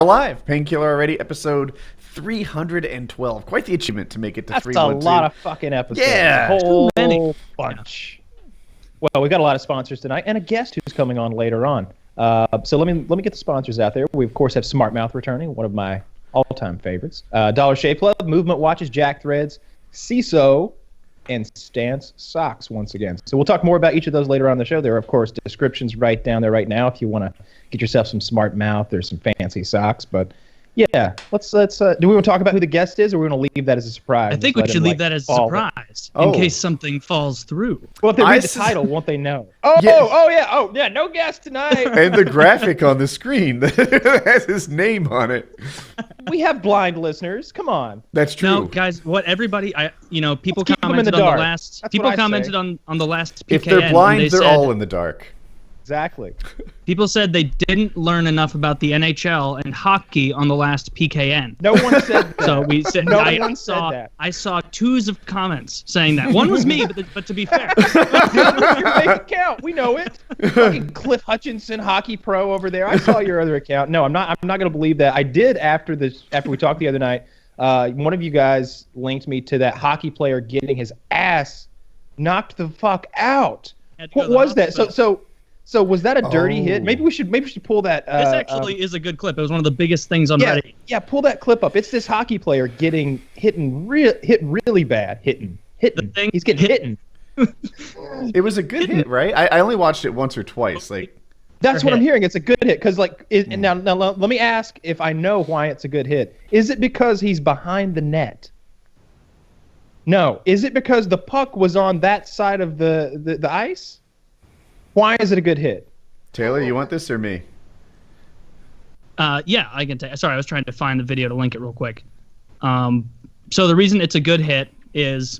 Live. Painkiller already, episode 312. Quite the achievement to make it to 312. That's a lot of fucking episodes. Yeah. A whole bunch. Well, we got a lot of sponsors tonight and a guest who's coming on later on. So let me get the sponsors out there. We, of course, have Smart Mouth returning, one of my all-time favorites. Dollar Shave Club, Movement Watches, JackThreads, SeeSo, and Stance Socks once again. So we'll talk more about each of those later on in the show. There are, of course, descriptions right down there right now if you want to get yourself some Smart Mouth or some fancy socks. But yeah, let's do we want to talk about who the guest is, or we're going to leave that as a surprise? I think we should leave that as a surprise in case something falls through. Well, if they read the title, won't they know? Oh yeah, no guest tonight. And the graphic on the screen that has his name on it. We have blind listeners. Come on. That's true. No, guys, what everybody, people commented on the last. People commented on the last PKA. If they're blind, they're all in the dark. Exactly. People said they didn't learn enough about the NHL and hockey on the last PKN. No one said that. So we said, I saw twos of comments saying that. One was me, but to be fair. Make it count. We know it. Fucking Cliff Hutchinson, hockey pro over there. I saw your other account. No, I'm not going to believe that. I did after we talked the other night. One of you guys linked me to that hockey player getting his ass knocked the fuck out. What was that? So was that a dirty hit? Maybe we should pull that. This actually is a good clip. It was one of the biggest things on Reddit. Yeah, pull that clip up. It's this hockey player getting hit really bad. He's getting hit. It was a good hit, right? I only watched it once or twice. That's what I'm hearing. It's a good hit because now let me ask if I know why it's a good hit. Is it because he's behind the net? No. Is it because the puck was on that side of the ice? Why is it a good hit? Taylor, you want this or me? Yeah, I can tell. Sorry, I was trying to find the video to link it real quick. So the reason it's a good hit is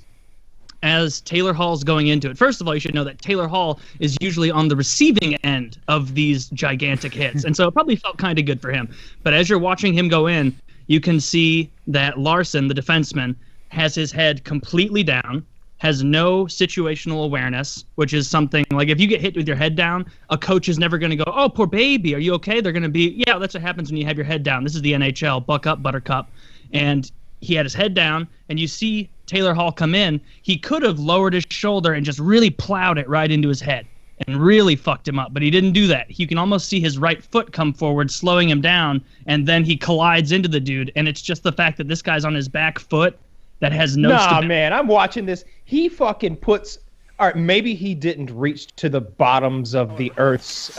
as Taylor Hall's going into it. First of all, you should know that Taylor Hall is usually on the receiving end of these gigantic hits. And so it probably felt kind of good for him. But as you're watching him go in, you can see that Larson, the defenseman, has his head completely down, has no situational awareness, which is something like if you get hit with your head down, a coach is never going to go, "Oh, poor baby, are you okay?" They're going to be, "Yeah, that's what happens when you have your head down. This is the NHL. Buck up, buttercup." And he had his head down, and you see Taylor Hall come in. He could have lowered his shoulder and just really plowed it right into his head and really fucked him up, but he didn't do that. You can almost see his right foot come forward, slowing him down, and then he collides into the dude, and it's just the fact that this guy's on his back foot that has no stability. Man, I'm watching this. He fucking puts... All right, maybe he didn't reach to the bottoms of the Earth's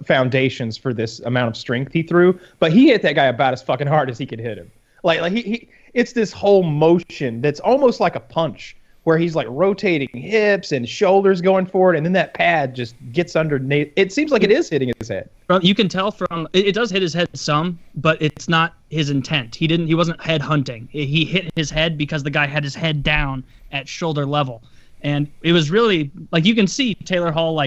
foundations for this amount of strength he threw, but he hit that guy about as fucking hard as he could hit him. Like he it's this whole motion that's almost like a punch, where he's like rotating hips and shoulders going forward, and then that pad just gets underneath. It seems like it is hitting his head. You can tell from it does hit his head some, but it's not his intent. He wasn't head hunting. He hit his head because the guy had his head down at shoulder level, and it was really like you can see Taylor Hall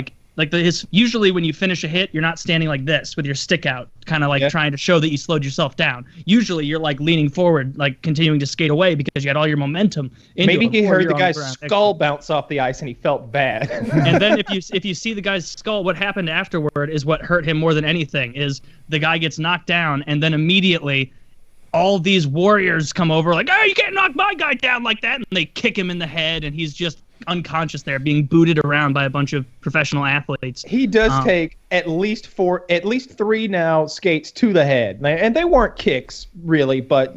usually when you finish a hit, you're not standing like this with your stick out, kind of like trying to show that you slowed yourself down. Usually you're like leaning forward, like continuing to skate away because you had all your momentum. Maybe he heard the guy's skull bounce off the ice and he felt bad. And then if you see the guy's skull, what happened afterward is what hurt him more than anything. Is the guy gets knocked down and then immediately all these warriors come over like, "Oh, you can't knock my guy down like that," and they kick him in the head, and he's just unconscious there, being booted around by a bunch of professional athletes. He does take at least three now skates to the head, and they weren't kicks really, but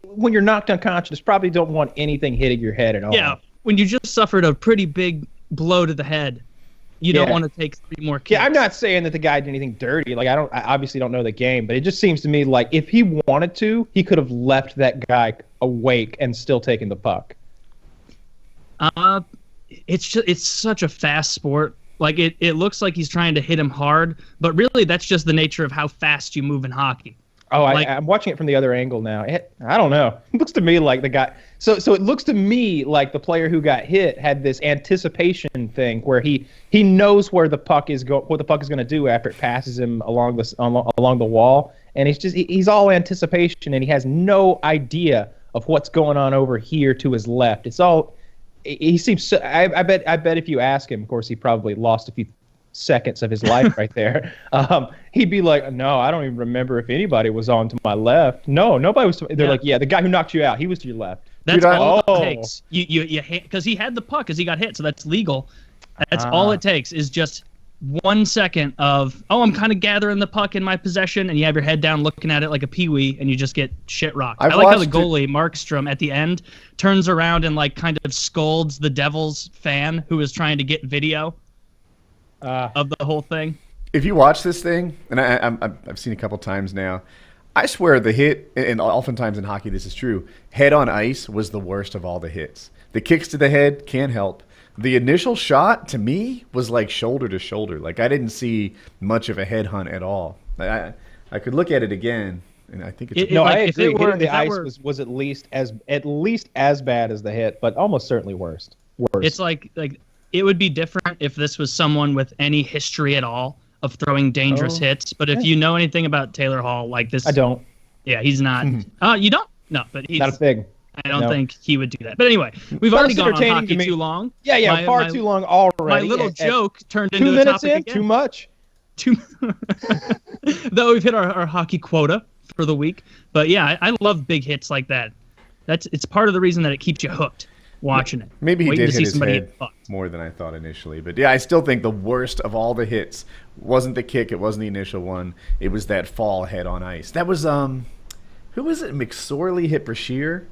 when you're knocked unconscious, probably don't want anything hitting your head at all. Yeah, when you just suffered a pretty big blow to the head, you don't want to take three more kicks. Yeah, I'm not saying that the guy did anything dirty. Like I obviously don't know the game, but it just seems to me like if he wanted to, he could have left that guy awake and still taken the puck. It's such a fast sport. Like it looks like he's trying to hit him hard, but really that's just the nature of how fast you move in hockey. Oh, I'm watching it from the other angle now. I don't know. It looks to me like the guy. So it looks to me like the player who got hit had this anticipation thing where he knows where the puck is what the puck is going to do after it passes him along the wall, and he's all anticipation, and he has no idea of what's going on over here to his left. It's all. He seems so. I bet if you ask him, of course, he probably lost a few seconds of his life right there. He'd be like, no, I don't even remember if anybody was on to my left. No, nobody was. They're like, yeah, the guy who knocked you out, he was to your left. That's all it takes. You because he had the puck because he got hit, so that's legal. That's all it takes is just 1 second of, I'm kind of gathering the puck in my possession, and you have your head down looking at it like a peewee, and you just get shit rocked. I like how the goalie, Markstrom, at the end, turns around and like kind of scolds the Devils fan who is trying to get video of the whole thing. If you watch this thing, and I've seen a couple times now, I swear the hit, and oftentimes in hockey this is true, head on ice was the worst of all the hits. The kicks to the head can't help. The initial shot, to me, was like shoulder to shoulder. Like, I didn't see much of a headhunt at all. I could look at it again, and I think it's... I agree. Hitting the ice was at least as bad as the hit, but almost certainly worse. It's like it would be different if this was someone with any history at all of throwing dangerous hits. But if you know anything about Taylor Hall, like this... I don't. Yeah, he's not... you don't? No, but he's... Not a pig. I don't think he would do that. But anyway, we've already gone on hockey too long. Yeah, far too long already. My little joke turned into a topic again. 2 minutes in, too much. Though we've hit our hockey quota for the week. But yeah, I love big hits like that. It's part of the reason that it keeps you hooked watching it. Maybe he did hit his head more than I thought initially. But yeah, I still think the worst of all the hits wasn't the kick. It wasn't the initial one. It was that fall head on ice. That was, who was it? McSorley hit Brashear?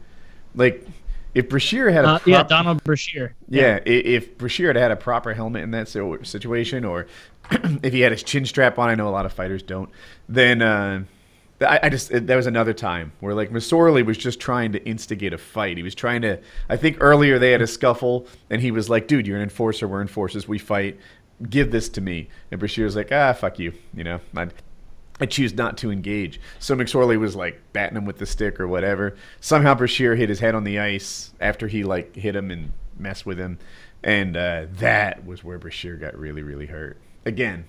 Like, if Brashear had a Donald Brashear. Yeah, if Brashear had a proper helmet in that situation, or if he had his chin strap on, I know a lot of fighters don't, then there was another time where, like, McSorley was just trying to instigate a fight. He was trying to, I think earlier they had a scuffle, and he was like, dude, you're an enforcer, we're enforcers, we fight, give this to me. And Brashear was like, fuck you, I choose not to engage. So McSorley was like batting him with the stick or whatever. Somehow Brashear hit his head on the ice after he like hit him and messed with him. And that was where Brashear got really, really hurt. Again,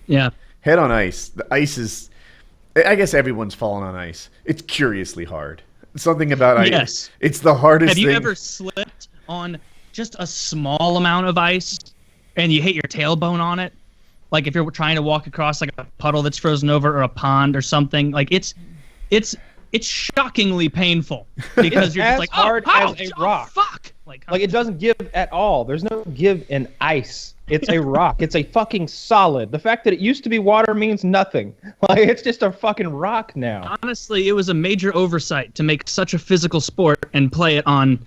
head on ice. The ice is, I guess everyone's fallen on ice. It's curiously hard. Something about ice. Yes. It's the hardest thing. Have you ever slipped on just a small amount of ice and you hit your tailbone on it? Like if you're trying to walk across like a puddle that's frozen over or a pond or something, like it's shockingly painful because you're just like, hard as a rock. Fuck! Like it doesn't give at all. There's no give in ice. It's a rock. It's a fucking solid. The fact that it used to be water means nothing. Like it's just a fucking rock now. Honestly, it was a major oversight to make such a physical sport and play it on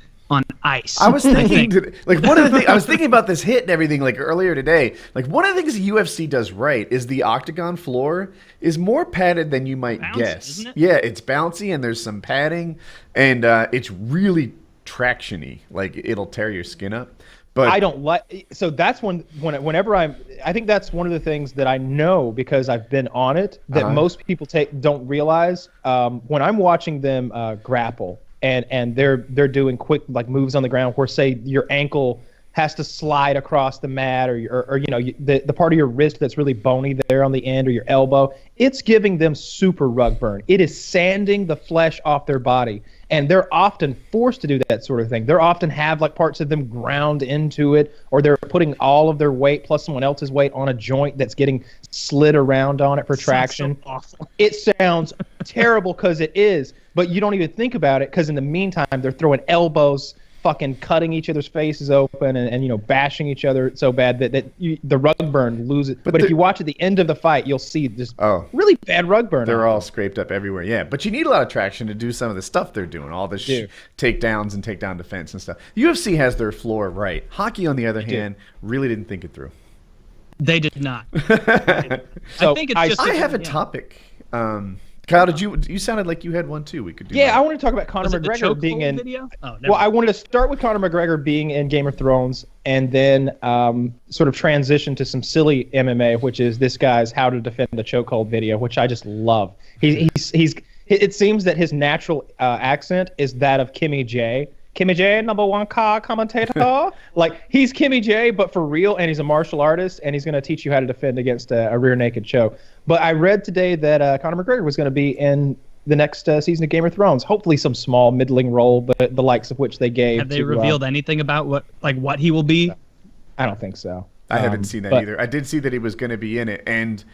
ice. I was thinking, like, one of the things I was thinking about this hit and everything, like earlier today. Like, one of the things the UFC does right is the octagon floor is more padded than you might guess. Isn't it? Yeah, it's bouncy and there's some padding, and it's really traction-y. Like, it'll tear your skin up. But I don't like. So that's whenever I think that's one of the things that I know because I've been on it that most people don't realize. When I'm watching them grapple. And they're doing quick like moves on the ground where say your ankle has to slide across the mat or the part of your wrist that's really bony there on the end or your elbow. It's giving them super rug burn. It is sanding the flesh off their body, and they're often forced to do that sort of thing. They're often have like parts of them ground into it, or they're putting all of their weight plus someone else's weight on a joint that's getting slid around on it for traction. So awful. It sounds terrible because it is. But you don't even think about it because in the meantime, they're throwing elbows, fucking cutting each other's faces open and bashing each other so bad that the rug burn loses. But if you watch at the end of the fight, you'll see this really bad rug burn. They're all scraped up everywhere, yeah. But you need a lot of traction to do some of the stuff they're doing, all this takedowns and takedown defense and stuff. UFC has their floor right. Hockey, on the other hand, really didn't think it through. They did not. So I think it's just I have a topic. Kyle, you sounded like you had one too. We could do. Yeah, I want to talk about Conor McGregor being in. Video? I wanted to start with Conor McGregor being in Game of Thrones, and then sort of transition to some silly MMA, which is this guy's How to Defend a Chokehold video, which I just love. It seems that his natural accent is that of Kimmy J. Kimmy J, number one car commentator. Like, he's Kimmy J, but for real, and he's a martial artist, and he's going to teach you how to defend against a rear naked choke. But I read today that Conor McGregor was going to be in the next season of Game of Thrones. Hopefully some small, middling role, but the likes of which they gave. Have they revealed anything about what he will be? I don't think so. I haven't seen that either. I did see that he was going to be in it, and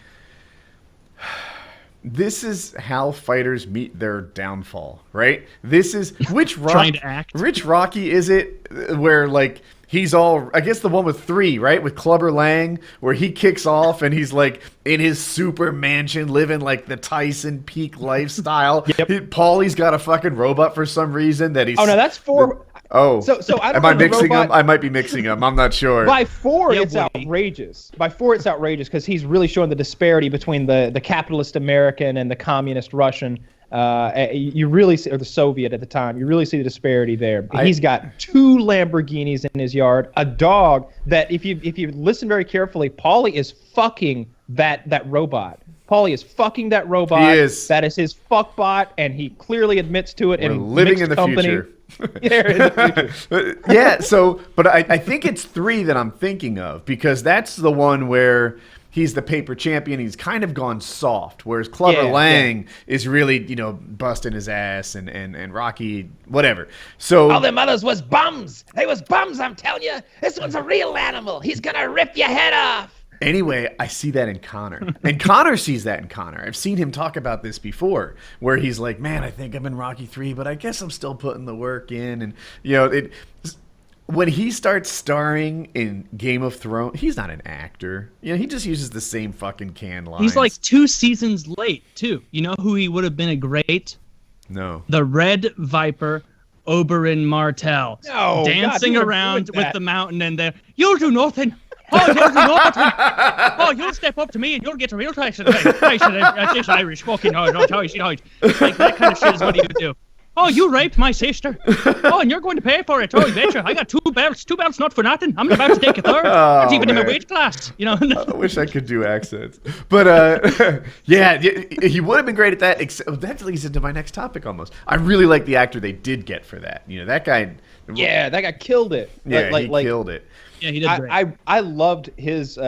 this is how fighters meet their downfall, right? This is trying to act. Which Rocky is it where like he's all, I guess the one with 3, right? With Clubber Lang, where he kicks off and he's like in his super mansion living like the Tyson peak lifestyle. Yep. Paulie's got a fucking robot for some reason that he's... Oh, no, that's 4... So I don't am I mixing them? I might be mixing them. I'm not sure. By 4, it's outrageous. By 4, it's outrageous because he's really showing the disparity between the capitalist American and the communist Russian. You really see, or the Soviet at the time. You really see the disparity there. He's got 2 Lamborghinis in his yard, a dog that, if you listen very carefully, Paulie is fucking that robot. Paulie is fucking that robot. He is. That is his fuckbot, and he clearly admits to it. We're living in the future. Yeah, so, but I think it's 3 that I'm thinking of, because that's the one where he's the paper champion. He's kind of gone soft, whereas Clubber Lang is really, busting his ass, and Rocky, whatever. So all them others was bums. They was bums, I'm telling you. This one's a real animal. He's gonna rip your head off. Anyway, I see that in Conor. And Conor sees that in Conor. I've seen him talk about this before, where he's like, man, I think I'm in Rocky 3, but I guess I'm still putting the work in. And, when he starts starring in Game of Thrones, he's not an actor. He just uses the same fucking canned lines. He's like 2 seasons late, too. You know who he would have been a great? No. The Red Viper, Oberyn Martell. No, dancing God, around with the mountain and there. You'll do nothing. Oh, you'll do nothing. Oh, you'll step up to me and you'll get a real taste of this Irish fucking like that kind of shit is what he would do. Oh, you raped my sister. Oh, and you're going to pay for it. Oh, I betcha. I got 2 belts not for nothing. I'm about to take a 3rd. Not even in my weight class. I wish I could do accents. But, yeah, he would have been great at that. That leads into my next topic almost. I really like the actor they did get for that. That guy... Yeah, that guy killed it. Yeah, he killed it. Yeah, he did great. I loved his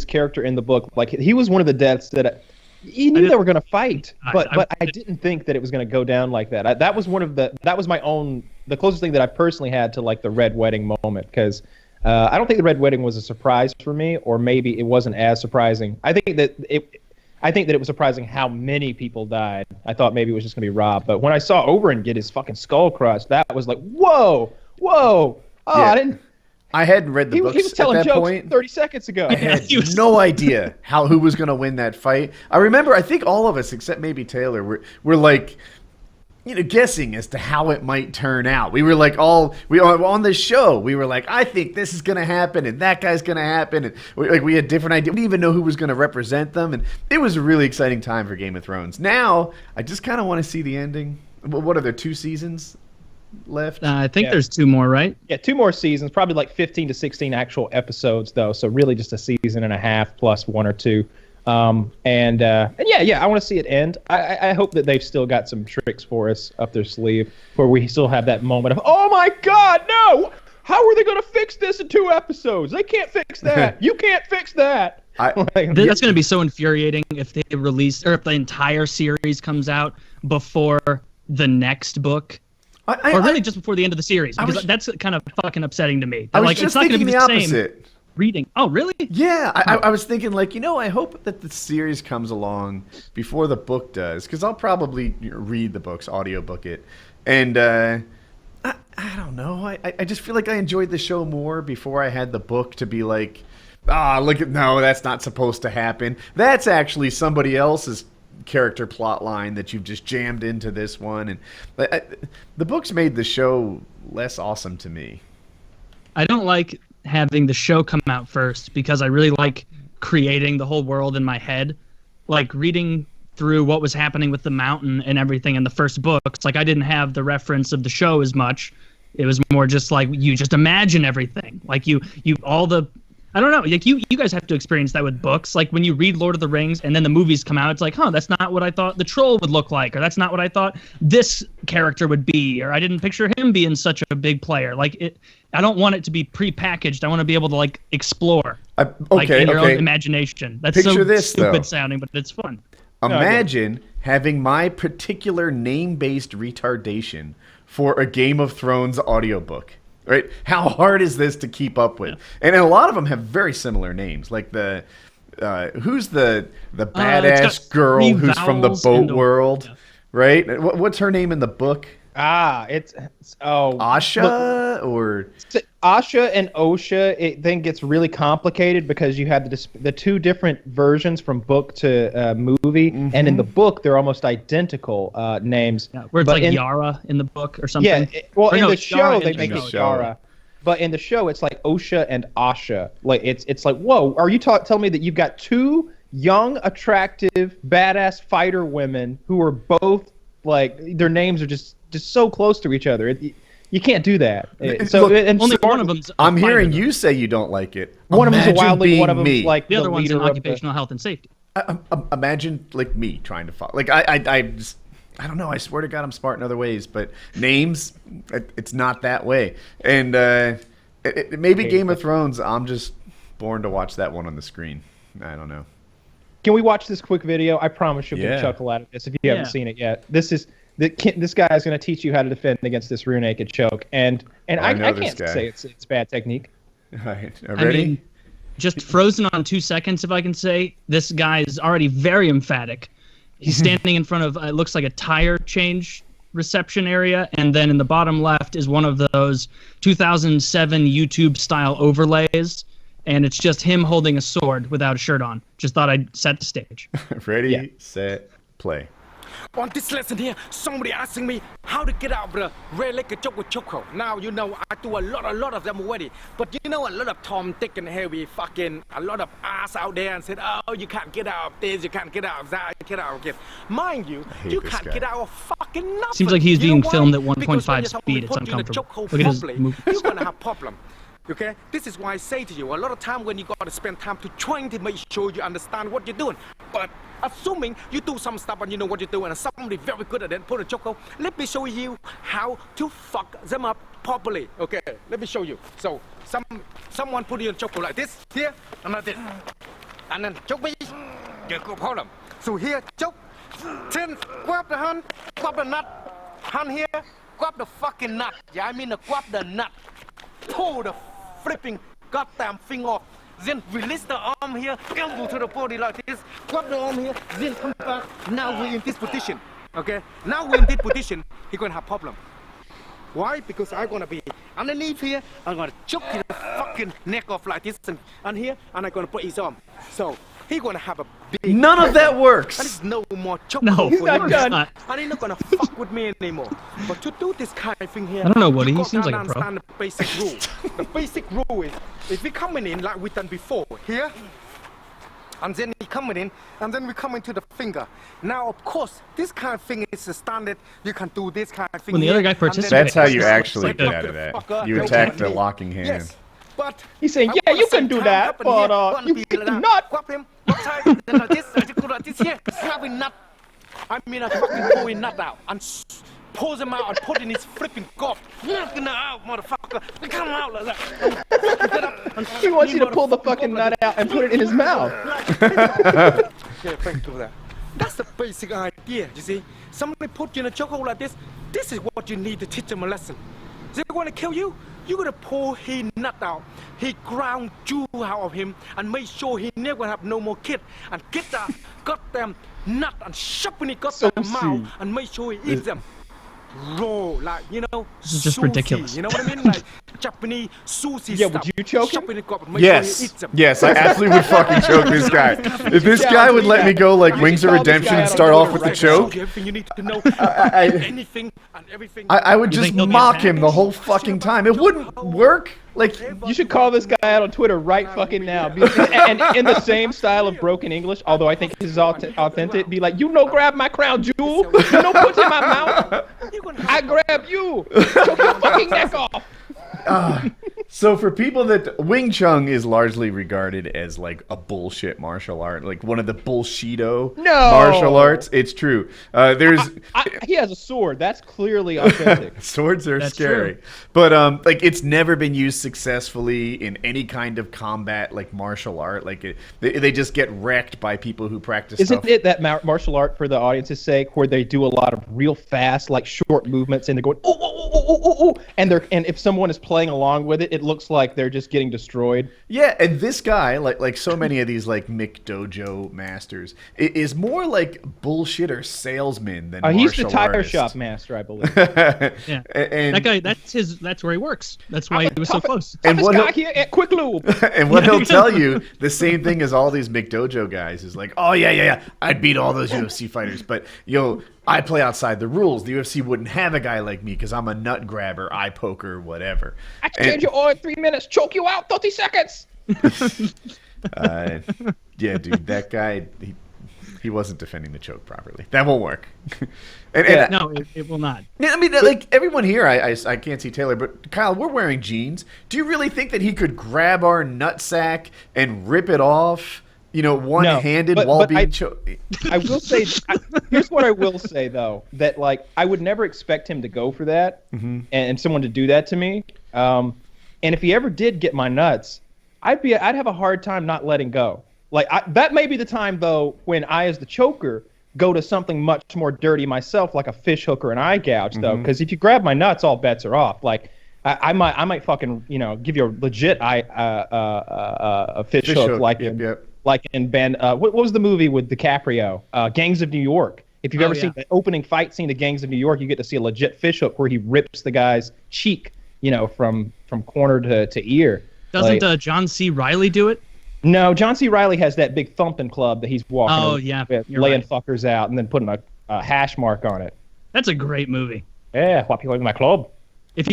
character in the book. Like, he was one of the deaths that... You knew they were going to fight, but I didn't think that it was going to go down like that. That was the closest thing that I personally had to like the Red Wedding moment, because I don't think the Red Wedding was a surprise for me, or maybe it wasn't as surprising. I think that it was surprising how many people died. I thought maybe it was just going to be Rob, but when I saw Oberyn get his fucking skull crushed, that was like, whoa. Oh, yeah. I hadn't read the books he was telling at that jokes point. 30 seconds ago. I had no idea who was going to win that fight. I remember, I think all of us, except maybe Taylor, were like, guessing as to how it might turn out. We were like on this show, we were like, I think this is going to happen and that guy's going to happen. And we had different ideas. We didn't even know who was going to represent them. And it was a really exciting time for Game of Thrones. Now, I just kind of want to see the ending. What are there, 2 seasons left? I think there's 2 more, right? Yeah, 2 more seasons, probably like 15 to 16 actual episodes, though. So really just a season and a half plus 1 or 2. And yeah, I want to see it end. I hope that they've still got some tricks for us up their sleeve, where we still have that moment of, oh my God, no! How are they going to fix this in 2 episodes? They can't fix that. You can't fix that. That's going to be so infuriating if they release, or if the entire series comes out before the next book. Or really just before the end of the series, because that's kind of fucking upsetting to me. I was just thinking the opposite. Reading. Oh, really? Yeah, I was thinking I hope that the series comes along before the book does, because I'll probably read the books, audiobook it, and I don't know. I just feel like I enjoyed the show more before I had the book to be like, no, that's not supposed to happen. That's actually somebody else's character plot line that you've just jammed into this one, and the books made the show less awesome to me. I don't like having the show come out first, because I really like creating the whole world in my head. Like reading through what was happening with the mountain and everything in the first books, like I didn't have the reference of the show as much. It was more just like you just imagine everything. Like I don't know. Like you guys have to experience that with books. Like when you read Lord of the Rings and then the movies come out, it's like, that's not what I thought the troll would look like, or that's not what I thought this character would be, or I didn't picture him being such a big player. Like I don't want it to be prepackaged. I want to be able to explore, in your own imagination. That's picture so this, stupid though. sounding, but it's fun. Imagine having my particular name-based retardation for a Game of Thrones audiobook. right? How hard is this to keep up with? And a lot of them have very similar names, like the who's the badass girl who's from the boat world, right? What's her name in the book? It's Asha or Asha and Osha. It then gets really complicated because you have the two different versions from book to movie, and in the book they're almost identical names. Yeah, where it's like Yara in the book or something. Yeah, in the show they make it Yara, but in the show it's like Osha and Asha. Like it's like, whoa, are you telling me that you've got two young, attractive, badass fighter women who are both like their names are just so close to each other? You can't do that. So Look, only one of them's. I'm hearing you say you don't like it. One of them's a wildling. One of them's like the other one's in leader occupational health and safety. Imagine like me trying to follow. Like I don't know. I swear to God, I'm smart in other ways, but names, it's not that way. And maybe Game of Thrones. I'm just born to watch that one on the screen. I don't know. Can we watch this quick video? I promise you'll get a chuckle out of this if you haven't seen it yet. This guy is going to teach you how to defend against this rear naked choke, and I can't say it's bad technique. All right, ready? I mean, just frozen on 2 seconds, if I can say. This guy is already very emphatic. He's standing in front of, it looks like a tire change reception area, and then in the bottom left is one of those 2007 YouTube style overlays, and it's just him holding a sword without a shirt on. Just thought I'd set the stage. Ready, set, play. On this lesson here, somebody asking me how to get out of the red-legged choke with chokehold. Now, you know, I do a lot of them already. But you know, a lot of Tom, Dick, and Harry, a lot of ass out there and said, oh, you can't get out of this, you can't get out of that, you get out of this. Mind you, you can't get out of fucking nothing. Seems like he's being filmed at 1.5 speed. It's uncomfortable. Look at his movement. You're going to have problem. Okay, this is why I say to you, a lot of time when you got to spend time to trying to make sure you understand what you're doing. But assuming you do some stuff and you know what you're doing and somebody very good at it, put a chokehold, let me show you how to fuck them up properly. Okay, let me show you. So someone put you in a chokehold like this, here, and like this. And then choke me, get no problem. So here, choke, then grab the hand, grab the nut, hand here, grab the fucking nut. Yeah, I mean grab the nut. Pull the flipping goddamn thing off. Then release the arm here, elbow to the body like this, grab the arm here, then come back. Now we're in this position. Okay? Now we're in this position, he's gonna have problem. Why? Because I'm gonna be underneath here, I'm gonna choke his fucking neck off like this and here, and I'm gonna put his arm. So he's gonna have a big None of that works. And there's no more choke. No, he's not done. And he's not gonna fuck with me anymore. But to do this kind of thing here, I don't know, Woody. you He seems like a understand pro. the basic rule. The basic rule is if we coming in like we done before here, and then he coming in, and then we come into the finger. Now, of course, this kind of thing is the standard. You can do this kind of thing. When the other guy participates. That's how you It's actually like get a- out of that. You attack the locking hand. Yes, but He's saying, yeah, you can do that, but you cannot. grab him, grab tight, then like this, and you go like this here, grab him nut. I mean, I fucking pull his nut out and pulls him out and put in his flipping gob. Knock him out, motherfucker. Come out like that. He wants you to pull the fucking nut out and put it in his mouth. Yeah, thank you for that. That's the basic idea, you see. Somebody put you in a chokehold like this. This is what you need to teach them a lesson. They want to kill you. You're gonna pull his nut out. He ground you out of him and make sure he never have no more kid. And get that goddamn nut and shove in his goddamn mouth and make sure he eats them. Raw, like, you know, This is just sushi, ridiculous. You know what I mean? Like Japanese sushi Yeah, stuff. would you choke him? Shove in his gob and make sure he eats them. Yes, I absolutely would fucking choke this guy. If this guy would let me go like Wings of Redemption and start off with the choke, Everything you need to know. I- Anything and everything. I would You just think he'll be mock attacked? him the whole fucking time. It wouldn't work. Like, You should call this guy out on Twitter right fucking now. And in the same style of broken English, although I think his is authentic, be like, you know, grab my crown jewel. You know, put in my mouth. I grab you. Choke your fucking neck off. so for people that Wing Chun is largely regarded as like a bullshit martial art, like one of the bullshido martial arts. It's true. There's He has a sword. That's clearly authentic. swords are That's scary, true. but like it's never been used successfully in any kind of combat like martial art. Like they just get wrecked by people who practice. Isn't stuff. it that martial art, for the audience's sake, where they do a lot of real fast, like short movements, and they're going, oh, oh, and if someone is playing along with it, it looks like they're just getting destroyed. Yeah, and this guy, like so many of these like McDojo masters, is more like bullshitter salesman than He's the martial tire artist. shop master, I believe. Yeah, And that guy. That's where he works. That's why he was so close. And Toughest what guy he'll- here at Quick Lube. and what he'll tell you, the same thing as all these McDojo guys, is like, oh yeah, I'd beat all those UFC fighters, but I play outside the rules. The UFC wouldn't have a guy like me because I'm a nut grabber, eye poker, whatever. I can change your oil in 3 minutes, choke you out 30 seconds. Yeah, dude, that guy, he wasn't defending the choke properly. That won't work. No, it will not. Yeah, I mean, like everyone here, I can't see Taylor, but Kyle, we're wearing jeans. Do you really think that he could grab our nutsack and rip it off? One-handed while being choked. I will say, here's what I will say though, that like I would never expect him to go for that, and someone to do that to me. And if he ever did get my nuts, I'd have a hard time not letting go. Like that may be the time though when I, as the choker, go to something much more dirty myself, like a fish hook or an eye gouge though, because if you grab my nuts, all bets are off. Like I might fucking give you a legit a fish hook like like in what was the movie with DiCaprio? Gangs of New York. If you've ever seen the opening fight scene of Gangs of New York, you get to see a legit fish hook where he rips the guy's cheek, from corner to ear. Doesn't John C. Reilly do it? No, John C. Reilly has that big thumping club that he's walking with, laying fuckers out and then putting a hash mark on it. That's a great movie. Yeah, whop you in my club. If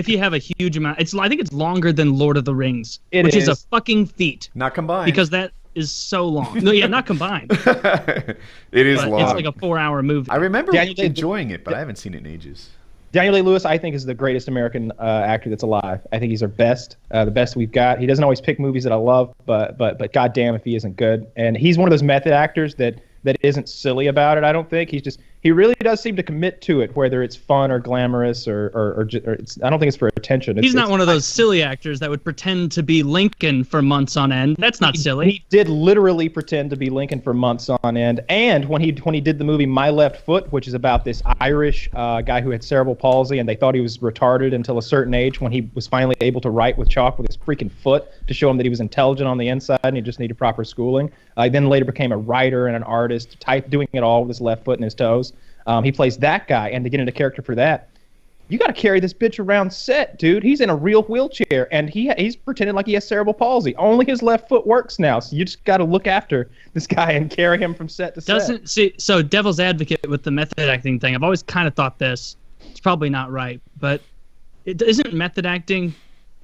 you have a huge amount, I think it's longer than Lord of the Rings, which is a fucking feat. Not combined. Because that is so long. No, yeah, not combined. It is but long. It's like a 4-hour movie. I remember enjoying it, but I haven't seen it in ages. Daniel Day-Lewis, I think, is the greatest American actor that's alive. I think he's our best, the best we've got. He doesn't always pick movies that I love, but goddamn if he isn't good. And he's one of those method actors that isn't silly about it. I don't think he really does seem to commit to it, whether it's fun or glamorous or it's, I don't think it's for attention. He's not one of those silly actors that would pretend to be Lincoln for months on end. That's not silly. He did literally pretend to be Lincoln for months on end. And when he did the movie My Left Foot, which is about this Irish guy who had cerebral palsy, and they thought he was retarded until a certain age when he was finally able to write with chalk with his freaking foot to show him that he was intelligent on the inside and he just needed proper schooling. Then later became a writer and an artist, doing it all with his left foot and his toes. He plays that guy, and to get into character for that, you got to carry this bitch around set, dude. He's in a real wheelchair, and he's pretending like he has cerebral palsy. Only his left foot works now, so you just got to look after this guy and carry him from set to set. So devil's advocate with the method acting thing, I've always kind of thought this. It's probably not right, but isn't method acting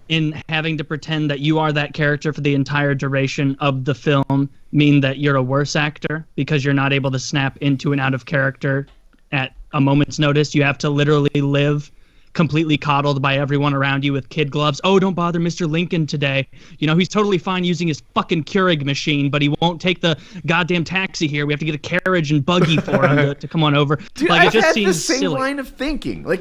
in having to pretend that you are that character for the entire duration of the film mean that you're a worse actor because you're not able to snap into and out of character at a moment's notice? You have to literally live completely coddled by everyone around you with kid gloves. Oh, don't bother Mr. Lincoln today. He's totally fine using his fucking Keurig machine, but he won't take the goddamn taxi here. We have to get a carriage and buggy for him to come on over. Dude, like, I've it just had seems the same silly. line of thinking. I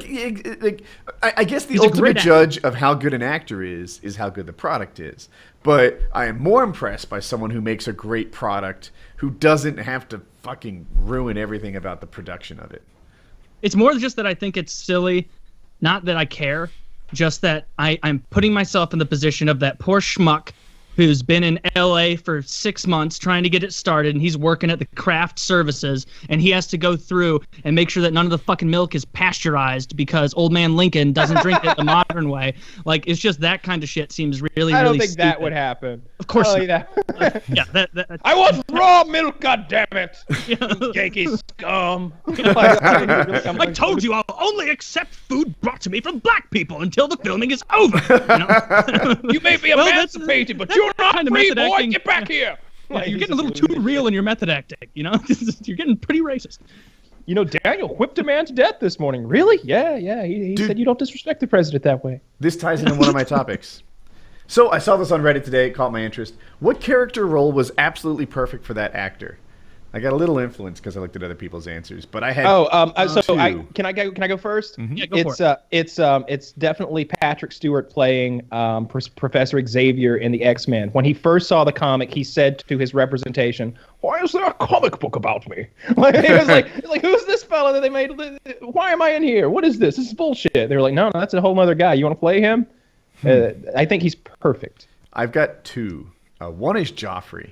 guess the He's a ultimate great judge of how good an actor is how good the product is. But I am more impressed by someone who makes a great product who doesn't have to fucking ruin everything about the production of it. It's more just that I think it's silly. Not that I care, just that I'm putting myself in the position of that poor schmuck who's been in LA for 6 months trying to get it started, and he's working at the craft services, and he has to go through and make sure that none of the fucking milk is pasteurized because old man Lincoln doesn't drink it the modern way. Like, it's just that kind of shit seems really, I don't really think stupid. That would happen. Of course not. That. Yeah, that I want raw milk, goddammit! Yankee scum! I told you I'll only accept food brought to me from black people until the filming is over. You may be emancipated, but you're not kind of free, method boy! acting. Get back here! Yeah, you're getting a little too real in your method acting, You're getting pretty racist. Daniel whipped a man to death this morning. Really? Yeah. He said you don't disrespect the president that way. This ties into one of my topics. So I saw this on Reddit today. It caught my interest. What character role was absolutely perfect for that actor? I got a little influence because I looked at other people's answers, but I had. Can I go first? Mm-hmm. Yeah, go for it. It's definitely Patrick Stewart playing Professor Xavier in the X-Men. When he first saw the comic, he said to his representation, "Why is there a comic book about me?" Like, he was like, "Who's this fella that they made? Why am I in here? What is this? This is bullshit." They were like, "No, that's a whole other guy. You want to play him?" I think he's perfect. I've got two. One is Joffrey.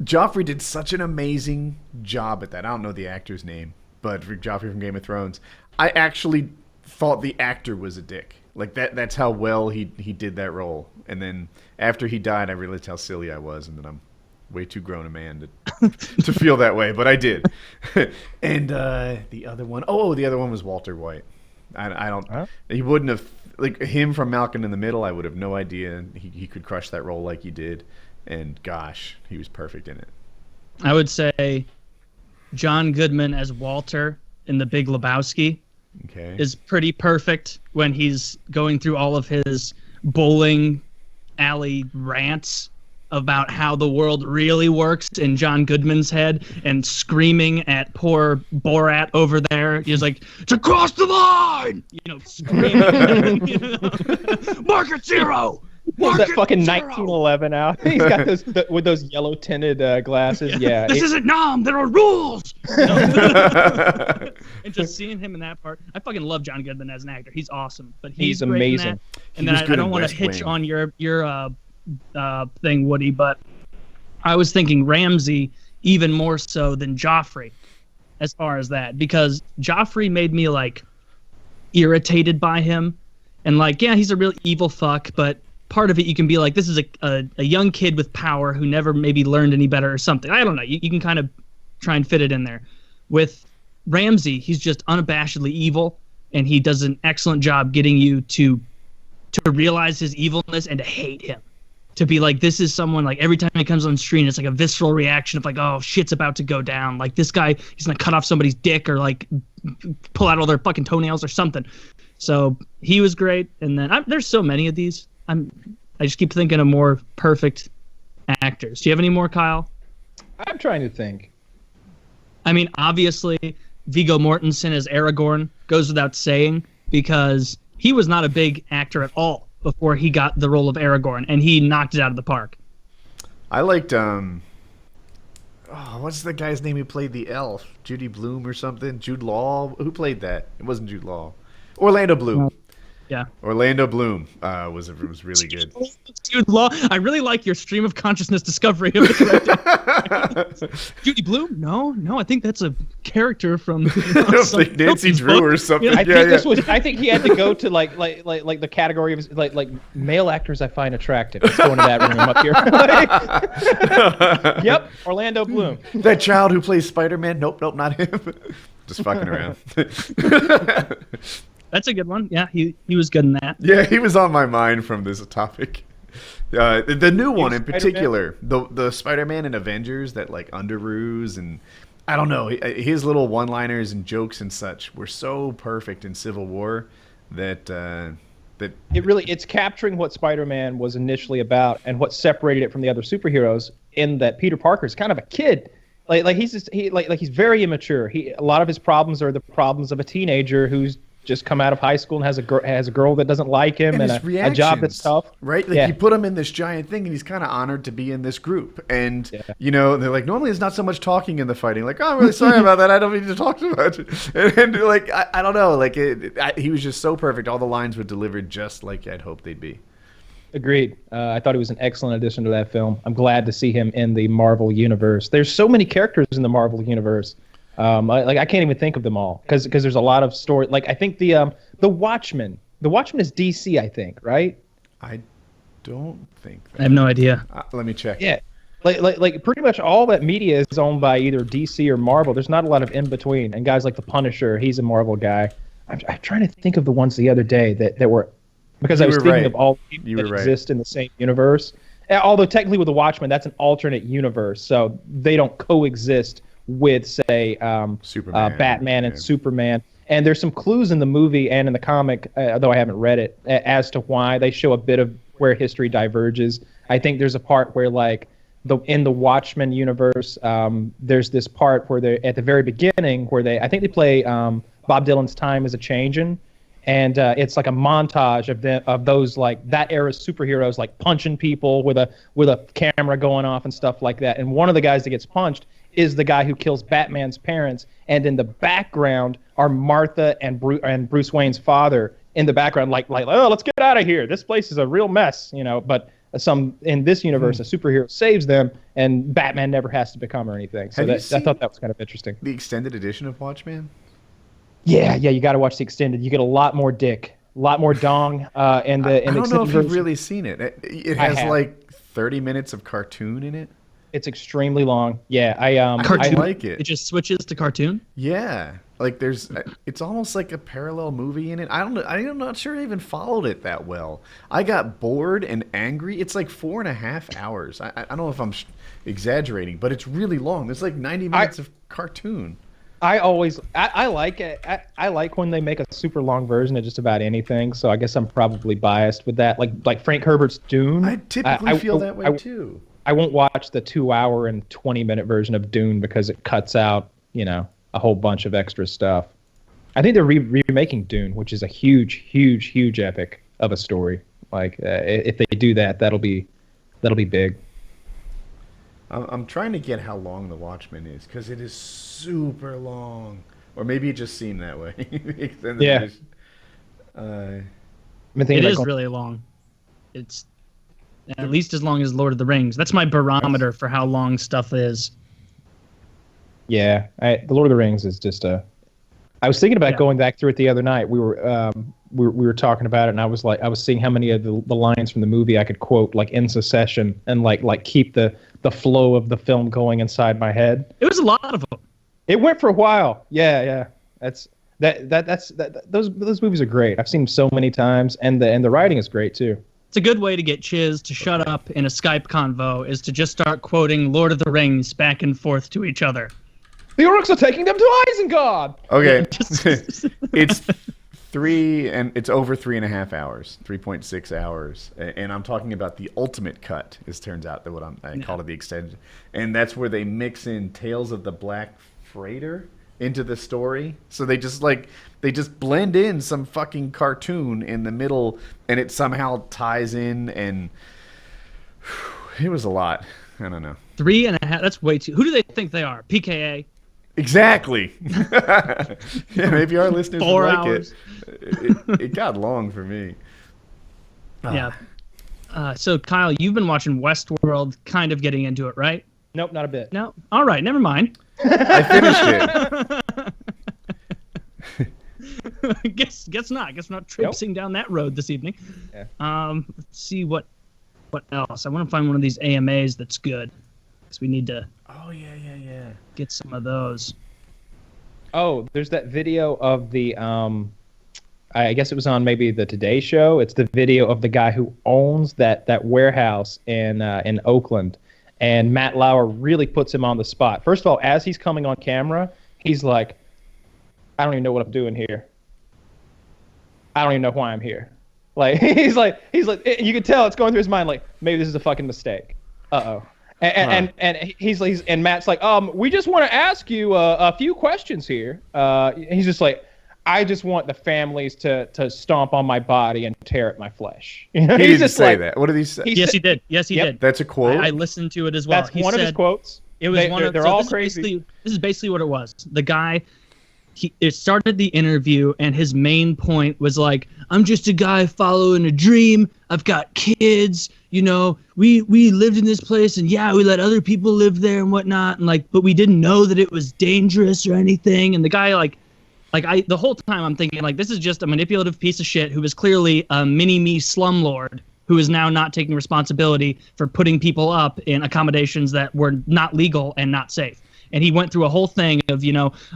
Joffrey did such an amazing job at that. I don't know the actor's name, but for Joffrey from Game of Thrones, I actually thought the actor was a dick. Like that's how well he did that role. And then after he died, I realized how silly I was, and that I'm way too grown a man to feel that way, but I did. And the other one was Walter White. I don't. Huh? He wouldn't have, like, him from Malcolm in the Middle. I would have no idea he could crush that role like he did. And gosh, he was perfect in it. I would say John Goodman as Walter in The Big Lebowski is pretty perfect when he's going through all of his bowling alley rants about how the world really works in John Goodman's head and screaming at poor Borat over there. He's like, "To cross the line!" Screaming. Market zero! That fucking 1911 out. He's got with those yellow tinted glasses. Yeah. This isn't Nam. There are rules. And just seeing him in that part, I fucking love John Goodman as an actor. He's awesome. But he's amazing. And then I don't want to hitch on your thing, Woody, but I was thinking Ramsay even more so than Joffrey, as far as that, because Joffrey made me like irritated by him, and like, yeah, he's a real evil fuck, but part of it you can be like, this is a young kid with power who never maybe learned any better or something. I don't know. You can kind of try and fit it in there. With Ramsay, he's just unabashedly evil, and he does an excellent job getting you to realize his evilness and to hate him. To be like, this is someone, like, every time he comes on screen, it's like a visceral reaction of like, oh, shit's about to go down. Like, this guy, he's going to cut off somebody's dick or like pull out all their fucking toenails or something. So he was great. And then there's so many of these. I just keep thinking of more perfect actors. Do you have any more, Kyle? I'm trying to think. I mean, obviously, Viggo Mortensen as Aragorn goes without saying, because he was not a big actor at all before he got the role of Aragorn, and he knocked it out of the park. I liked what's the guy's name who played the elf? Judy Bloom or something? Jude Law? Who played that? It wasn't Jude Law. Orlando Bloom. Yeah. Orlando Bloom was really good. Jude Law. I really like your stream of consciousness discovery of this right there. Judy Bloom? No, I think that's a character from like Nancy Drew book. Or something. I think he had to go to like the category of like male actors I find attractive. Let's go into that room up here. Yep, Orlando Bloom. That child who plays Spider-Man? Nope, not him. Just fucking around. That's a good one. Yeah, he was good in that. Yeah, he was on my mind from this topic. The new one in particular, the Spider-Man in Avengers, that like underoos, and I don't know, his little one-liners and jokes and such were so perfect in Civil War that it's capturing what Spider-Man was initially about and what separated it from the other superheroes, in that Peter Parker's kind of a kid. Like he's very immature. A lot of his problems are the problems of a teenager who's just come out of high school and has a girl that doesn't like him, and a job that's tough. Right? Like, you put him in this giant thing, and he's kind of honored to be in this group. And, they're like, normally there's not so much talking in the fighting. Like, oh, I'm really sorry about that. I don't mean to talk too much. And like, I don't know. Like, he was just so perfect. All the lines were delivered just like I'd hoped they'd be. Agreed. I thought he was an excellent addition to that film. I'm glad to see him in the Marvel Universe. There's so many characters in the Marvel Universe. I can't even think of them all because there's a lot of story. Like, I think the Watchmen. The Watchmen is DC, I think, right? I don't think that. I have no idea. Let me check. Yeah, like pretty much all that media is owned by either DC or Marvel. There's not a lot of in between. And guys like the Punisher, he's a Marvel guy. I'm trying to think of the ones the other day that were, because I was thinking of all the people that exist in the same universe. Although technically with the Watchmen, that's an alternate universe, so they don't coexist with, say, Superman, Batman and Superman. And there's some clues in the movie and in the comic, though I haven't read it, as to why they show a bit of where history diverges. I think there's a part where, like, in the Watchmen universe, there's this part where they're at the very beginning where I think they play Bob Dylan's "Time Is a Changin'," and it's like a montage of those like that era's superheroes like punching people with a camera going off and stuff like that. And one of the guys that gets punched is the guy who kills Batman's parents, and in the background are Martha and Bruce Wayne's father in the background, like oh, let's get out of here. This place is a real mess, But in this universe, a superhero saves them, and Batman never has to become or anything. So I thought that was kind of interesting. The extended edition of Watchmen? Yeah, you got to watch the extended. You get a lot more dick, a lot more dong. I don't know if you've really seen it. It has like 30 minutes of cartoon in it. It's extremely long. Yeah, I like it. It just switches to cartoon. Yeah, like it's almost like a parallel movie in it. I'm not sure I even followed it that well. I got bored and angry. It's like 4.5 hours. I don't know if I'm exaggerating, but it's really long. There's like 90 minutes of cartoon. I like it. I like when they make a super long version of just about anything. So I guess I'm probably biased with that. Like Frank Herbert's Dune. I typically feel that way too. I won't watch the 2-hour and 20-minute version of Dune because it cuts out, a whole bunch of extra stuff. I think they're remaking Dune, which is a huge, huge, huge epic of a story. Like if they do that, that'll be big. I'm trying to get how long The Watchmen is because it is super long, or maybe it just seemed that way. Yeah, it is really long. It's at least as long as Lord of the Rings. That's my barometer for how long stuff is. Yeah, the Lord of the Rings is just a. I was thinking about going back through it the other night. We were talking about it, and I was seeing how many of the lines from the movie I could quote like in succession and like keep the flow of the film going inside my head. It was a lot of them. It went for a while. Yeah. Those movies are great. I've seen them so many times, and the writing is great too. It's a good way to get Chiz to shut up in a Skype convo is to just start quoting Lord of the Rings back and forth to each other. The orcs are taking them to Isengard. Okay, it's over 3.5 hours, 3.6 hours, and I'm talking about the ultimate cut. It turns out that I call it the extended, and that's where they mix in Tales of the Black Freighter into the story. So they just blend in some fucking cartoon in the middle, and it somehow ties in, and it was a lot. I don't know. 3.5. That's way too. Who do they think they are? PKA. Exactly. Yeah, maybe our listeners 4 would like hours. It got long for me. Yeah. So Kyle, you've been watching Westworld, kind of getting into it, right? Nope, not a bit. No. All right, never mind. I finished it. Guess not. Guess we're not traipsing down that road this evening. Yeah. Let's see what else. I want to find one of these AMAs that's good, because we need to. Oh yeah. Get some of those. Oh, there's that video of the I guess it was on maybe the Today Show. It's the video of the guy who owns that warehouse in Oakland, and Matt Lauer really puts him on the spot. First of all, as he's coming on camera, he's like, "I don't even know what I'm doing here. I don't even know why I'm here." Like he's like you can tell it's going through his mind like maybe this is a fucking mistake. Uh-oh. And and Matt's like, we just want to ask you a few questions here. He's just like, I just want the families to stomp on my body and tear at my flesh. He didn't say that. What did he say? Yes, he did. Yes, he did. That's a quote. I listened to it as well. That's one of his quotes. It was one of. They're all crazy. This is basically what it was. The guy. It started the interview, and his main point was like, I'm just a guy following a dream. I've got kids. We lived in this place, and we let other people live there and whatnot, and but we didn't know that it was dangerous or anything. And the guy the whole time I'm thinking this is just a manipulative piece of shit who is clearly a mini-me slumlord who is now not taking responsibility for putting people up in accommodations that were not legal and not safe. And he went through a whole thing of,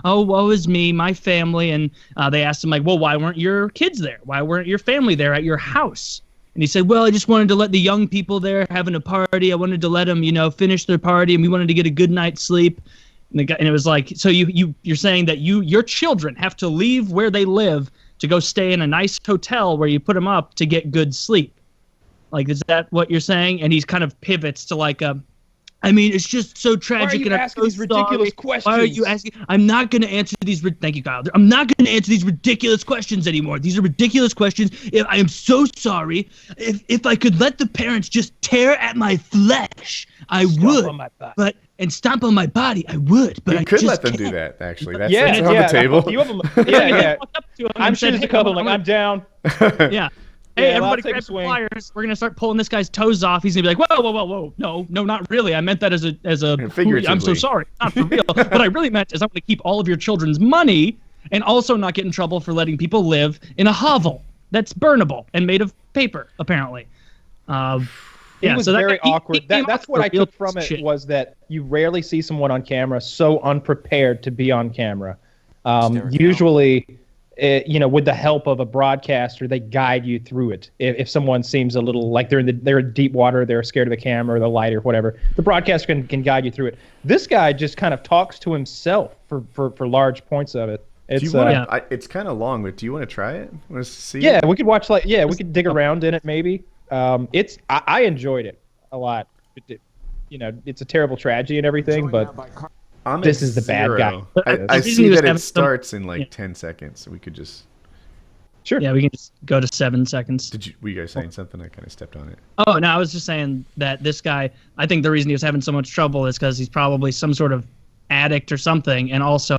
oh, woe is me, my family. And they asked him, well, why weren't your kids there? Why weren't your family there at your house? And he said, well, I just wanted to let the young people there having a party. I wanted to let them, finish their party, and we wanted to get a good night's sleep. And it was like, so you're saying that your children have to leave where they live to go stay in a nice hotel where you put them up to get good sleep. Is that what you're saying? And he kind of pivots to I mean, it's just so tragic. Why are you asking these ridiculous questions? Why are you asking? I'm not going to answer these. Thank you, Kyle. I'm not going to answer these ridiculous questions anymore. These are ridiculous questions. I am so sorry. If I could let the parents just tear at my flesh, I would. On my body. And stomp on my body, I would. But you I could just let them can't. do that. Actually, that's on the table. A few of them, I'm sure there's a couple. Like, I'm down. Yeah. Hey, Yeah, everybody grab the pliers. We're gonna start pulling this guy's toes off. He's gonna be like, whoa. No, not really. I meant that as a figuratively. I'm so sorry. Not for real. What I really meant is I'm gonna keep all of your children's money and also not get in trouble for letting people live in a hovel that's burnable and made of paper, apparently. He was so very awkward. He came That's off what I real took from it shit. was that you rarely see someone on camera so unprepared to be on camera. Usually, with the help of a broadcaster, they guide you through it. If someone seems a little like they're in deep water, they're scared of the camera or the light or whatever, the broadcaster can guide you through it. This guy just kind of talks to himself for large points of it. It's it's kind of long, but do you want to try it? Want to see? Yeah, we could watch we could dig around in it maybe. I enjoyed it a lot. It's a terrible tragedy and everything, but this is the bad guy. I see that it starts in like 10 seconds, so we could just. Sure. Yeah, we can just go to 7 seconds. Were you guys saying something? I kind of stepped on it. Oh, no, I was just saying that this guy, I think the reason he was having so much trouble is because he's probably some sort of addict or something, and also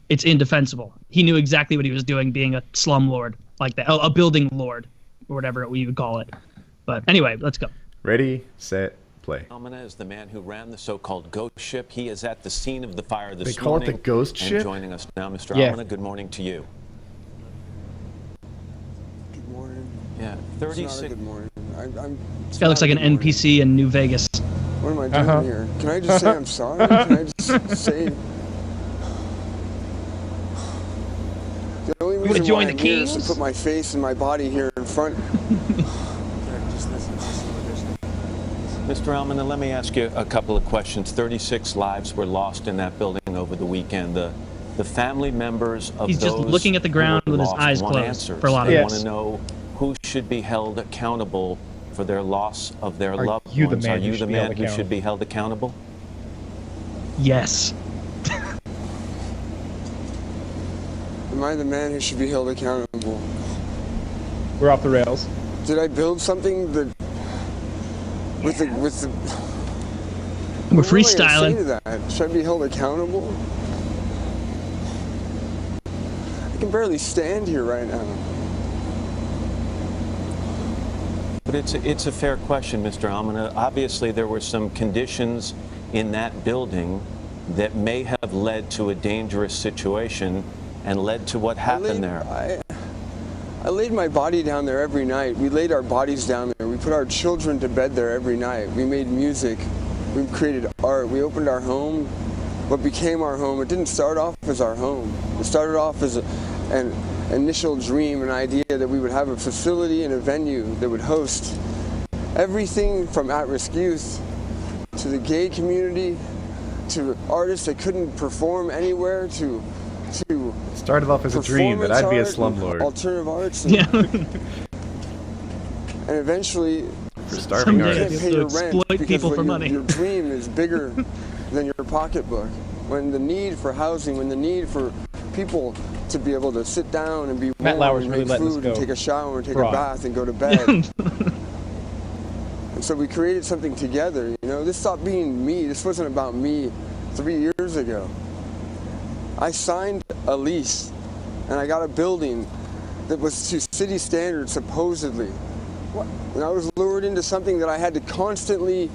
it's indefensible. He knew exactly what he was doing being a slumlord like that, a building lord, or whatever we would call it. But anyway, let's go. Ready, set, play. Almana is the man who ran the so-called ghost ship. He is at the scene of the fire this morning. They call it the ghost ship? And joining us now, Mr. Almana, good morning to you. Good morning. Yeah, 36. It's not a good morning. This guy looks like an NPC in New Vegas. What am I doing here? Can I just say I'm sorry? Can I just say... The only reason why I'm here is to put my face and my body here in front... Mr. Almana, let me ask you a couple of questions. 36 lives were lost in that building over the weekend. The family members of He's those just looking at the ground with his eyes closed for a lot of They it. want to know who should be held accountable for their loss of their loved ones. Are you the man who should be held accountable? Yes. Am I the man who should be held accountable? We're off the rails. Did I build something that... With the We're what am I gonna freestyling. say to that? Should I be held accountable? I can barely stand here right now. But it's a fair question, Mr. Almana. Obviously, there were some conditions in that building that may have led to a dangerous situation and led to what happened there. I laid my body down there every night. We laid our bodies down there. We put our children to bed there every night. We made music. We created art. We opened our home. What became our home, it didn't start off as our home. It started off as an initial dream, an idea that we would have a facility and a venue that would host everything from at-risk youth to the gay community to artists that couldn't perform anywhere to started off as a dream that I'd be a slumlord. Alternative arts. Yeah. And eventually, for starving Someday artists. you can't pay your rent exploit because people for when money. your dream is bigger than your pocketbook. When the need for housing, when the need for people to be able to sit down and be Matt warm Lauer's and really make letting us food go and take a shower and take broad. a bath and go to bed. And so we created something together, you know. This stopped being me. This wasn't about me 3 years ago. I signed a lease and I got a building that was to city standards, supposedly. And I was lured into something that I had to constantly...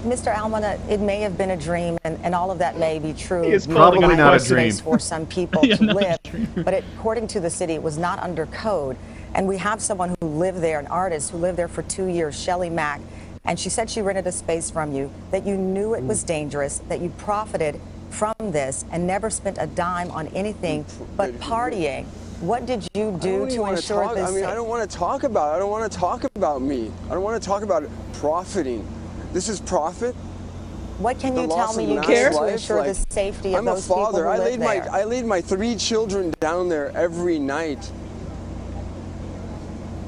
Mr. Almana, it may have been a dream, and all of that may be true. It's probably not a Space dream. for some people to live, but according to the city, it was not under code. And we have someone who lived there, an artist who lived there for 2 years, Shelley Mack, and she said she rented a space from you, that you knew it was dangerous, that you profited from this and never spent a dime on anything but partying. What did you do to ensure this? I don't want to talk about it. I don't want to talk about me. I don't want to talk about profiting. This is profit. What can you tell me you care did to ensure the safety of those people who live there? I laid my 3 children down there every night.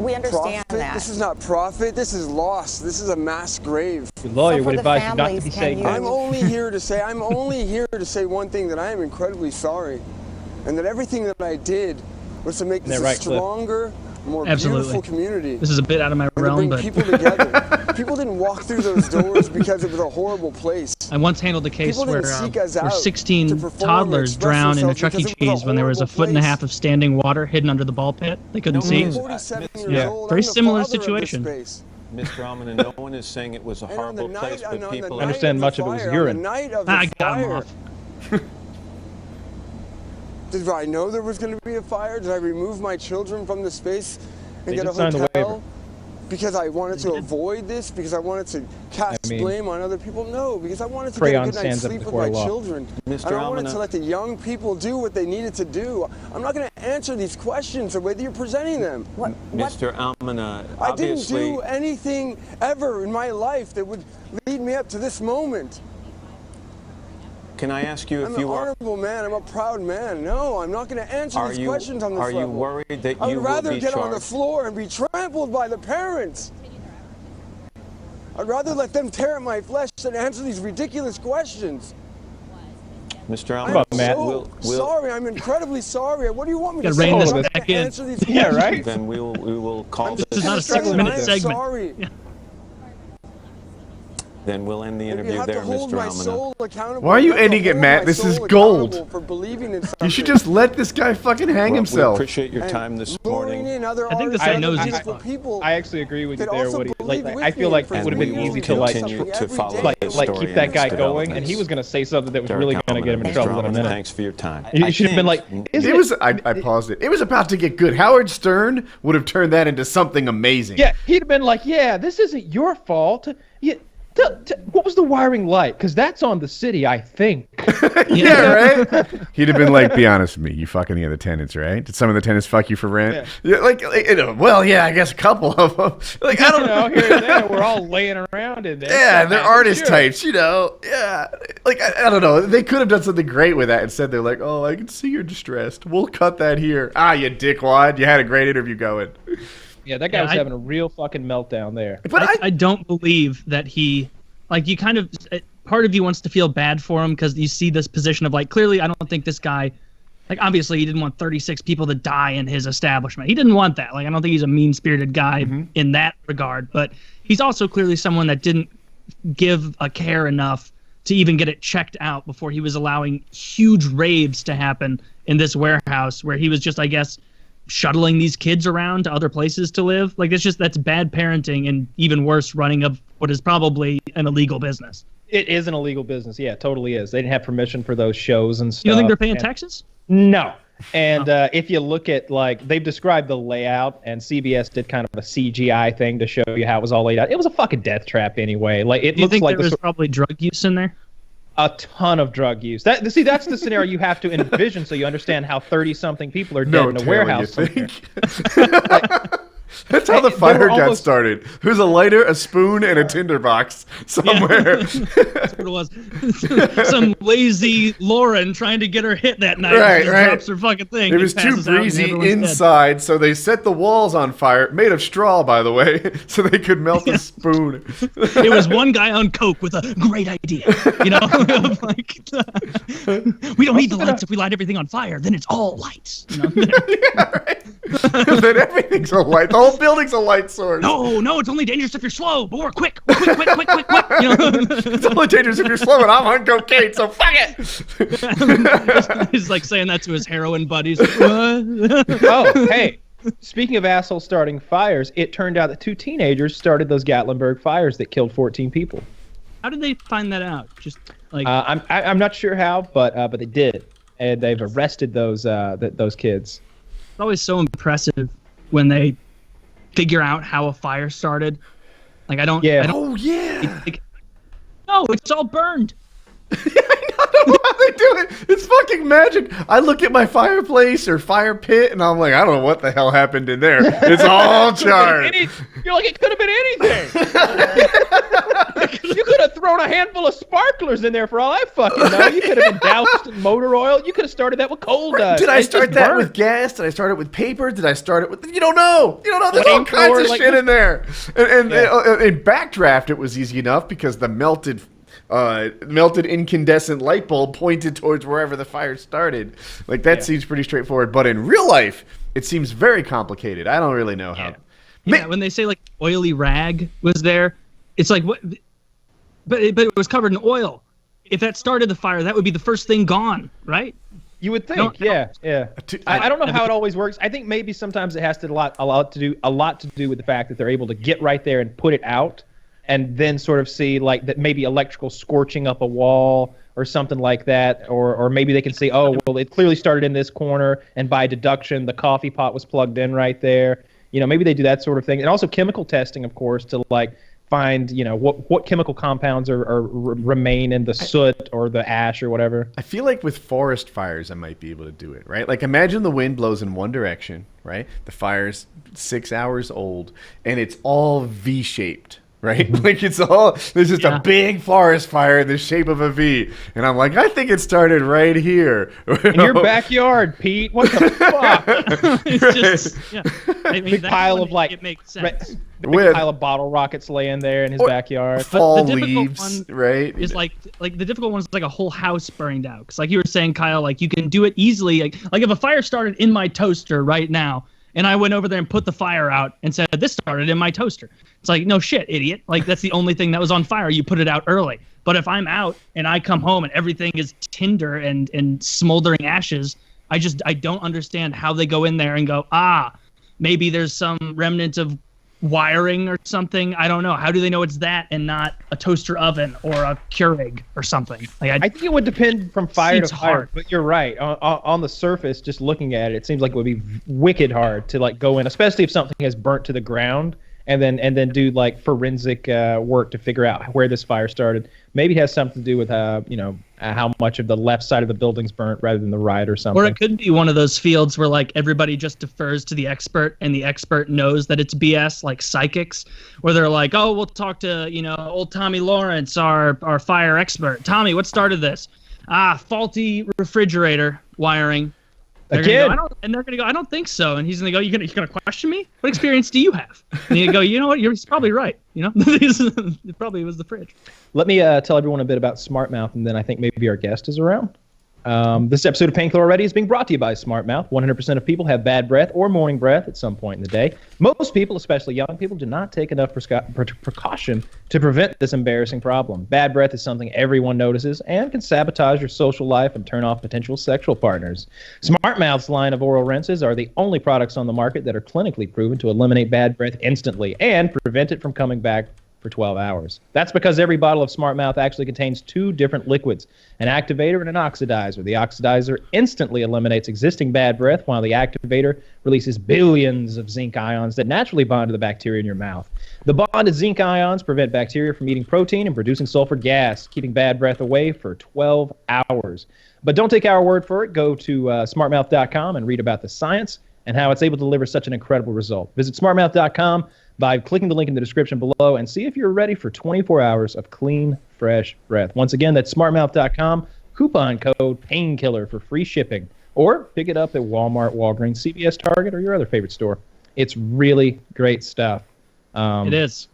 We understand profit. that. This is not profit. This is loss. This is a mass grave. The lawyer So for would the advise you not to families, be can saying you- that. I'm only here to say one thing, that I am incredibly sorry, and that everything that I did was to make this a stronger, more beautiful community. This is a bit out of my And to realm, bring but people together. People didn't walk through those doors because it was a horrible place. I once handled a case People where, didn't seek us where out 16 to perform, toddlers express drowned in a themselves Chuck E. because it was a Cheese when there was a horrible foot and a place. half of standing water hidden under the ball pit. They couldn't see. I'm it. 47 years Yeah. old. Very I'm the similar father of this situation. space. Mr. Amina, no one is saying it was a And on the horrible place, night- but on the people... I understand night much of it was fire, urine. On the night of the I got him fire, off. did I know there was going to be a fire? Did I remove my children from the space and They get a did sign the waiver. hotel? Because I wanted to avoid this? Because I wanted to cast blame on other people? No, because I wanted to get a Crayon good night's stands up sleep with before my law. children. Mr. And I wanted Amina. to let the young people do what they needed to do. I'm not going to answer these questions the way that you're presenting them. What? Mr. Amina, I didn't obviously... do anything ever in my life that would lead me up to this moment. Can I ask you I'm if an you are... honorable man. I'm a proud man. No, I'm not going to answer these questions on this Are you level. worried that I you would will rather be get on the charged? floor and be trampled by the parents. I'd rather let them tear at my flesh than answer these ridiculous questions. Mr. I'm Amina, Matt. so sorry. I'm incredibly sorry. What do you want me to Gotta say? rein I'm this not back gonna in. answer these Yeah, questions. right? then we will call This is not a just telling 6-minute I am segment. Sorry. Yeah. Then we'll end the You interview have there, to hold Mr. my Amina. soul accountable. Why are you have to ending it, hold Matt? my This is soul gold. accountable for believing in You should something. just let this guy fucking hang Well, we himself. appreciate your And time this luring morning. in other I think this artists guy and knows other he's beautiful fucked. people I actually agree with you that there, also Woody. believe Like, with I feel me like for it And would have we been will easy to like, continue to follow like the story keep and that guy its going, and he developments. was going to say something that was Derek really going to get him in Mr. trouble in a Amina, minute. thanks for your time. You should have been like, It was. I paused it. It was about to get good. Howard Stern would have turned that into something amazing. yeah, he'd have been like, yeah, this isn't your fault. Yeah, what was the wiring like? Because that's on the city, I think. Yeah, right? He'd have been like, be honest with me, you fucking the other tenants, right? Did some of the tenants fuck you for rent? Yeah, well, yeah, I guess a couple of them. Like, I don't You know, here and there, we're all laying around in there. Yeah, they're artist Sure. types, you know. Yeah. Like, I don't know. They could have done something great with that. Instead, they're like, oh, I can see you're distressed. We'll cut that here. Ah, you dickwad. You had a great interview going. Yeah, that guy was having a real fucking meltdown there. But I don't believe that he, like, you kind of, part of you wants to feel bad for him because you see this position of, like, clearly I don't think this guy, like, obviously he didn't want 36 people to die in his establishment. He didn't want that. Like, I don't think he's a mean-spirited guy in that regard. But he's also clearly someone that didn't give a care enough to even get it checked out before he was allowing huge raves to happen in this warehouse where he was just, I guess, shuttling these kids around to other places to live. Like, that's bad parenting, and even worse, running of what is probably an illegal business. It is an illegal business. Yeah, it totally is. They didn't have permission for those shows and stuff. You don't think they're paying and- taxes? No. And if you look at, like, they've described the layout, and CBS did kind of a CGI thing to show you how it was all laid out. It was a fucking death trap anyway. Like, it Do you looks think like there was probably drug use in there? a ton of drug use. That's the scenario you have to envision so you understand how 30-something people are dead in a Taylor, warehouse. you think? That's how the fire got started. There's a lighter, a spoon, and a tinderbox somewhere. That's what it was. Some lazy Lauren trying to get her hit that night. Right, She right. drops her fucking thing. It and was too passes out and breezy everyone's dead. inside, so they set the walls on fire, made of straw, by the way, so they could melt the spoon. It was one guy on coke with a great idea. You know, like, we don't need the lights. If we light everything on fire, then it's all lights. You know? Yeah, right. Then everything's a light. The whole building's a light source. No, it's only dangerous if you're slow, but we're quick. We're quick. You know? It's only dangerous if you're slow, and I'm on cocaine, so fuck it. He's like saying that to his heroin buddies. Oh, hey. Speaking of assholes starting fires, it turned out that 2 teenagers started those Gatlinburg fires that killed 14 people. How did they find that out? Just like I'm not sure how, but they did, and they've arrested those kids. it's always so impressive when they figure out how a fire started. Like I don't. Yeah. I don't, Oh, yeah. no, it's all burned. I know. don't know how they do it. It's fucking magic. I look at my fireplace or fire pit, and I'm like, I don't know what the hell happened in there. It's all charred. You're like, it could have been anything. You could have thrown a handful of sparklers in there for all I fucking know. You could have been doused in motor oil. You could have started that with coal dust. Did I start that with gas? Did I start it with paper? Did I start it with... You don't know. There's all kinds of shit in there. And in Backdraft, it was easy enough because the melted incandescent light bulb pointed towards wherever the fire started. Like, that seems pretty straightforward. But in real life, it seems very complicated. I don't really know how. Yeah, when they say, like, oily rag was there, it's like, what? But it was covered in oil. If that started the fire, that would be the first thing gone, right? You would think, yeah. I don't know how it always works. I think maybe sometimes it has a lot to do with the fact that they're able to get right there and put it out, and then sort of see like that maybe electrical scorching up a wall or something like that, or maybe they can see, oh well, it clearly started in this corner, and by deduction, the coffee pot was plugged in right there. Maybe they do that sort of thing, and also chemical testing, of course, to like find what chemical compounds remain in the soot or the ash or whatever. I feel like with forest fires I might be able to do it, right? Like, imagine the wind blows in one direction, right? The fire's 6 hours old and it's all V-shaped, right? Like, there's just a big forest fire in the shape of a V, and I'm like, I think it started right here. In your backyard, Pete. What the fuck? It's just, big pile of like, it makes sense. Big pile of bottle rockets laying there in his backyard. Fall leaves, right? Is like the difficult one is like a whole house burned out. Because like you were saying, Kyle, like you can do it easily. Like if a fire started in my toaster right now, and I went over there and put the fire out and said, this started in my toaster. It's like, no shit, idiot. Like, that's the only thing that was on fire. You put it out early. But if I'm out and I come home and everything is tinder and smoldering ashes, I don't understand how they go in there and go, maybe there's some remnant of wiring or something. I don't know. How do they know it's that and not a toaster oven or a Keurig or something? Like, I think it would depend from fire to fire. Hard. But you're right. On the surface, just looking at it, it seems like it would be wicked hard to like go in, especially if something has burnt to the ground, and then do like forensic work to figure out where this fire started. Maybe it has something to do with how much of the left side of the building's burnt rather than the right or something. Or it could be one of those fields where like everybody just defers to the expert, and the expert knows that it's BS, like psychics, where they're like, oh, we'll talk to old Tommy Lawrence, our fire expert. Tommy, what started this? Faulty refrigerator wiring. They're gonna go, they're going to go, I don't think so. And he's going to go, you're going to question me? What experience do you have? And you go, you know what? He's probably right. It probably was the fridge. Let me tell everyone a bit about Smart Mouth, and then I think maybe our guest is around. This episode of Painkiller Already is being brought to you by Smart Mouth. 100% of people have bad breath or morning breath at some point in the day. Most people, especially young people, do not take enough precaution to prevent this embarrassing problem. Bad breath is something everyone notices and can sabotage your social life and turn off potential sexual partners. Smart Mouth's line of oral rinses are the only products on the market that are clinically proven to eliminate bad breath instantly and prevent it from coming back for 12 hours. That's because every bottle of Smart Mouth actually contains two different liquids, an activator and an oxidizer. The oxidizer instantly eliminates existing bad breath, while the activator releases billions of zinc ions that naturally bond to the bacteria in your mouth. The bonded zinc ions prevent bacteria from eating protein and producing sulfur gas, keeping bad breath away for 12 hours. But don't take our word for it. Go to smartmouth.com and read about the science and how it's able to deliver such an incredible result. Visit smartmouth.com by clicking the link in the description below and see if you're ready for 24 hours of clean, fresh breath. Once again, that's smartmouth.com, coupon code PAINKILLER for free shipping. Or pick it up at Walmart, Walgreens, CVS, Target, or your other favorite store. It's really great stuff. It is.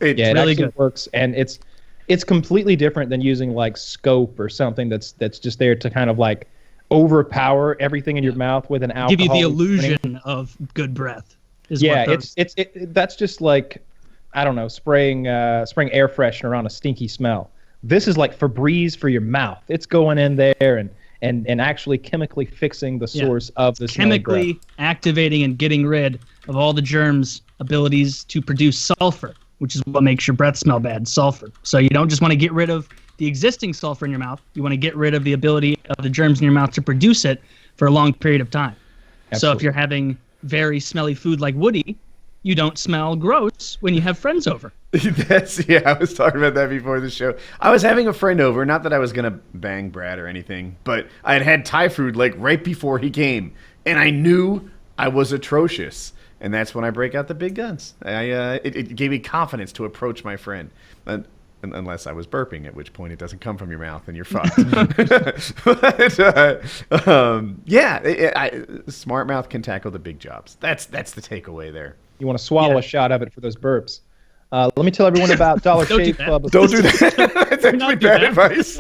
It really good. Works, and it's completely different than using like Scope or something that's just there to kind of like overpower everything in your mouth with an alcohol. Give you the illusion of good breath. That's just like, I don't know, spraying air freshener on a stinky smell. This is like Febreze for your mouth. It's going in there and actually chemically fixing the source of the chemically activating and getting rid of all the germs' abilities to produce sulfur, which is what makes your breath smell bad, sulfur. So you don't just want to get rid of the existing sulfur in your mouth. You want to get rid of the ability of the germs in your mouth to produce it for a long period of time. Absolutely. So if you're having very smelly food like Woody, you don't smell gross when you have friends over. I was talking about that before the show. I was having a friend over, not that I was gonna bang Brad or anything, but I had Thai food like right before he came, and I knew I was atrocious, and that's when I break out the big guns. It gave me confidence to approach my friend, unless I was burping, at which point it doesn't come from your mouth and you're fucked. Smart mouth can tackle the big jobs. That's the takeaway there. You want to swallow a shot of it for those burps. Let me tell everyone about Dollar Shave Club. Don't do that. That's actually bad advice.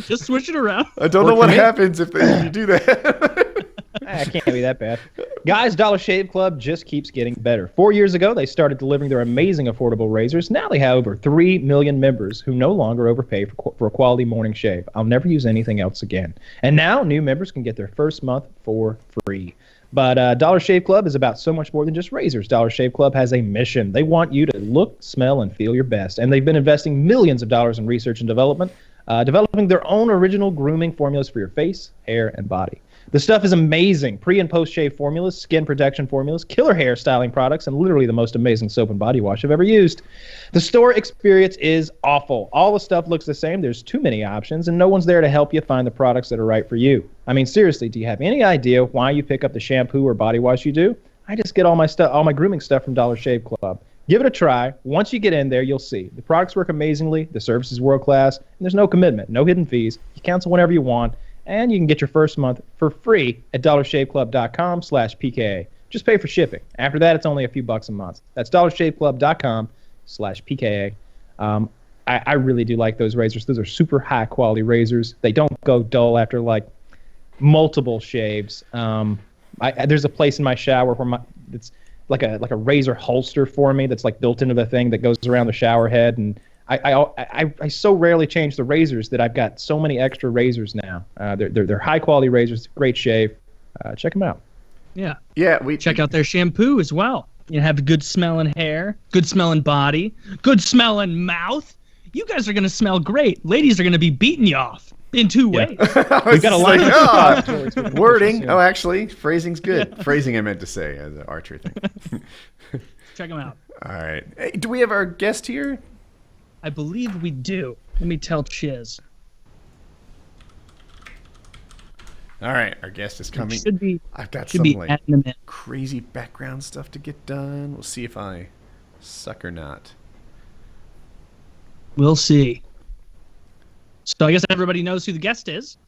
Just switch it around. I don't know what happens if you do that. It can't be that bad. Guys, Dollar Shave Club just keeps getting better. 4 years ago, they started delivering their amazing affordable razors. Now they have over 3 million members who no longer overpay for a quality morning shave. I'll never use anything else again. And now new members can get their first month for free. But Dollar Shave Club is about so much more than just razors. Dollar Shave Club has a mission. They want you to look, smell, and feel your best. And they've been investing millions of dollars in research and development, developing their own original grooming formulas for your face, hair, and body. The stuff is amazing. Pre- and post-shave formulas, skin protection formulas, killer hair styling products, and literally the most amazing soap and body wash I've ever used. The store experience is awful. All the stuff looks the same. There's too many options, and no one's there to help you find the products that are right for you. I mean, seriously, do you have any idea why you pick up the shampoo or body wash you do? I just get all my grooming stuff from Dollar Shave Club. Give it a try. Once you get in there, you'll see. The products work amazingly, the service is world-class, and there's no commitment, no hidden fees. You cancel whenever you want. And you can get your first month for free at dollarshaveclub.com/PKA. Just pay for shipping. After that, it's only a few bucks a month. That's dollarshaveclub.com/PKA. I really do like those razors. Those are super high quality razors. They don't go dull after like multiple shaves. There's a place in my shower where it's like a razor holster for me that's like built into the thing that goes around the shower head, and I so rarely change the razors that I've got so many extra razors now. They're high quality razors, great shave. Check them out. Yeah. We check out their shampoo as well. You have good smelling hair, good smelling body, good smelling mouth. You guys are gonna smell great. Ladies are gonna be beating you off in 2 ways. We got a lot of wording. Oh, actually, phrasing's good. Phrasing I meant to say as an archery thing. Check them out. All right. Hey, do we have our guest here? I believe we do. Let me tell Chiz. All right, our guest is coming. I've got some like crazy background stuff to get done. We'll see if I suck or not. We'll see. So I guess everybody knows who the guest is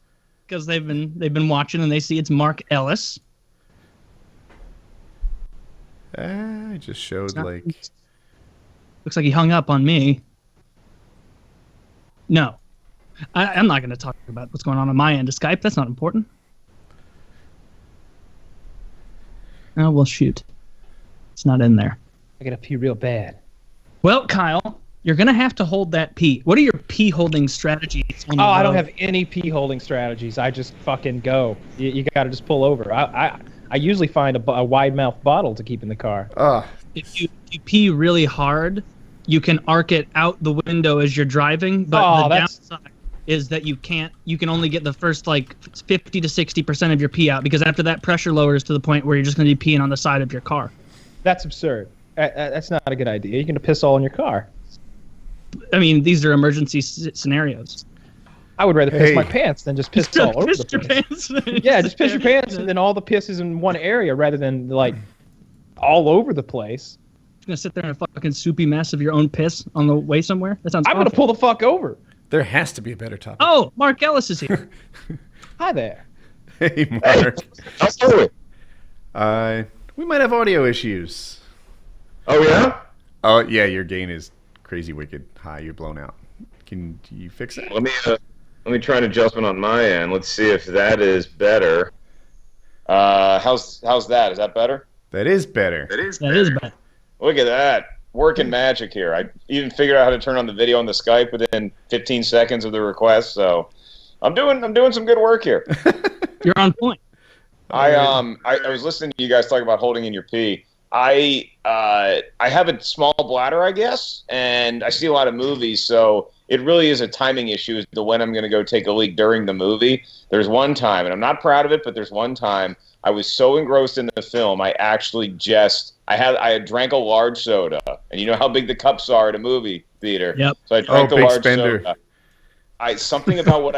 because they've been watching and they see it's Mark Ellis. I just showed like. Looks like he hung up on me. No, I'm not going to talk about what's going on my end of Skype. That's not important. Oh, well, shoot. It's not in there. I got to pee real bad. Well, Kyle, you're going to have to hold that pee. What are your pee holding strategies? I don't have any pee holding strategies. I just fucking go. You got to just pull over. I usually find a wide mouth bottle to keep in the car. If you pee really hard, you can arc it out the window as you're driving, but the downside is that you can only get the first like 50 to 60% of your pee out, because after that pressure lowers to the point where you're just going to be peeing on the side of your car. That's absurd. That's not a good idea. You're going to piss all in your car. I mean, these are emergency scenarios. I would rather piss my pants than just piss all over the place. Pants. Yeah, just piss your pants and then all the piss is in one area rather than like all over the place. You're gonna sit there in a fucking soupy mess of your own piss on the way somewhere? That sounds I'm awful. gonna pull the fuck over. There has to be a better topic. Oh, Mark Ellis is here. Hi there. Hey, Mark. How's it going? We might have audio issues. Oh, yeah? Oh, yeah, your gain is crazy wicked high. You're blown out. Can you fix it? Let me try an adjustment on my end. Let's see if that is better. How's that? Is that better? That is better. That is better. Look at that. Working magic here. I even figured out how to turn on the video on the Skype within 15 seconds of the request, so I'm doing some good work here. You're on point. I was listening to you guys talk about holding in your pee. I have a small bladder, I guess, and I see a lot of movies, so it really is a timing issue as to when I'm going to go take a leak during the movie. There's one time, and I'm not proud of it, but there's one time I was so engrossed in the film, I actually I had drank a large soda, and you know how big the cups are at a movie theater. Yep. So I drank the big large spender. soda. Something about what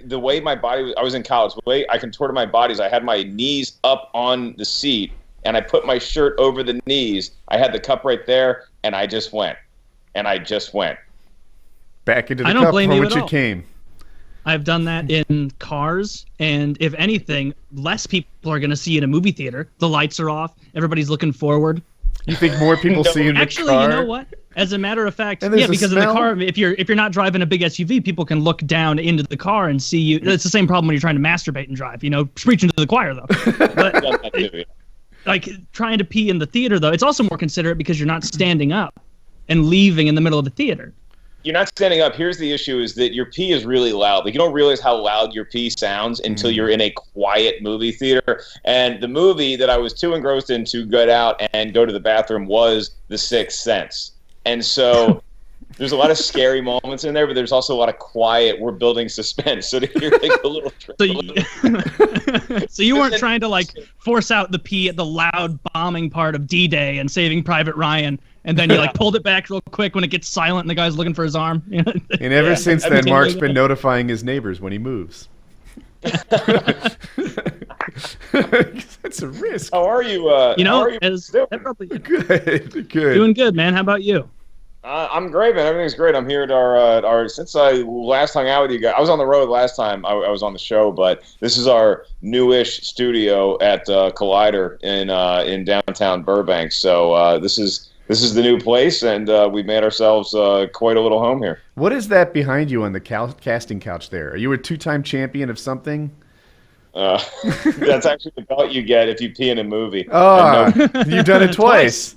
the way my body was, I was in college, the way I contorted my body is I had my knees up on the seat, and I put my shirt over the knees. I had the cup right there, and I just went. Back into the I don't cup blame from you which at it all. came. I've done that in cars, and if anything, less people are going to see in a movie theater. The lights are off. Everybody's looking forward. You think more people see in the Actually, car? you know what? As a matter of fact, And there's yeah, the because in the smell? car, if you're not driving a big SUV, people can look down into the car and see you. It's the same problem when you're trying to masturbate and drive. You know, preaching to the choir though. But like trying to pee in the theater though, it's also more considerate because you're not standing up and leaving in the middle of the theater. You're not standing up. Here's the issue: is that your pee is really loud. Like you don't realize how loud your pee sounds until you're in a quiet movie theater. And the movie that I was too engrossed in to get out and go to the bathroom was The Sixth Sense. And so there's a lot of scary moments in there, but there's also a lot of quiet. We're building suspense. So to hear like a little. So you weren't trying to like force out the pee at the loud bombing part of D-Day and Saving Private Ryan. And then you like pulled it back real quick when it gets silent and the guy's looking for his arm. And ever since then, Mark's been notifying his neighbors when he moves. That's a risk. How are you? You how know, are you Good. Doing good, man. How about you? I'm great, man. Everything's great. I'm here at our since I last hung out with you guys. I was on the road last time I was on the show, but this is our newish studio at Collider in downtown Burbank. So this is the new place, and we've made ourselves quite a little home here. What is that behind you on the casting couch there? Are you a 2-time champion of something? That's actually the belt you get if you pee in a movie. Oh, you've done it twice.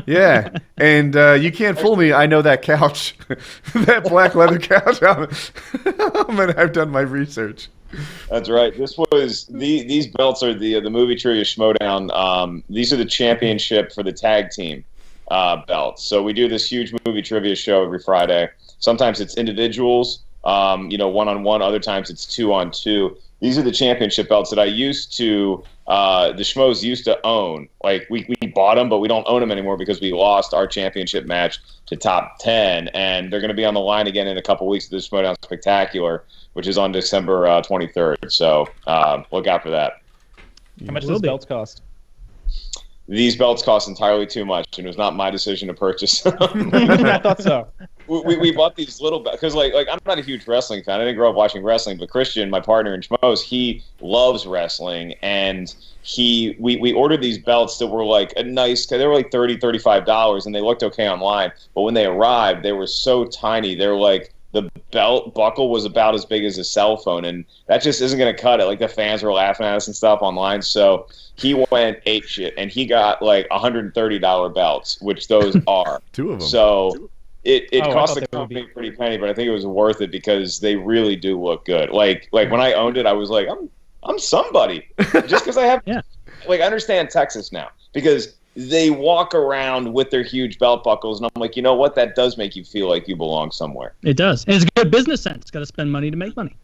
Yeah. And you can't fool me. I know that couch, that black leather couch. I've done my research. That's right. These belts are the movie trivia schmodown. These are the championship for the tag team belts. So we do this huge movie trivia show every Friday. Sometimes it's individuals, one-on-one. Other times it's 2-on-2. These are the championship belts that I used to, the schmoes used to own. Like, we bought them, but we don't own them anymore because we lost our championship match to Top 10. And they're going to be on the line again in a couple weeks at the Schmodown Spectacular, which is on December 23rd. So look out for that. How much does belts cost? These belts cost entirely too much, and it was not my decision to purchase them. I thought so. We bought these little belts because like I'm not a huge wrestling fan. I didn't grow up watching wrestling, but Christian, my partner in Schmoes, he loves wrestling, and we ordered these belts that were like they were like $30-$35, and they looked okay online. But when they arrived, they were so tiny. They were like the belt buckle was about as big as a cell phone, and that just isn't going to cut it. Like the fans were laughing at us and stuff online, so he went ape shit, and he got like $130 belts, which those are. 2 of them. So it cost the they would company a pretty penny, but I think it was worth it because they really do look good. Like when I owned it, I was like, I'm somebody just because I have. Yeah. Like I understand Texas now because they walk around with their huge belt buckles, and I'm like, you know what? That does make you feel like you belong somewhere. It does. And it's good business sense. Got to spend money to make money.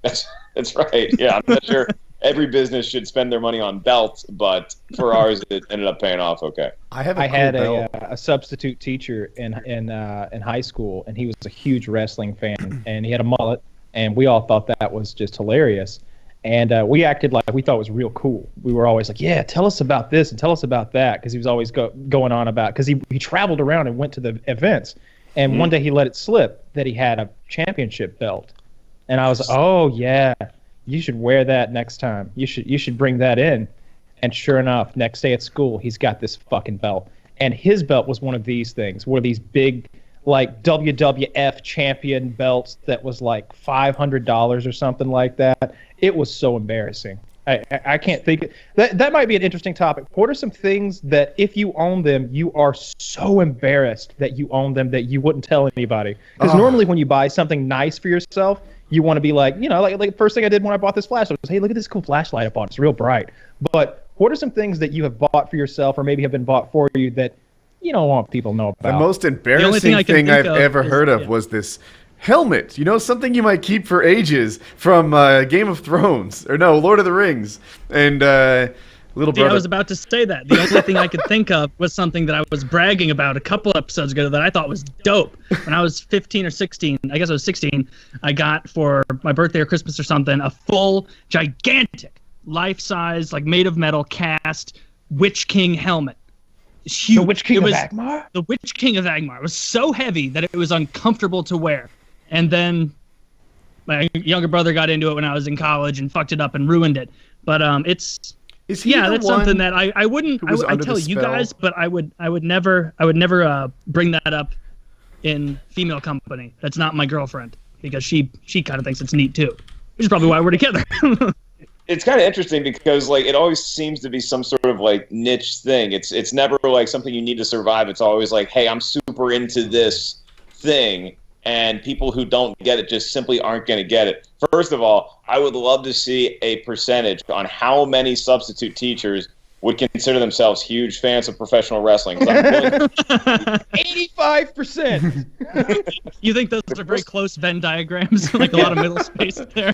That's right. Yeah, I'm not sure every business should spend their money on belts, but for ours, it ended up paying off okay. I had a substitute teacher in high school, and he was a huge wrestling fan, and he had a mullet, and we all thought that was just hilarious. And we acted like we thought it was real cool. We were always like, yeah, tell us about this and tell us about that, because he was always going on about, because he traveled around and went to the events. And one day he let it slip that he had a championship belt. And I was like, oh, yeah, you should wear that next time. You should bring that in. And sure enough, next day at school, he's got this fucking belt. And his belt was one of these things, one of these big, like, WWF champion belts that was like $500 or something like that. It was so embarrassing. I can't think. That might be an interesting topic. What are some things that if you own them, you are so embarrassed that you own them that you wouldn't tell anybody? Because normally when you buy something nice for yourself, you want to be like, like first thing I did when I bought this flashlight was, hey, look at this cool flashlight I bought. It's real bright. But what are some things that you have bought for yourself or maybe have been bought for you that you don't want people to know about? The most embarrassing thing I've ever heard of was this helmet. You know, something you might keep for ages from Game of Thrones. Or no, Lord of the Rings. And little brother. I was about to say that. The only thing I could think of was something that I was bragging about a couple episodes ago that I thought was dope. When I was 15 or 16, I guess I was 16, I got for my birthday or Christmas or something a full, gigantic, life-size, like made of metal cast Witch King helmet. It's huge. The Witch King of Agmar? The Witch King of Agmar. It was so heavy that it was uncomfortable to wear. And then my younger brother got into it when I was in college and fucked it up and ruined it. But Is he that's something that I wouldn't. I tell you guys, but I would never bring that up in female company. That's not my girlfriend because she kind of thinks it's neat too. Which is probably why we're together. It's kind of interesting because like it always seems to be some sort of like niche thing. It's never like something you need to survive. It's always like, hey, I'm super into this thing, and people who don't get it just simply aren't going to get it. First of all, I would love to see a percentage on how many substitute teachers would consider themselves huge fans of professional wrestling. 85%. You think those are very close Venn diagrams, like a lot of middle space there?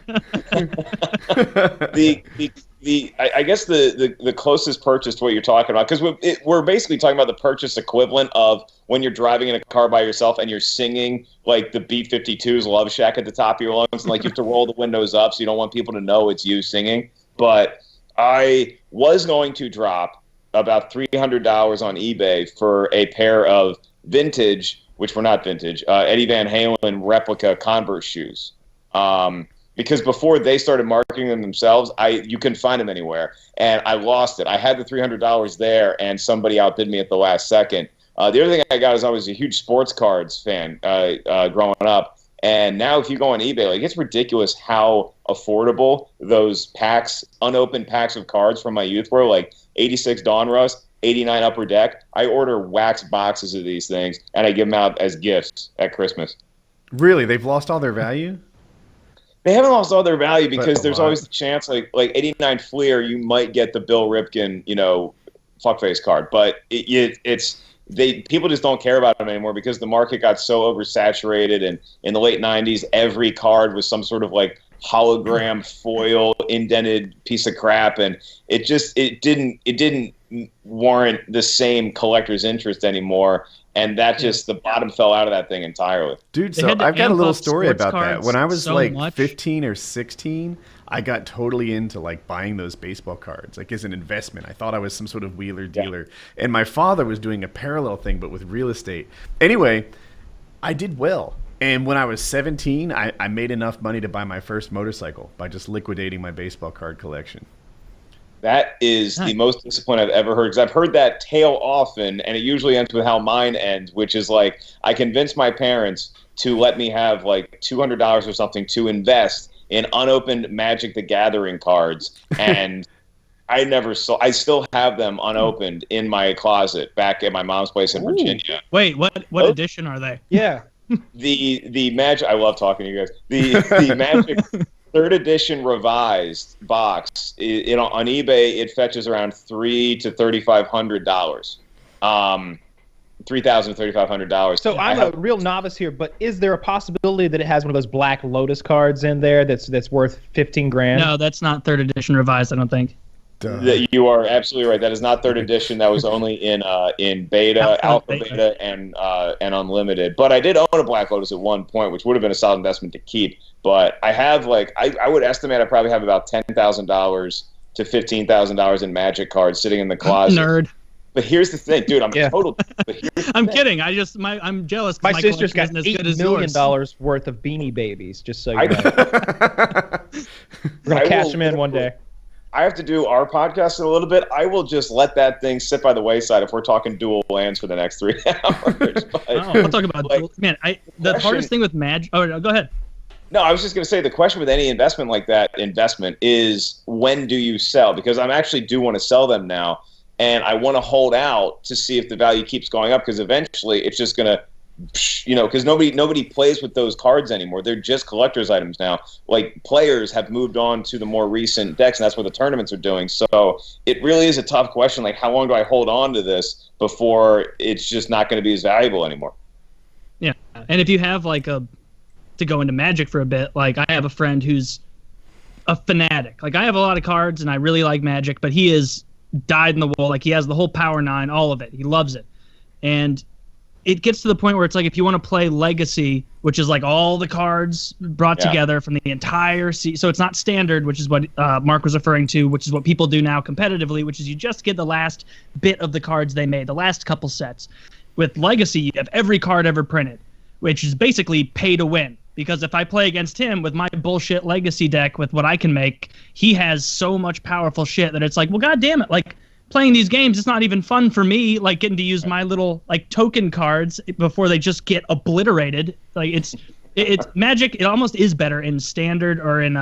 I guess the closest purchase to what you're talking about, because we're basically talking about the purchase equivalent of when you're driving in a car by yourself and you're singing like the B-52's Love Shack at the top of your lungs, and like you have to roll the windows up so you don't want people to know it's you singing. But I was going to drop about $300 on eBay for a pair of vintage, which were not vintage, Eddie Van Halen replica Converse shoes. Because before they started marketing them themselves, you couldn't find them anywhere, and I lost it. I had the $300 there, and somebody outbid me at the last second. The other thing I got is I was a huge sports cards fan growing up, and now if you go on eBay, like it's ridiculous how affordable those packs, unopened packs of cards from my youth were. Like 86 Donruss, 89 Upper Deck. I order wax boxes of these things, and I give them out as gifts at Christmas. Really? They've lost all their value? They haven't lost all their value because there's always the chance, like 89 Fleer, you might get the Bill Ripken, fuckface card. But people just don't care about them anymore because the market got so oversaturated. And in the late 90s, every card was some sort of like hologram foil indented piece of crap, and it didn't warrant the same collector's interest anymore. And that just, the bottom fell out of that thing entirely. Dude, so I've got a little story about that. When I was 15 or 16, I got totally into like buying those baseball cards, like as an investment. I thought I was some sort of wheeler dealer. Yeah. And my father was doing a parallel thing, but with real estate. Anyway, I did well. And when I was 17, I made enough money to buy my first motorcycle by just liquidating my baseball card collection. That is the most discipline I've ever heard, because I've heard that tale often, and it usually ends with how mine ends, which is like I convinced my parents to let me have like $200 or something to invest in unopened Magic the Gathering cards, and I still have them unopened in my closet back at my mom's place in Virginia. Wait, what edition are they? Yeah. The Magic, I love talking to you guys. The Magic 3rd edition revised box, on eBay, it fetches around $3,000 to $3,500. $3,000 to $3,500. So I'm a real novice here, but is there a possibility that it has one of those Black Lotus cards in there that's worth $15,000? No, that's not 3rd edition revised, I don't think. You are absolutely right. That is not 3rd edition. That was only in beta, alpha, beta, and unlimited. But I did own a Black Lotus at one point, which would have been a solid investment to keep. But I have I would estimate I probably have about $10,000 to $15,000 in Magic cards sitting in the closet. Nerd. But here's the thing, dude. I'm kidding. I'm jealous. My sister's got $8 million worth of Beanie Babies. Just so you know. We're gonna cash them in one day. I have to do our podcast in a little bit. I will just let that thing sit by the wayside if we're talking dual lands for the next 3 hours. But, we'll talk about the hardest thing with Magic. Oh, go ahead. No, I was just going to say the question with any investment like that is when do you sell? Because I actually do want to sell them now, and I want to hold out to see if the value keeps going up, because eventually it's just going to, because nobody plays with those cards anymore. They're just collector's items now. Like, players have moved on to the more recent decks, and that's what the tournaments are doing. So it really is a tough question. Like, how long do I hold on to this before it's just not going to be as valuable anymore? Yeah, and if you have like a to go into Magic for a bit, like I have a friend who's a fanatic. Like I have a lot of cards and I really like Magic, but he is dyed in the wool. Like he has the whole Power 9, all of it. He loves it. And it gets to the point where it's like if you want to play Legacy, which is like all the cards brought together from the entire so it's not standard, which is what Mark was referring to, which is what people do now competitively, which is you just get the last bit of the cards they made, the last couple sets. With Legacy, you have every card ever printed, which is basically pay to win. Because if I play against him with my bullshit Legacy deck with what I can make, he has so much powerful shit that it's like, well, God damn it, like playing these games, it's not even fun for me, like getting to use my little like token cards before they just get obliterated. Like it's Magic. It almost is better in standard or in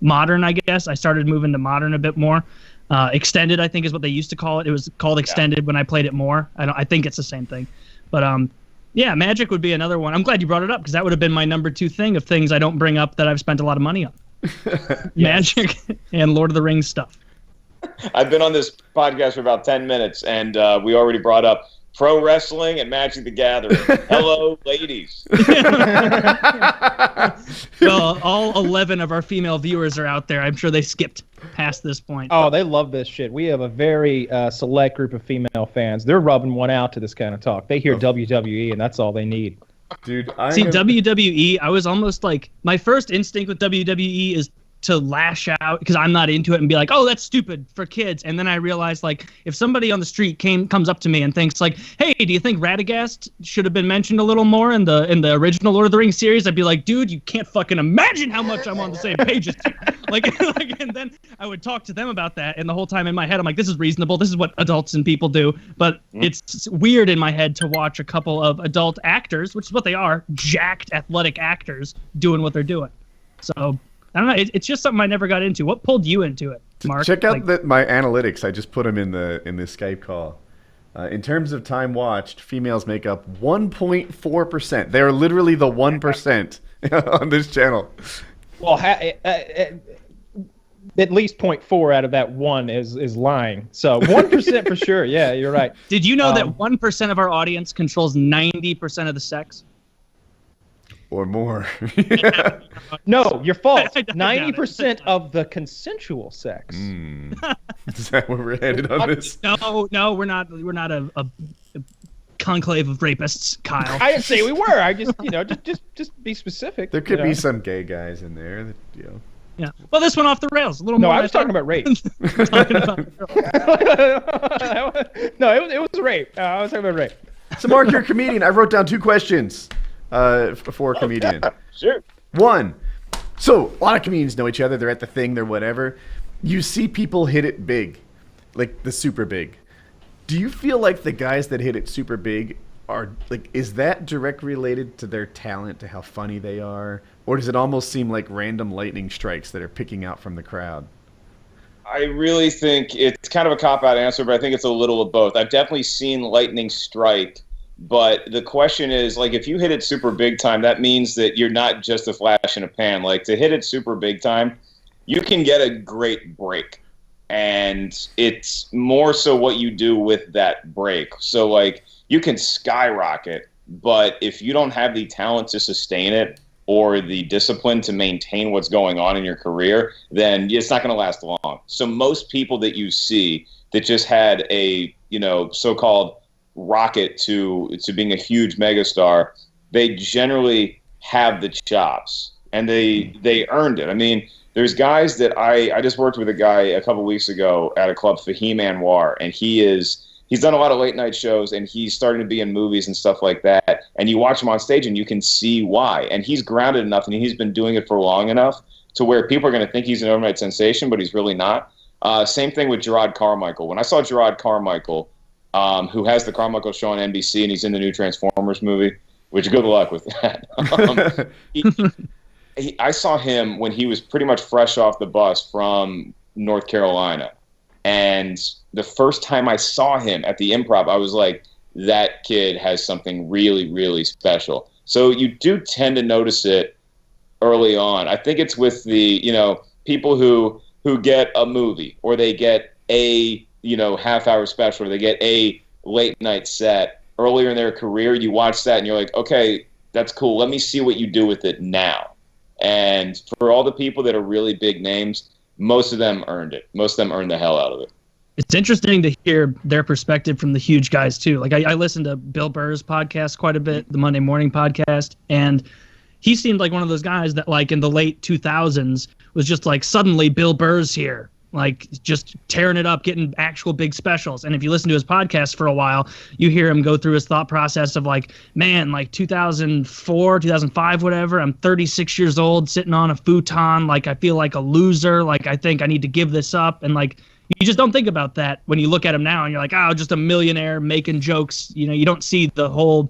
modern, I guess. I started moving to modern a bit more. Extended, I think, is what they used to call it. It was called Extended when I played it more. I think it's the same thing, but yeah, Magic would be another one. I'm glad you brought it up because that would have been my number 2 thing of things I don't bring up that I've spent a lot of money on. Magic and Lord of the Rings stuff. I've been on this podcast for about 10 minutes, and we already brought up pro wrestling and Magic the Gathering. Hello, ladies. Well, all 11 of our female viewers are out there. I'm sure they skipped past this point. Oh, they love this shit. We have a very select group of female fans. They're rubbing one out to this kind of talk. They hear WWE, and that's all they need. Dude, WWE, I was almost like, my first instinct with WWE is to lash out because I'm not into it and be like, oh, that's stupid for kids. And then I realized, like, if somebody on the street comes up to me and thinks like, hey, do you think Radagast should have been mentioned a little more in the original Lord of the Rings series? I'd be like, dude, you can't fucking imagine how much I'm on the same page as you. like, and then I would talk to them about that. And the whole time in my head, I'm like, this is reasonable. This is what adults and people do. But it's weird in my head to watch a couple of adult actors, which is what they are, jacked athletic actors doing what they're doing. So I don't know. It's just something I never got into. What pulled you into it, Mark? Check out my analytics. I just put them in the Skype call. In terms of time watched, females make up 1.4%. They are literally the 1% on this channel. Well, at least 0.4 out of that 1 is lying. So 1% for sure. Yeah, you're right. Did you know that 1% of our audience controls 90% of the sex? Or more. No, you're false. 90% of the consensual sex. Is that where we're headed on this? No, we're not. We're not a conclave of rapists, Kyle. I didn't say we were. I just, just be specific. There could be some gay guys in there that, Yeah. Well, this went off the rails a little more. No, I was talking about rape. No, it was rape. I was talking about rape. So, Mark, you're a comedian. I wrote down 2 questions for a comedian. Sure. 1, so a lot of comedians know each other. They're at the thing. They're whatever. You see people hit it big, like the super big. Do you feel like the guys that hit it super big are like, is that direct related to their talent, to how funny they are? Or does it almost seem like random lightning strikes that are picking out from the crowd? I really think it's kind of a cop-out answer, but I think it's a little of both. I've definitely seen lightning strike, but the question is, like, if you hit it super big time, that means that you're not just a flash in a pan. Like, to hit it super big time, you can get a great break. And it's more so what you do with that break. So, like, you can skyrocket, but if you don't have the talent to sustain it or the discipline to maintain what's going on in your career, then it's not going to last long. So most people that you see that just had a, so-called rocket to being a huge megastar, they generally have the chops and they earned it. I mean, there's guys that I just worked with a guy a couple weeks ago at a club, Fahim Anwar, and he's done a lot of late night shows and he's starting to be in movies and stuff like that. And you watch him on stage and you can see why. And he's grounded enough and he's been doing it for long enough to where people are going to think he's an overnight sensation, but he's really not. Same thing with Gerard Carmichael. When I saw Gerard Carmichael, who has the Carmichael Show on NBC and he's in the new Transformers movie, which good luck with that. I saw him when he was pretty much fresh off the bus from North Carolina. And the first time I saw him at the Improv, I was like, that kid has something really, really special. So you do tend to notice it early on. I think it's with the, people who get a movie or they get a, half-hour special or they get a late-night set earlier in their career. You watch that and you're like, okay, That's cool. Let me see what you do with it now. And for all the people that are really big names, most of them earned it. Most of them earned the hell out of it. It's interesting to hear their perspective from the huge guys too. Like I listen to Bill Burr's podcast quite a bit, the Monday Morning Podcast, and he seemed like one of those guys that like in the late 2000s was just like suddenly Bill Burr's here, like just tearing it up, getting actual big specials. And if you listen to his podcast for a while, you hear him go through his thought process of like, man, like 2004, 2005, whatever, I'm 36 years old sitting on a futon. Like I feel like a loser. Like I think I need to give this up. And like, you just don't think about that when you look at him now and you're like, oh, just a millionaire making jokes. You know, you don't see the whole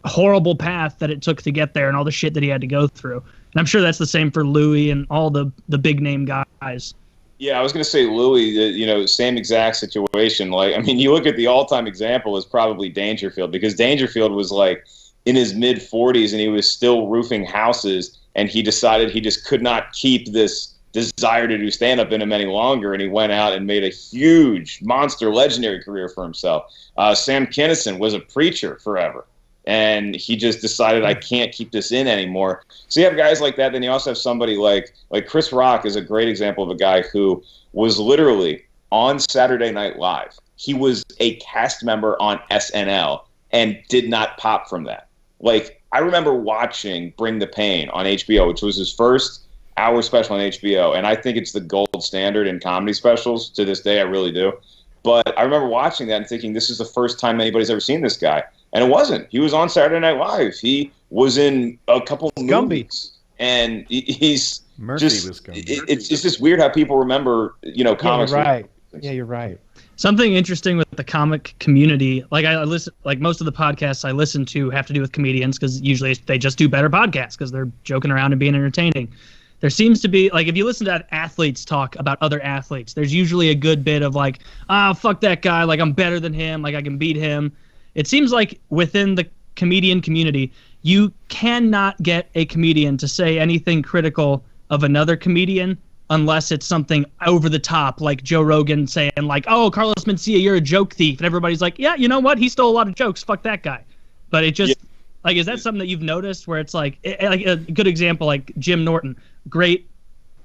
horrible path that it took to get there and all the shit that he had to go through. And I'm sure that's the same for Louis and all the big name guys. Yeah, I was going to say Louis, same exact situation. Like, I mean, you look at the all-time example is probably Dangerfield, because Dangerfield was like in his mid-40s and he was still roofing houses, and he decided he just could not keep this desire to do stand-up in him any longer, and he went out and made a huge, monster, legendary career for himself. Sam Kinison was a preacher forever, and he just decided, I can't keep this in anymore. So you have guys like that. Then you also have somebody like Chris Rock is a great example of a guy who was literally on Saturday Night Live. He was a cast member on SNL and did not pop from that. Like, I remember watching Bring the Pain on HBO, which was his first hour special on HBO, and I think it's the gold standard in comedy specials to this day. I really do. But I remember watching that and thinking, this is the first time anybody's ever seen this guy. And it wasn't. He was on Saturday Night Live. He was in a couple movies. And he's Murphy just, was Gumby. it's just weird how people remember, comics. Yeah, you're right. Yeah, you're right. Something interesting with the comic community, like I listen, like most of the podcasts I listen to have to do with comedians, because usually they just do better podcasts because they're joking around and being entertaining. There seems to be, like, if you listen to athletes talk about other athletes, there's usually a good bit of like, fuck that guy, like I'm better than him, like I can beat him. It seems like within the comedian community, you cannot get a comedian to say anything critical of another comedian unless it's something over the top, like Joe Rogan saying like, oh, Carlos Mencia, you're a joke thief. And everybody's like, yeah, you know what? He stole a lot of jokes. Fuck that guy. But it just, like, is that something that you've noticed where it's like a good example, like Jim Norton, great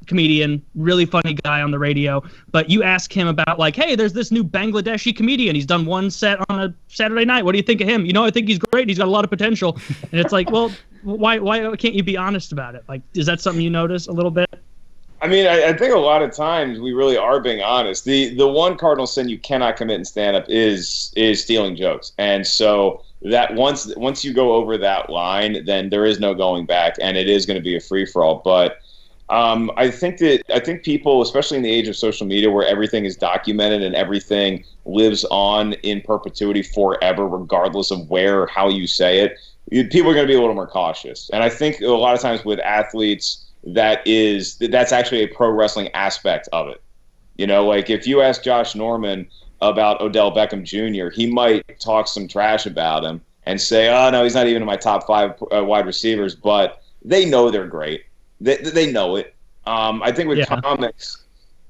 comedian, really funny guy on the radio, but you ask him about like, hey, there's this new Bangladeshi comedian, he's done one set on a Saturday night, what do you think of him? I think he's great, he's got a lot of potential. And it's like, well, why can't you be honest about it? Like, is that something you notice a little bit? I mean, I think a lot of times we really are being honest. The one cardinal sin you cannot commit in stand-up is stealing jokes. And so that once you go over that line, then there is no going back, and it is going to be a free-for-all. But I think people, especially in the age of social media where everything is documented and everything lives on in perpetuity forever, regardless of where or how you say it, people are going to be a little more cautious. And I think a lot of times with athletes, that's actually a pro wrestling aspect of it. Like if you ask Josh Norman about Odell Beckham Jr., he might talk some trash about him and say, oh, no, he's not even in my top 5 wide receivers, but they know they're great. They know it. I think with comics,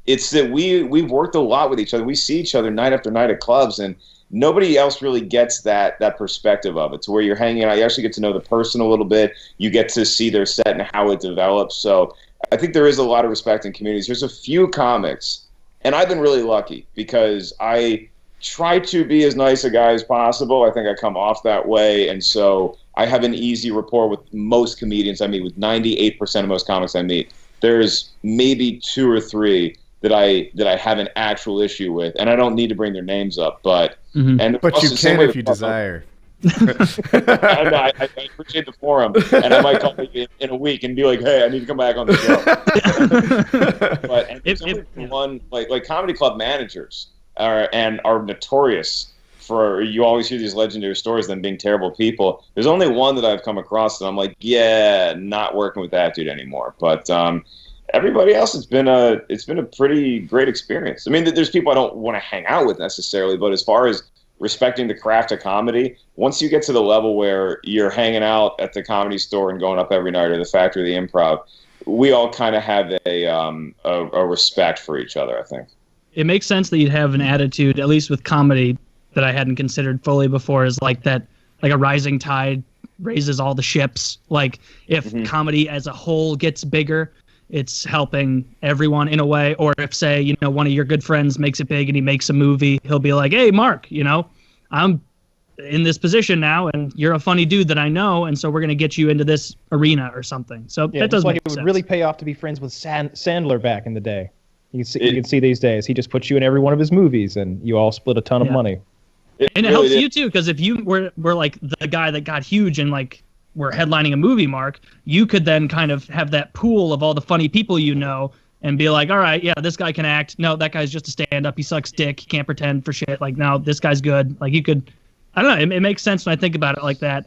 it's that we've worked a lot with each other. We see each other night after night at clubs, and nobody else really gets that perspective of it, to where you're hanging out. You actually get to know the person a little bit. You get to see their set and how it develops. So I think there is a lot of respect in communities. There's a few comics, and I've been really lucky because I try to be as nice a guy as possible. I think I come off that way, and so I have an easy rapport with most comedians I meet, with 98% of most comics I meet. There's maybe 2 or 3 that I have an actual issue with, and I don't need to bring their names up, but but you can if you desire. I appreciate the forum, and I might call you in a week and be like, hey, I need to come back on the show. But it's only one, like comedy club managers are notorious for, you always hear these legendary stories of them being terrible people. There's only one that I've come across that I'm like, yeah, not working with that dude anymore. But everybody else, it's been a pretty great experience. I mean, there's people I don't want to hang out with necessarily, but as far as respecting the craft of comedy, once you get to the level where you're hanging out at the Comedy Store and going up every night, or the Factory, the Improv, we all kind of have a respect for each other, I think. It makes sense that you'd have an attitude, at least with comedy, that I hadn't considered fully before, is like that, like a rising tide raises all the ships. Like if comedy as a whole gets bigger, it's helping everyone in a way. Or if, say, you know, one of your good friends makes it big and he makes a movie, he'll be like, hey, Mark, you know, I'm in this position now and you're a funny dude that I know. And so we're going to get you into this arena or something. So that does like make it would sense. really pay off to be friends with Sandler back in the day. You can see these days. He just puts you in every one of his movies and you all split a ton of money. And it helps you too, because if you were like the guy that got huge and like were headlining a movie, Mark, you could then kind of have that pool of all the funny people you know and be like, all right, yeah, this guy can act. No, that guy's just a stand-up. He sucks dick. He can't pretend for shit. Like, no, this guy's good. Like, you could, I don't know. It makes sense when I think about it like that.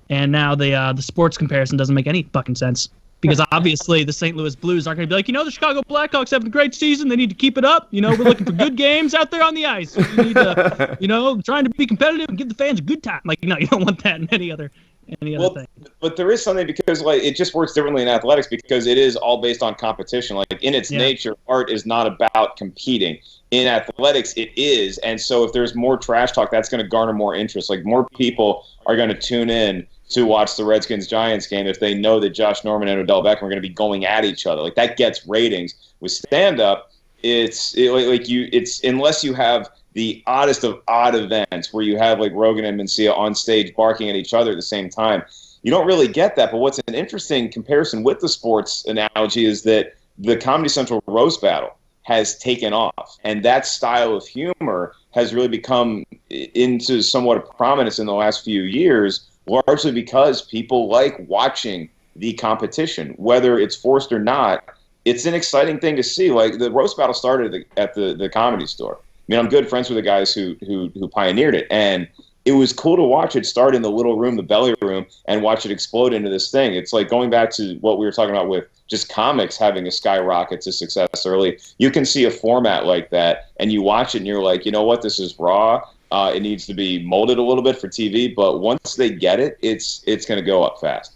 And now the sports comparison doesn't make any fucking sense. Because obviously the St. Louis Blues aren't going to be like, you know, the Chicago Blackhawks having a great season. They need to keep it up. You know, we're looking for good games out there on the ice. We need to, you know, trying to be competitive and give the fans a good time. Like, no, you don't want that in any other thing. But there is something, because like it just works differently in athletics because it is all based on competition. Like in its nature, art is not about competing. In athletics, it is. And so if there's more trash talk, that's going to garner more interest. Like more people are going to tune in to watch the Redskins-Giants game if they know that Josh Norman and Odell Beckham are going to be going at each other. Like that gets ratings. With stand-up, it's unless you have the oddest of odd events where you have like Rogan and Mencia on stage barking at each other at the same time, you don't really get that. But what's an interesting comparison with the sports analogy is that the Comedy Central roast battle has taken off, and that style of humor has really become into somewhat of prominence in the last few years, largely because people like watching the competition, whether it's forced or not. It's an exciting thing to see. Like the roast battle started at the Comedy Store. I mean, I'm good friends with the guys who pioneered it, and it was cool to watch it start in the little room, the belly room, and watch it explode into this thing. It's like going back to what we were talking about with just comics having a skyrocket to success early. You can see a format like that, and you watch it, and you're like, you know what, this is raw. It needs to be molded a little bit for TV, but once they get it, it's going to go up fast.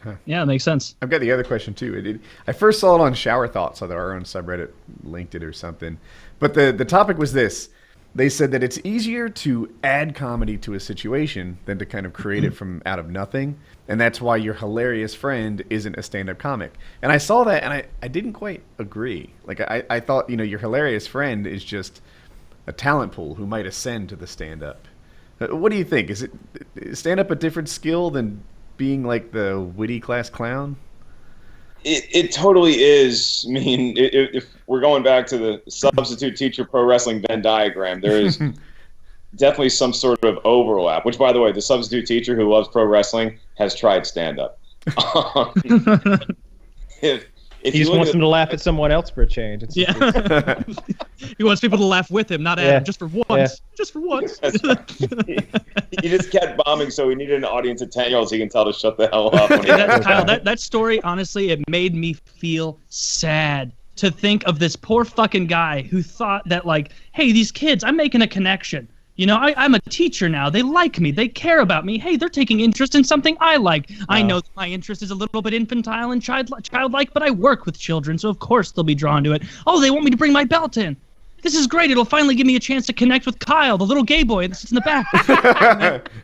Huh. Yeah, it makes sense. I've got the other question too. I first saw it on Shower Thoughts, so our own subreddit linked it or something. But the topic was this. They said that it's easier to add comedy to a situation than to kind of create it from out of nothing. And that's why your hilarious friend isn't a stand-up comic. And I saw that, and I didn't quite agree. Like, I thought, you know, your hilarious friend is just a talent pool who might ascend to the stand-up. What do you think? Is stand-up a different skill than being like the witty class clown? It totally is. I mean, if we're going back to the substitute teacher pro wrestling Venn diagram, there is definitely some sort of overlap. Which, by the way, the substitute teacher who loves pro wrestling has tried stand-up. If he just wants them to laugh at someone else for a change. He wants people to laugh with him, not at him, just for once. Yeah. Just for once. He just kept bombing, so he needed an audience of 10-year-olds he can tell to shut the hell up. Kyle, that story, honestly, it made me feel sad to think of this poor fucking guy who thought that, like, hey, these kids, I'm making a connection. You know, I'm a teacher now. They like me. They care about me. Hey, they're taking interest in something I like. Wow. I know that my interest is a little bit infantile and childlike, but I work with children, so of course they'll be drawn to it. Oh, they want me to bring my belt in. This is great. It'll finally give me a chance to connect with Kyle, the little gay boy that sits in the back.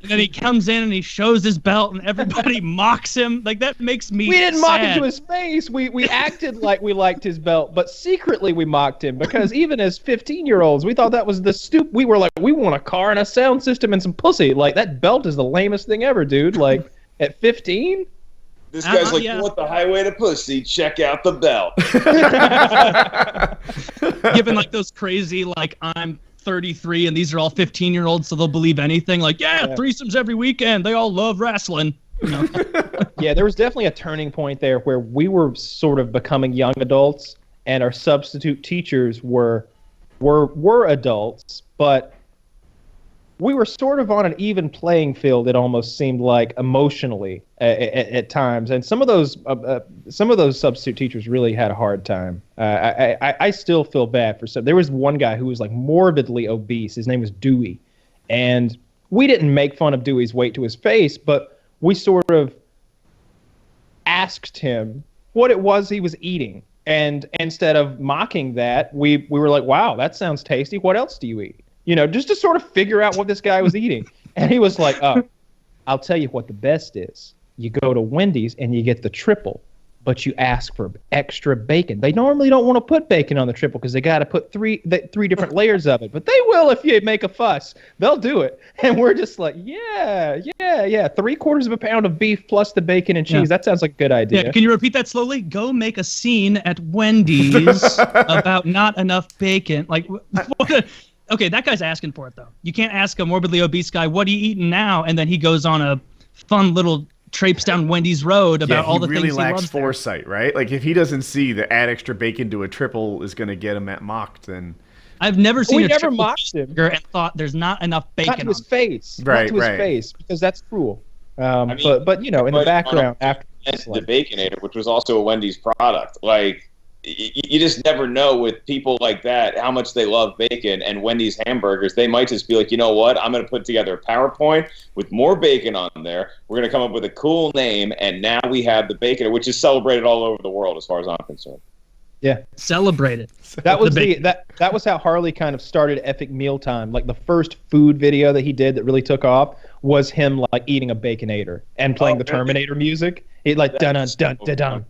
and then he comes in and he shows his belt and everybody mocks him. Like, that makes me We didn't sad. mock him to his face. We acted like we liked his belt, but secretly we mocked him because even as 15-year-olds, we thought that was the stupid. We were like, we want a car and a sound system and some pussy. Like, that belt is the lamest thing ever, dude. Like, at 15? This guy's like, you want the highway to pussy, check out the belt. Given like those crazy, like, I'm 33 and these are all 15-year-olds, so they'll believe anything. Like, yeah, threesomes every weekend. They all love wrestling. You know? Yeah, there was definitely a turning point there where we were sort of becoming young adults, and our substitute teachers were adults, but we were sort of on an even playing field. It almost seemed like emotionally at times, and some of those substitute teachers really had a hard time. I still feel bad for some. There was one guy who was like morbidly obese. His name was Dewey, and we didn't make fun of Dewey's weight to his face, but we sort of asked him what it was he was eating, and instead of mocking that, we were like, "Wow, that sounds tasty. What else do you eat?" You know, just to sort of figure out what this guy was eating. And he was like, I'll tell you what the best is. You go to Wendy's and you get the triple, but you ask for extra bacon. They normally don't want to put bacon on the triple because they got to put three different layers of it. But they will if you make a fuss. They'll do it. And we're just like, yeah. 3/4 of a pound of beef plus the bacon and cheese. Yeah. That sounds like a good idea. Yeah, can you repeat that slowly? Go make a scene at Wendy's about not enough bacon. Like, okay, that guy's asking for it, though. You can't ask a morbidly obese guy, what are you eating now? And then he goes on a fun little traipse down Wendy's Road about all the things he loves. He really lacks foresight, right? Like, if he doesn't see that add extra bacon to a triple is going to get him mocked, then... I've never seen a triple mocked him and thought there's not enough bacon not to his face. Right, not to his face, because that's cruel. But you know, in the background, after the Baconator, which was also a Wendy's product, like... You just never know with people like that how much they love bacon, and Wendy's hamburgers. They might just be like, you know what? I'm going to put together a PowerPoint with more bacon on there. We're going to come up with a cool name, and now we have the Baconator, which is celebrated all over the world, as far as I'm concerned. Yeah, celebrated. That was that was how Harley kind of started Epic Mealtime. Like the first food video that he did that really took off was him like eating a Baconator and playing the Terminator music. It like dun dun dun dun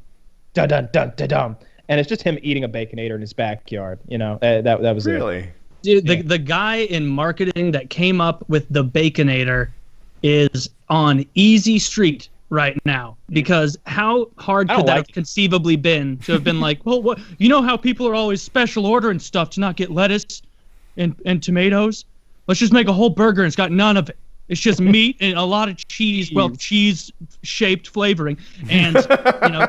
dun dun dun dun dun. And it's just him eating a Baconator in his backyard. You know, that was really. Dude, the guy in marketing that came up with the Baconator is on easy street right now, because how hard could that have conceivably been to have been like, well, what, you know how people are always special ordering stuff to not get lettuce and tomatoes? Let's just make a whole burger and it's got none of it. It's just meat and a lot of cheese, well, cheese-shaped flavoring, and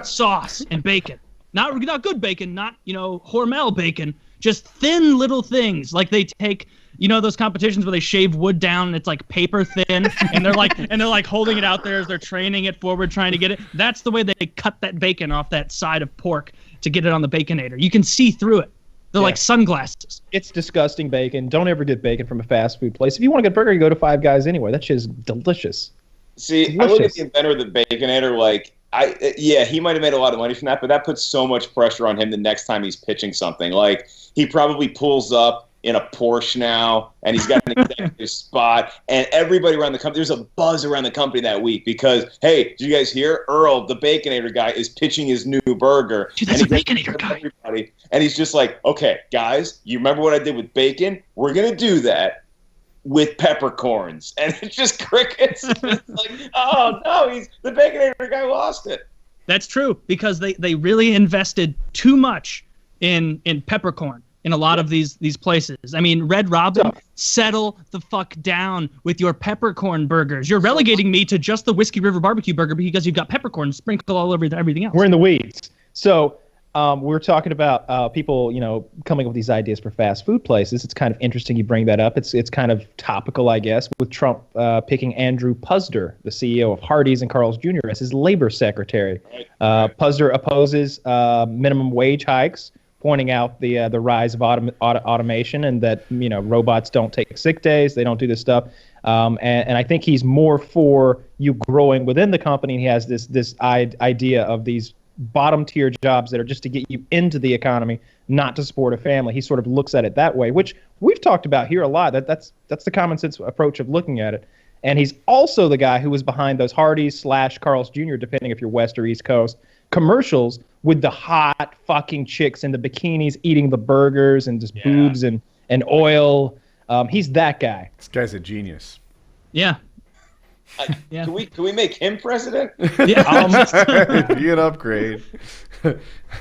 sauce and bacon. Not good bacon, not, Hormel bacon, just thin little things. Like they take, those competitions where they shave wood down and it's like paper thin, and they're like holding it out there as they're training it forward, trying to get it. That's the way they cut that bacon off that side of pork to get it on the Baconator. You can see through it. They're like sunglasses. It's disgusting bacon. Don't ever get bacon from a fast food place. If you want a good burger, you go to Five Guys anyway. That shit is delicious. See, delicious. I look at the inventor of the Baconator like, he might have made a lot of money from that, but that puts so much pressure on him the next time he's pitching something. Like, he probably pulls up in a Porsche now, and he's got an executive spot, and everybody around the company, there's a buzz around the company that week because, hey, did you guys hear? Earl, the Baconator guy, is pitching his new burger. Dude, that's a Baconator guy. Everybody, and he's just like, okay, guys, you remember what I did with bacon? We're going to do that with peppercorns, and it's just crickets. It's like, oh no, the Baconator guy lost it. That's true, because they really invested too much in peppercorn in a lot of these places. I mean, Red Robin, settle the fuck down with your peppercorn burgers. You're relegating me to just the Whiskey River barbecue burger because you've got peppercorn sprinkled all over everything else. We're in the weeds. So we're talking about people, coming up with these ideas for fast food places. It's kind of interesting you bring that up. It's kind of topical, I guess, with Trump picking Andrew Puzder, the CEO of Hardee's and Carl's Jr., as his labor secretary. Puzder opposes minimum wage hikes, pointing out the rise of automation and that robots don't take sick days, they don't do this stuff. And I think he's more for you growing within the company. And he has this idea of these bottom tier jobs that are just to get you into the economy, not to support a family. He sort of looks at it that way, which we've talked about here a lot. That's the common sense approach of looking at it. And he's also the guy who was behind those Hardee's / Carl's Jr., depending if you're West or East Coast, commercials with the hot fucking chicks in the bikinis eating the burgers and just boobs and oil. He's that guy. This guy's a genius. Yeah. Can we make him president? Yeah, be an upgrade.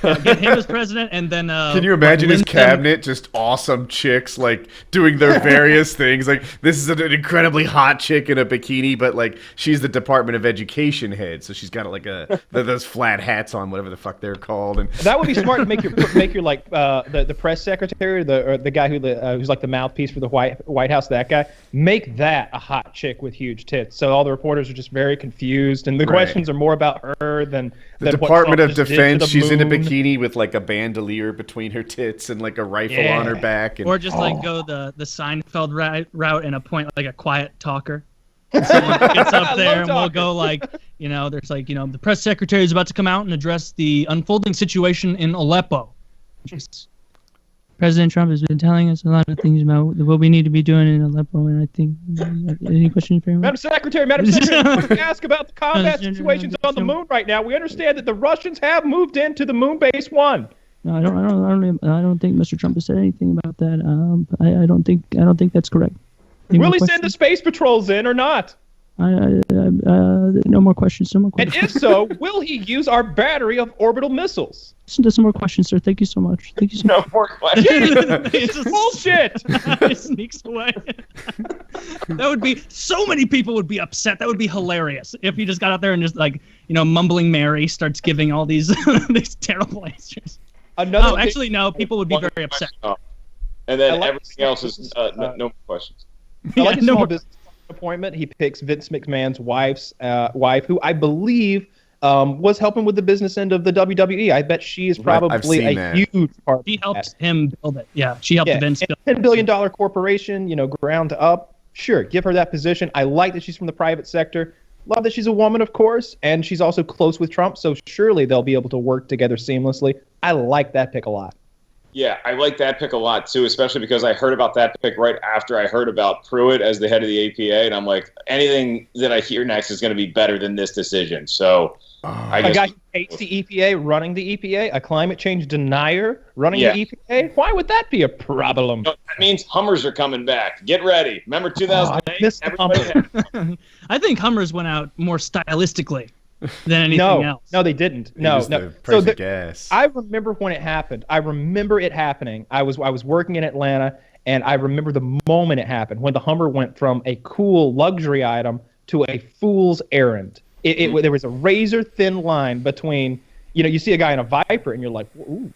Get him as president, and then can you imagine his cabinet just awesome chicks like doing their various things? Like, this is an incredibly hot chick in a bikini, but like she's the Department of Education head, so she's got like those flat hats on, whatever the fuck they're called. And that would be smart to make your like the press secretary, or the guy who's like the mouthpiece for the White House. That guy, make that a hot chick with huge tits, so all the reporters are just very confused, and the questions are more about her than the Department of Defense. She's in a bikini with like a bandolier between her tits and like a rifle on her back, or just like go the Seinfeld route and appoint like a quiet talker. Someone gets up there and we'll go like, there's like, the press secretary is about to come out and address the unfolding situation in Aleppo. Just President Trump has been telling us a lot of things about what we need to be doing in Aleppo, and I think any questions for him? Madam Secretary, I want to ask about the combat situations on the moon right now. We understand that the Russians have moved into the moon base 1. No, I don't think Mr. Trump has said anything about that. I don't think that's correct. Will he send the space patrols in or not? No more questions. No more And questions. if so, will he use our battery of orbital missiles? Listen to some more questions, sir. Thank you so much. Thank you so much. No more questions. This is bullshit. He sneaks away. That would be so many people would be upset. That would be hilarious if he just got out there and just like mumbling Mary starts giving all these these terrible answers. Actually, no. People would be very upset. And then everything else is no more questions. I like a small business appointment. He picks Vince McMahon's wife's wife, who I believe was helping with the business end of the WWE. I bet she is probably a huge part. She helped him build it. Yeah, she helped Vince build it. $10 billion corporation, ground up. Sure, give her that position. I like that she's from the private sector. Love that she's a woman, of course, and she's also close with Trump, so surely they'll be able to work together seamlessly. I like that pick a lot. Yeah, I like that pick a lot, too, especially because I heard about that pick right after I heard about Pruitt as the head of the APA, and I'm like, anything that I hear next is going to be better than this decision. So I guess... A guy who hates the EPA running the EPA, a climate change denier running the EPA? Why would that be a problem? No, that means Hummers are coming back. Get ready. Remember 2008? I think Hummers went out more stylistically than anything else. No, they didn't. No. Price of gas. I remember when it happened. I remember it happening. I was working in Atlanta, and I remember the moment it happened when the Hummer went from a cool luxury item to a fool's errand. There was a razor thin line between, you see a guy in a Viper, and you're like, ooh,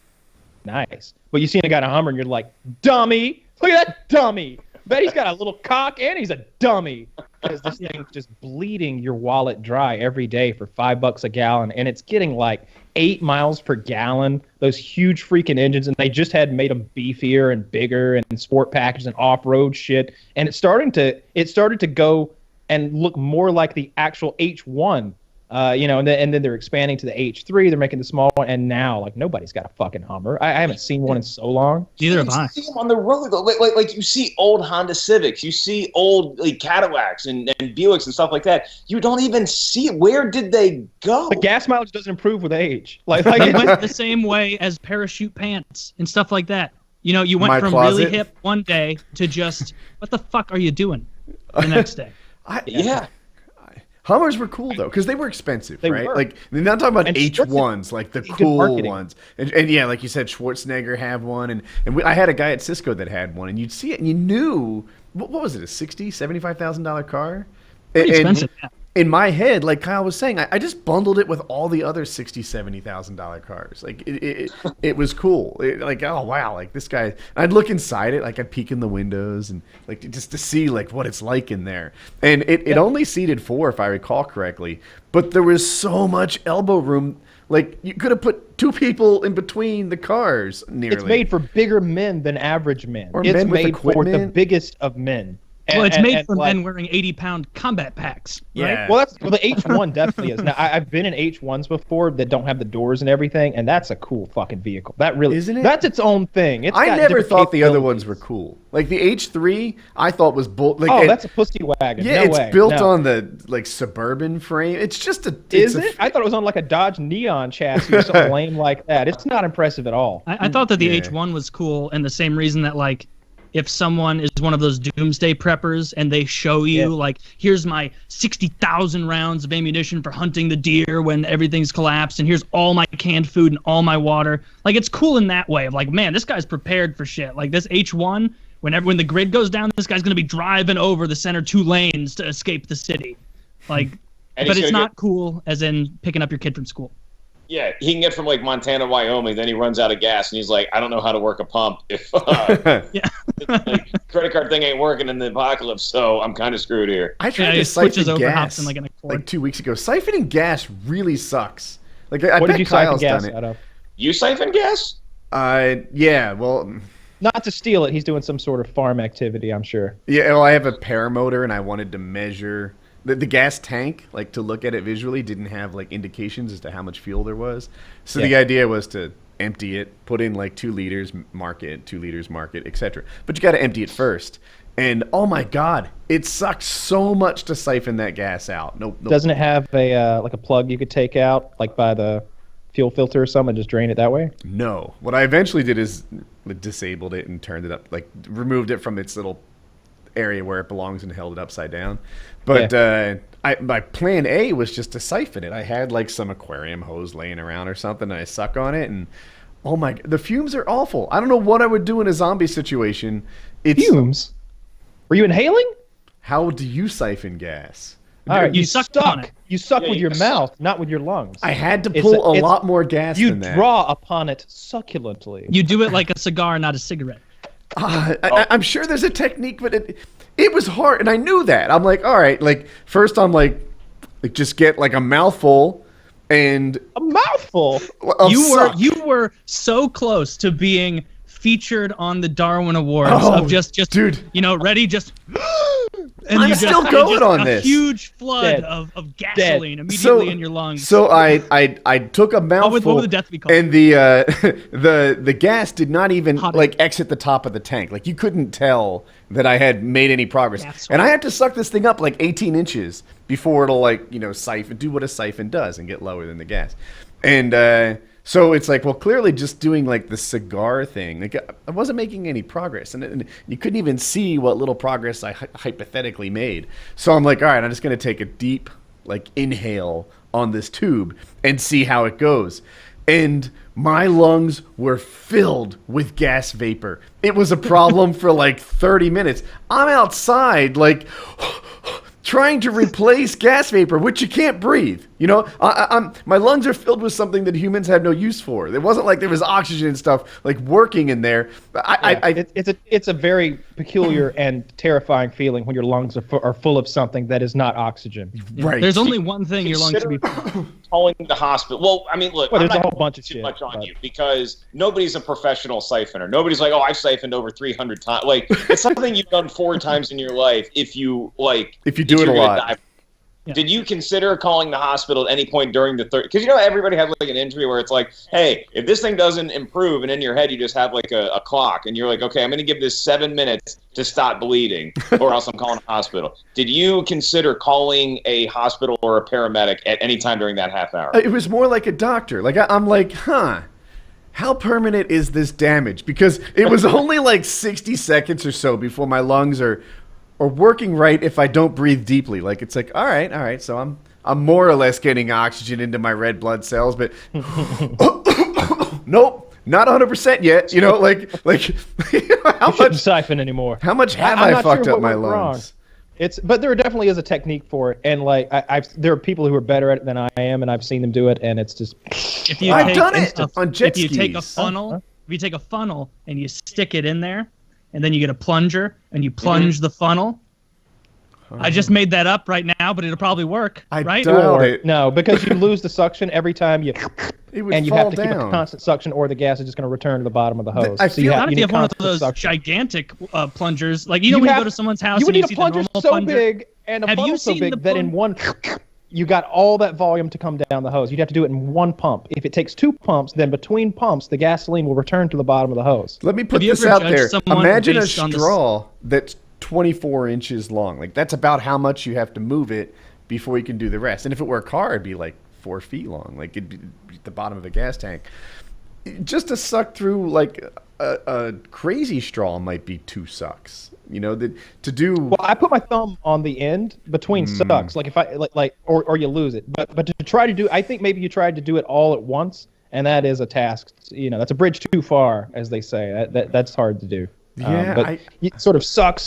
nice. But you see a guy in a Hummer, and you're like, dummy. Look at that dummy. Bet he's got a little cock, and he's a dummy. Because this thing's just bleeding your wallet dry every day for $5 a gallon, and it's getting like 8 miles per gallon. Those huge freaking engines, and they just had made them beefier and bigger and sport packages and off-road shit. And it started to go and look more like the actual H1. And then they're expanding to the H3. They're making the small one, and now nobody's got a fucking Hummer. I haven't seen one in so long. Neither have I. You see them on the road though, like you see old Honda Civics, you see old Cadillacs and Buicks and stuff like that. You don't even see it. Where did they go? The gas mileage doesn't improve with age. It went the same way as parachute pants and stuff like that. You went from really hip one day to just what the fuck are you doing the next day? Hummers were cool though, because they were expensive, right? Were. Like they're not talking about H1s, like the cool ones. And yeah, like you said, Schwarzenegger had one, and I had a guy at Cisco that had one, and you'd see it, and you knew what was it, a $75,000 car? Pretty expensive. Yeah. In my head, like Kyle was saying, I just bundled it with all the other $70,000 cars. Like it was cool. Oh wow, like this guy. I'd look inside it, like I'd peek in the windows and like just to see like what it's like in there. And it only seated 4, if I recall correctly. But there was so much elbow room. Like you could have put 2 people in between the cars. Nearly. It's made for bigger men than average men. Or it's men with made for equipment. the biggest of men. Well, it's made for men wearing 80-pound combat packs, right? Yeah. Well, the H1 definitely is. Now, I've been in H1s before that don't have the doors and everything, and that's a cool fucking vehicle. That really Isn't it? That's its own thing. I never thought the other ones were cool. Like the H3, I thought was that's a pussy wagon. Yeah, no it's way. built on the Suburban frame. It's just a. Is it? I thought it was on like a Dodge Neon chassis or something lame like that. It's not impressive at all. I thought that the H1 was cool, and the same reason that if someone is one of those doomsday preppers and they show you here's my 60,000 rounds of ammunition for hunting the deer when everything's collapsed, and here's all my canned food and all my water. It's cool in that way of man, this guy's prepared for shit. Like this H1, when the grid goes down, this guy's gonna be driving over the center 2 lanes to escape the city. But it's not cool as in picking up your kid from school. Yeah, he can get from Montana, Wyoming, then he runs out of gas and he's like, I don't know how to work a pump if credit card thing ain't working in the apocalypse, so I'm kind of screwed here. I tried to siphon gas like 2 weeks ago. Siphoning gas really sucks. I what bet did you Kyle's siphon gas done it. out of? You siphon gas? Yeah, well... Not to steal it. He's doing some sort of farm activity, I'm sure. Yeah, well, I have a paramotor and I wanted to measure... The gas tank, to look at it visually, didn't have indications as to how much fuel there was. So the idea was to empty it, put in like 2 liters, mark it, 2 liters, mark it, etc. But you got to empty it first. And oh my God, it sucks so much to siphon that gas out. Nope. Doesn't it have a like a plug you could take out, like by the fuel filter or something, and just drain it that way? No. What I eventually did is disabled it and turned it up, like removed it from its little area where it belongs and held it upside down. But my plan A was just to siphon it. I had like some aquarium hose laying around or something, and I suck on it, and oh my, the fumes are awful. I don't know what I would do in a zombie situation. Fumes? Were you inhaling? How do you siphon gas? All right, you suck on it. You suck with your mouth, not with your lungs. I had to pull a lot more gas than that. You draw upon it succulently. You do it like a cigar, not a cigarette. I'm sure there's a technique, but it was hard, and I knew that. I'm like, all right, like first I'm like just get like a mouthful, and a mouthful. You were so close to being featured on the Darwin Awards of just dude, ready just. And I'm still going on this. A huge flood of gasoline immediately in your lungs. So I took a mouthful. What would the death be called? And the gas did not even like exit the top of the tank. Like you couldn't tell that I had made any progress. And I had to suck this thing up like 18 inches before it'll like siphon, do what a siphon does and get lower than the gas. And so it's like, well, clearly just doing like the cigar thing, like I wasn't making any progress, and you couldn't even see what little progress I hypothetically made. So I'm like, all right, I'm just going to take a deep like inhale on this tube and see how it goes. And my lungs were filled with gas vapor. It was a problem for like 30 minutes. I'm outside like trying to replace gas vapor, which you can't breathe. My lungs are filled with something that humans have no use for. It wasn't like there was oxygen and stuff like working in there. It's a very peculiar and terrifying feeling when your lungs are full of something that is not oxygen. Right. There's only one thing your lungs should be. Calling the hospital. Well, I mean, look, there's I'm a not whole bunch of too shit much on you because nobody's a professional siphoner. Nobody's like, oh, I've siphoned over 300 times. Like, it's something you've done 4 times in your life. If you do it a lot. Yeah. Did you consider calling the hospital at any point during the third? Because everybody has like an injury where it's like, hey, if this thing doesn't improve, and in your head you just have like a clock, and you're like, okay, I'm going to give this 7 minutes to stop bleeding, or else I'm calling a hospital. Did you consider calling a hospital or a paramedic at any time during that half hour? It was more like a doctor. Like I'm like, how permanent is this damage? Because it was only like 60 seconds or so before my lungs are working right if I don't breathe deeply. Like it's like, all right, so I'm more or less getting oxygen into my red blood cells, but nope, not 100% yet. How much siphon anymore? How much have I fucked up my lungs? But there definitely is a technique for it, and like there are people who are better at it than I am, and I've seen them do it, and it's just. I've done it on jet skis. If you take a funnel and you stick it in there, and then you get a plunger and you plunge the funnel. I just made that up right now, but it'll probably work, right? No, because you lose the suction every time you and you have to keep a constant suction, or the gas is just going to return to the bottom of the hose. Not if you have one of those gigantic plungers, like when you go to someone's house, you would and need a plunger so big and a funnel so big that in one you got all that volume to come down the hose. You'd have to do it in one pump. If it takes 2 pumps, then between pumps, the gasoline will return to the bottom of the hose. Let me put this out there. Imagine a straw that's 24 inches long. Like that's about how much you have to move it before you can do the rest. And if it were a car, it'd be like 4 feet long. Like it'd be the bottom of a gas tank. Just to suck through like a crazy straw might be 2 sucks. To do. Well, I put my thumb on the end between sucks. Like if I or you lose it. But to try to do, I think maybe you tried to do it all at once, and that is a task. That's a bridge too far, as they say. That's hard to do. Yeah, but you sort of suck,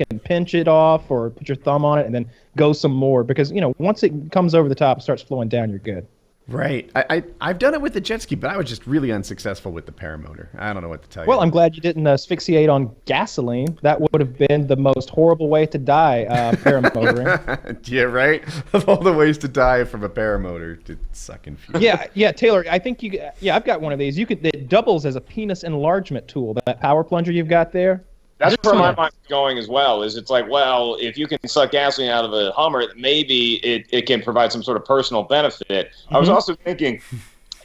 and pinch it off, or put your thumb on it, and then go some more, because once it comes over the top and starts flowing down, you're good. Right. I've done it with the jet ski, but I was just really unsuccessful with the paramotor. I don't know what to tell you. Well, I'm glad you didn't asphyxiate on gasoline. That would have been the most horrible way to die, paramotoring. Yeah, right? Of all the ways to die from a paramotor, to sucking fuel. Yeah, Taylor, I think I've got one of these. It doubles as a penis enlargement tool. That power plunger you've got there. That's where my mind's going as well. It's like, well, if you can suck gasoline out of a Hummer, maybe it can provide some sort of personal benefit. I was also thinking,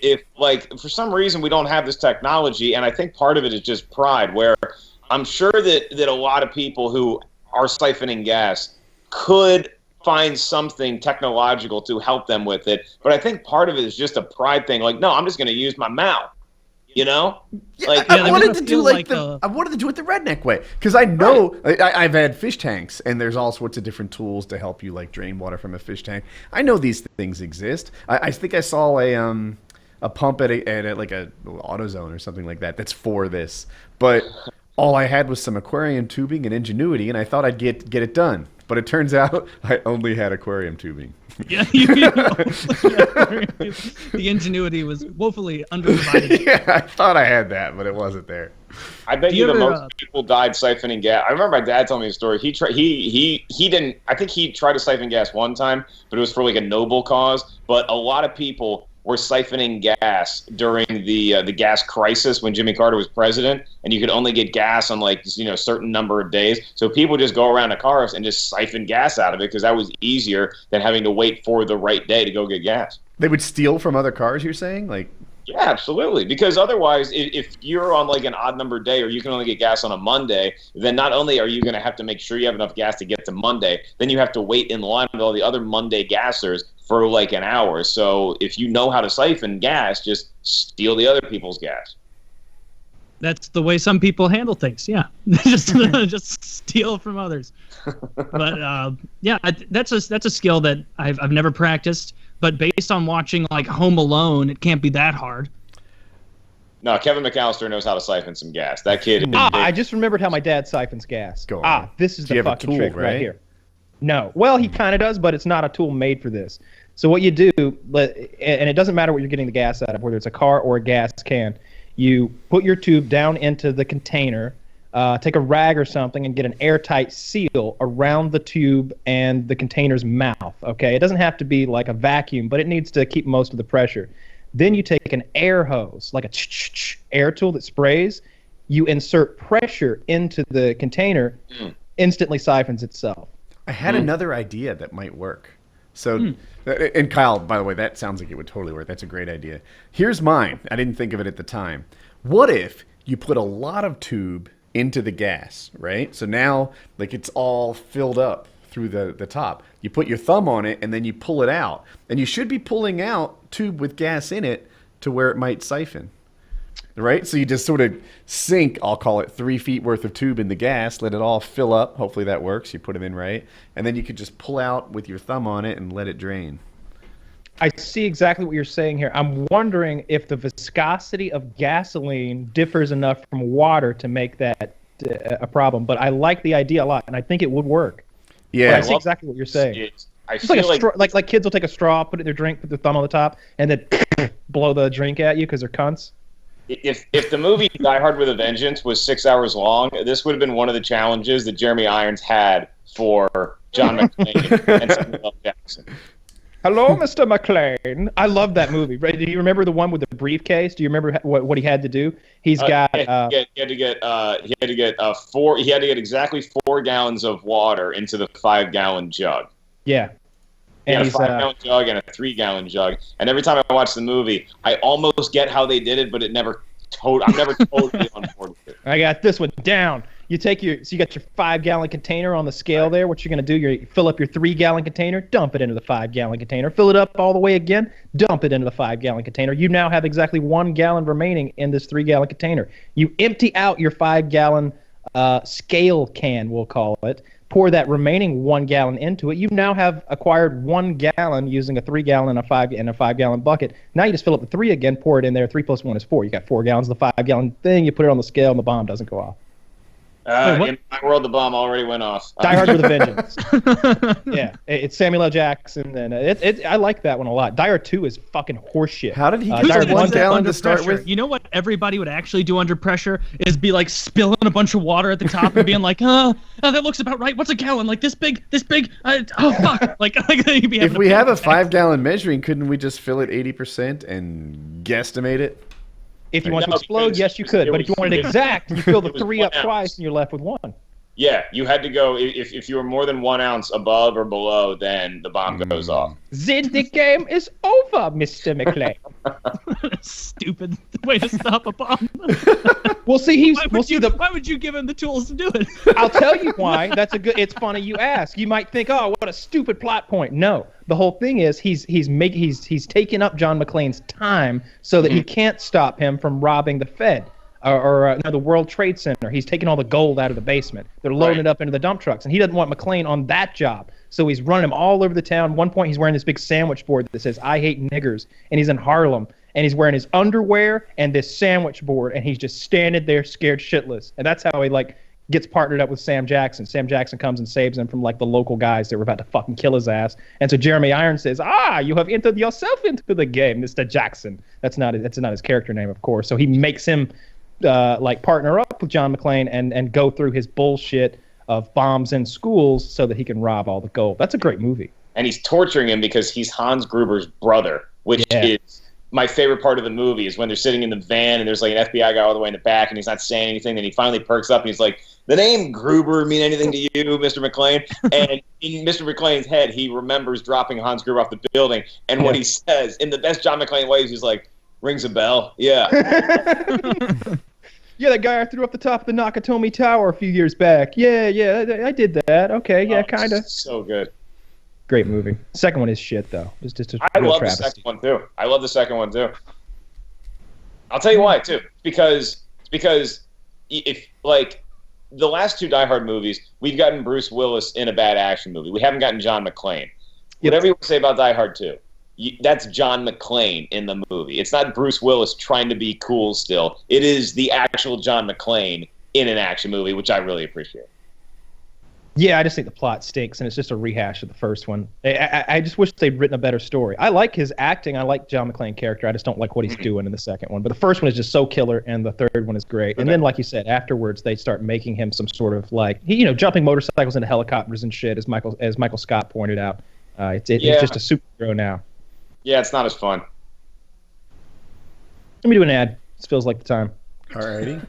if like for some reason we don't have this technology, and I think part of it is just pride, where I'm sure that a lot of people who are siphoning gas could find something technological to help them with it, but I think part of it is just a pride thing. Like, no, I'm just going to use my mouth. You know, like I wanted to do I wanted to do it the redneck way, because I know I've had fish tanks, and there's all sorts of different tools to help you like drain water from a fish tank. I know these things exist. I think I saw a pump at like a AutoZone or something like that that's for this, but all I had was some aquarium tubing and ingenuity, and I thought I'd get it done. But it turns out I only had aquarium tubing. Yeah, the ingenuity was woefully underdivided. Yeah, I thought I had that, but it wasn't there. I bet you the most people died siphoning gas. I remember my dad told me a story. He didn't. I think he tried to siphon gas one time, but it was for like a noble cause. But a lot of people were siphoning gas during the gas crisis when Jimmy Carter was president, and you could only get gas on like a certain number of days. So people just go around to cars and just siphon gas out of it because that was easier than having to wait for the right day to go get gas. They would steal from other cars, you're saying? Like, yeah, absolutely. Because otherwise, if you're on like an odd number day, or you can only get gas on a Monday, then not only are you going to have to make sure you have enough gas to get to Monday, then you have to wait in line with all the other Monday gassers for like an hour. So if you know how to siphon gas, just steal the other people's gas. That's the way some people handle things. Yeah, just steal from others. But yeah, that's a skill that I've never practiced. But based on watching like Home Alone, it can't be that hard. No, Kevin McAllister knows how to siphon some gas. That kid. I just remembered how my dad siphons gas. Go on. This is the fucking trick right here. No, well, he kind of does, but it's not a tool made for this. So what you do, and it doesn't matter what you're getting the gas out of, whether it's a car or a gas can, you put your tube down into the container, take a rag or something, and get an airtight seal around the tube and the container's mouth, okay? It doesn't have to be like a vacuum, but it needs to keep most of the pressure. Then you take an air hose, like a air tool that sprays. You insert pressure into the container, instantly siphons itself. I had another idea that might work. So, and Kyle, by the way, that sounds like it would totally work. That's a great idea. Here's mine. I didn't think of it at the time. What if you put a lot of tube into the gas, right? So now, like, it's all filled up through the top. You put your thumb on it, and then you pull it out. And you should be pulling out tube with gas in it to where it might siphon. Right? So you just sort of sink, I'll call it 3 feet worth of tube in the gas, let it all fill up. Hopefully that works. You put it in right. And then you could just pull out with your thumb on it and let it drain. I see exactly what you're saying here. I'm wondering if the viscosity of gasoline differs enough from water to make that a problem. But I like the idea a lot, and I think it would work. Yeah. But I see exactly what you're saying. It's like a straw, like kids will take a straw, put it in their drink, put their thumb on the top, and then blow the drink at you because they're cunts. If the movie Die Hard with a Vengeance was 6 hours long, this would have been one of the challenges that Jeremy Irons had for John McClane and Samuel L. Jackson. Hello, Mr. McClane. I love that movie. Right? Do you remember the one with the briefcase? Do you remember what he had to do? He had to get exactly 4 gallons of water into the 5-gallon jug. Yeah. He had a 5-gallon jug and a 3-gallon jug. And every time I watch the movie, I almost get how they did it, but I'm never totally on board with it. I got this one down. You got your 5-gallon container on the scale there. What you're going to do, you fill up your 3-gallon container, dump it into the 5-gallon container, fill it up all the way again, dump it into the 5-gallon container. You now have exactly 1 gallon remaining in this 3-gallon container. You empty out your 5-gallon scale can, we'll call it. Pour that remaining 1 gallon into it. You now have acquired 1 gallon using a 3-gallon and a 5-gallon bucket. Now you just fill up the 3 again, pour it in there. 3 plus 1 is 4. You got 4 gallons of the 5-gallon thing. You put it on the scale, and the bomb doesn't go off. In my world, the bomb already went off. Die Hard with a Vengeance. Yeah, it's Samuel L. Jackson, and I like that one a lot. Die Hard 2 is fucking horseshit. How did he get 1 gallon to start with? You know what everybody would actually do under pressure is be like spilling a bunch of water at the top and being like, that looks about right. What's a gallon? Like this big. Oh fuck! Like you'd be if we have a 5-gallon measuring, couldn't we just fill it 80% and guesstimate it? If you want to explode, yes, you could. But if you want it exact, you fill the 3 up twice, and you're left with 1. Yeah, you had to go if you were more than 1 ounce above or below, then the bomb goes off. Then the game is over, Mr. McClane. Stupid way to stop a bomb. We'll see. Why would you give him the tools to do it? I'll tell you why. It's funny you ask. You might think, oh, what a stupid plot point. No, the whole thing is he's taking up John McClane's time so that he can't stop him from robbing the Fed. Or the World Trade Center. He's taking all the gold out of the basement. They're loading it up into the dump trucks, and he doesn't want McClane on that job. So he's running him all over the town. One point, he's wearing this big sandwich board that says, "I hate niggers," and he's in Harlem, and he's wearing his underwear and this sandwich board, and he's just standing there scared shitless. And that's how he gets partnered up with Sam Jackson. Sam Jackson comes and saves him from the local guys that were about to fucking kill his ass. And so Jeremy Irons says, "You have entered yourself into the game, Mr. Jackson." That's not his character name, of course. So he makes him partner up with John McClane and go through his bullshit of bombs in schools so that he can rob all the gold. That's a great movie. And he's torturing him because he's Hans Gruber's brother, which is my favorite part of the movie, is when they're sitting in the van and there's an FBI guy all the way in the back and he's not saying anything. Then he finally perks up and he's like, "The name Gruber mean anything to you, Mr. McClane?" And in Mr. McClane's head, he remembers dropping Hans Gruber off the building. And what he says, in the best John McClane ways, he's like, "Rings a bell." Yeah. Yeah, that guy I threw up the top of the Nakatomi Tower a few years back. Yeah, I did that. Okay, yeah, kind of. So good. Great movie. Second one is shit, though. Just a I real love travesty. the second one, too. I'll tell you why, too. Because if, the last 2 Die Hard movies, we've gotten Bruce Willis in a bad action movie. We haven't gotten John McClane. Whatever you want to say about Die Hard 2, that's John McClane in the movie. It's not Bruce Willis trying to be cool still. It is the actual John McClane in an action movie, which I really appreciate. Yeah, I just think the plot stinks, and it's just a rehash of the first one. I just wish they'd written a better story. I like his acting. I like John McClane's character. I just don't like what he's doing in the second one. But the first one is just so killer, and the third one is great. And then, like you said, afterwards, they start making him some sort of jumping motorcycles into helicopters and shit, as Michael Scott pointed out. He's just a superhero now. Yeah, it's not as fun. Let me do an ad. This feels like the time. Alrighty.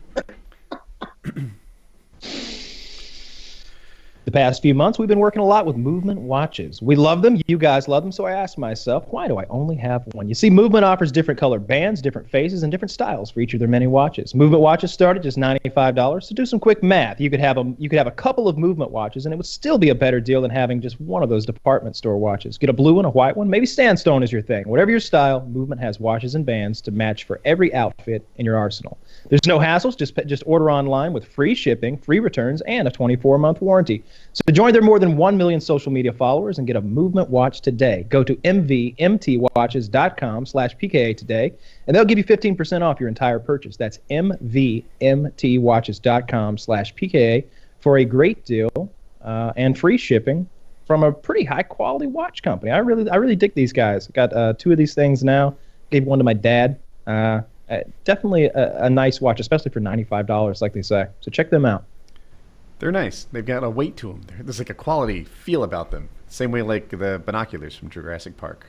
The past few months, we've been working a lot with Movement watches. We love them. You guys love them. So I asked myself, why do I only have one? You see, Movement offers different colored bands, different faces, and different styles for each of their many watches. Movement watches start at just $95. So do some quick math. You could have a couple of Movement watches, and it would still be a better deal than having just one of those department store watches. Get a blue one, a white one. Maybe sandstone is your thing. Whatever your style, Movement has watches and bands to match for every outfit in your arsenal. There's no hassles. Just order online with free shipping, free returns, and a 24-month warranty. So join their more than 1 million social media followers and get a Movement watch today. Go to mvmtwatches.com/PKA today, and they'll give you 15% off your entire purchase. That's mvmtwatches.com/PKA for a great deal and free shipping from a pretty high-quality watch company. I really dig these guys. Got 2 of these things now. Gave one to my dad. Definitely a nice watch, especially for $95, like they say. So check them out. They're nice. They've got a weight to them. There's a quality feel about them. Same way like the binoculars from Jurassic Park.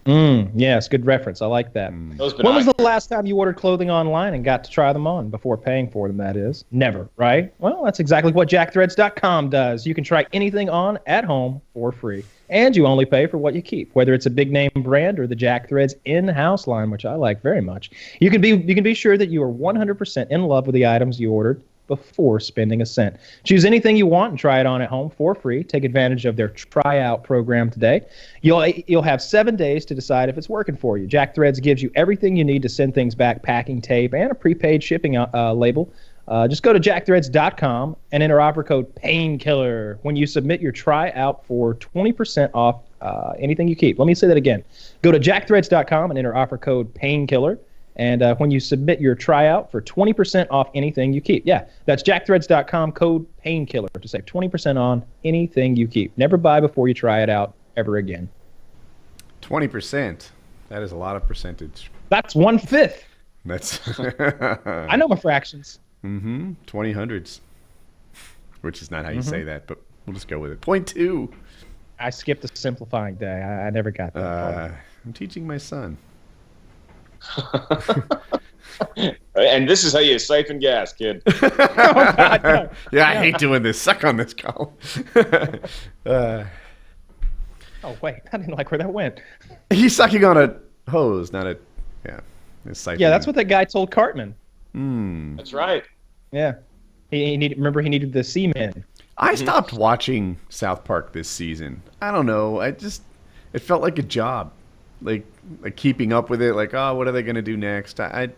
Yes, good reference. I like that. When was the last time you ordered clothing online and got to try them on before paying for them, that is? Never, right? Well, that's exactly what JackThreads.com does. You can try anything on at home for free. And you only pay for what you keep, whether it's a big name brand or the JackThreads in-house line, which I like very much. You can be sure that you are 100% in love with the items you ordered before spending a cent. Choose anything you want and try it on at home for free. Take advantage of their tryout program today. You'll have 7 days to decide if it's working for you. JackThreads gives you everything you need to send things back, packing tape, and a prepaid shipping label. Just go to jackthreads.com and enter offer code PAINKILLER when you submit your tryout for 20% off anything you keep. Let me say that again. Go to jackthreads.com and enter offer code PAINKILLER. And when you submit your tryout for 20% off anything you keep. Yeah, that's jackthreads.com, code PAINKILLER to save 20% on anything you keep. Never buy before you try it out ever again. 20%. That is a lot of percentage. That's 1/5. That's I know my fractions. 20 hundreds. Which is not how you say that, but we'll just go with it. 0.2. I skipped a simplifying day. I never got that. I'm teaching my son. And this is how you siphon gas, kid. Yeah, I hate doing this. Suck on this, Colin. Oh wait, I didn't like where that went. He's sucking on a hose, not a siphoning. Yeah, that's what that guy told Cartman. That's right. Yeah, he needed the semen. I stopped watching South Park this season. I don't know. It felt like a job, like keeping up with it. Like, oh, what are they gonna do next? It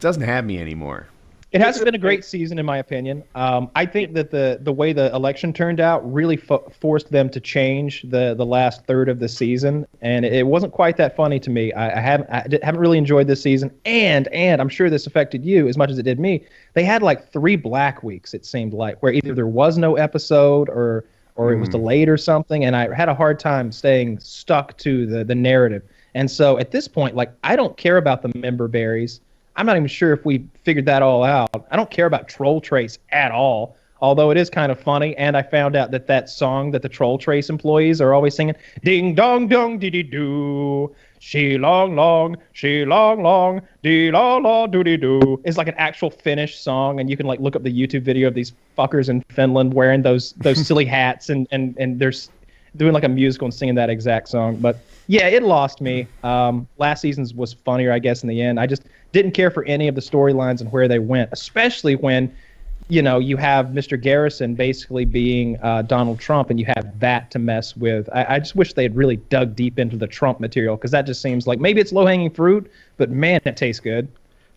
doesn't have me anymore. It hasn't been a great season, in my opinion. I think that the way the election turned out really forced them to change the last third of the season, and it wasn't quite that funny to me. I haven't really enjoyed this season, and I'm sure this affected you as much as it did me. They had like 3 black weeks, it seemed like, where either there was no episode or it was delayed or something, and I had a hard time staying stuck to the narrative. And so at this point, like, I don't care about the member berries. I'm not even sure if we figured that all out. I don't care about Troll Trace at all, although it is kind of funny. And I found out that song that the Troll Trace employees are always singing, ding dong dong dee dee doo, she long long, dee la la doo dee doo, is like an actual Finnish song, and you can like look up the YouTube video of these fuckers in Finland wearing those silly hats and they're doing like a musical and singing that exact song. But yeah, it lost me. Last season's was funnier, I guess, in the end. I just didn't care for any of the storylines and where they went, especially when, you have Mr. Garrison basically being Donald Trump, and you have that to mess with. I just wish they had really dug deep into the Trump material, because that just seems like maybe it's low-hanging fruit, but man, it tastes good.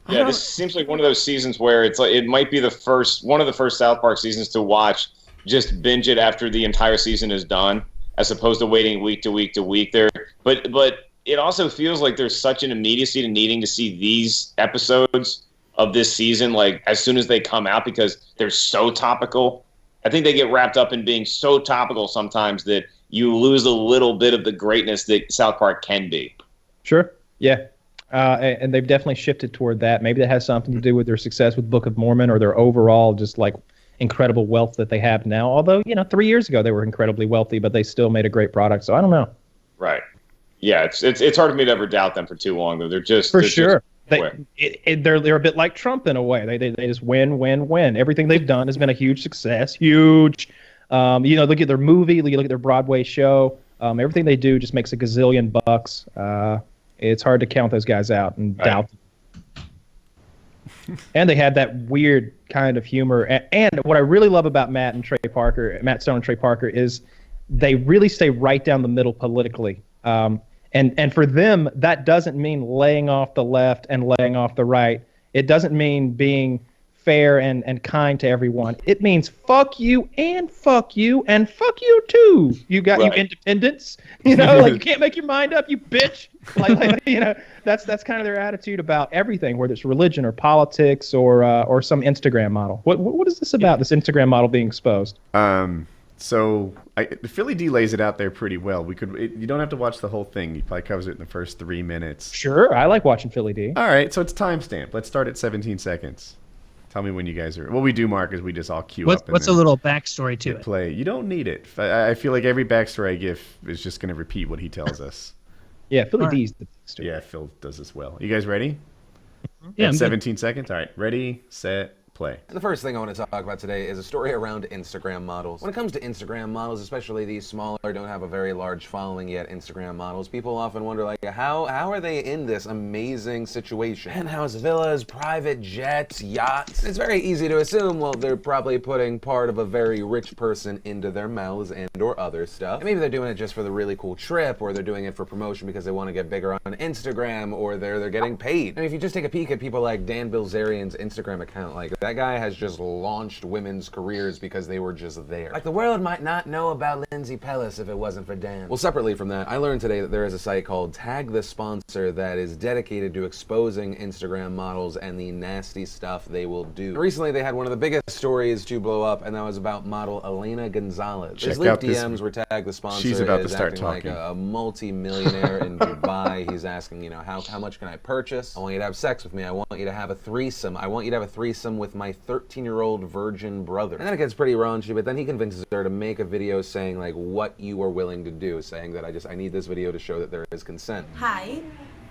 Yeah, this seems like one of those seasons where it's like it might be one of the first South Park seasons to watch, just binge it after the entire season is done, as opposed to waiting week to week to week there. But it also feels like there's such an immediacy to needing to see these episodes of this season, like, as soon as they come out, because they're so topical. I think they get wrapped up in being so topical sometimes that you lose a little bit of the greatness that South Park can be. Sure. Yeah. And they've definitely shifted toward that. Maybe that has something to do with their success with Book of Mormon, or their overall just like incredible wealth that they have now. Although, 3 years ago they were incredibly wealthy, but they still made a great product. So I don't know. Right. Yeah, it's hard for me to ever doubt them for too long, though. They're just sure. They're a bit like Trump in a way. They just win. Everything they've done has been a huge success. Huge. Look at their movie. Look at their Broadway show. Everything they do just makes a gazillion bucks. It's hard to count those guys out and doubt them. And they had that weird kind of humor. And what I really love about Matt Stone and Trey Parker, is they really stay right down the middle politically. And for them, that doesn't mean laying off the left and laying off the right. It doesn't mean being fair and kind to everyone. It means fuck you and fuck you and fuck you too. You got you independents. Like, you can't make your mind up, you bitch. That's kind of their attitude about everything, whether it's religion or politics or some Instagram model. What is this about? This Instagram model being exposed? So Philly D lays it out there pretty well. You don't have to watch the whole thing. He probably covers it in the first 3 minutes. Sure, I like watching Philly D. All right, so it's timestamp. Let's start at 17 seconds. Tell me when you guys are. What we do, Mark, is we just all queue up. What's a little backstory to it? Play. You don't need it. I feel like every backstory I give is just going to repeat what he tells us. Yeah, Philly D's the backstory. Yeah, Phil does this well. You guys ready? Yeah. 17 seconds. All right, ready, set, play. The first thing I want to talk about today is a story around Instagram models. When it comes to Instagram models, especially these smaller, don't have a very large following yet Instagram models, people often wonder, like, how are they in this amazing situation? Penthouse villas, private jets, yachts. It's very easy to assume, well, they're probably putting part of a very rich person into their mouths and or other stuff. And maybe they're doing it just for the really cool trip, or they're doing it for promotion because they want to get bigger on Instagram, or they're getting paid. I mean, if you just take a peek at people like Dan Bilzerian's Instagram account, like, that guy has just launched women's careers because they were just there. Like, the world might not know about Lindsay Pellis if it wasn't for Dan. Well, separately from that, I learned today that there is a site called Tag the Sponsor that is dedicated to exposing Instagram models and the nasty stuff they will do. Recently, they had one of the biggest stories to blow up, and that was about model Elena Gonzalez. His leaked DMs were Tag the Sponsor. She's about to start acting talking. like a multi-millionaire in Dubai. He's asking, how much can I purchase? I want you to have sex with me. I want you to have a threesome. I want you to have a threesome with my 13-year-old virgin brother. And then it gets pretty raunchy, but then he convinces her to make a video saying, like, what you are willing to do, saying that I need this video to show that there is consent. Hi,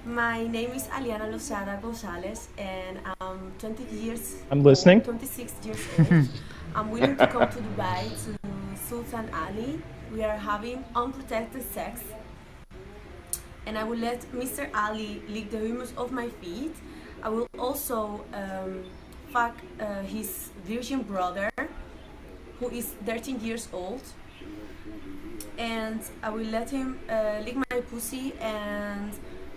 My name is Aliana Lozada Gonzalez, and I'm 20 years. I'm listening. 26 years old. I'm willing to come to Dubai to Sultan Ali. We are having unprotected sex, and I will let Mr. Ali lick the humus of my feet. I will also fuck his virgin brother, who is 13 years old, and I will let him lick my pussy and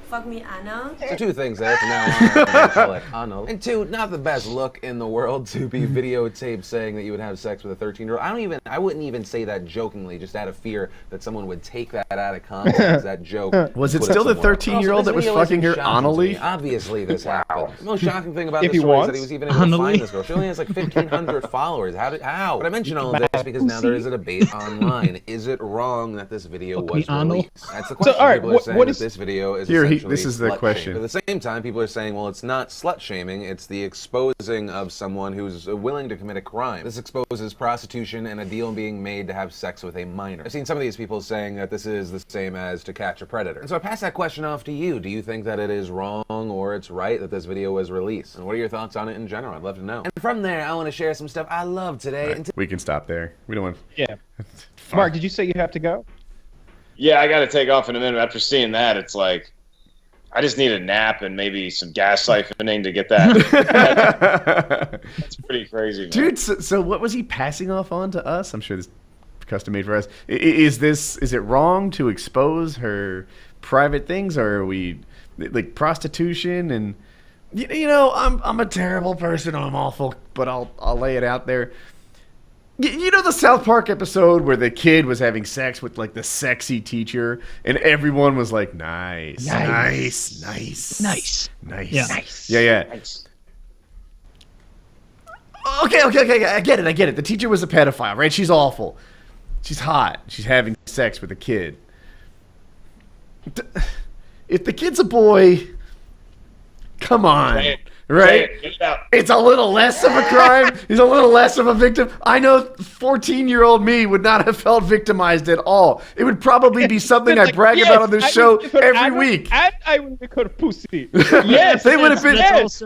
fuck me anal. So 2 things there. From now on, I'm gonna call it anal. And 2, not the best look in the world to be videotaped saying that you would have sex with a 13-year-old. I wouldn't even say that jokingly, just out of fear that someone would take that out of context. That joke. Was it still the 13-year-old that was fucking her anally? Obviously, this happened. The most shocking thing about If this he story is wants. that he was even able to find this girl. She only has like 1,500 followers. How? But I mention all of this because now there is a debate online. Is it wrong that this video was released? That's the question. So, all right, People are saying what that is this video is Here, essentially this is the slut question. shaming. But at the same time, people are saying, well, it's not slut shaming, it's the exposing of someone who's willing to commit a crime. This exposes prostitution and a deal being made to have sex with a minor. I've seen some of these people saying that this is the same as To Catch a Predator. And so I pass that question off to you. Do you think that it is wrong or it's right that this video was released? And what are your thoughts on it in general? I'd love to know. And from there, I want to share some stuff I love today. Right, we can stop there. We don't want. Yeah. Mark, did you say you have to go? Yeah, I got to take off in a minute. After seeing that, it's like, I just need a nap and maybe some gas siphoning to get that. That's pretty crazy, man. Dude, so what was he passing off on to us? I'm sure this is custom made for us. Is it wrong to expose her private things, or are we like prostitution? And you know, I'm a terrible person. I'm awful, but I'll lay it out there. You know the South Park episode where the kid was having sex with like the sexy teacher, and everyone was like, nice. Yeah. Nice. Okay, I get it. The teacher was a pedophile, right? She's awful. She's hot. She's having sex with a kid. If the kid's a boy, come on. Right? It's a little less of a crime. He's a little less of a victim. I know 14-year-old me would not have felt victimized at all. It would probably be something I brag about on this show every week. And I would make her pussy. Yes, they would have been,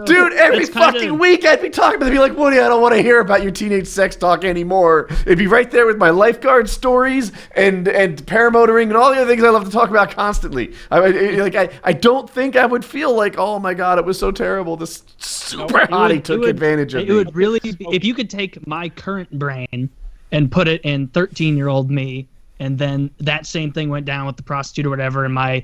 dude. Every fucking week, I'd be talking to them. They'd be like, Woody, I don't want to hear about your teenage sex talk anymore. It'd be right there with my lifeguard stories and paramotoring and all the other things I love to talk about constantly. I don't think I would feel like, oh my god, it was so terrible. This super hottie took advantage of me. It would really be, if you could take my current brain and put it in 13-year-old me, and then that same thing went down with the prostitute or whatever, and my,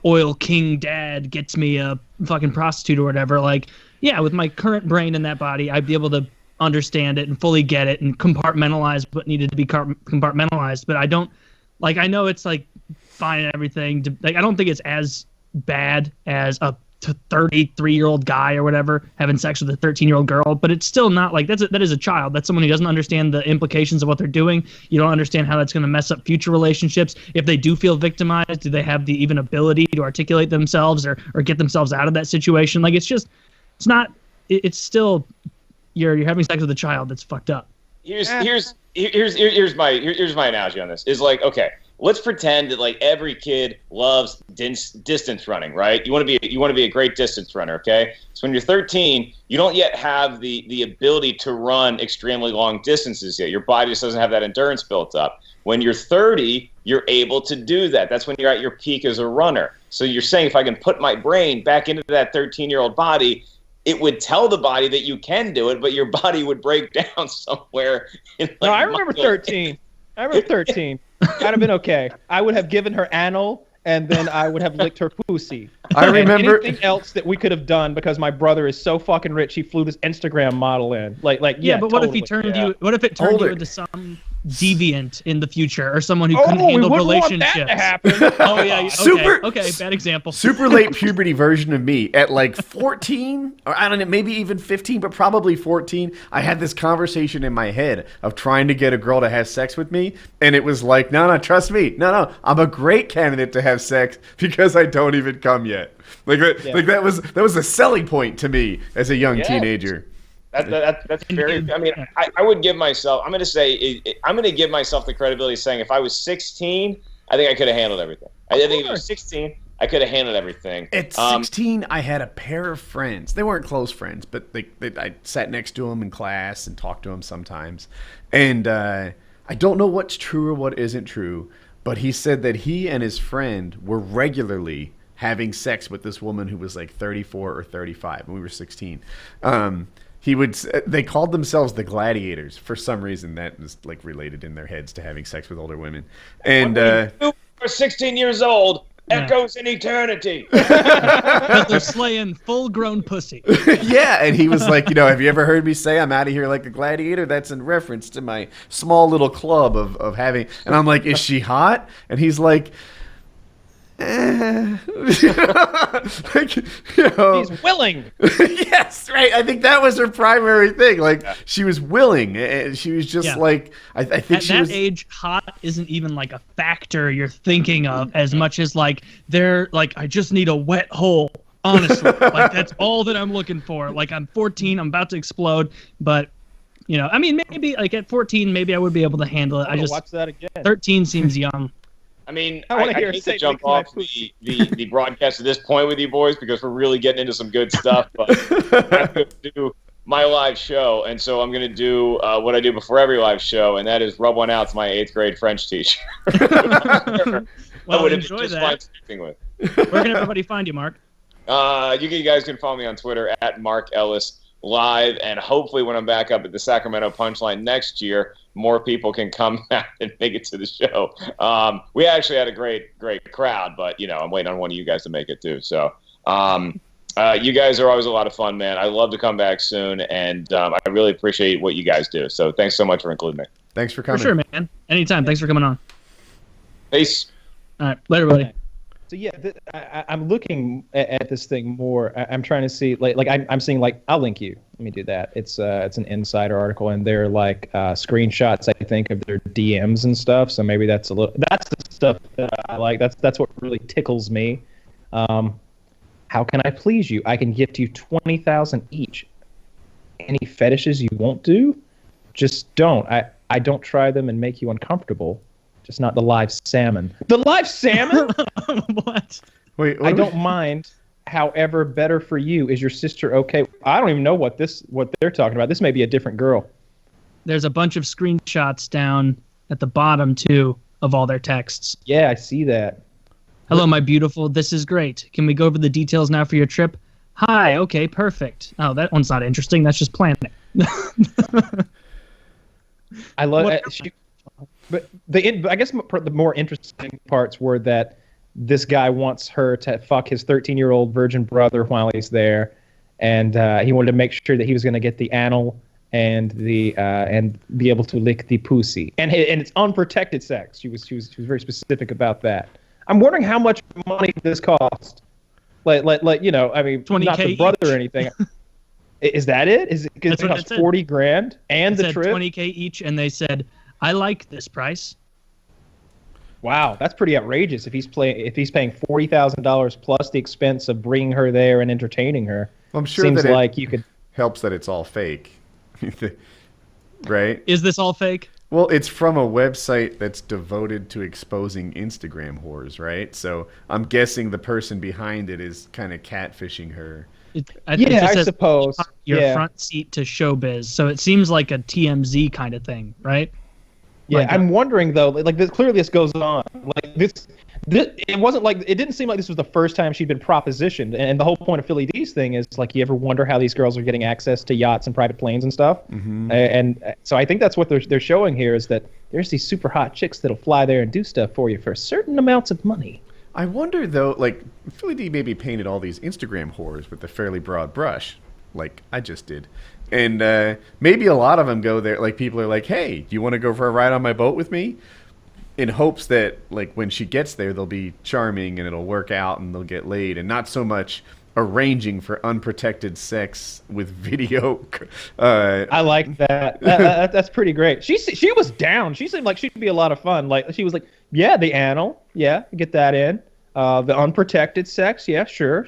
oil king dad gets me a fucking prostitute or whatever, like, yeah, with my current brain in that body, I'd be able to understand it and fully get it and compartmentalize what needed to be compartmentalized. But I don't, like, I know it's like fine and everything. I don't think it's as bad as a 33-year-old guy or whatever having sex with a 13-year-old girl, but it's still not like that is a child. That's someone who doesn't understand the implications of what they're doing. You don't understand how that's going to mess up future relationships. If they do feel victimized, do they have the even ability to articulate themselves or get themselves out of that situation? Like, it's still you're having sex with a child. That's fucked up. Here's my analogy on this is like, okay, let's pretend that like every kid loves distance running, right? You want to be a great distance runner, okay? So when you're 13, you don't yet have the ability to run extremely long distances yet. Your body just doesn't have that endurance built up. When you're 30, you're able to do that. That's when you're at your peak as a runner. So you're saying if I can put my brain back into that 13-year-old body, it would tell the body that you can do it, but your body would break down somewhere. No, I remember 13. I'd have been okay. I would have given her anal, and then I would have licked her pussy. I remember anything else that we could have done because my brother is so fucking rich. He flew this Instagram model in. Like yeah. But what if he turned you? What if it turned you into some deviant in the future, or someone who couldn't handle relationships? Want that to happen. Oh yeah. Super. Okay, bad example. Super late puberty version of me at like 14, or I don't know, maybe even 15, but probably 14. I had this conversation in my head of trying to get a girl to have sex with me, and it was like, no, trust me, no, I'm a great candidate to have sex because I don't even come yet. Like that was a selling point to me as a young teenager. That's very. I mean, I would give myself. I'm going to give myself the credibility of saying if I was 16, I think I could have handled everything. I think if I was 16, I could have handled everything. At 16, I had a pair of friends. They weren't close friends, but I sat next to them in class and talked to them sometimes. And I don't know what's true or what isn't true, but he said that he and his friend were regularly having sex with this woman who was like 34 or 35 when we were 16. They called themselves the Gladiators for some reason. That was like related in their heads to having sex with older women. And we're 16 years old. Echoes in eternity. But they're slaying full-grown pussy. Yeah, and he was like, have you ever heard me say I'm out of here like a gladiator? That's in reference to my small little club of having. And I'm like, is she hot? And he's like, He's willing. Yes, right. I think that was her primary thing. Like she was willing, and she was just like, I think at that age, hot isn't even like a factor you're thinking of as much as like they're like, I just need a wet hole. Honestly, like that's all that I'm looking for. Like I'm 14, I'm about to explode, but I mean, maybe like at 14, maybe I would be able to handle it. I just watch that again. 13 seems young. I mean, I hate to jump off the broadcast at this point with you boys because we're really getting into some good stuff. But I'm going to do my live show, and so I'm going to do what I do before every live show, and that is rub one out to my 8th grade French teacher. Well, enjoy that. With. Where can everybody find you, Mark? You guys can follow me on Twitter at Mark Ellis Live, and hopefully when I'm back up at the Sacramento Punchline next year, more people can come out and make it to the show. We actually had a great crowd, but I'm waiting on one of you guys to make it too. So you guys are always a lot of fun, man. I love to come back soon, and I really appreciate what you guys do. So thanks so much for including me. Thanks for coming. For sure, man. Anytime. Thanks for coming on. Peace. All right, later, buddy. So yeah, I'm looking at this thing more. I'm trying to see like I'm seeing like I'll link you. Let me do that. It's an Insider article, and they're like screenshots I think of their DMs and stuff. So maybe that's the stuff that I like. That's what really tickles me. How can I please you? I can gift you 20,000 each. Any fetishes you won't do? Just don't. I don't try them and make you uncomfortable. Just not the live salmon. The live salmon? What? Wait, I don't mind. However, better for you. Is your sister okay? I don't even know what they're talking about. This may be a different girl. There's a bunch of screenshots down at the bottom too of all their texts. Yeah, I see that. Hello, my beautiful. This is great. Can we go over the details now for your trip? Hi. Okay, perfect. Oh, that one's not interesting. That's just planning. I love it. But I guess the more interesting parts were that this guy wants her to fuck his 13-year-old virgin brother while he's there, and he wanted to make sure that he was going to get the anal and the and be able to lick the pussy, and it's unprotected sex. She was very specific about that. I'm wondering how much money this cost. Like I mean, $20K not the brother each. or anything. Is that it? Is it because it costs $40,000 and the trip? $20K each, and they said, I like this price. Wow, that's pretty outrageous. If he's paying $40,000 plus the expense of bringing her there and entertaining her, I'm sure seems that like you could. Helps that it's all fake, right? Is this all fake? Well, it's from a website that's devoted to exposing Instagram whores, right? So I'm guessing the person behind it is kind of catfishing her. I suppose. Your front seat to showbiz. So it seems like a TMZ kind of thing, right? Yeah, I'm wondering though. Like clearly this goes on. Like this, it wasn't like it didn't seem like this was the first time she'd been propositioned. And the whole point of Philly D's thing is like, you ever wonder how these girls are getting access to yachts and private planes and stuff? Mm-hmm. And so I think that's what they're showing here is that there's these super hot chicks that'll fly there and do stuff for you for certain amounts of money. I wonder though, like Philly D maybe painted all these Instagram whores with a fairly broad brush, like I just did. And maybe a lot of them go there, like people are like, hey, do you want to go for a ride on my boat with me? In hopes that like when she gets there, they'll be charming and it'll work out and they'll get laid, and not so much arranging for unprotected sex with video. I like that. That's pretty great. She was down. She seemed like she'd be a lot of fun. Like she was like, yeah, the anal, yeah, get that in. The unprotected sex, yeah, sure,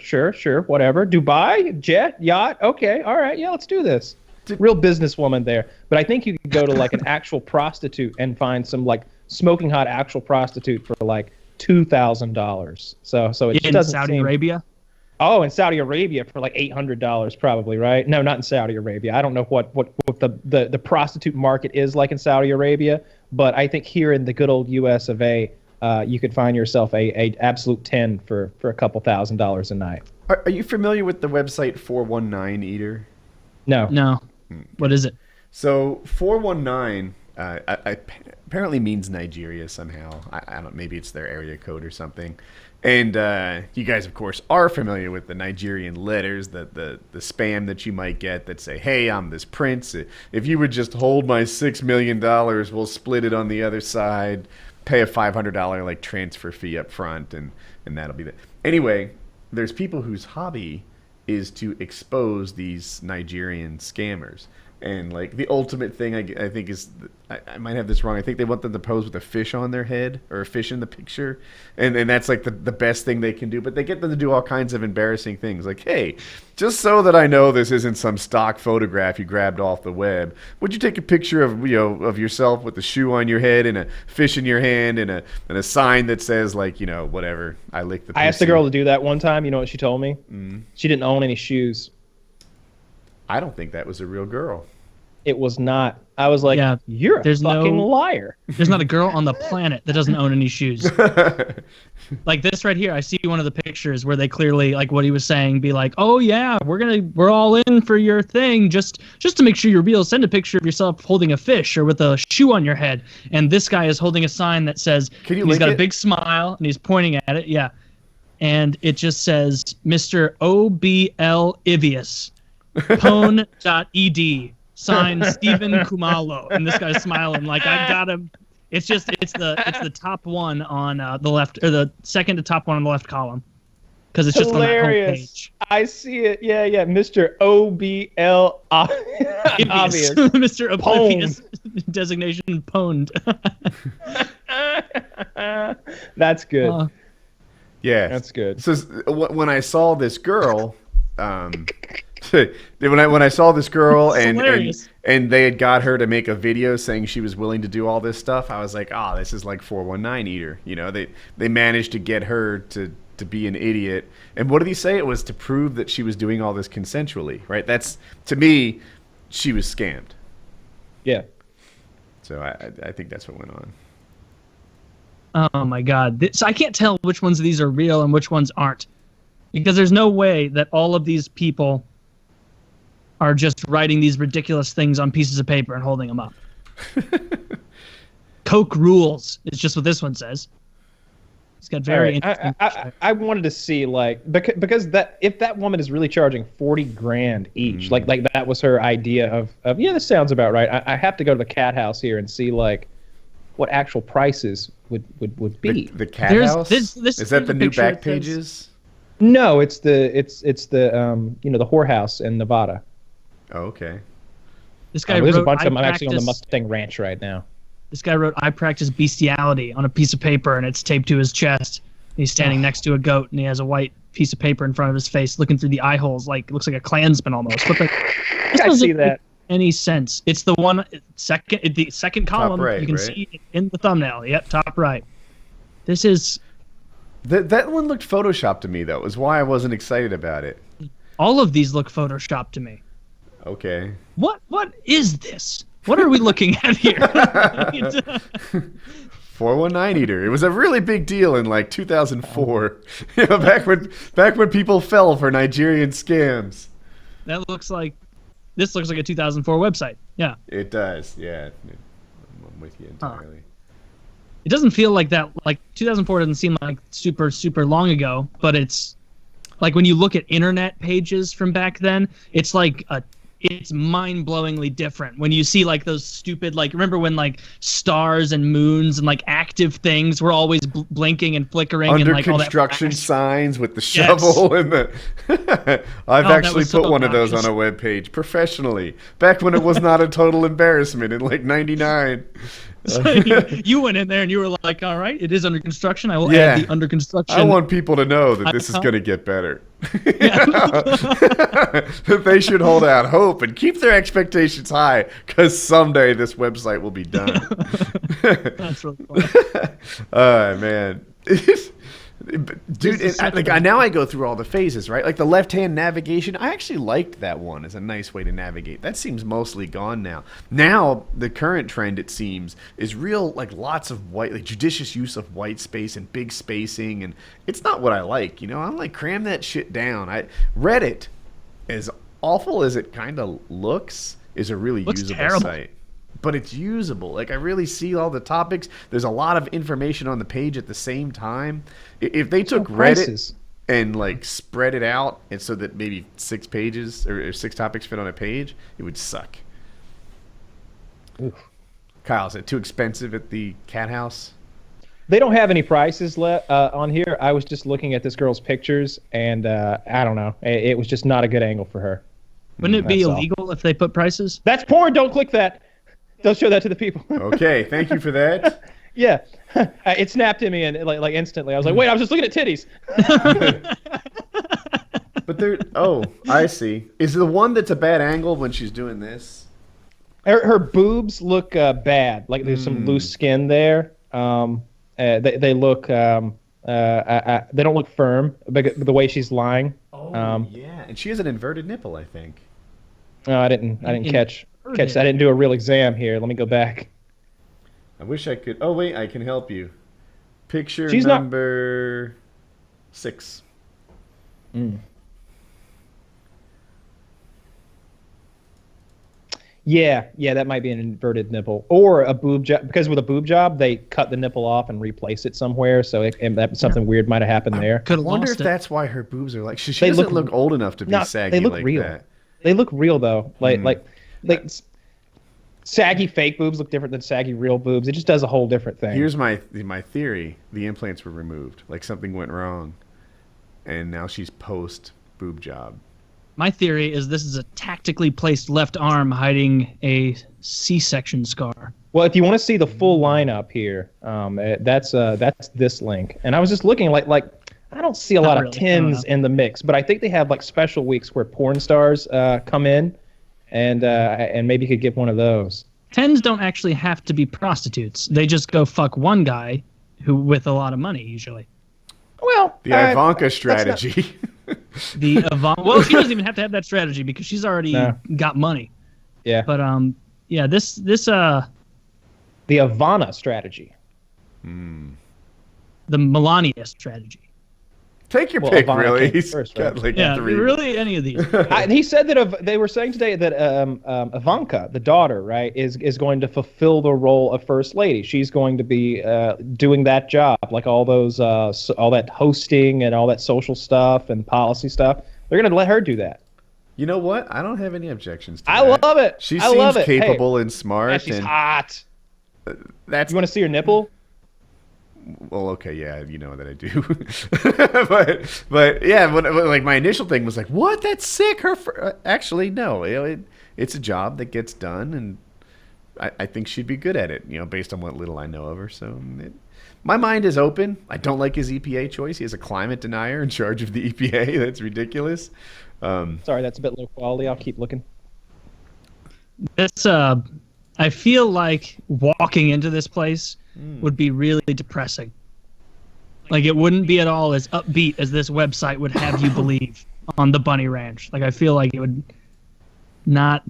whatever. Dubai, jet, yacht, okay, all right, yeah, let's do this. Real businesswoman there. But I think you could go to like an actual prostitute and find some like smoking hot actual prostitute for like $2,000. So it In doesn't Saudi seem... Arabia? Oh, in Saudi Arabia for like $800 probably, right? No, not in Saudi Arabia. I don't know what the prostitute market is like in Saudi Arabia, but I think here in the good old US of A, you could find yourself a absolute 10 for a couple $1,000s a night. Are you familiar with the website 419 Eater? No. No. What is it? So 419 apparently means Nigeria somehow. I don't. Maybe it's their area code or something. And you guys, of course, are familiar with the Nigerian letters, the spam that you might get that say, "Hey, I'm this prince. If you would just hold my $6 million, we'll split it on the other side. Pay a $500 like transfer fee up front, and that'll be that." Anyway, there's people whose hobby is to expose these Nigerian scammers. And like the ultimate thing, I think is, I might have this wrong. I think they want them to pose with a fish on their head or a fish in the picture, and that's like the best thing they can do. But they get them to do all kinds of embarrassing things, like, "Hey, just so that I know this isn't some stock photograph you grabbed off the web, would you take a picture of of yourself with the shoe on your head and a fish in your hand and a sign that says like whatever, I licked the." I asked the girl to do that one time. You know what she told me? She didn't own any shoes. I don't think that was a real girl. It was not. I was like, Yeah, "You're a fucking liar." There's not a girl on the planet that doesn't own any shoes. Like this right here, I see one of the pictures where they clearly, like what he was saying, be like, "Oh yeah, we're all in for your thing. Just to make sure you're real, send a picture of yourself holding a fish or with a shoe on your head." And this guy is holding a sign that says, he's got a big smile and he's pointing at it. Yeah, and it just says, "Mr. OBL Ivius, pone.ed." Signed Stephen Kumalo, and this guy's smiling like, "I've got him." It's the top one on the left, or the second to top one on the left column, because it's just hilarious. On that homepage. I see it. Yeah, Mr. OBL obvious. Mr. Oblivious designation pwned. That's good. Yeah, that's good. So when I saw this girl. When I saw this girl and they had got her to make a video saying she was willing to do all this stuff, I was like, this is like 419 Eater. They managed to get her to be an idiot. And what did he say? It was to prove that she was doing all this consensually, right? That's, to me, she was scammed. Yeah. So I think that's what went on. Oh my God! So I can't tell which ones of these are real and which ones aren't, because there's no way that all of these people are just writing these ridiculous things on pieces of paper and holding them up. Coke rules. It's just what this one says. It's got very interesting. I wanted to see because that if that woman is really charging $40,000 each, like that was her idea of this sounds about right. I have to go to the Cathouse here and see like what actual prices would be. The Cathouse? Is that the new back pages? No, it's the the whorehouse in Nevada. Oh, okay. This guy there's wrote, a bunch of them. I'm actually on the Mustang Ranch right now. This guy wrote, "I practice bestiality" on a piece of paper, and it's taped to his chest. He's standing next to a goat, and he has a white piece of paper in front of his face, looking through the eye holes, like looks like a Klansman almost. This I see that. Make any sense? It's the second column. Top right, you can right? see it in the thumbnail. Yep, top right. This is. That one looked photoshopped to me, though. It was why I wasn't excited about it. All of these look photoshopped to me. Okay. What is this? What are we looking at here? 419 Eater. It was a really big deal in like 2004. Back when people fell for Nigerian scams. This looks like a 2004 website. Yeah. It does. Yeah. I'm with you entirely. It doesn't feel like that. Like 2004 doesn't seem like super long ago, but it's like when you look at internet pages from back then, it's like it's mind-blowingly different when you see like those stupid, like, remember when like stars and moons and like active things were always blinking and flickering under and like construction all that signs with the shovel and the I've actually put one of those on a web page professionally back when it was not a total embarrassment in like 99. So you went in there and you were like, "All right, it is under construction. I will add the under construction." I want people to know that this is going to get better. That they should hold out hope and keep their expectations high, because someday this website will be done. That's really funny. Man. Dude, now I go through all the phases, right? Like the left-hand navigation, I actually liked that one as a nice way to navigate. That seems mostly gone now. Now, the current trend, it seems, is real, like lots of white, like judicious use of white space and big spacing, and it's not what I like, you know? I'm like, cram that shit down. Reddit, as awful as it kind of looks, is a really usable site. But it's usable. Like, I really see all the topics. There's a lot of information on the page at the same time. If they took Reddit and, like, spread it out and so that maybe 6 pages or 6 topics fit on a page, it would suck. Oof. Kyle, is it too expensive at the Cathouse? They don't have any prices on here. I was just looking at this girl's pictures, and I don't know. It was just not a good angle for her. Wouldn't it be illegal if they put prices? That's porn. Don't click that. Don't show that to the people. Okay, thank you for that. Yeah, it snapped in me and like instantly. I was like, wait, I was just looking at titties. But they're I see. Is the one that's a bad angle when she's doing this? Her boobs look bad. Like there's some loose skin there. They look they don't look firm. But the way she's lying. Yeah, and she has an inverted nipple, I think. No, I didn't catch. I didn't do a real exam here. Let me go back. I wish I could. Oh wait, I can help you. Picture She's number 6. Yeah, that might be an inverted nipple or a boob job. Because with a boob job, they cut the nipple off and replace it somewhere. So something weird might have happened there. I wonder if that's why her boobs are like. She doesn't look old enough to be saggy. They look like real. That. They look real though. Like saggy fake boobs look different than saggy real boobs. It just does a whole different thing. Here's my theory: the implants were removed. Like something went wrong, and now she's post boob job. My theory is this is a tactically placed left arm hiding a C-section scar. Well, if you want to see the full lineup here, that's this link. And I was just looking like I don't see a lot of tens in the mix, but I think they have like special weeks where porn stars come in, and maybe you could get one of those. Tens don't actually have to be prostitutes. They just go fuck one guy who with a lot of money usually. Well, the Ivanka strategy. The Ivanka. Well, she doesn't even have to have that strategy because she's already got money. Yeah. But yeah, this the Ivana strategy. The Melania strategy. Take your pick, Ivana really. He's first, right? Got like yeah, 3. really, any of these. He said that they were saying today that Ivanka, the daughter, right, is going to fulfill the role of first lady. She's going to be doing that job, like all those, all that hosting and all that social stuff and policy stuff. They're going to let her do that. You know what? I don't have any objections to that. I love it. She I love seems it. capable and smart. Yeah, she's hot. You want to see her nipple? Well, okay, yeah, you know that I do. but yeah, like my initial thing was like, what? That's sick. Actually, no. It's a job that gets done, and I think she'd be good at it, based on what little I know of her. So my mind is open. I don't like his EPA choice. He has a climate denier in charge of the EPA. That's ridiculous. Sorry, that's a bit low quality. I'll keep looking. This, I feel like walking into this place would be really depressing. Like it wouldn't be at all as upbeat as this website would have you believe on the Bunny Ranch. Like I feel like it would not.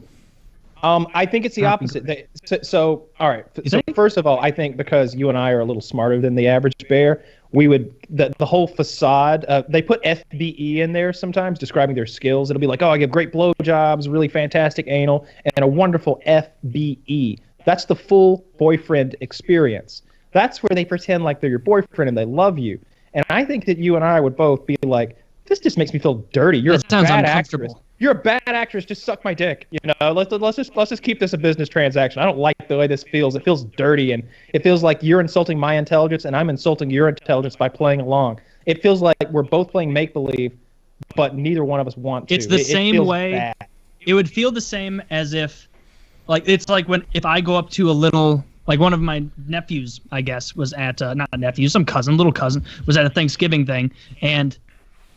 I think it's the opposite. So all right. So first of all, I think because you and I are a little smarter than the average bear, we would the whole facade. They put FBE in there sometimes describing their skills. It'll be like, oh, I give great blowjobs, really fantastic anal, and a wonderful FBE. That's the full boyfriend experience. That's where they pretend like they're your boyfriend and they love you. And I think that you and I would both be like, this just makes me feel dirty. You're a bad actress. You're a bad actress. Just suck my dick. Let's just keep this a business transaction. I don't like the way this feels. It feels dirty, and it feels like you're insulting my intelligence and I'm insulting your intelligence by playing along. It feels like we're both playing make believe, but neither one of us want to. It's the same way. Bad. It would feel the same as if, like, it's like if I go up to a little. Like one of my nephews, I guess, was at not a nephew, some cousin, little cousin, was at a Thanksgiving thing, and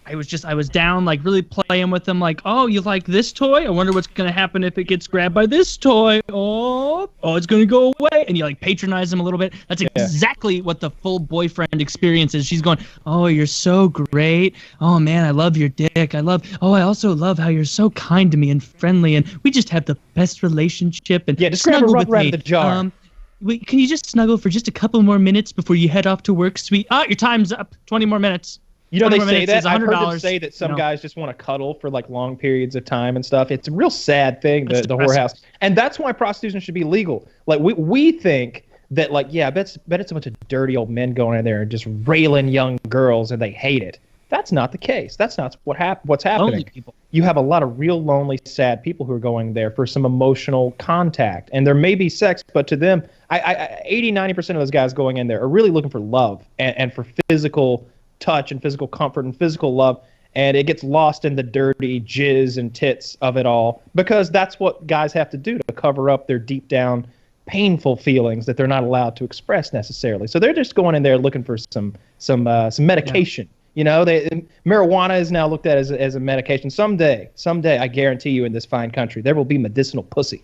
I was down, like really playing with them, like, oh, you like this toy? I wonder what's gonna happen if it gets grabbed by this toy. Oh, it's gonna go away, and you like patronize them a little bit. That's exactly what the full boyfriend experience is. She's going, oh, you're so great. Oh man, I love your dick. I also love how you're so kind to me and friendly, and we just have the best relationship. And just grab a rub around the jar. Can you just snuggle for just a couple more minutes before you head off to work, sweet? Oh, your time's up. 20 more minutes. You know, they say that. I've heard them $100, say that some guys just want to cuddle for like long periods of time and stuff. It's a real sad thing, the whorehouse. And that's why prostitution should be legal. Like, we think that, like, I bet it's a bunch of dirty old men going in there and just railing young girls and they hate it. That's not the case. That's not what's happening. You have a lot of real lonely, sad people who are going there for some emotional contact. And there may be sex, but to them, 80-90% of those guys going in there are really looking for love and for physical touch and physical comfort and physical love, and it gets lost in the dirty jizz and tits of it all, because that's what guys have to do to cover up their deep down painful feelings that they're not allowed to express necessarily. So they're just going in there looking for some medication. You know, marijuana is now looked at as a medication. Someday, I guarantee you, in this fine country, there will be medicinal pussy.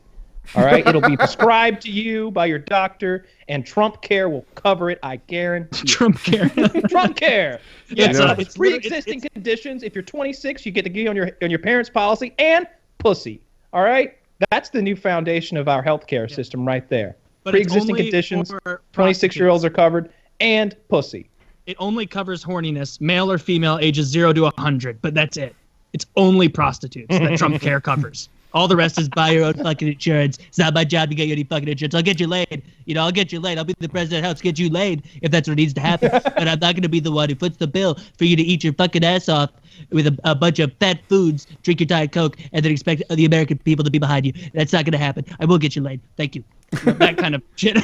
All right, it'll be prescribed to you by your doctor, and Trump Care will cover it. I guarantee. Trump Care. Trump Care. Yeah, it's pre-existing conditions. If you're 26, you get to get on your parents' policy and pussy. All right, that's the new foundation of our healthcare system right there. But pre-existing conditions. 26-year-olds are covered, and pussy. It only covers horniness, male or female, ages 0 to 100. But that's it. It's only prostitutes that Trump Care covers. All the rest is buy your own fucking insurance. It's not my job to get you any fucking insurance. I'll get you laid. I'll get you laid. I'll be the president that helps get you laid if that's what needs to happen. But I'm not going to be the one who puts the bill for you to eat your fucking ass off with a bunch of fat foods, drink your Diet Coke, and then expect the American people to be behind you. That's not going to happen. I will get you laid. Thank you. That kind of shit.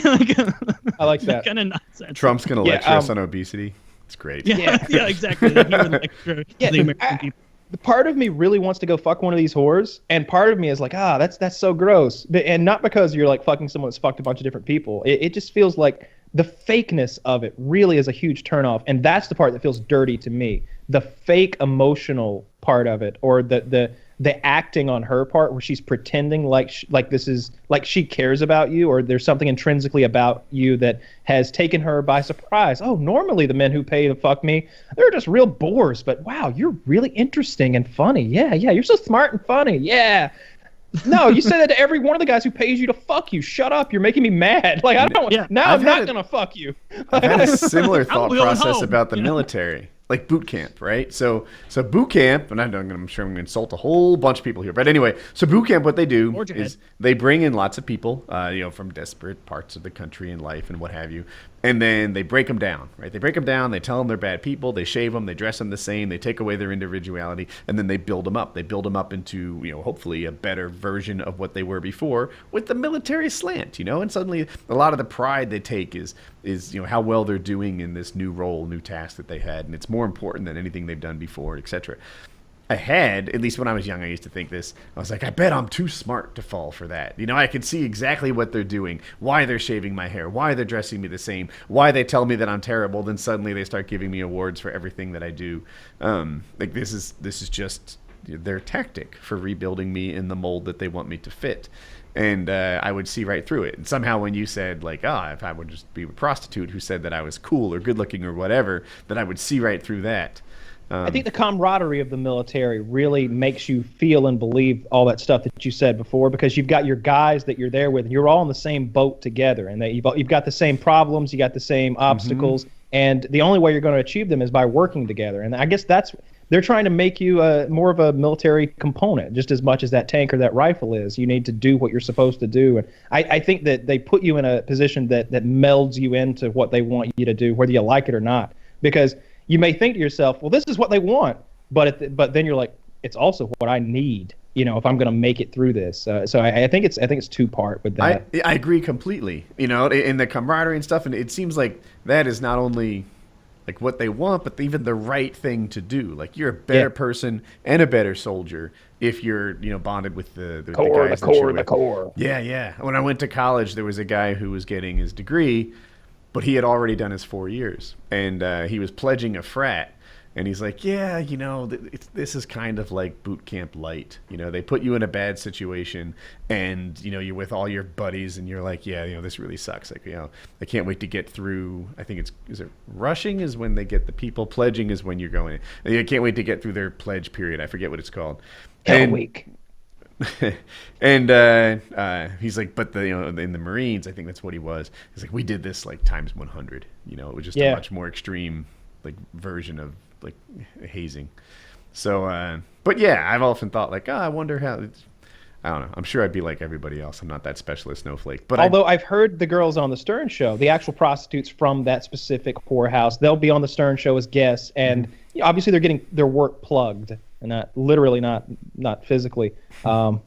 I like that. Kind of nonsense. Trump's going to lecture us on obesity. It's great. Yeah, exactly. He would lecture the American people. The part of me really wants to go fuck one of these whores, and part of me is like, that's so gross. And not because you're like fucking someone that's fucked a bunch of different people. It just feels like the fakeness of it really is a huge turnoff, and that's the part that feels dirty to me. The fake emotional part of it, or the acting on her part, where she's pretending like she cares about you, or there's something intrinsically about you that has taken her by surprise. Oh, normally the men who pay to fuck me, they're just real bores, but wow, you're really interesting and funny. Yeah, you're so smart and funny. Yeah. No, you say that to every one of the guys who pays you to fuck you. Shut up, you're making me mad. Like, I don't. Yeah. Now I'm not gonna fuck you. I've had a similar thought process about the military. Like boot camp, right? So boot camp, and I'm sure I'm going to insult a whole bunch of people here, but anyway, so boot camp, what they do is they bring in lots of people, from desperate parts of the country and life and what have you, and then they break them down, right? They break them down, they tell them they're bad people, they shave them, they dress them the same, they take away their individuality, and then they build them up. They build them up into, hopefully a better version of what they were before with the military slant, and suddenly a lot of the pride they take is how well they're doing in this new role, new task that they had, and it's more important than anything they've done before, etc. At least when I was young, I used to think this. I was like, I bet I'm too smart to fall for that. I can see exactly what they're doing, why they're shaving my hair, why they're dressing me the same, why they tell me that I'm terrible, then suddenly they start giving me awards for everything that I do. This is just their tactic for rebuilding me in the mold that they want me to fit. And I would see right through it. And somehow when you said, like, if I would just be a prostitute who said that I was cool or good looking or whatever, that I would see right through that. I think the camaraderie of the military really makes you feel and believe all that stuff that you said before, because you've got your guys that you're there with, and you're all in the same boat together, and you've got the same problems, you got the same obstacles, and the only way you're going to achieve them is by working together. And I guess they're trying to make you more of a military component, just as much as that tank or that rifle is. You need to do what you're supposed to do. And I think that they put you in a position that melds you into what they want you to do, whether you like it or not. Because you may think to yourself, well, this is what they want, but then you're like, it's also what I need, if I'm going to make it through this. So I think it's two-part with that. I agree completely, in the camaraderie and stuff. And it seems like that is not only like what they want, but even the right thing to do. Like, you're a better person and a better soldier if you're, bonded with the guys that you're with. The core. Yeah. When I went to college, there was a guy who was getting his degree, but he had already done his 4 years, and he was pledging a frat. And he's like, yeah, this is kind of like boot camp light. They put you in a bad situation, and you're with all your buddies, and you're like, yeah, this really sucks. Like, I can't wait to get through. I think is it rushing is when they get the people. Pledging is when you're going. I can't wait to get through their pledge period. I forget what it's called. Hell week. And he's like, but in the Marines, I think that's what he was. He's like, we did this like times 100. It was just a much more extreme like version of like hazing. So, but yeah, I've often thought like, I wonder how. I don't know. I'm sure I'd be like everybody else. I'm not that specialist snowflake. But although I've heard the girls on the Stern Show, the actual prostitutes from that specific whorehouse, they'll be on the Stern Show as guests, and obviously they're getting their work plugged, and not literally, not physically. I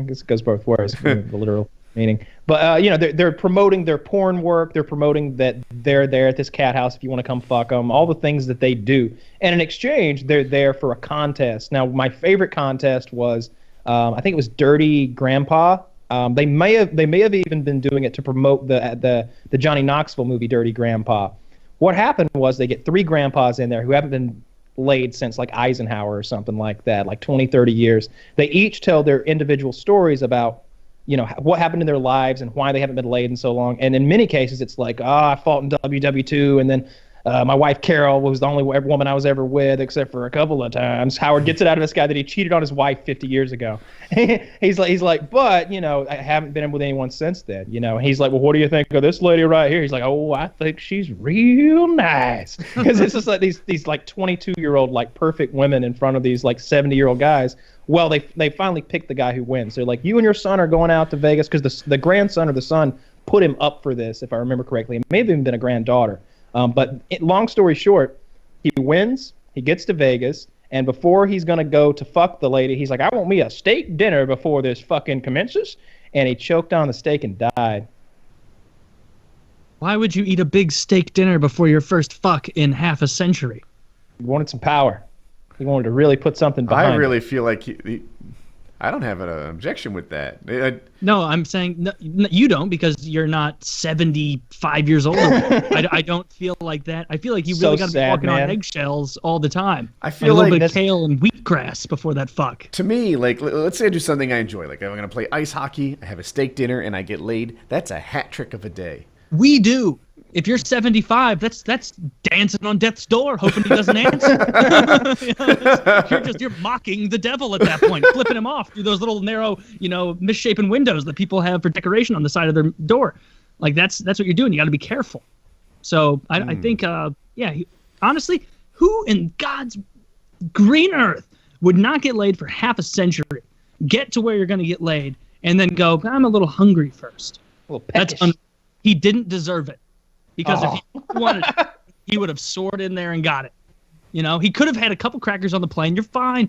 guess it goes both ways, the literal meaning. But they're promoting their porn work. They're promoting that they're there at this cat house if you want to come fuck them. All the things that they do, and in exchange, they're there for a contest. Now, my favorite contest was, I think it was Dirty Grandpa. They may have even been doing it to promote the Johnny Knoxville movie Dirty Grandpa. What happened was they get 3 grandpas in there who haven't been laid since like Eisenhower or something like that, like 20, 30 years. They each tell their individual stories about what happened in their lives and why they haven't been laid in so long. And in many cases, it's like, I fought in WW2, and then my wife Carol was the only woman I was ever with, except for a couple of times. Howard gets it out of this guy that he cheated on his wife 50 years ago. he's like, but I haven't been with anyone since then. He's like, well, what do you think of this lady right here? He's like, oh, I think she's real nice, because it's just like these like 22-year-old like perfect women in front of these like 70-year-old guys. Well, they finally picked the guy who wins. They're like, you and your son are going out to Vegas, because the grandson or the son put him up for this, if I remember correctly. It may have even been a granddaughter. But long story short, he wins, he gets to Vegas, and before he's going to go to fuck the lady, he's like, I want me a steak dinner before this fucking commences. And he choked on the steak and died. Why would you eat a big steak dinner before your first fuck in half a century? He wanted some power. He wanted to really put something behind I really feel like I don't have an objection with that. No, I'm saying no, you don't, because you're not 75 years old. I don't feel like that. I feel like you really got to be walking on eggshells all the time. I feel like a like little bit of kale and wheatgrass before that fuck. To me, like, let's say I do something I enjoy. Like, I'm going to play ice hockey, I have a steak dinner, and I get laid. That's a hat trick of a day. We do. If you're 75, that's dancing on death's door, hoping he doesn't answer. You're mocking the devil at that point, flipping him off through those little narrow, misshapen windows that people have for decoration on the side of their door. Like that's what you're doing. You got to be careful. So I think, honestly, who in God's green earth would not get laid for half a century, get to where you're going to get laid, and then go, I'm a little hungry first. He didn't deserve it. Because if he wanted it, he would have soared in there and got it. He could have had a couple crackers on the plane. You're fine.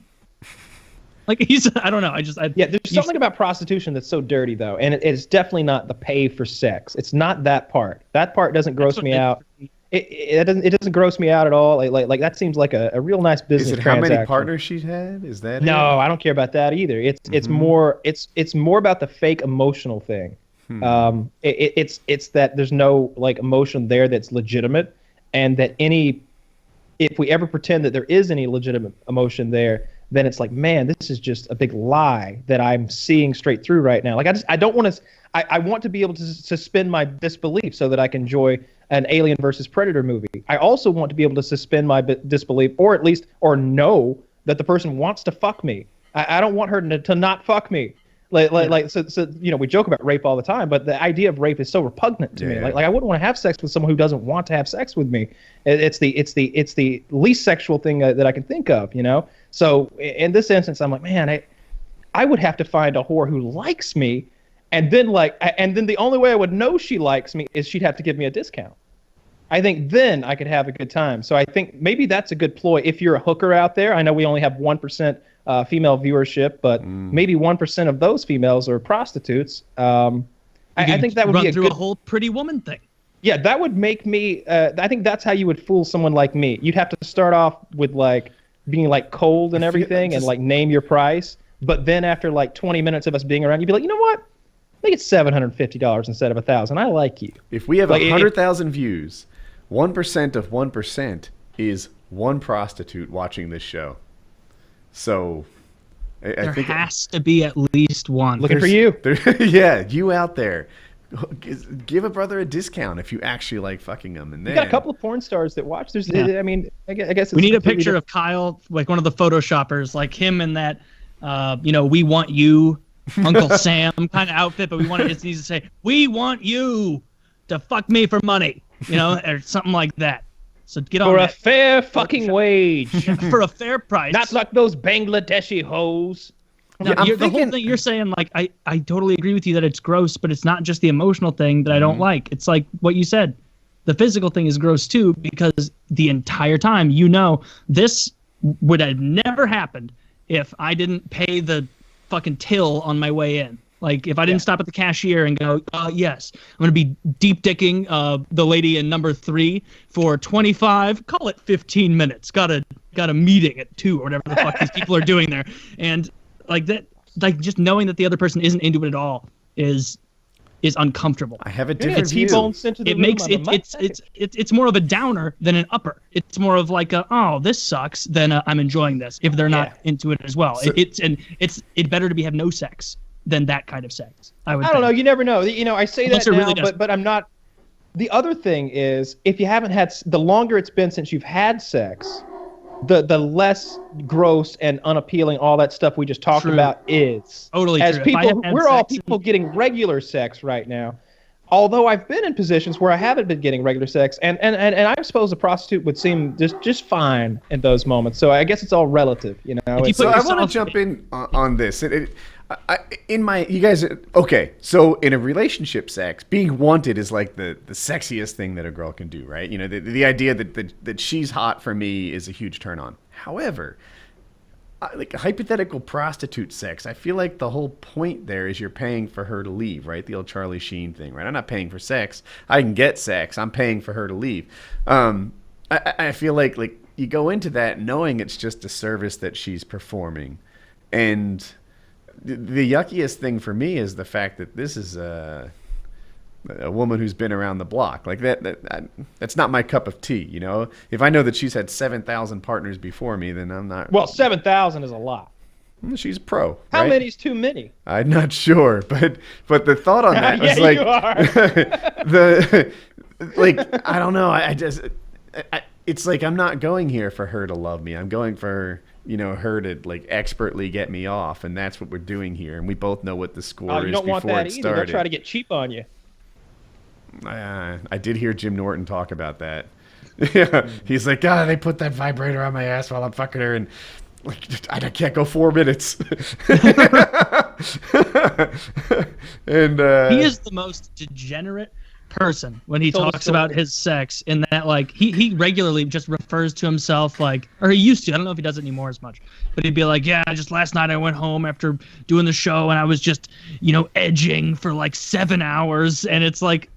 Like, I don't know. There's something about prostitution that's so dirty, though. And it's definitely not the pay for sex. It's not that part. That part doesn't gross me out. It doesn't gross me out at all. Like that seems like a real nice business transaction. Is it how many partners she's had? Is that No, I don't care about that either. It's more about the fake emotional thing. It's that there's no like emotion there that's legitimate, and that if we ever pretend that there is any legitimate emotion there, then it's like, man, this is just a big lie that I'm seeing straight through right now. Like I don't want to. I want to be able to suspend my disbelief so that I can enjoy an Alien versus Predator movie. I also want to be able to suspend my disbelief, or at least know that the person wants to fuck me. I don't want her to not fuck me. So we joke about rape all the time, but the idea of rape is so repugnant to me. Like I wouldn't want to have sex with someone who doesn't want to have sex with me. It's the least sexual thing that I can think of, So in this instance, I'm like, man, I would have to find a whore who likes me, and then the only way I would know she likes me is she'd have to give me a discount. I think then I could have a good time. So I think maybe that's a good ploy if you're a hooker out there. I know we only have 1%. Female viewership, but maybe 1% of those females are prostitutes. I think that would be a whole pretty woman thing. Yeah, that would make me. I think that's how you would fool someone like me. You'd have to start off with like being like cold and everything, and like name your price. But then after like 20 minutes of us being around, you'd be like, you know what? Make it $750 instead of $1,000. I like you. If we have 100,000 views, 1% of 1% is one prostitute watching this show. So I There think has to be at least one. Looking for you. Yeah, you out there. Give a brother a discount if you actually like fucking them. And We got a couple of porn stars that watch. There's, I mean, I guess We it's need a completely picture of Kyle, like one of the photoshoppers, like him in that, "We want you, Uncle Sam" kind of outfit, but it just needs to say, "We want you to fuck me for money," or something like that. So get on for a that. fair fucking wage, For a fair price. not like those Bangladeshi hoes. No, the whole thing you're saying, like, I totally agree with you that it's gross, but it's not just the emotional thing that I don't like. It's like what you said. The physical thing is gross too, because the entire time, this would have never happened if I didn't pay the fucking till on my way in. Like, if I didn't stop at the cashier and go, yes, I'm going to be deep dicking the lady in number 3 for 25, call it 15 minutes. Got a meeting at 2 or whatever the fuck these people are doing there. And like that, like just knowing that the other person isn't into it at all is uncomfortable. I have a different view. It makes it's more of a downer than an upper. It's more of like this sucks than I'm enjoying this if they're not into it as well. So, it's better to have no sex than that kind of sex. I don't know. You never know. I say Unless that it now, really does. but I'm not. The other thing is, if you haven't had, the longer it's been since you've had sex, the less gross and unappealing all that stuff we just talked about is. Totally As true. If I people, have had we're all sex people getting regular sex right now. Although I've been in positions where I haven't been getting regular sex, and I suppose a prostitute would seem just fine in those moments. So I guess it's all relative, So I want to jump in on this. You guys, okay. So in a relationship sex, being wanted is like the sexiest thing that a girl can do, right? The idea that she's hot for me is a huge turn on. However, like hypothetical prostitute sex, I feel like the whole point there is you're paying for her to leave, right? The old Charlie Sheen thing, right? I'm not paying for sex. I can get sex. I'm paying for her to leave. I feel like you go into that knowing it's just a service that she's performing, and the yuckiest thing for me is the fact that this is a woman who's been around the block. Like that's not my cup of tea, If I know that she's had 7,000 partners before me, then I'm not. Well, 7,000 is a lot. She's a pro. How right? many's too many? I'm not sure, but the thought on that was you are. I don't know. It's like I'm not going here for her to love me. I'm going for her to like expertly get me off, and that's what we're doing here. And we both know what the score you is don't want before that it either. started. They'll try to get cheap on you. I did hear Jim Norton talk about that. Yeah, he's like, they put that vibrator on my ass while I'm fucking her, and like I can't go 4 minutes. And he is the most degenerate person when he talks about his sex, in that like he regularly just refers to himself like, or he used to, I don't know if he does it anymore as much, but he'd be like, just last night I went home after doing the show and I was just edging for like 7 hours, and it's like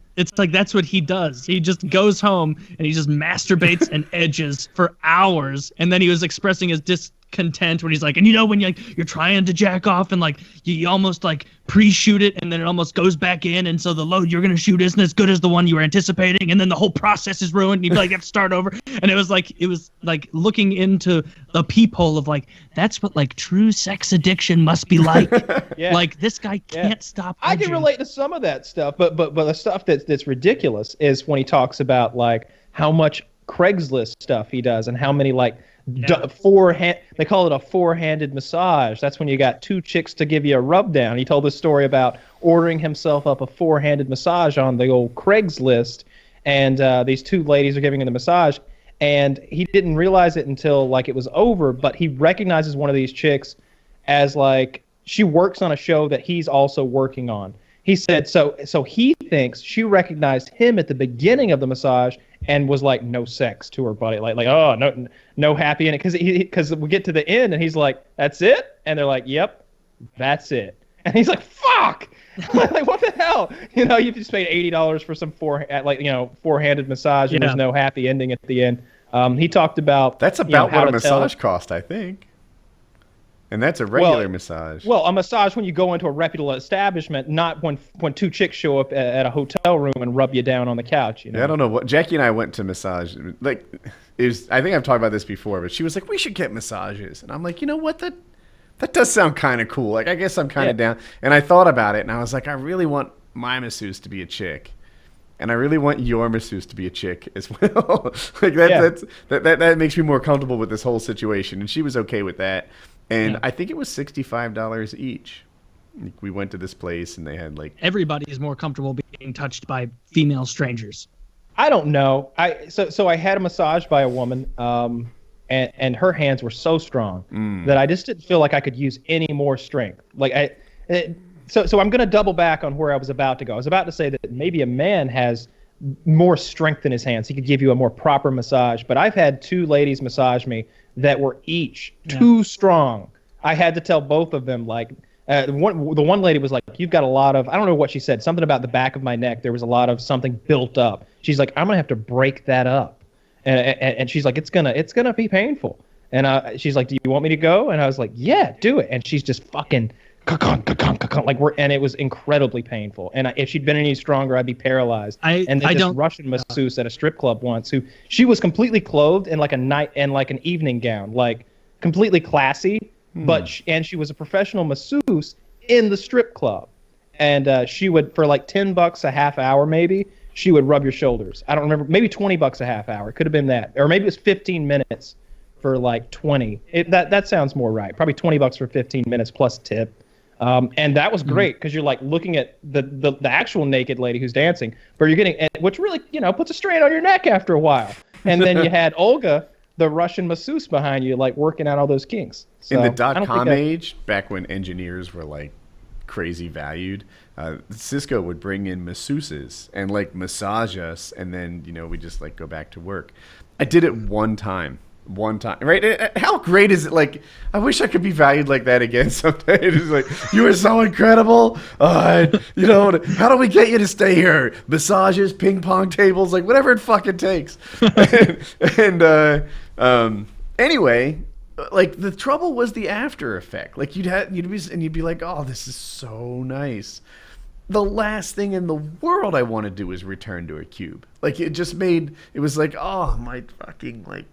that's what he does. He just goes home and he just masturbates and edges for hours, and then he was expressing his discontent when he's like, and when you're trying to jack off and like you almost like pre-shoot it and then it almost goes back in, and so the load you're gonna shoot isn't as good as the one you were anticipating, and then the whole process is ruined and you like have to start over. And it was like looking into the peephole of like, that's what like true sex addiction must be like. Like this guy can't stop edging. I can relate to some of that stuff, but the stuff that's ridiculous is when he talks about like how much Craigslist stuff he does and how many like they call it a four-handed massage. That's when you got 2 chicks to give you a rub down. He told this story about ordering himself up a 4-handed massage on the old Craigslist, and these 2 ladies are giving him the massage, and he didn't realize it until like it was over, but he recognizes one of these chicks as like she works on a show that he's also working on. He said so he thinks she recognized him at the beginning of the massage and was like, no sex to her buddy, like oh no happy in it, because we get to the end and he's like, that's it, and they're like, yep, that's it, and he's like, fuck. Like what the hell, you just paid $80 for some four-handed massage, and there's no happy ending at the end. He talked about that's about what a massage cost, I think. And that's a regular massage. Well, a massage when you go into a reputable establishment, not when 2 chicks show up at a hotel room and rub you down on the couch. Yeah, I don't know what Jackie and I went to massage. Like, I think I've talked about this before, but she was like, we should get massages. And I'm like, you know what? That does sound kind of cool. Like, I guess I'm kind of down. And I thought about it, and I was like, I really want my masseuse to be a chick. And I really want your masseuse to be a chick as well. Like that makes me more comfortable with this whole situation. And she was okay with that. And I think it was $65 each. We went to this place and they had like everybody is more comfortable being touched by female strangers. I don't know. So I had a massage by a woman, and her hands were so strong that I just didn't feel like I could use any more strength. So I'm going to double back on where I was about to go. I was about to say that maybe a man has more strength in his hands. He could give you a more proper massage. But I've had 2 ladies massage me that were each too strong. I had to tell both of them, like, the one lady was like, you've got a lot of, I don't know what she said, something about the back of my neck. There was a lot of something built up. She's like, I'm going to have to break that up. And she's like, it's gonna be painful. And she's like, do you want me to go? And I was like, yeah, do it. And she's just fucking like and it was incredibly painful. And if she'd been any stronger, I'd be paralyzed. This Russian masseuse at a strip club once, she was completely clothed in like an evening gown, like completely classy, but she was a professional masseuse in the strip club, and she would, for like $10 a half hour maybe, she would rub your shoulders. I don't remember, maybe $20 a half hour. It could have been that, or maybe it was 15 minutes for like 20. That sounds more right. Probably $20 for 15 minutes plus tip. And that was great because you're like looking at the actual naked lady who's dancing, but you're getting, which really, puts a strain on your neck after a while. And then you had Olga, the Russian masseuse, behind you, like working out all those kinks. So, in the .com age, back when engineers were like crazy valued, Cisco would bring in masseuses and like massage us, and then we just like go back to work. I did it one time, right? How great is it? Like, I wish I could be valued like that again someday. It's like, you are so incredible. How do we get you to stay here? Massages, ping pong tables, like whatever it fucking takes. Anyway, like the trouble was the after effect. Like you'd be like, oh, this is so nice. The last thing in the world I want to do is return to a cube. Like it was like, oh, my fucking like.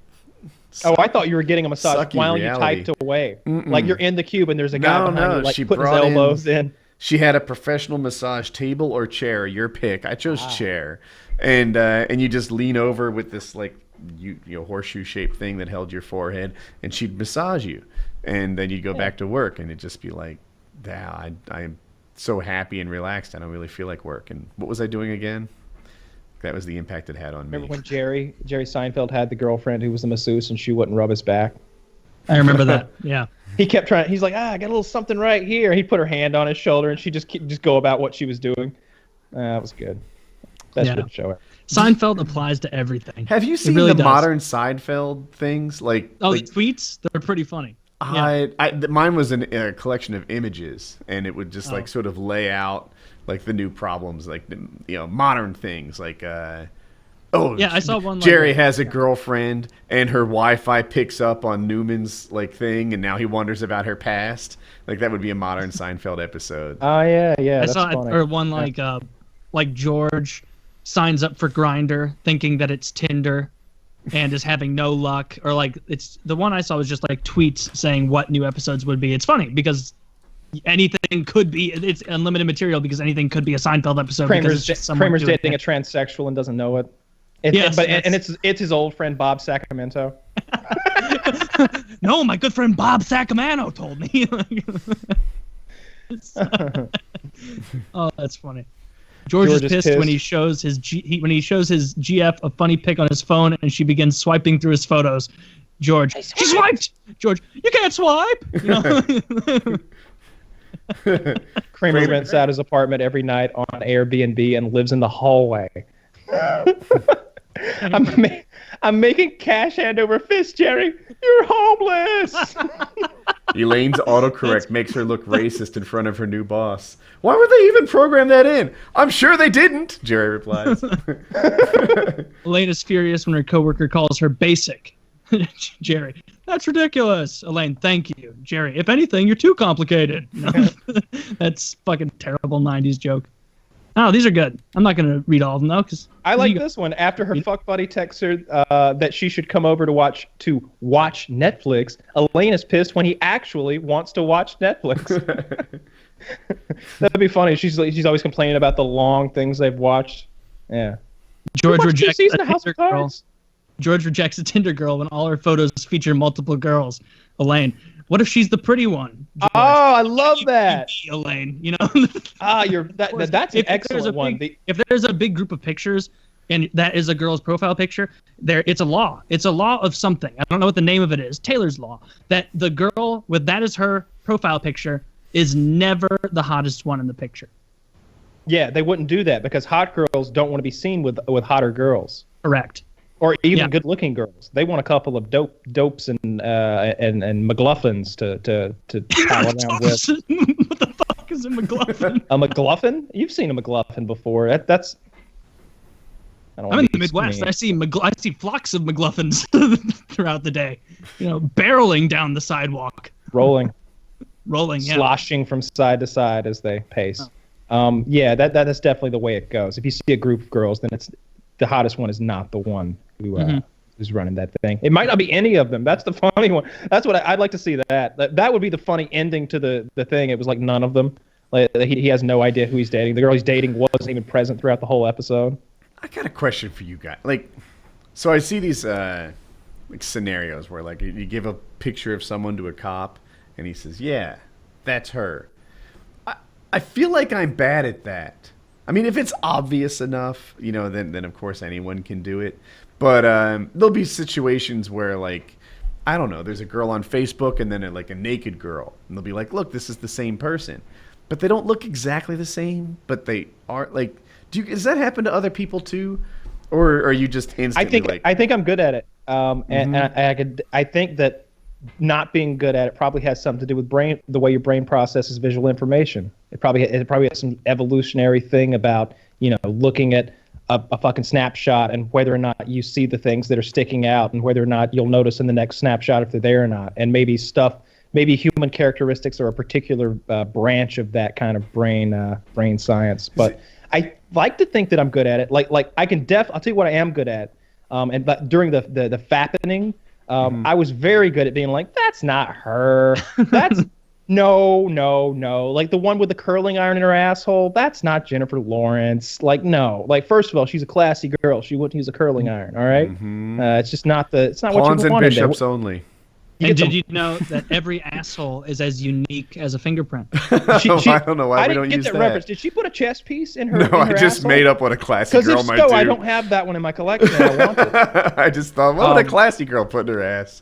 Oh, I thought you were getting a massage while reality. You typed away. Like you're in the cube and there's a guy behind you, like she putting his elbows in. She had a professional massage table or chair, your pick. I chose chair, and you just lean over with this like horseshoe shaped thing that held your forehead, and she'd massage you, and then you'd go back to work, and it'd just be like, I'm so happy and relaxed. I don't really feel like work. And what was I doing again? That was the impact it had on me. Remember when Jerry Seinfeld had the girlfriend who was the masseuse and she wouldn't rub his back? I remember that. Yeah. He kept trying. He's like, I got a little something right here. He'd put her hand on his shoulder and she just go about what she was doing. That was good. Best good show ever. Seinfeld applies to everything. Have you seen the modern Seinfeld things? The tweets? They're pretty funny. Mine was a collection of images, and it would just like sort of lay out like the new problems, like modern things, like I saw one. Jerry has a girlfriend, and her Wi-Fi picks up on Newman's like thing, and now he wonders about her past. Like that would be a modern Seinfeld episode. Oh yeah. I saw funny. Or one like George signs up for Grindr thinking that it's Tinder, and is having no luck, or like it's the one I saw was just like tweets saying what new episodes would be. It's funny because anything could be, it's unlimited material because anything could be a Seinfeld episode. Kramer's dating a transsexual and doesn't know it. It's his old friend Bob Sacramento. No, my good friend Bob Sacramento told me. Oh, that's funny. George is pissed when he shows his GF a funny pic on his phone and she begins swiping through his photos. George, she swiped. George, you can't swipe. Kramer rents out his apartment every night on Airbnb and lives in the hallway. I'm making cash hand over fist, Jerry. You're homeless. Elaine's autocorrect makes her look racist in front of her new boss. Why would they even program that in? I'm sure they didn't, Jerry replies. Elaine is furious when her coworker calls her basic. Jerry, that's ridiculous. Elaine, thank you. Jerry, if anything, you're too complicated. That's fucking terrible 90s joke. Oh, these are good. I'm not gonna read all of them though, because I like this one. After her fuck buddy texts her that she should come over to watch Netflix, Elaine is pissed when he actually wants to watch Netflix. That'd be funny. She's always complaining about the long things they've watched. Yeah. George rejects a House Tinder of girl. Cards. George rejects a Tinder girl when all her photos feature multiple girls. Elaine, what if she's the pretty one? George? Oh, I love that. Elaine, you know. That's an excellent one. If there's a big group of pictures and that is a girl's profile picture, it's a law. It's a law of something. I don't know what the name of it is. Taylor's law. That the girl with that as her profile picture is never the hottest one in the picture. Yeah, they wouldn't do that because hot girls don't want to be seen with hotter girls. Correct. Or even good-looking girls. They want a couple of dopes and McGluffins to pal around with. What the fuck is a McGluffin? A McGluffin? You've seen a McGluffin before. That's. I'm in the Midwest. I see flocks of McGluffins throughout the day. You know, barreling down the sidewalk. Rolling. Yeah. Sloshing from side to side as they pace. Yeah, that is definitely the way it goes. If you see a group of girls, then it's the hottest one is not the one who's running that thing. It might not be any of them. That's the funny one. That's what I'd like to see. That would be the funny ending to the thing. It was like none of them. Like he has no idea who he's dating. The girl he's dating wasn't even present throughout the whole episode. I got a question for you guys. So I see these scenarios where you give a picture of someone to a cop and he says, "Yeah, that's her." I feel like I'm bad at that. I mean, if it's obvious enough, then of course anyone can do it. But there'll be situations where, I don't know, there's a girl on Facebook and then a naked girl. And they'll be like, look, this is the same person. But they don't look exactly the same, but they are, does that happen to other people too? Or are you just instantly I think I'm good at it. And I think that not being good at it probably has something to do with the way your brain processes visual information. It probably has some evolutionary thing about looking at a fucking snapshot and whether or not you see the things that are sticking out and whether or not you'll notice in the next snapshot if they're there or not. And maybe human characteristics are a particular branch of that kind of brain science. But I like to think that I'm good at it. I can I'll tell you what I am good at. During the Fappening. I was very good at being like, that's not her. That's no. Like the one with the curling iron in her asshole, that's not Jennifer Lawrence. No. First of all, she's a classy girl. She wouldn't use a curling iron, all right? It's just not it's not Pawns what you and wanted. bishops only. And did you know that every asshole is as unique as a fingerprint? I don't know why we don't use that. Reference. Did she put a chess piece in her? No, in her I just asshole? made up what a classy girl might do. I don't have that one in my collection. I want it. I just thought, what would a classy girl put in her ass?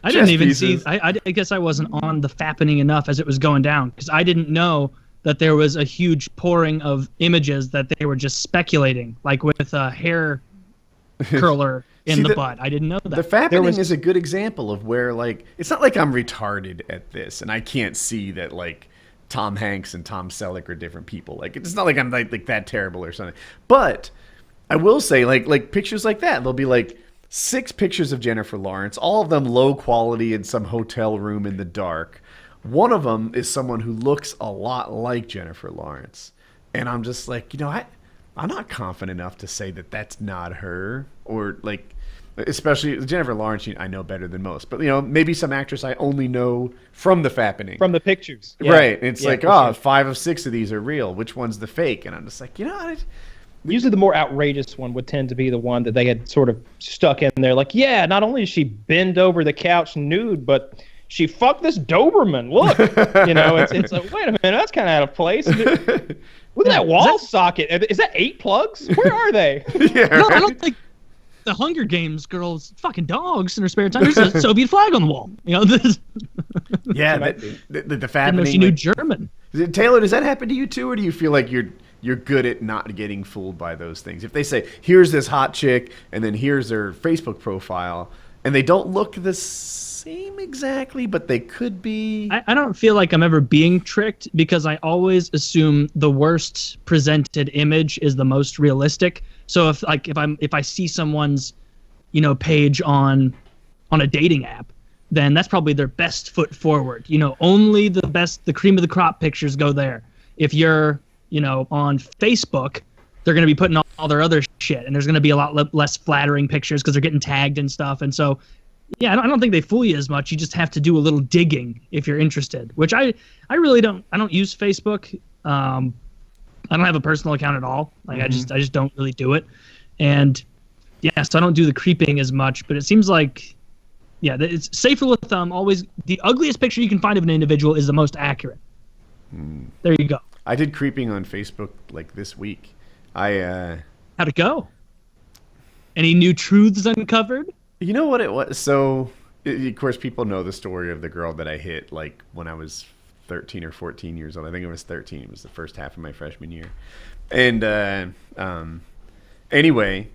I didn't even see. I guess I wasn't on the Fappening enough as it was going down because I didn't know that there was a huge pouring of images that they were just speculating, like with a hair curler. In the butt. I didn't know that. The Fappening is a good example of where, it's not like I'm retarded at this and I can't see that, Tom Hanks and Tom Selleck are different people. It's not like I'm, that terrible or something. But I will say, pictures like that, there'll be, 6 pictures of Jennifer Lawrence, all of them low quality in some hotel room in the dark. One of them is someone who looks a lot like Jennifer Lawrence. And I'm just I'm not confident enough to say that that's not her, or especially Jennifer Lawrence. I know better than most, but maybe some actress I only know from the Fappening, from the pictures, right? It's sure. 5 of 6 of these are real. Which one's the fake? And I'm just usually the more outrageous one would tend to be the one that they had sort of stuck in there. Not only is she bend over the couch nude, but she fucked this Doberman. Look, it's like, wait a minute, that's kind of out of place. Look at that wall socket. Is that 8 plugs? Where are they? No, I don't think the Hunger Games girl's fucking dogs in her spare time. There's a Soviet flag on the wall. This. Yeah, the Fappening. I know she knew German. Taylor, does that happen to you too, or do you feel like you're good at not getting fooled by those things? If they say, here's this hot chick, and then here's their Facebook profile, and they don't look the same exactly, but they could be. I don't feel like I'm ever being tricked because I always assume the worst presented image is the most realistic. So if I see someone's, page on a dating app, then that's probably their best foot forward. Only the cream of the crop pictures go there. If you're on Facebook, they're going to be putting all their other shit, and there's going to be a lot less flattering pictures because they're getting tagged and stuff. And so, yeah, I don't think they fool you as much. You just have to do a little digging if you're interested, which I really don't. I don't use Facebook. I don't have a personal account at all. Like I just don't really do it. And yeah, so I don't do the creeping as much, but it seems like, yeah, it's safer with always the ugliest picture you can find of an individual is the most accurate. There you go. I did creeping on Facebook like this week. How'd it go? Any new truths uncovered? You know what it was? So, of course, people know the story of the girl that I hit like when I was 13 or 14 years old. I think it was 13. It was the first half of my freshman year. And anyway,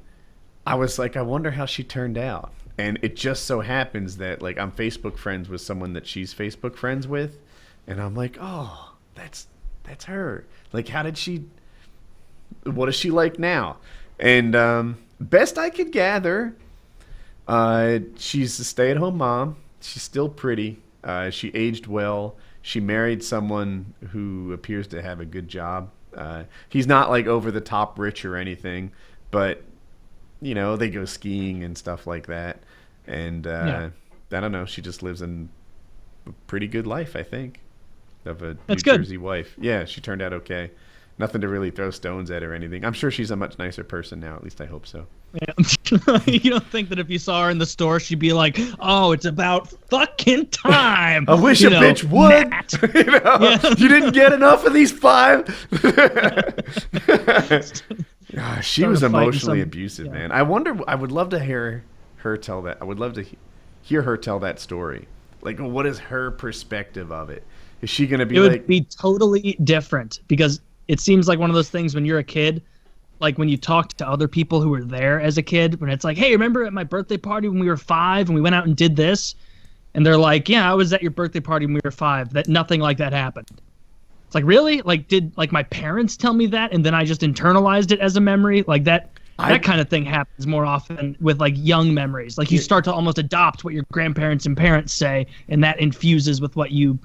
I was like, I wonder how she turned out. And it just so happens that like I'm Facebook friends with someone that she's Facebook friends with. And I'm like, oh, that's her. Like, what is she like now? And best I could gather, she's a stay-at-home mom. She's still pretty. She aged well. She married someone who appears to have a good job. He's not like over the top rich or anything, but they go skiing and stuff like that. And I don't know. She just lives in a pretty good life, I think, of a New Jersey wife. Yeah, she turned out okay. Nothing to really throw stones at or anything. I'm sure she's a much nicer person now. At least I hope so. Yeah. You don't think that if you saw her in the store, she'd be like, "Oh, it's about fucking time." I wish a bitch would. You didn't get enough of these 5. She was emotionally abusive, man. I wonder. I would love to hear her tell that. I would love to hear her tell that story. Like, what is her perspective of it? Is she going to be like? It would be totally different because it seems like one of those things when you're a kid, like when you talk to other people who were there as a kid, when it's like, hey, remember at my birthday party when we were 5 and we went out and did this? And they're like, yeah, I was at your birthday party when we were 5. That nothing like that happened. It's like, really? Like, did like my parents tell me that and then I just internalized it as a memory? Like that kind of thing happens more often with like young memories. Like you start to almost adopt what your grandparents and parents say, and that infuses with what you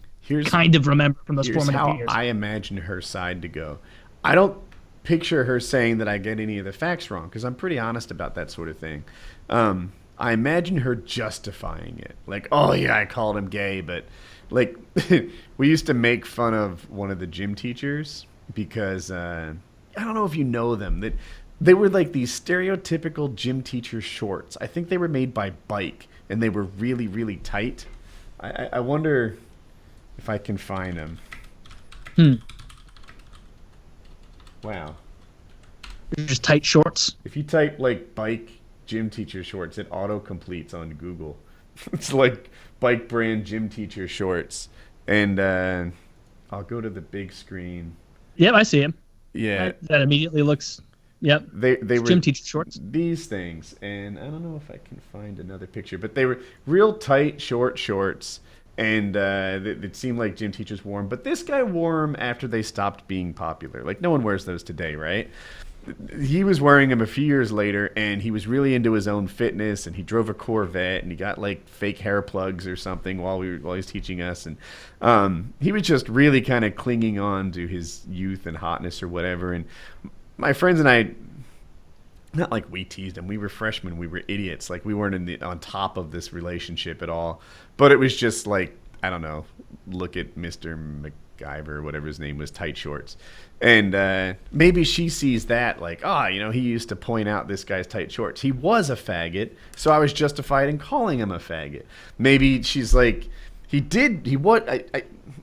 kind of remember from those formative years. I imagine her side to go. I don't picture her saying that I get any of the facts wrong because I'm pretty honest about that sort of thing. I imagine her justifying it. Like, oh yeah, I called him gay, but like we used to make fun of one of the gym teachers because I don't know if you know them. That they were like these stereotypical gym teacher shorts. I think they were made by Bike and they were really, really tight. I wonder if I can find them. Wow. Just tight shorts? If you type like Bike gym teacher shorts, it auto-completes on Google. It's like Bike brand gym teacher shorts. And I'll go to the big screen. Yep, I see him. Yeah. That immediately looks... Yep. They were gym teacher shorts. These things. And I don't know if I can find another picture, but they were real tight, short shorts. And it seemed like gym teachers wore them. But this guy wore them after they stopped being popular. Like, no one wears those today, right? He was wearing them a few years later, and he was really into his own fitness, and he drove a Corvette, and he got, like, fake hair plugs or something while he was teaching us. And he was just really kind of clinging on to his youth and hotness or whatever. And my friends and I... Not like we teased him. We were freshmen. We were idiots. Like we weren't on top of this relationship at all. But it was just like, I don't know, look at Mr. MacGyver, whatever his name was, tight shorts. And maybe she sees that like, he used to point out this guy's tight shorts. He was a faggot, so I was justified in calling him a faggot. Maybe she's like, I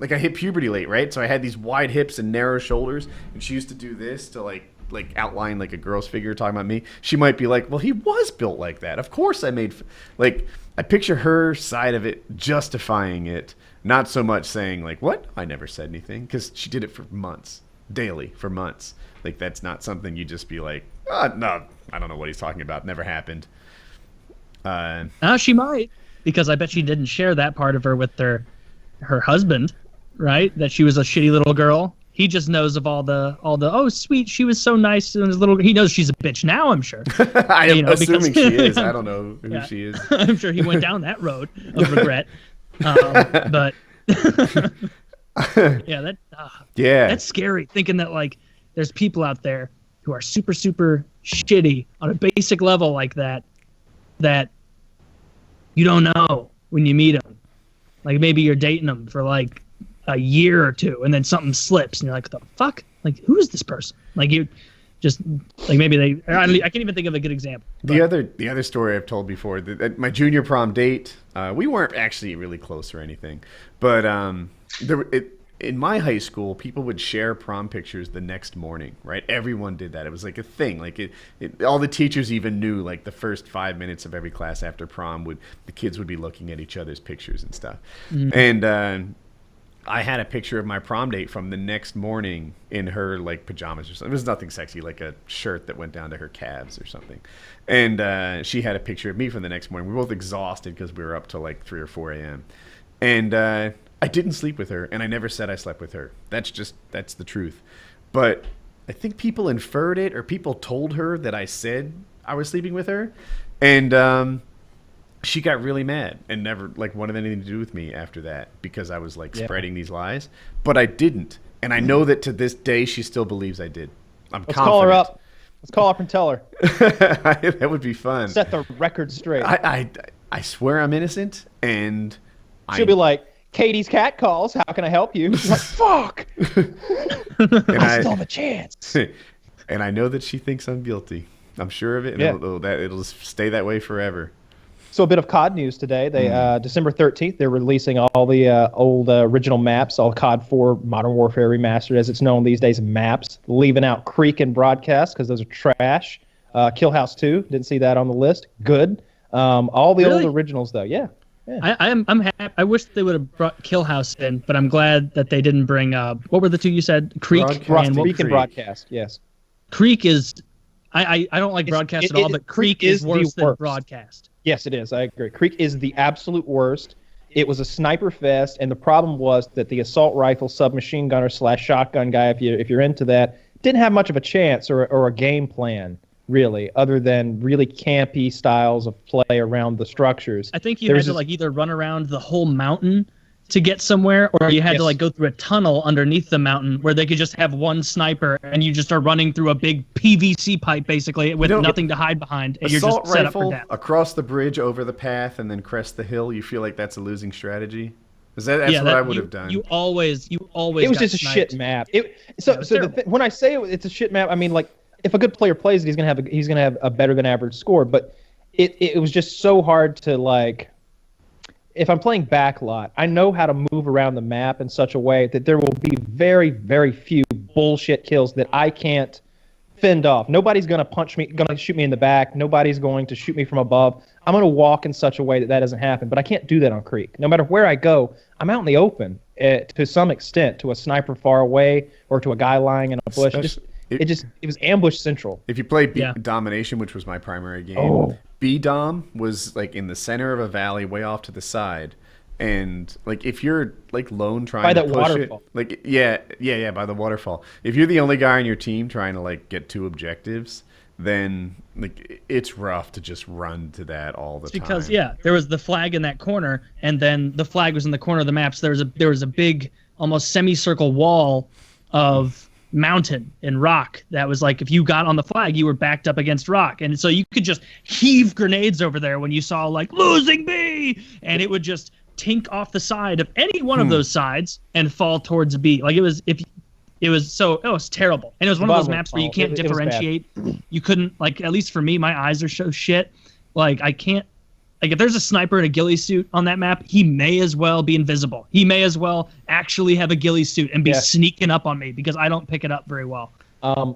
hit puberty late, right? So I had these wide hips and narrow shoulders, and she used to do this to like outline like a girl's figure talking about me. She might be like, well, he was built like that. Of course I picture her side of it justifying it, not so much saying like, what? I never said anything, because she did it for months, daily for months. Like that's not something you just be like, no, I don't know what he's talking about. Never happened. She might, because I bet she didn't share that part of her with her husband, right? That she was a shitty little girl. He just knows of all the oh sweet, she was so nice and his little. He knows she's a bitch now, I'm sure. I am assuming she is. I don't know who she is. I'm sure he went down that road of regret. But that's scary. Thinking that like there's people out there who are super, super shitty on a basic level like that you don't know when you meet them. Like maybe you're dating them for like a year or two, and then something slips, and you're like, "What the fuck? Like, who is this person?" Like you just like maybe I can't even think of a good example. The other story I've told before, at my junior prom date, we weren't actually really close or anything, but in my high school, people would share prom pictures the next morning, right? Everyone did that. It was like a thing. Like all the teachers even knew, like the first 5 minutes of every class after prom, the kids would be looking at each other's pictures and stuff. Mm-hmm. And I had a picture of my prom date from the next morning in her like pajamas or something. It was nothing sexy, like a shirt that went down to her calves or something. And she had a picture of me from the next morning. We were both exhausted because we were up till like 3 or 4 a.m. And I didn't sleep with her, and I never said I slept with her. That's the truth. But I think people inferred it, or people told her that I said I was sleeping with her, and she got really mad and never like wanted anything to do with me after that because I was like spreading these lies. But I didn't, and I know that to this day she still believes I did. Let's call her up. Let's call up and tell her. That would be fun. Set the record straight. I swear I'm innocent, and she'll be like, Katie's cat calls. How can I help you? Like, fuck. I still have a chance. And I know that she thinks I'm guilty. I'm sure of it, and it'll stay that way forever. So a bit of COD news today. They December 13th, they're releasing all the old original maps, all COD 4 Modern Warfare Remastered, as it's known these days, maps, leaving out Creek and Broadcast because those are trash. Kill House 2, didn't see that on the list. Good. All the old originals, though. Yeah. I'm happy. I wish they would have brought Kill House in, but I'm glad that they didn't bring what were the two you said? Creek and Broadcast. Yes. Creek is I don't like Broadcast at all, but Creek is worse than Broadcast. Yes, it is. I agree. Creek is the absolute worst. It was a sniper fest, and the problem was that the assault rifle submachine gunner / shotgun guy, if you're into that, didn't have much of a chance or a game plan, really, other than really campy styles of play around the structures. I think you had to like either run around the whole mountain to get somewhere, or you had to like go through a tunnel underneath the mountain where they could just have one sniper, and you just are running through a big PVC pipe basically with nothing to hide behind, and you're just set up for death. Across the bridge, over the path, and then crest the hill. You feel like that's a losing strategy? That's what I would have done. You always. It was just a shit map. When I say it's a shit map, I mean like if a good player plays it, he's gonna have a better than average score. But it was just so hard to like. If I'm playing backlot, I know how to move around the map in such a way that there will be very, very few bullshit kills that I can't fend off. Nobody's going to shoot me in the back. Nobody's going to shoot me from above. I'm going to walk in such a way that doesn't happen, but I can't do that on Creek. No matter where I go, I'm out in the open to some extent, to a sniper far away or to a guy lying in a bush. It was ambush central. If you play Domination, which was my primary game, B-Dom was like in the center of a valley way off to the side. And like if you're like lone trying to push waterfall. It, like by the waterfall. If you're the only guy on your team trying to like get 2 objectives, then like it's rough to just run to that all the time. Because there was the flag in that corner, and then the flag was in the corner of the map. So there was a big almost semicircle wall of mountain and rock that was like if you got on the flag you were backed up against rock, and so you could just heave grenades over there when you saw like losing B, and it would just tink off the side of any one of those sides and fall towards B. Like it was terrible, and it was one of those maps where you can't differentiate. You couldn't, like, at least for me, my eyes are so shit, like I can't. Like, if there's a sniper in a ghillie suit on that map, he may as well be invisible. He may as well actually have a ghillie suit and be sneaking up on me because I don't pick it up very well.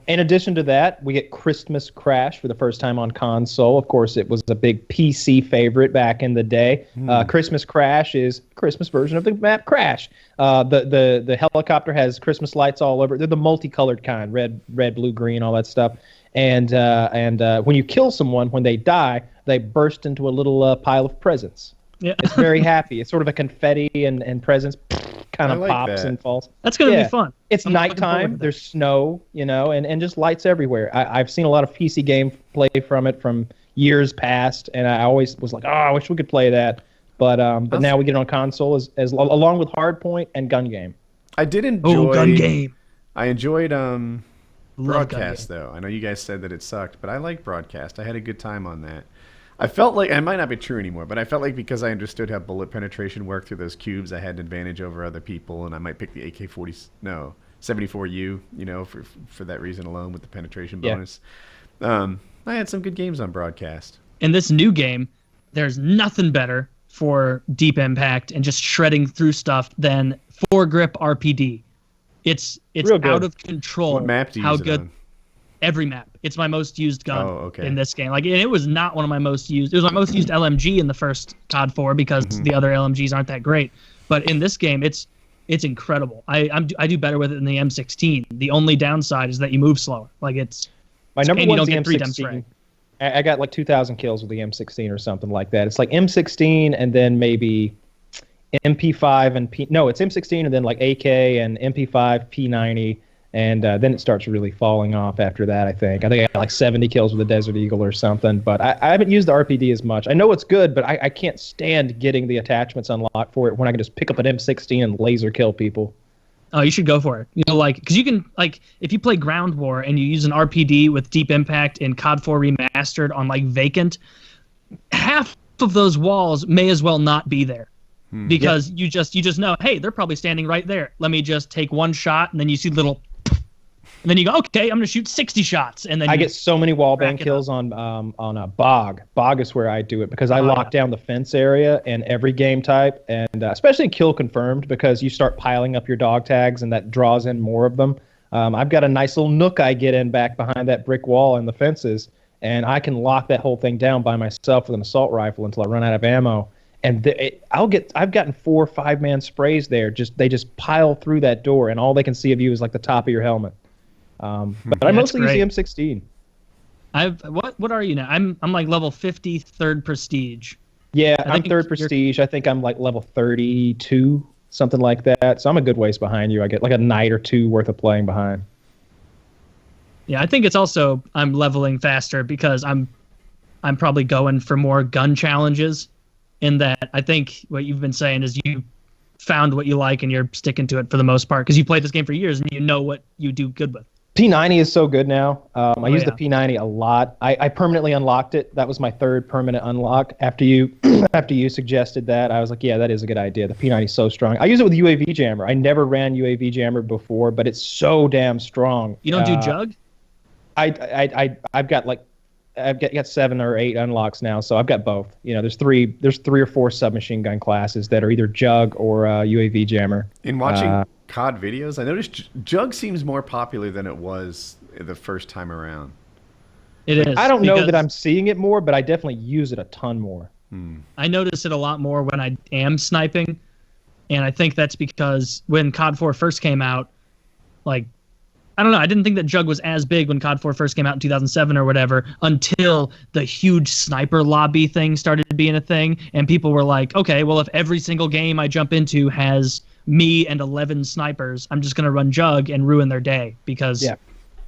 In addition to that, we get Christmas Crash for the first time on console. Of course, it was a big PC favorite back in the day. Christmas Crash is Christmas version of the map Crash. The helicopter has Christmas lights all over. They're the multicolored kind, red, blue, green, all that stuff. And when you kill someone, when they die, they burst into a little pile of presents. Yeah. It's very happy. It's sort of a confetti and presents kind of pops and falls. That's going to be fun. It's nighttime. There's snow, and just lights everywhere. I've seen a lot of PC game play from it from years past, and I always was like, I wish we could play that. But now we get it on console as along with Hardpoint and Gun Game. I did enjoy Gun Game. I enjoyed Love gun Broadcast, game. though. I know you guys said that it sucked, but I like Broadcast. I had a good time on that. I felt like, it might not be true anymore, but I felt like because I understood how bullet penetration worked through those cubes, I had an advantage over other people, and I might pick the 74U, for that reason alone with the penetration bonus. I had some good games on Broadcast. In this new game, there's nothing better for deep impact and just shredding through stuff than foregrip RPD. It's out of control. What map do you use it on? Every map. It's my most used gun okay. in this game. Like, and it was not one of my most used. It was my most used LMG in the first COD 4 because the other LMGs aren't that great. But in this game, it's incredible. I do better with it than the M16. The only downside is that you move slower. Like my number one's the M16. I got like 2,000 kills with the M16 or something like that. It's like M16 and then maybe MP5 and it's M16 and then like AK and MP5, P90. And then it starts really falling off after that, I think. I got like 70 kills with a Desert Eagle or something. But I haven't used the RPD as much. I know it's good, but I can't stand getting the attachments unlocked for it when I can just pick up an M16 and laser kill people. Oh, you should go for it. Because you can, if you play Ground War and you use an RPD with Deep Impact in COD 4 Remastered on, Vacant, half of those walls may as well not be there. Because you just know, hey, they're probably standing right there. Let me just take one shot, and then you see little... And then you go, okay, I'm going to shoot 60 shots. And then I get so many wallbang kills on a Bog. Bog is where I do it because I lock down the fence area in every game type, and especially in Kill Confirmed because you start piling up your dog tags and that draws in more of them. I've got a nice little nook I get in back behind that brick wall and the fences, and I can lock that whole thing down by myself with an assault rifle until I run out of ammo. And I've gotten 4 or 5-man sprays there. They just pile through that door, and all they can see of you is like the top of your helmet. But I mostly use the M16. What are you now? I'm like level 50, third prestige. Yeah, I'm third prestige. I think I'm like level 32, something like that. So I'm a good ways behind you. I get like a night or two worth of playing behind. Yeah, I think it's also I'm leveling faster because I'm probably going for more gun challenges. In that, I think what you've been saying is you found what you like and you're sticking to it for the most part because you played this game for years and you know what you do good with. P90 is so good now. I use the P90 a lot. I permanently unlocked it. That was my third permanent unlock. After you suggested that, I was like, yeah, that is a good idea. The P90 is so strong. I use it with UAV Jammer. I never ran UAV Jammer before, but it's so damn strong. You don't do Jug? I've got 7 or 8 unlocks now, so I've got both. There's 3 or 4 submachine gun classes that are either Jug or UAV Jammer. In watching COD videos, I noticed Jug seems more popular than it was the first time around. It is. I don't know that I'm seeing it more, but I definitely use it a ton more. I notice it a lot more when I am sniping, and I think that's because when COD 4 first came out, I don't know, I didn't think that Jug was as big when COD 4 first came out in 2007 or whatever until the huge sniper lobby thing started being a thing, and people were like, okay, well, if every single game I jump into has me and 11 snipers, I'm just going to run Jug and ruin their day because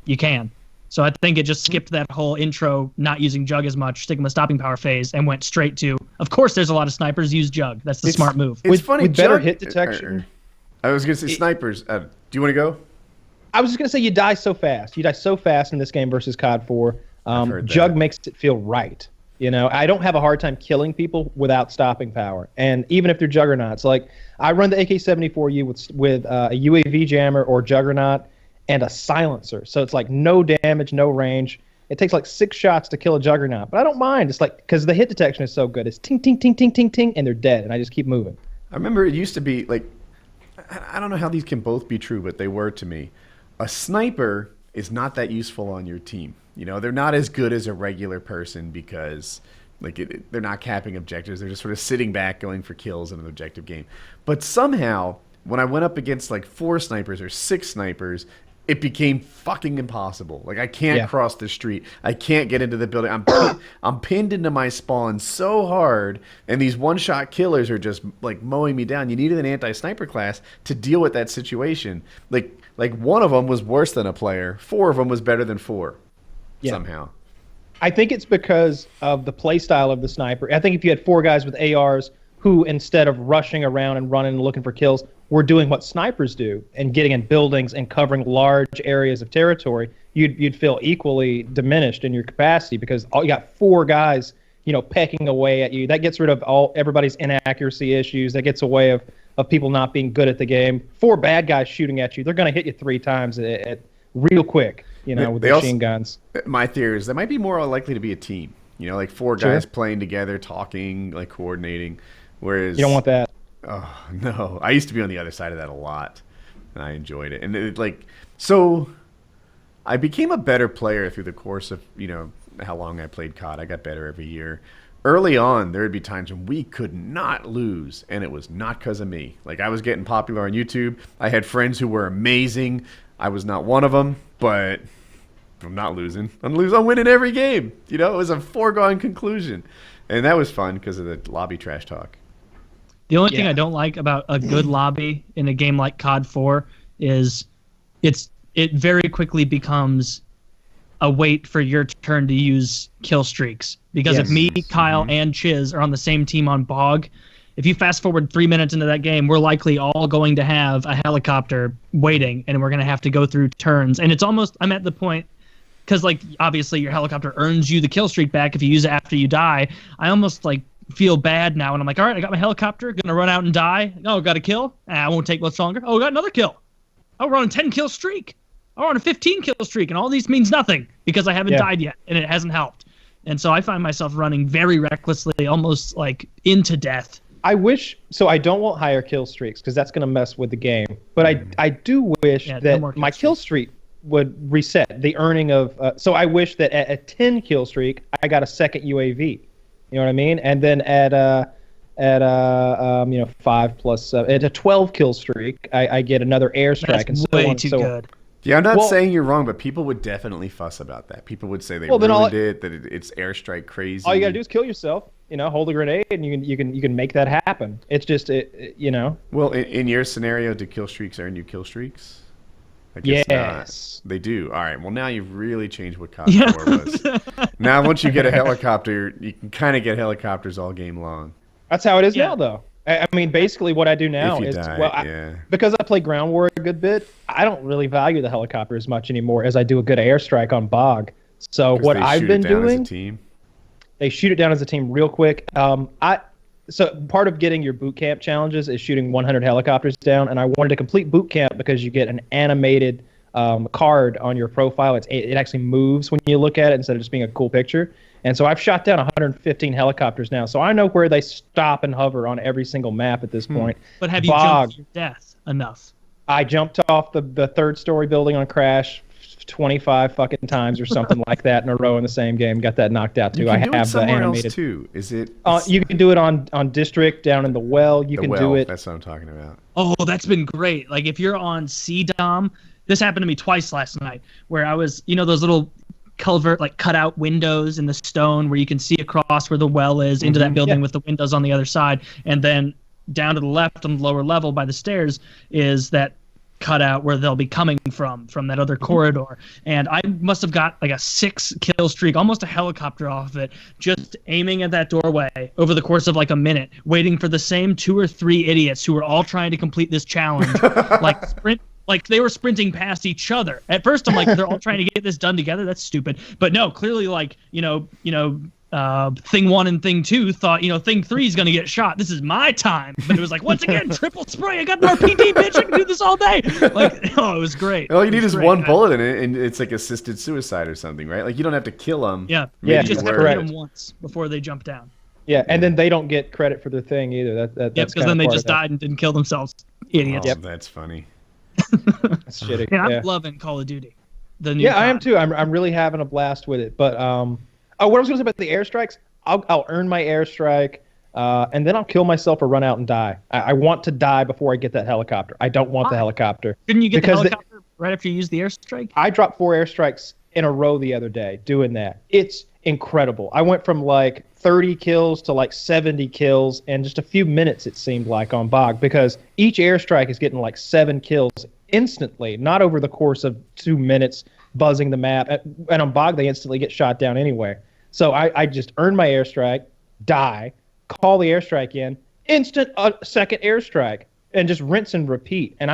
you can. So I think it just skipped that whole intro, not using Jug as much, sticking with stopping power phase, and went straight to, of course, there's a lot of snipers, use Jug. That's the smart move. It's funny, with better hit detection. I was going to say snipers. Do you want to go? I was just going to say you die so fast. You die so fast in this game versus COD 4. Jug makes it feel right. I don't have a hard time killing people without stopping power. And even if they're juggernauts, I run the AK-74U with a UAV jammer or juggernaut and a silencer. So it's like no damage, no range. It takes like 6 shots to kill a juggernaut. But I don't mind. It's because the hit detection is so good. It's ting, ting, ting, ting, ting, ting, and they're dead. And I just keep moving. I remember it used to be I don't know how these can both be true, but they were to me. A sniper is not that useful on your team. They're not as good as a regular person because they're not capping objectives. They're just sort of sitting back going for kills in an objective game. But somehow, when I went up against 4 snipers or 6 snipers, it became fucking impossible. I can't cross the street. I can't get into the building. I'm pinned into my spawn so hard, and these one-shot killers are just mowing me down. You needed an anti-sniper class to deal with that situation. One of them was worse than a player. 4 of them was better than 4. Somehow. I think it's because of the play style of the sniper. I think if you had 4 guys with ARs who, instead of rushing around and running and looking for kills, were doing what snipers do and getting in buildings and covering large areas of territory, you'd feel equally diminished in your capacity because you got 4 guys, pecking away at you. That gets rid of everybody's inaccuracy issues. That gets away of people not being good at the game. 4 bad guys shooting at you, they're going to hit you 3 times real quick, with machine guns. My theory is that might be more likely to be a team. Like 4 guys playing together, talking, like coordinating. Whereas you don't want that. Oh no, I used to be on the other side of that a lot, and I enjoyed it. And so I became a better player through the course of how long I played COD. I got better every year. Early on, there would be times when we could not lose, and it was not because of me. Like, I was getting popular on YouTube. I had friends who were amazing. I was not one of them, but I'm not losing. I'm winning every game. It was a foregone conclusion. And that was fun because of the lobby trash talk. The only thing I don't like about a good lobby in a game like COD 4 is it very quickly becomes a wait for your turn to use kill streaks. Because if me, Kyle, and Chiz are on the same team on Bog, if you fast forward 3 minutes into that game, we're likely all going to have a helicopter waiting, and we're going to have to go through turns. And it's almost, I'm at the point, because obviously your helicopter earns you the kill streak back if you use it after you die. I almost feel bad now, and I'm like, all right, I got my helicopter, gonna run out and die. Oh, got a kill? I won't take much longer. Oh, got another kill. Oh, we're on a 10-kill streak. Oh, we're on a 15-kill streak, and all these means nothing because I haven't died yet, and it hasn't helped. And so I find myself running very recklessly, almost into death. I don't want higher kill streaks because that's gonna mess with the game. But I do wish that my kill streak would reset the earning of. So I wish that at a 10-kill streak, I got a second UAV. You know what I mean? And then at 5 plus 7, at a 12-kill streak, I get another airstrike. That's way too good. Yeah, I'm not saying you're wrong, but people would definitely fuss about that. People would say they ruined it, that it's airstrike crazy. All you gotta do is kill yourself. Hold a grenade, and you can make that happen. It's just Well, in your scenario, do kill streaks earn you kill streaks? I guess not. They do. All right. Well, now you've really changed what COD 4 was. Now, once you get a helicopter, you can kind of get helicopters all game long. That's how it is now, though. I mean, basically, what I do now is because I play ground war a good bit. I don't really value the helicopter as much anymore as I do a good airstrike on Bog. So what I've been doing, they shoot it down as a team real quick. So part of getting your boot camp challenges is shooting 100 helicopters down, and I wanted to complete boot camp because you get an animated card on your profile. It actually moves when you look at it instead of just being a cool picture. And so I've shot down 115 helicopters now, so I know where they stop and hover on every single map at this point. But have you jumped to your death enough? I jumped off the 3rd-story building on Crash 25 fucking times or something like that in a row in the same game. Got that knocked out too. You can I do have it somewhere the animated else too. Is it? You can do it on District down in the well. You can do it. That's what I'm talking about. Oh, that's been great. If you're on CDOM, this happened to me twice last night, where I was, those little culvert cutout windows in the stone where you can see across where the well is into that building with the windows on the other side, and then down to the left on the lower level by the stairs is that cutout where they'll be coming from that other corridor. And I must have got a 6-kill streak, almost a helicopter off of it, just aiming at that doorway over the course of a minute, waiting for the same 2 or 3 idiots who were all trying to complete this challenge, sprint. They were sprinting past each other. At first, I'm they're all trying to get this done together. That's stupid. But no, clearly, Thing 1 and Thing 2 thought, Thing 3 is going to get shot. This is my time. But it was once again, triple spray. I got an RPD, bitch. I can do this all day. It was great. All you need is one bullet in it, and it's assisted suicide or something, right? You don't have to kill them. Yeah. You just have to hit them once before they jump down. Yeah, and then they don't get credit for their thing either. That's because then they just died and didn't kill themselves. Idiots. Oh, that's funny. That's shitty. Yeah, I'm loving Call of Duty. I am too. I'm really having a blast with it. But what I was going to say about the airstrikes, I'll earn my airstrike, and then I'll kill myself or run out and die. I want to die before I get that helicopter. I don't want the helicopter. Couldn't you get the helicopter right after you use the airstrike? I dropped 4 airstrikes in a row the other day doing that. It's incredible. I went from 30 kills to 70 kills in just a few minutes, it seemed like, on Bog, because each airstrike is getting 7 kills instantly, not over the course of 2 minutes buzzing the map. And on Bog, they instantly get shot down anyway. So I just earn my airstrike, die, call the airstrike in, instant second airstrike. and just rinse and repeat. And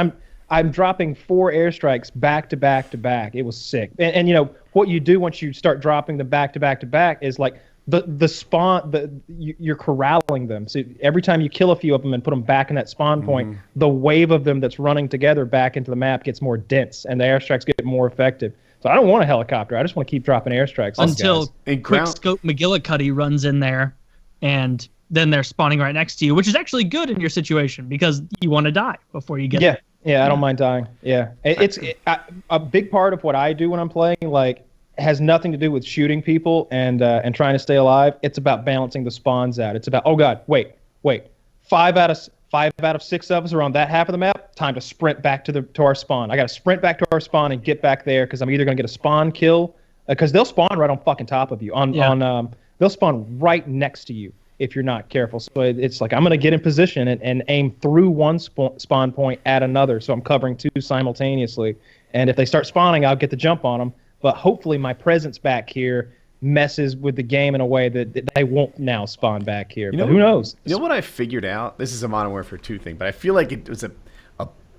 I'm dropping 4 airstrikes back to back to back. It was sick. And you know what you do once you start dropping them back to back to back is like the spawn. You're corralling them. So every time you kill a few of them and put them back in that spawn point, the wave of them that's running together back into the map gets more dense, and the airstrikes get more effective. So I don't want a helicopter. I just want to keep dropping airstrikes. Until Quick Scope McGillicuddy runs in there, and then they're spawning right next to you, which is actually good in your situation because you want to die before you get there. Yeah, I don't mind dying. Yeah, a big part of what I do when I'm playing, like, has nothing to do with shooting people and trying to stay alive. It's about balancing the spawns out. It's about, oh god, wait, 5 out of 6 of us are on that half of the map. Time to sprint back to our spawn. I got to sprint back to our spawn and get back there because I'm either gonna get a spawn kill because they'll spawn right on fucking top of you. They'll spawn right next to you if you're not careful. So it's like I'm going to get in position and aim through one spawn point at another. So I'm covering 2 simultaneously. And if they start spawning, I'll get the jump on them. But hopefully my presence back here messes with the game in a way that they won't now spawn back here. But who knows? You know what I figured out? This is a Modern Warfare 2 thing, but I feel like it was a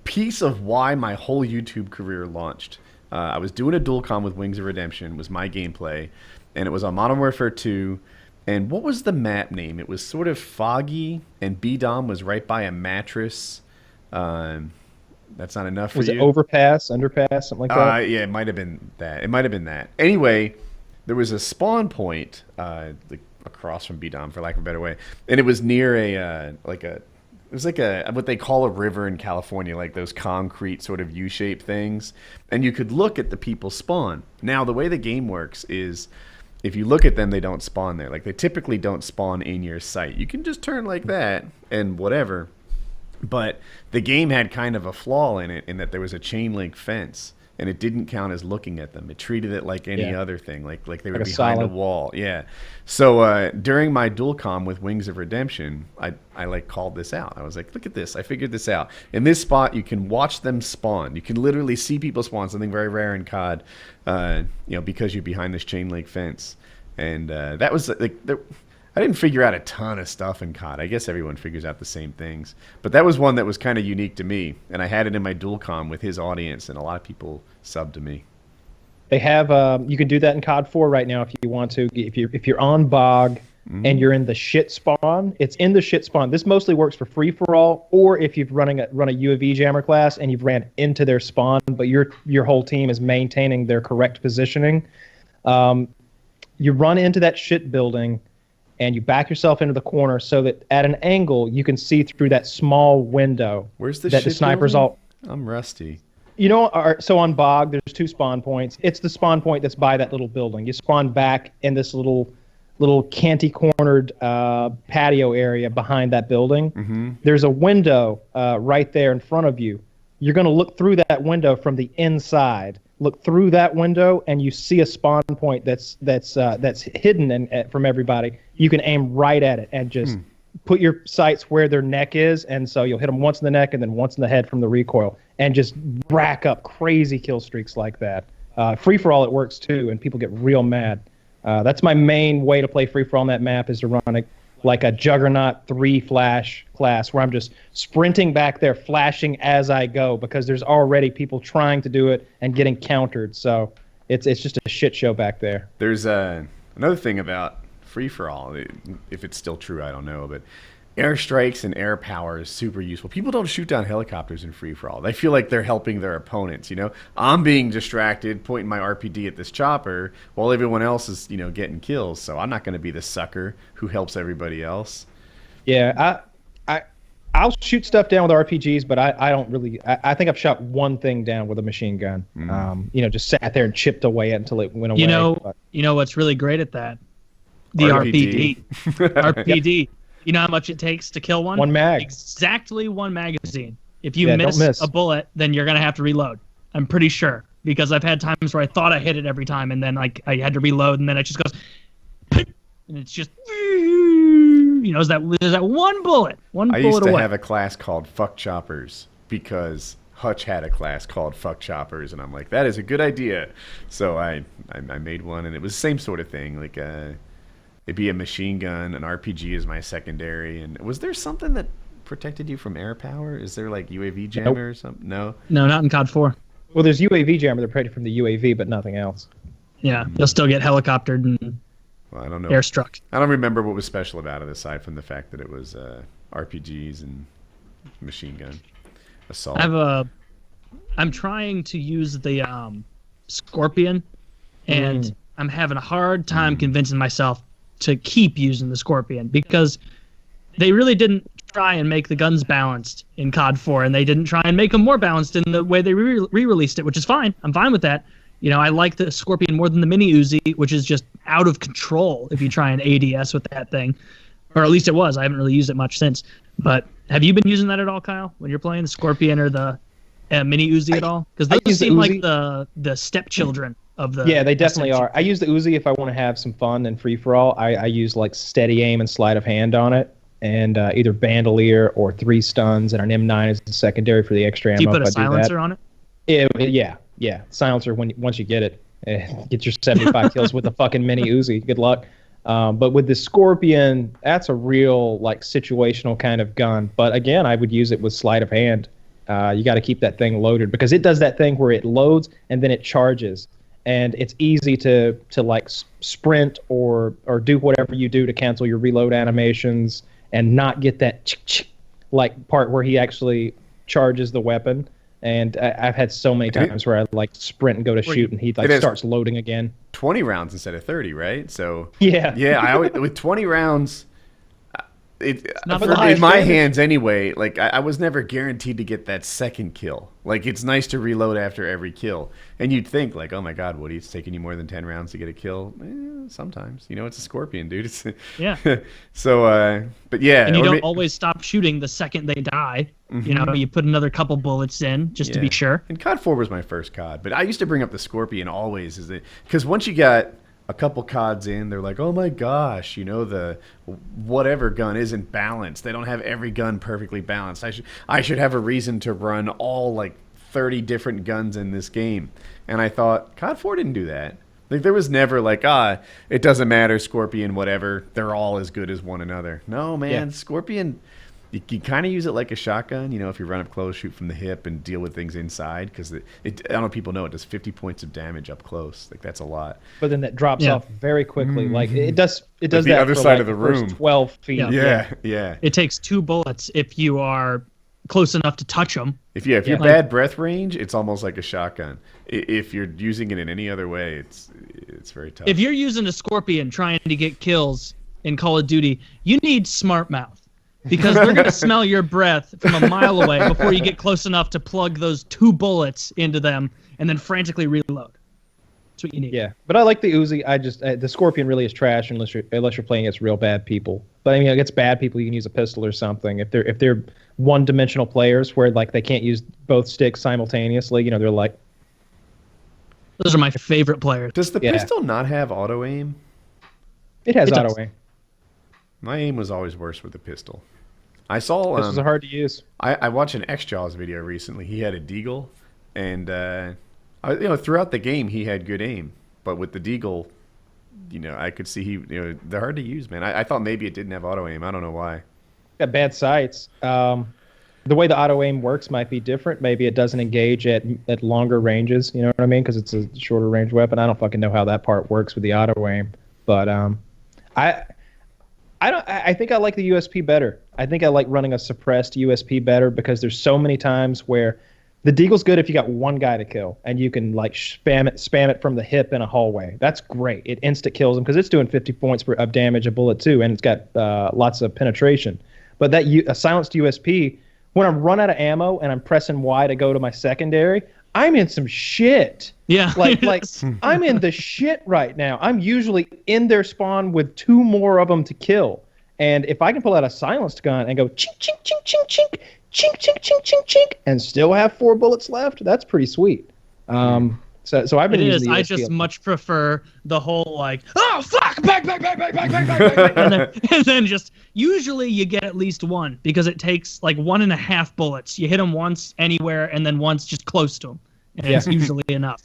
piece of why my whole YouTube career launched. I was doing a dual com with Wings of Redemption, was my gameplay, and it was on Modern Warfare 2. And what was the map name? It was sort of foggy, and B-Dom was right by a mattress. That's not enough for you? Was it overpass, underpass, something like that? Yeah, it might have been that. Anyway, there was a spawn point across from B-Dom, for lack of a better way, and it was near it was like what they call a river in California, like those concrete sort of U-shaped things, and you could look at the people spawn. Now, the way the game works is, if you look at them, they don't spawn there. Like, they typically don't spawn in your sight. You can just turn like that and whatever. But the game had kind of a flaw in it in that there was a chain link fence, and it didn't count as looking at them. It treated it like any other thing, like they were behind a wall. Yeah. So during my dual com with Wings of Redemption, I like called this out. I was like, look at this. I figured this out. In this spot, you can watch them spawn. You can literally see people spawn, something very rare in COD, because you're behind this chain link fence. And that was like, I didn't figure out a ton of stuff in COD. I guess everyone figures out the same things. But that was one that was kind of unique to me. And I had it in my dual com with his audience, and a lot of people subbed to me. They have you can do that in COD 4 right now if you want to. If you're on Bog and you're in the shit spawn, it's in the shit spawn. This mostly works for free for all, or if you've run a UAV jammer class and you've ran into their spawn, but your whole team is maintaining their correct positioning. You run into that shit building and you back yourself into the corner so that at an angle you can see through that small window. Where's the that shit the snipers building? I'm rusty. You know, so on Bog, there's 2 spawn points. It's the spawn point that's by that little building. You spawn back in this little canty-cornered patio area behind that building. Mm-hmm. There's a window right there in front of you. You're going to look through that window from the inside. Look through that window, and you see a spawn point that's hidden from everybody. You can aim right at it and just put your sights where their neck is, and so you'll hit them once in the neck and then once in the head from the recoil, and just rack up crazy kill streaks like that. Free for all, it works too, and people get real mad. That's my main way to play free for all on that map, is to run it like a Juggernaut 3 flash class where I'm just sprinting back there, flashing as I go, because there's already people trying to do it and getting countered. So it's just a shit show back there. There's another thing about free-for-all, if it's still true, I don't know, but airstrikes and air power is super useful. People don't shoot down helicopters in free-for-all. They feel like they're helping their opponents, you know? I'm being distracted, pointing my RPD at this chopper, while everyone else is, getting kills, so I'm not going to be the sucker who helps everybody else. Yeah, I'll shoot stuff down with RPGs, but I don't really... I think I've shot one thing down with a machine gun. Just sat there and chipped away until it went away. You know what's really great at that? The RPD. RPD. You know how much it takes to kill one? One mag. Exactly one magazine. If you miss a bullet, then you're going to have to reload. I'm pretty sure. Because I've had times where I thought I hit it every time, and then I had to reload, and then it just goes... And it's just... there's that one bullet. I used to have a class called Fuck Choppers, because Hutch had a class called Fuck Choppers, and I'm like, that is a good idea. So I made one, and it was the same sort of thing. Like... it'd be a machine gun, an RPG is my secondary, and was there something that protected you from air power? Is there like UAV jammer or something? No. No, not in COD 4. Well, there's UAV jammer. They're protected from the UAV, but nothing else. Yeah, you'll still get helicoptered and Well, I don't know. airstruck. I don't remember what was special about it aside from the fact that it was RPGs and machine gun assault. I'm trying to use the Scorpion, and I'm having a hard time convincing myself to keep using the Scorpion because they really didn't try and make the guns balanced in COD 4, and they didn't try and make them more balanced in the way they re-released it, which is fine. I'm fine with that. You know, I like the Scorpion more than the Mini Uzi, which is just out of control if you try and ADS with that thing. Or at least it was. I haven't really used it much since. But have you been using that at all, Kyle, when you're playing the Scorpion or the Mini Uzi at all? Because those seem like the stepchildren of the... Yeah, they definitely are. I use the Uzi if I want to have some fun and free-for-all. I use like steady aim and sleight of hand on it. And either bandolier or 3 stuns, and an M9 is the secondary for the extra ammo. Do you put a silencer on it? Yeah. Silencer once you get it. Get your 75 kills with the fucking Mini Uzi. Good luck. But with the Scorpion, that's a real like situational kind of gun. But again, I would use it with sleight of hand. You got to keep that thing loaded because it does that thing where it loads and then it charges. And it's easy to like sprint or do whatever you do to cancel your reload animations and not get that like part where he actually charges the weapon. And I've had so many times where I like sprint and go to shoot, and he like starts loading again. 20 rounds instead of 30, right? So yeah. I always, with 20 rounds, in my hands anyway. Like I was never guaranteed to get that second kill. Like it's nice to reload after every kill, and you'd think like, oh my God, Woody, it's taking you more than 10 rounds to get a kill. Sometimes, it's a Scorpion, dude. It's, yeah. So, but yeah, and you don't always stop shooting the second they die. Mm-hmm. You put another couple bullets in just to be sure. And COD 4 was my first COD, but I used to bring up the Scorpion always, because once you got a couple CODs in, they're like, oh my gosh, the whatever gun isn't balanced. They don't have every gun perfectly balanced. I should have a reason to run all like 30 different guns in this game. And I thought COD 4 didn't do that. Like there was never like, it doesn't matter, Scorpion, whatever. They're all as good as one another. No, man, Scorpion, you kind of use it like a shotgun, if you run up close, shoot from the hip, and deal with things inside. Because I don't know if people know, it does 50 points of damage up close. Like that's a lot. But then that drops off very quickly. Like it does. It does the that other for, side like, of the the first room. 12 feet. Yeah. It takes 2 bullets if you are close enough to touch them. If you're bad breath range, it's almost like a shotgun. If you're using it in any other way, it's very tough. If you're using a Scorpion trying to get kills in Call of Duty, you need smart mouth. Because they're going to smell your breath from a mile away before you get close enough to plug those 2 bullets into them and then frantically reload. That's what you need. Yeah, but I like the Uzi. I just the Scorpion really is trash unless you're playing against real bad people. But I mean, against bad people, you can use a pistol or something. If they're one-dimensional players where like they can't use both sticks simultaneously, they're like. Those are my favorite players. Does the pistol not have auto aim? It has auto aim. My aim was always worse with the pistol. I saw this was hard to use. I watched an X-Jaws video recently. He had a Deagle, and throughout the game he had good aim, but with the Deagle, I could see they're hard to use, man. I thought maybe it didn't have auto aim. I don't know why. Got bad sights. The way the auto aim works might be different. Maybe it doesn't engage at longer ranges. You know what I mean? Because it's a shorter range weapon. I don't fucking know how that part works with the auto aim, but I think I like the USP better. I think I like running a suppressed USP better because there's so many times where the Deagle's good if you got one guy to kill and you can like spam it from the hip in a hallway. That's great. It insta kills him because it's doing 50 points of damage a bullet too, and it's got lots of penetration. But a silenced USP, when I'm run out of ammo and I'm pressing Y to go to my secondary, I'm in some shit. Yeah. Like I'm in the shit right now. I'm usually in their spawn with 2 more of them to kill. And if I can pull out a silenced gun and go chink, chink, chink, chink, chink, chink, chink, chink, chink, chink, and still have 4 bullets left, that's pretty sweet. So I've been using the USP. I just much prefer the whole like, oh fuck, bang, bang, bang, bang, bang, bang, bang, bang, and then just usually you get at least 1 because it takes like 1.5 bullets. You hit them once anywhere and then once just close to them, and it's usually enough.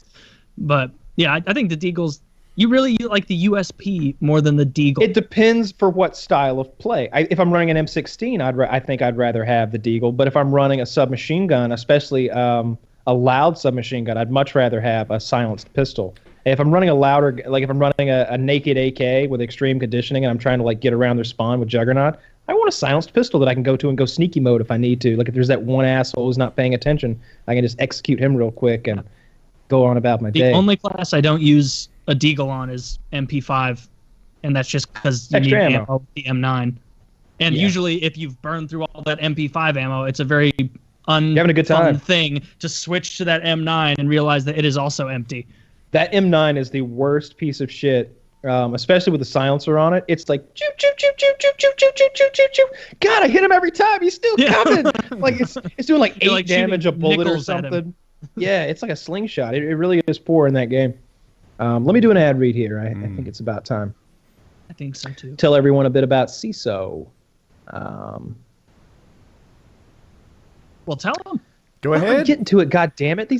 But yeah, I think the Deagle's You really like the USP more than the Deagle. It depends for what style of play. If I'm running an M16, I think I'd rather have the Deagle. But if I'm running a submachine gun, especially a loud submachine gun, I'd much rather have a silenced pistol. If I'm running a louder, like if I'm running a naked AK with extreme conditioning and I'm trying to like get around their spawn with Juggernaut, I want a silenced pistol that I can go to and go sneaky mode if I need to. Like if there's that one asshole who's not paying attention, I can just execute him real quick and go on about my day. The only class I don't use a Deagle on is MP5, and that's just because you need ammo with the M9. And usually, if you've burned through all that MP5 ammo, it's a very having a good time fun thing to switch to that M9 and realize that it is also empty. That M9 is the worst piece of shit, especially with the silencer on it. It's like choo choo choo choo choo choo choo choo choo choo choo. God, I hit him every time. He's still coming. Like it's doing like 8 damage a bullet or something. Yeah, it's like a slingshot. It really is poor in that game. Let me do an ad read here. I think it's about time. I think so too. Tell everyone a bit about SeeSo. Well, tell them. Go ahead. I'm getting to it. God damn it!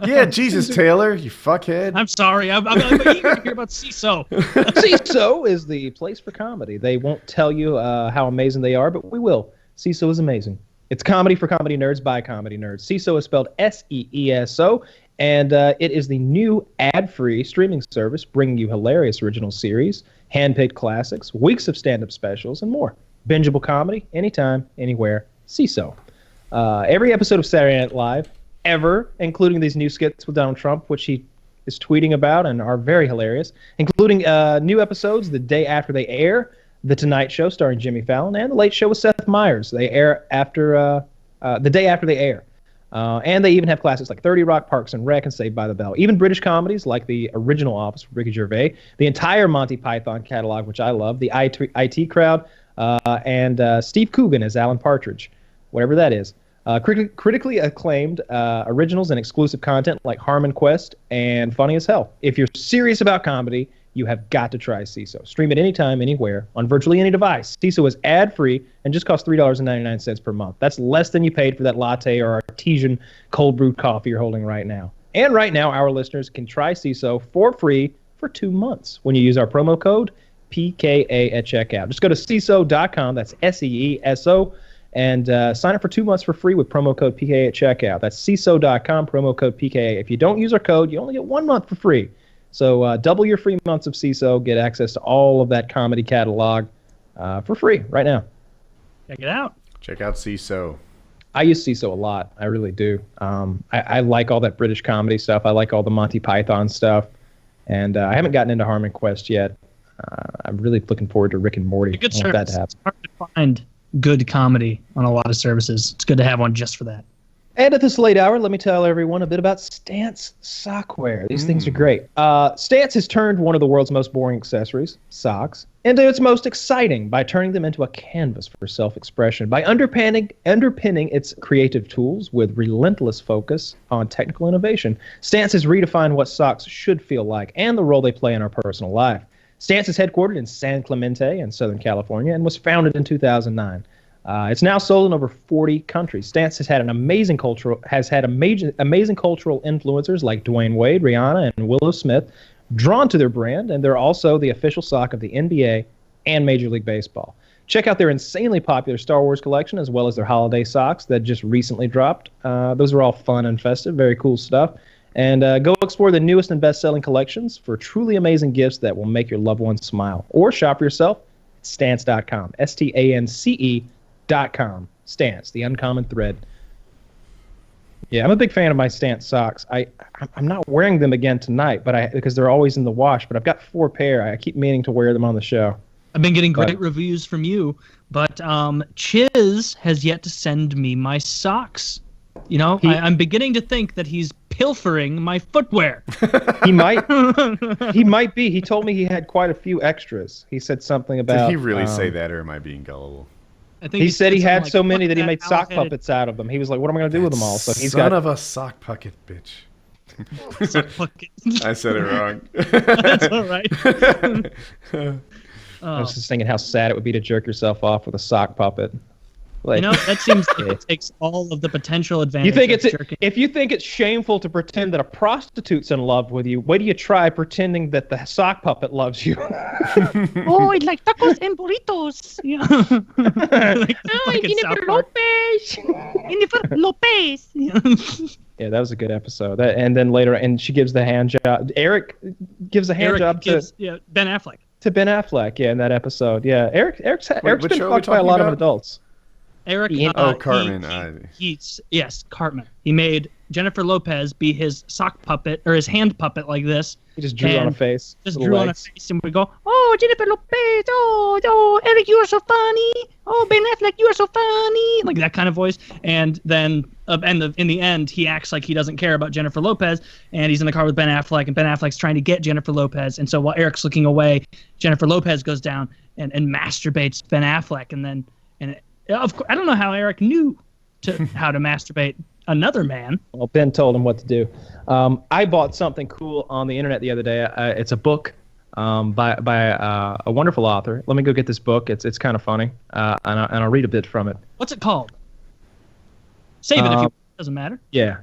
Yeah, Jesus, Taylor, you fuckhead. I'm sorry. I'm eager to hear about SeeSo. SeeSo is the place for comedy. They won't tell you how amazing they are, but we will. SeeSo is amazing. It's comedy for comedy nerds by comedy nerds. SeeSo is spelled SEESO, and it is the new ad-free streaming service bringing you hilarious original series, hand-picked classics, weeks of stand-up specials, and more. Bingeable comedy, anytime, anywhere. SeeSo. Every episode of Saturday Night Live ever, including these new skits with Donald Trump, which he is tweeting about and are very hilarious, including new episodes the day after they air, The Tonight Show starring Jimmy Fallon, and The Late Show with Seth Meyers. They air after the day after they air. And they even have classics like 30 Rock, Parks and Rec, and Saved by the Bell. Even British comedies like The Original Office with Ricky Gervais, the entire Monty Python catalog, which I love, the IT Crowd, and Steve Coogan as Alan Partridge, whatever that is. Critically acclaimed originals and exclusive content like Harmon Quest and Funny as Hell. If you're serious about comedy, you have got to try SeeSo. Stream it anytime, anywhere, on virtually any device. SeeSo is ad-free and just costs $3.99 per month. That's less than you paid for that latte or artesian cold brewed coffee you're holding right now. And right now, our listeners can try SeeSo for free for 2 months when you use our promo code PKA at checkout. Just go to SeeSo.com, that's SEESO, and sign up for 2 months for free with promo code PKA at checkout. That's SeeSo.com, promo code PKA. If you don't use our code, you only get 1 month for free. So double your free months of SeeSo, get access to all of that comedy catalog for free right now. Check it out. Check out SeeSo. I use SeeSo a lot. I really do. I like all that British comedy stuff. I like all the Monty Python stuff. And I haven't gotten into Harmon Quest yet. I'm really looking forward to Rick and Morty. Good I want that service. to happen. It's hard to find good comedy on a lot of services. It's good to have one just for that. And at this late hour, let me tell everyone a bit about Stance sockwear. These things are great. Stance has turned one of the world's most boring accessories, socks, into its most exciting by turning them into a canvas for self-expression, by underpinning its creative tools with relentless focus on technical innovation. Stance has redefined what socks should feel like and the role they play in our personal life. Stance is headquartered in San Clemente in Southern California and was founded in 2009. It's now sold in over 40 countries. Stance has had amazing cultural influencers like Dwayne Wade, Rihanna, and Willow Smith drawn to their brand, and they're also the official sock of the NBA and Major League Baseball. Check out their insanely popular Star Wars collection as well as their holiday socks that just recently dropped. Those are all fun and festive, very cool stuff. And go explore the newest and best-selling collections for truly amazing gifts that will make your loved ones smile. Or shop yourself at Stance.com, STANCE.com. Stance, the uncommon thread. Yeah, I'm a big fan of my Stance socks. I'm not wearing them again tonight, because they're always in the wash. But I've got 4 pair. I keep meaning to wear them on the show. I've been getting great reviews from you, but Chiz has yet to send me my socks. You know, I'm beginning to think that he's pilfering my footwear. He might. He might be. He told me he had quite a few extras. He said something about. Did he really say that, or am I being gullible? I think he said he had so many that he made sock puppets out of them. He was like, "What am I going to do with them all?" So he's Son of a sock puppet, bitch. Sock puppet. I said it wrong. That's all right. I was just thinking how sad it would be to jerk yourself off with a sock puppet. Like, You know, that seems like it takes all of the potential advantage. you think of it's jerking. if you think it's shameful to pretend that a prostitute's in love with you, wait till you try pretending that the sock puppet loves you. Oh, I'd like tacos and burritos. Yeah. Like, Jennifer Lopez. Jennifer Lopez. Yeah, that was a good episode. And then later, and she gives the hand job. Eric gives a hand job to Ben Affleck. To Ben Affleck, yeah, in that episode. Yeah, Eric's Which been show are we fucked by a talking lot of about? adults. Eric. Cartman. Yes, Cartman. He made Jennifer Lopez be his sock puppet or his hand puppet like this. He just drew on a face. Just little drew on a legs. face, and we go, "Oh, Jennifer Lopez! Oh, Eric, you are so funny! Oh, Ben Affleck, you are so funny!" Like that kind of voice. And then, in the end, he acts like he doesn't care about Jennifer Lopez, and he's in the car with Ben Affleck, and Ben Affleck's trying to get Jennifer Lopez, and so while Eric's looking away, Jennifer Lopez goes down and masturbates Ben Affleck, of course, I don't know how Eric knew how to masturbate another man. Well, Ben told him what to do. I bought something cool on the internet the other day. It's a book by a wonderful author. Let me go get this book. It's kind of funny, and I'll read a bit from it. What's it called? Save it if you doesn't matter. Yeah.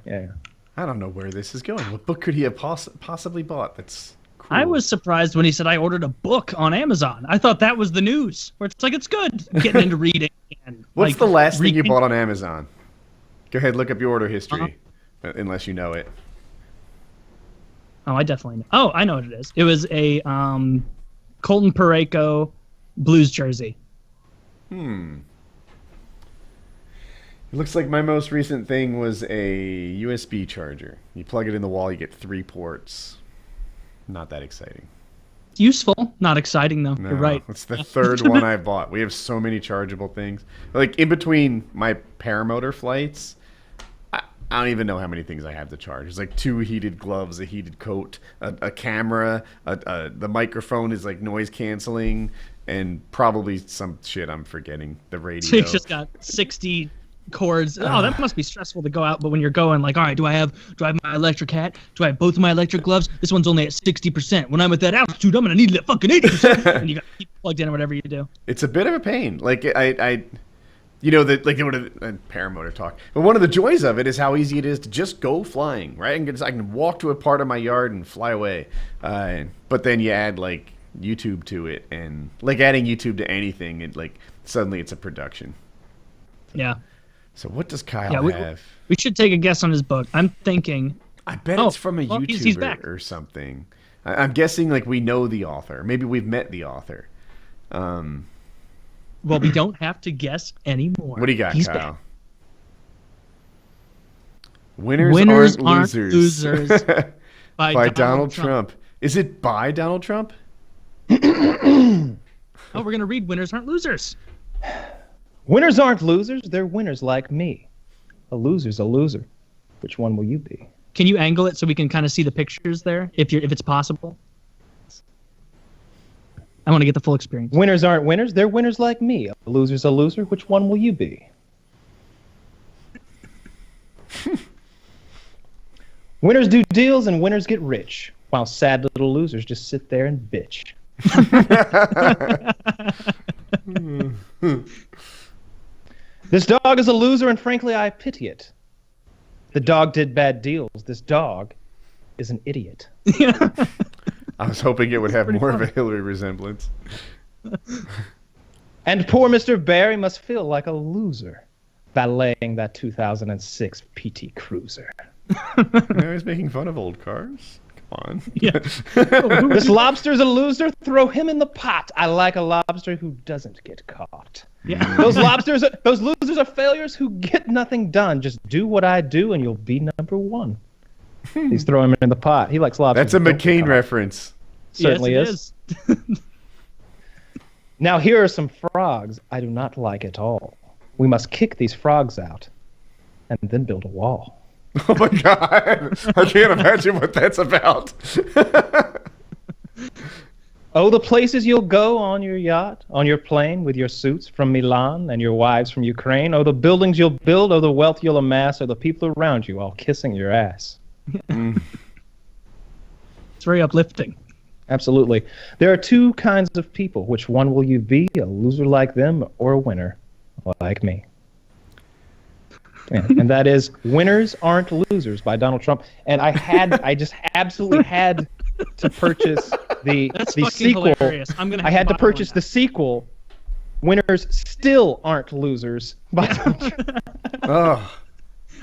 I don't know where this is going. What book could he have possibly bought? That's cool. I was surprised when he said I ordered a book on Amazon. I thought that was the news, where it's like it's good getting into reading. And, What's like, the last thing you reading. bought on Amazon? Go ahead, look up your order history, unless you know it. Oh, I definitely know. Oh, I know what it is. It was a Colton Parayko Blues jersey. It looks like my most recent thing was a USB charger. You plug it in the wall, you get 3 ports. Not that exciting. It's useful, not exciting though. No, You're right. It's the third one I bought. We have so many chargeable things. Like in between my paramotor flights, I don't even know how many things I have to charge. There's like 2 heated gloves, a heated coat, a camera, the microphone is like noise canceling, and probably some shit I'm forgetting. The radio. So you just got 60 cords. Oh, that must be stressful to go out. But when you're going, like, all right, do I have my electric hat? Do I have both of my electric gloves? This one's only at 60%. When I'm at that altitude, I'm gonna need that fucking 80%. And you got to keep plugged in or whatever you do. It's a bit of a pain. Like I you know, that like paramotor talk. But one of the joys of it is how easy it is to just go flying, right? I can walk to a part of my yard and fly away. But then you add like YouTube to it, and like adding YouTube to anything, it like suddenly it's a production. Yeah. So what does Kyle have? We should take a guess on his book. I'm thinking. I bet it's from a YouTuber he's back. or something. I'm guessing like we know the author. Maybe we've met the author. Well, we don't have to guess anymore. What do you got, He's Kyle? back. Winners aren't losers. by Donald Trump. Is it by Donald Trump? Oh, we're going to read Winners Aren't Losers. Winners aren't losers. They're winners like me. A loser's a loser. Which one will you be? Can you angle it so we can kind of see the pictures there, if it's possible? I want to get the full experience. Winners aren't winners. They're winners like me. A loser's a loser. Which one will you be? Winners do deals and winners get rich, while sad little losers just sit there and bitch. This dog is a loser, and frankly, I pity it. The dog did bad deals. This dog is an idiot. I was hoping it would have more of a Hillary resemblance. And poor Mr. Barry must feel like a loser valeting that 2006 PT Cruiser. Now he's making fun of old cars. Come on. Yeah. This lobster's a loser. Throw him in the pot. I like a lobster who doesn't get caught. Yeah. Those losers are failures who get nothing done. Just do what I do and you'll be number one. He's throwing him in the pot. He likes lobsters. That's a McCain reference. Certainly yes, is. Now here are some frogs I do not like at all. We must kick these frogs out and then build a wall. Oh my God. I can't imagine what that's about. Oh, the places you'll go on your yacht, on your plane with your suits from Milan and your wives from Ukraine. Oh, the buildings you'll build, oh, the wealth you'll amass, oh, the people around you all kissing your ass. It's very uplifting. Absolutely. There are two kinds of people. Which one will you be, a loser like them or a winner like me? Yeah, and that is "Winners Aren't Losers" by Donald Trump. And I just absolutely had to purchase the sequel. Hilarious. I'm gonna. I had to purchase the sequel. "Winners Still Aren't Losers" by Donald Trump.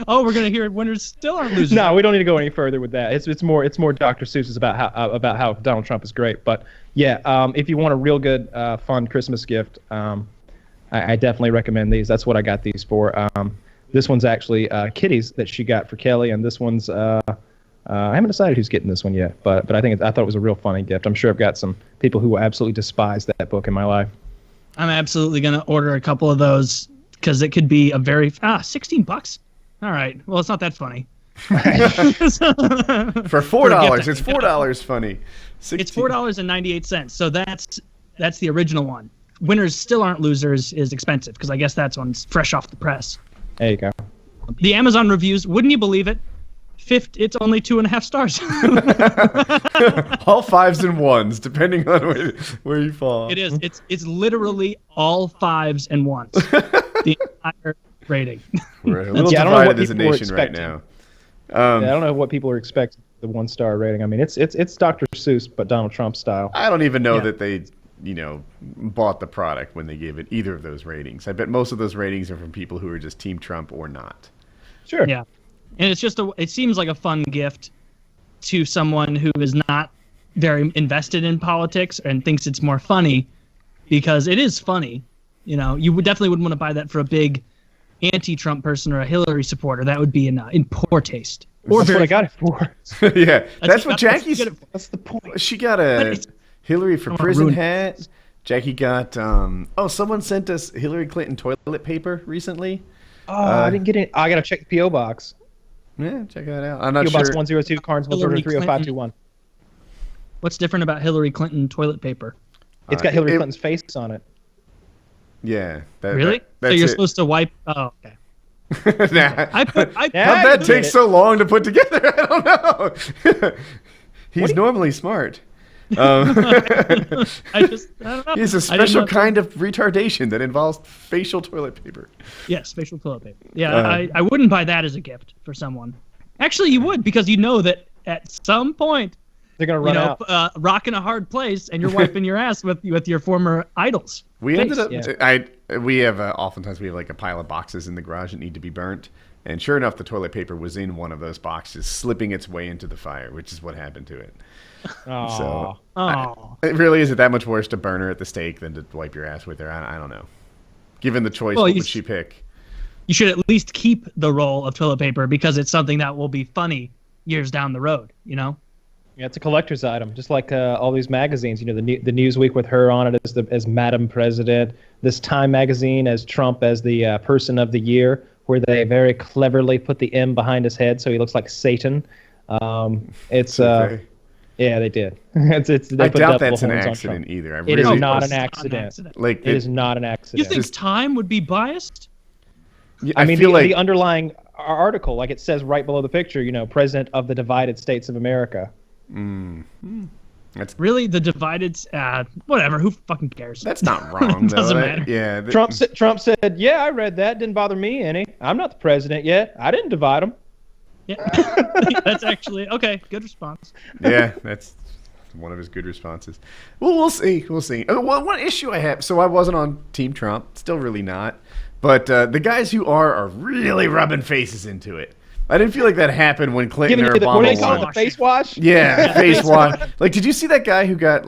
Oh, we're gonna hear "Winners Still Aren't Losers." No, we don't need to go any further with that. It's more Dr. Seuss's about how Donald Trump is great. But yeah, if you want a real good fun Christmas gift, I definitely recommend these. That's what I got these for. This one's actually Kitty's that she got for Kelly, and this one's I haven't decided who's getting this one yet. But I thought it was a real funny gift. I'm sure I've got some people who will absolutely despise that book in my life. I'm absolutely gonna order a couple of those because it could be a very $16. All right. Well, it's not that funny. For $4, it's $4 funny. 16. It's $4.98. So that's the original one. Winners Still Aren't Losers is expensive because I guess that's one's fresh off the press. There you go. The Amazon reviews, wouldn't you believe it? It's only 2.5 stars. All 5s and 1s, depending on where you fall. It is. It's literally all 5s and 1s. The entire rating. We're a little divided as a nation right now. I don't know what people are expecting. The 1-star rating. I mean, it's Dr. Seuss, but Donald Trump style. I don't even know that they, bought the product when they gave it either of those ratings. I bet most of those ratings are from people who are just Team Trump or not. Sure. Yeah, and it's just it seems like a fun gift to someone who is not very invested in politics and thinks it's more funny, because it is funny. You definitely wouldn't want to buy that for a big anti-Trump person or a Hillary supporter. That would be in poor taste. Or that's what I got it for. Yeah, that's what Jackie's. That's the point. She got a Hillary for prison hat. Jackie got. Someone sent us Hillary Clinton toilet paper recently. Oh, I didn't get it. I gotta check the PO box. Yeah, check that out. I'm not PO sure. Box 102, Carnesville, Georgia 30521. What's different about Hillary Clinton toilet paper? It's got Hillary Clinton's face on it. Yeah. Really? So you're supposed to wipe. Oh, okay. Nah. How'd that take so long to put together? I don't know. He's normally smart. I don't know. He's a special kind of retardation that involves facial toilet paper. Yes, facial toilet paper. Yeah, I wouldn't buy that as a gift for someone. Actually, you would, because you know that at some point they're gonna run out. Rocking a hard place, and you're wiping your ass with your former idols. We ended up. Yeah. We have oftentimes we have like a pile of boxes in the garage that need to be burnt, and sure enough, the toilet paper was in one of those boxes, slipping its way into the fire, which is what happened to it. Oh. So it really isn't that much worse to burn her at the stake than to wipe your ass with her. I don't know. Given the choice, what would she pick? You should at least keep the roll of toilet paper because it's something that will be funny years down the road. Yeah, it's a collector's item, just like all these magazines. The Newsweek with her on it as Madam President. This Time magazine as Trump as the Person of the Year, where they very cleverly put the M behind his head so he looks like Satan. Yeah, they did. I doubt that's an accident either. It is not an accident. It is not an accident. You think Time would be biased? I mean, the underlying article, like it says right below the picture, President of the Divided States of America. That's really the divided. Whatever. Who fucking cares? That's not wrong. Doesn't matter. Yeah. Trump said, "Yeah, I read that. Didn't bother me any. I'm not the president yet. I didn't divide them." Yeah, that's actually okay. Good response. Yeah, that's one of his good responses. Well, we'll see. We'll see. One issue I have. So I wasn't on Team Trump. Still really not. But the guys who are really rubbing faces into it. I didn't feel like that happened when Clinton or Obama won. What do they call it, the face wash? Yeah, face wash. Like, did you see that guy who got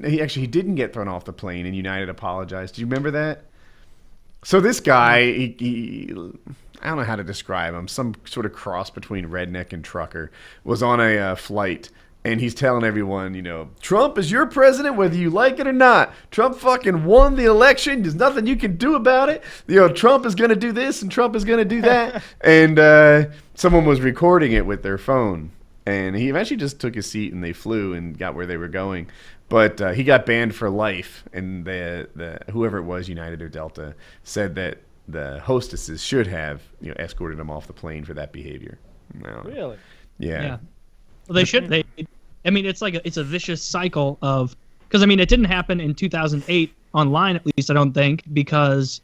he didn't get thrown off the plane and United apologized? Do you remember that? So this guy, he I don't know how to describe him. Some sort of cross between redneck and trucker was on a flight. And he's telling everyone, Trump is your president, whether you like it or not. Trump fucking won the election. There's nothing you can do about it. Trump is going to do this and Trump is going to do that. And someone was recording it with their phone. And he eventually just took his seat and they flew and got where they were going. But he got banned for life. And the whoever it was, United or Delta, said that the hostesses should have escorted him off the plane for that behavior. Really? Yeah. Well, they should. It's a vicious cycle of, because it didn't happen in 2008 online, at least I don't think, because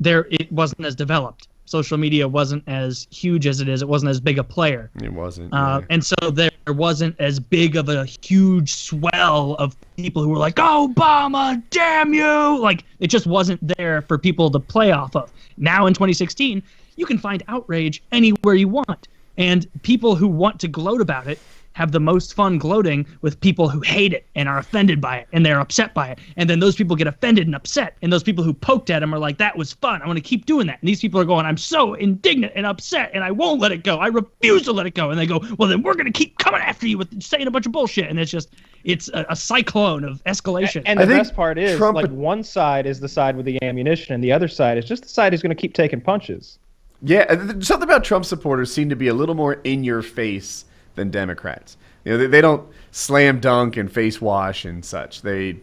it wasn't as developed. social media wasn't as huge as it is. It wasn't as big a player. It wasn't. And so there wasn't as big of a huge swell of people who were like, Obama, damn you! Like, it just wasn't there for people to play off of. Now in 2016, you can find outrage anywhere you want. And people who want to gloat about it have the most fun gloating with people who hate it and are offended by it and they're upset by it. And then those people get offended and upset. And those people who poked at them are like, that was fun. I want to keep doing that. And these people are going, I'm so indignant and upset and I won't let it go. I refuse to let it go. And they go, well, then we're going to keep coming after you with saying a bunch of bullshit. And it's a cyclone of escalation. And the best part is, like, one side is the side with the ammunition and the other side is just the side who's going to keep taking punches. Yeah, something about Trump supporters seem to be a little more in your face than Democrats. You know, they don't slam dunk and face wash and such. They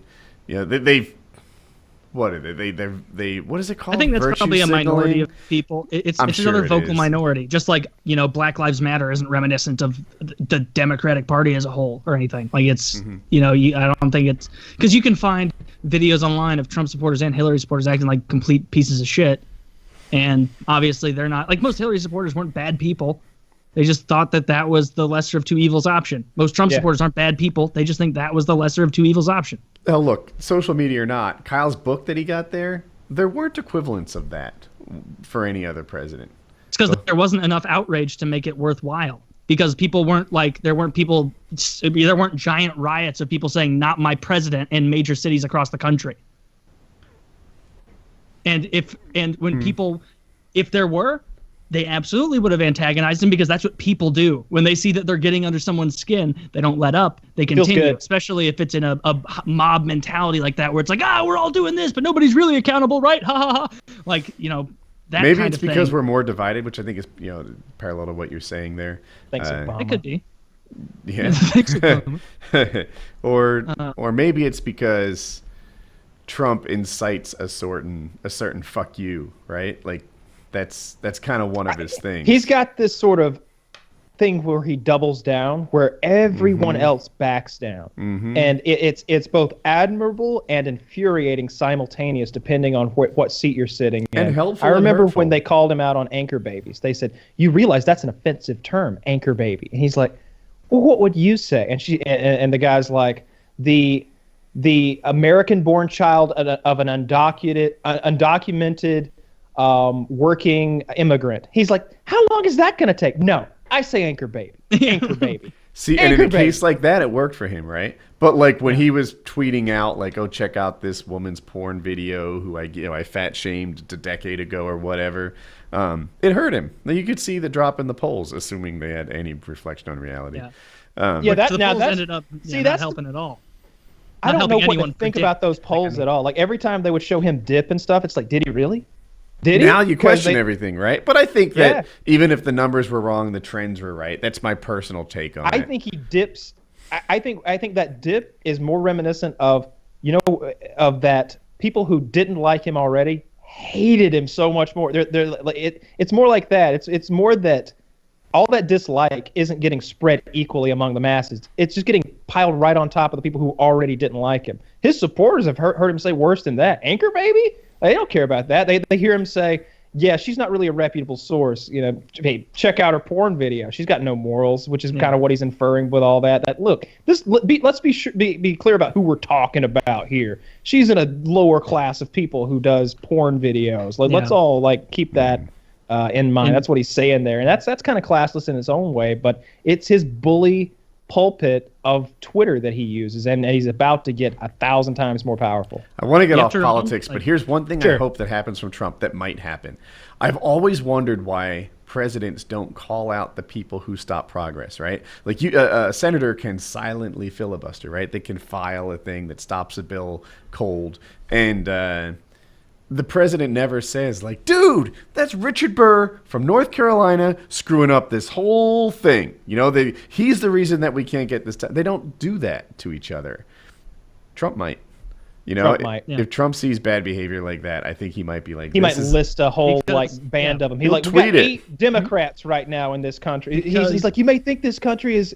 what are they what is it called? I think that's Virtue probably a signaling? minority of people. It's sure another it vocal is. minority. Just like, Black Lives Matter isn't reminiscent of the Democratic Party as a whole or anything. Like, it's, I don't think it's, because you can find videos online of Trump supporters and Hillary supporters acting like complete pieces of shit. And obviously they're not, like, most Hillary supporters weren't bad people. They just thought that was the lesser of two evils option. Most Trump supporters aren't bad people. They just think that was the lesser of two evils option. Oh, look, social media or not, Kyle's book that he got there weren't equivalents of that for any other president. It's because there wasn't enough outrage to make it worthwhile. Because people weren't like, there weren't giant riots of people saying, not my president, in major cities across the country. And when people, if there were, they absolutely would have antagonized him, because that's what people do. When they see that they're getting under someone's skin, they don't let up. They continue, especially if it's in a mob mentality like that, where it's like, we're all doing this, but nobody's really accountable, right? Ha ha ha. Like, that Maybe kind it's of because thing. we're more divided, which I think is, parallel to what you're saying there. Thanks, Obama. It could be. Yeah. or maybe it's because Trump incites a certain fuck you, right? Like, that's kind of one of his things. He's got this sort of thing where he doubles down, where everyone else backs down, and it's both admirable and infuriating simultaneous, depending on what seat you're sitting in. And helpful. I remember and hurtful. when they called him out on anchor babies. They said, "You realize that's an offensive term, anchor baby," and he's like, "Well, what would you say?" And the guy's like, the American-born child of an undocumented working immigrant. He's like, how long is that going to take? No, I say anchor baby. Anchor baby. See, and in a case like that, it worked for him, right? But like when he was tweeting out, like, "Oh, check out this woman's porn video who I fat shamed a decade ago," or whatever, it hurt him. You could see the drop in the polls, assuming they had any reflection on reality. The polls ended up not helping at all. I don't know what to think about those polls at all. Like, every time they would show him dip and stuff, it's like, did he really? Did he? Now you question everything, right? But I think that even if the numbers were wrong, the trends were right. That's my personal take on it. I think he dips. I think that dip is more reminiscent of, of that people who didn't like him already hated him so much more. It's more like that. It's more that all that dislike isn't getting spread equally among the masses. It's just getting piled right on top of the people who already didn't like him. His supporters have heard him say worse than that. Anchor baby? They don't care about that. They hear him say, yeah, she's not really a reputable source. Hey, check out her porn video. She's got no morals, which is kind of what he's inferring with all that. That look, let's be clear about who we're talking about here. She's in a lower class of people who does porn videos. Let's all keep that in mind. That's what he's saying there, and that's kind of classless in its own way. But it's his bully pulpit of Twitter that he uses, and he's about to get 1,000 times more powerful. I want to get off politics, but here's one thing I hope that happens from Trump that might happen. I've always wondered why presidents don't call out the people who stop progress, right? Like a senator can silently filibuster, right? They can file a thing that stops a bill cold, and the president never says, like, dude, that's Richard Burr from North Carolina screwing up this whole thing. He's the reason that we can't get this done. They don't do that to each other. Trump might. Trump might. If Trump sees bad behavior like that, I think he might be like, he might list a whole band of them. He's like, we got 8 Democrats right now in this country. He's like, you may think this country is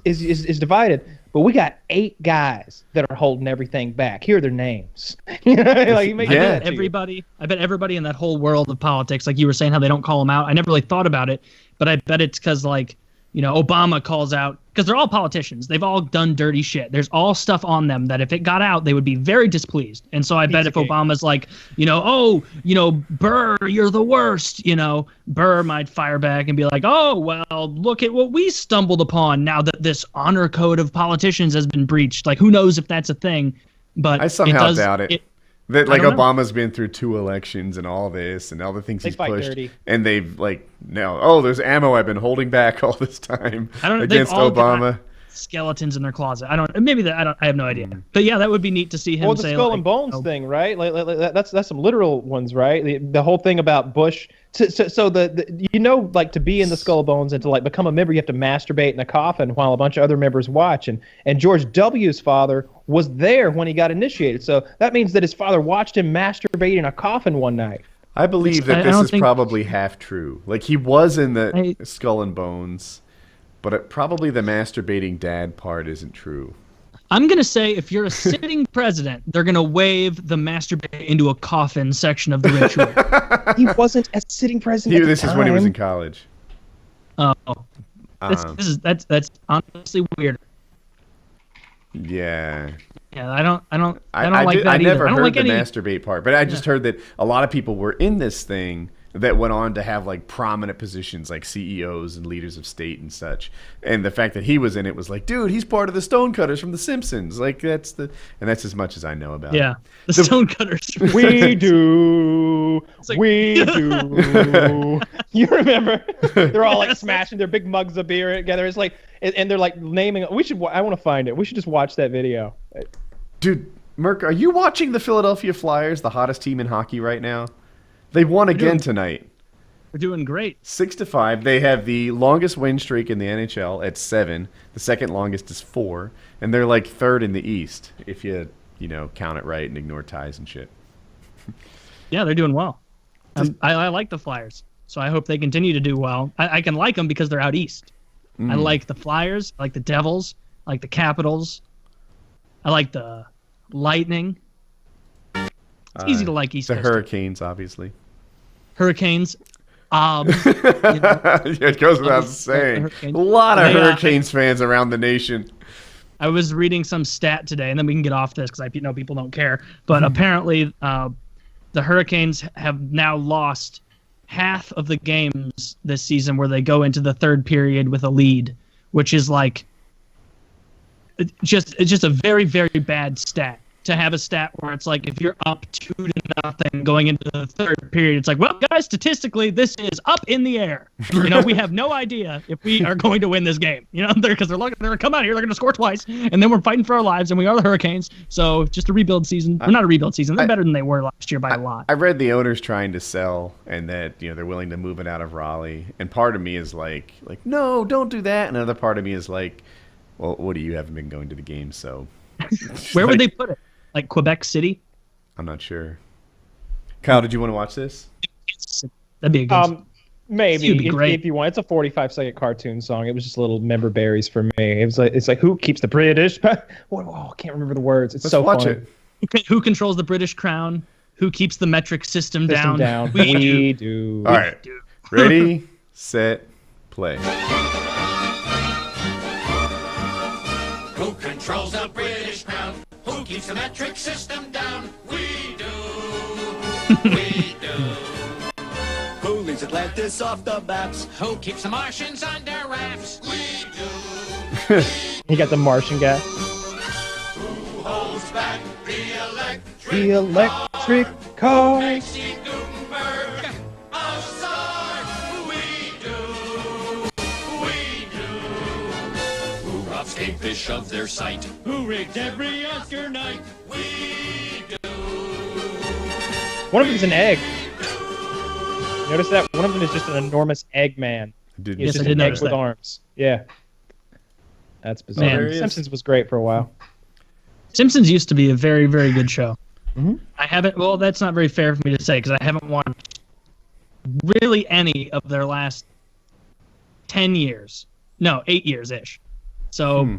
divided, but we got 8 guys that are holding everything back. Here are their names. You know, like, I bet everybody in that whole world of politics, like you were saying, how they don't call them out. I never really thought about it, but I bet it's because, like, you know, Obama calls out, because they're all politicians. They've all done dirty shit. There's all stuff on them that if it got out, they would be very displeased. And so I bet if Obama's like, you know, oh, you know, Burr, you're the worst, you know, Burr might fire back and be like, oh, well, look at what we stumbled upon now that this honor code of politicians has been breached. Like, who knows if that's a thing? But I somehow doubt it. That, like, Obama's been through 2 elections and all this and all the things he's pushed, and they've, like, now, oh, there's ammo I've been holding back all this time against Obama. Skeletons in their closet. I have no idea. But yeah, that would be neat to see him. Well, the skull and bones thing, right? Like that's some literal ones, right? The whole thing about Bush. So the you know, like, to be in the skull and bones and to, like, become a member, you have to masturbate in a coffin while a bunch of other members watch. And George W.'s father was there when he got initiated. So that means that his father watched him masturbate in a coffin one night. I believe that this is probably half true. Like, he was in the skull and bones, but probably the masturbating dad part isn't true. I'm going to say if you're a sitting president, they're going to wave the masturbate into a coffin section of the ritual. He wasn't a sitting president. This is when he was in college. Oh. That's honestly weird. Yeah. Yeah, I don't like that either. I never heard the any masturbate part, but I just heard that a lot of people were in this thing that went on to have, like, prominent positions like CEOs and leaders of state and such. And the fact that he was in it was like, dude, he's part of the Stonecutters from The Simpsons. Like, that's as much as I know about it. Yeah, the Stonecutters. We do. Like, we do. You remember? They're all, like, smashing their big mugs of beer together. It's like, and they're, like, naming. I want to find it. We should just watch that video. Dude, Merc, are you watching the Philadelphia Flyers, the hottest team in hockey right now? They won again tonight. They're doing great. 6-5. They have the longest win streak in the NHL at 7. The second longest is 4, and they're, like, 3rd in the East if you count it right and ignore ties and shit. Yeah, they're doing well. I like the Flyers, so I hope they continue to do well. I can like them because they're out east. I like the Flyers. I like the Devils. I like the Capitals. I like the Lightning. It's easy to like East the Coast. Hurricanes, obviously. Hurricanes. It goes without saying. A lot of Hurricanes fans around the nation. I was reading some stat today, and then we can get off this because I know people don't care. But apparently, the Hurricanes have now lost half of the games this season where they go into the 3rd period with a lead, which is like it's just a very, very bad stat. To have a stat where it's like if you're up 2-0 going into the 3rd period, it's like, well, guys, statistically, this is up in the air. You know, we have no idea if we are going to win this game. You know, because they're going to come out here, they're going to score twice, and then we're fighting for our lives, and we are the Hurricanes. So just a rebuild season. Well, not a rebuild season. They're better than they were last year by a lot. I read the owners trying to sell, and that they're willing to move it out of Raleigh. And part of me is like, no, don't do that. And another part of me is like, well, what you haven't been going to the games, so. Where would they put it? Like Quebec City? I'm not sure. Kyle, did you want to watch this? That'd be a good maybe if you want. It's a 45-second cartoon song. It was just little member berries for me. It's like who keeps the British? I can't remember the words. Let's so watch funny. it. Who controls the British crown? Who keeps the metric system down? We do. All right. Ready, set, play. Who controls the British crown? Who keeps the metric system down? We do. We do. Who leaves Atlantis off the maps? Who keeps the Martians under wraps? We do. He got the Martian guy. Who holds back the electric car? Makes Gutenberg a czar? We do. We do. Who robbed Skatefish of their sight? Who rigged every Oscar night? We do. One of them is an egg. Notice that? One of them is just an enormous egg man. Yes, just I did an egg notice with that. arms. Yeah. That's bizarre. Man. Simpsons was great for a while. Simpsons used to be a very, very good show. Mm-hmm. I haven't. Well, that's not very fair for me to say because I haven't watched really any of their last 10 years. No, 8 years ish. So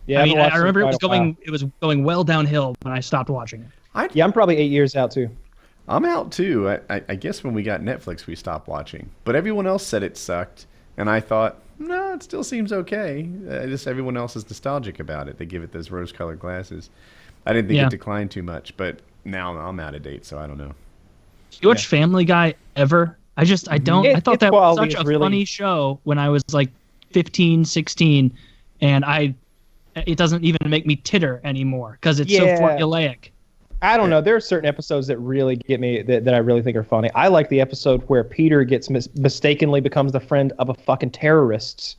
Yeah, I mean, haven't watched I remember in it was quite a while. going well downhill when I stopped watching it. Yeah, I'm probably 8 years out too. I'm out too. I guess when we got Netflix, we stopped watching. But everyone else said it sucked, and I thought, no, it still seems okay. Just everyone else is nostalgic about it. They give it those rose-colored glasses. I didn't think it declined too much, but now I'm out of date, so I don't know. Do you watch Family Guy ever? I don't. I thought that was such a funny show when I was like 15, 16, and it doesn't even make me titter anymore because it's so formulaic. I don't know. There are certain episodes that really get me that I really think are funny. I like the episode where Peter gets mistakenly becomes the friend of a fucking terrorist.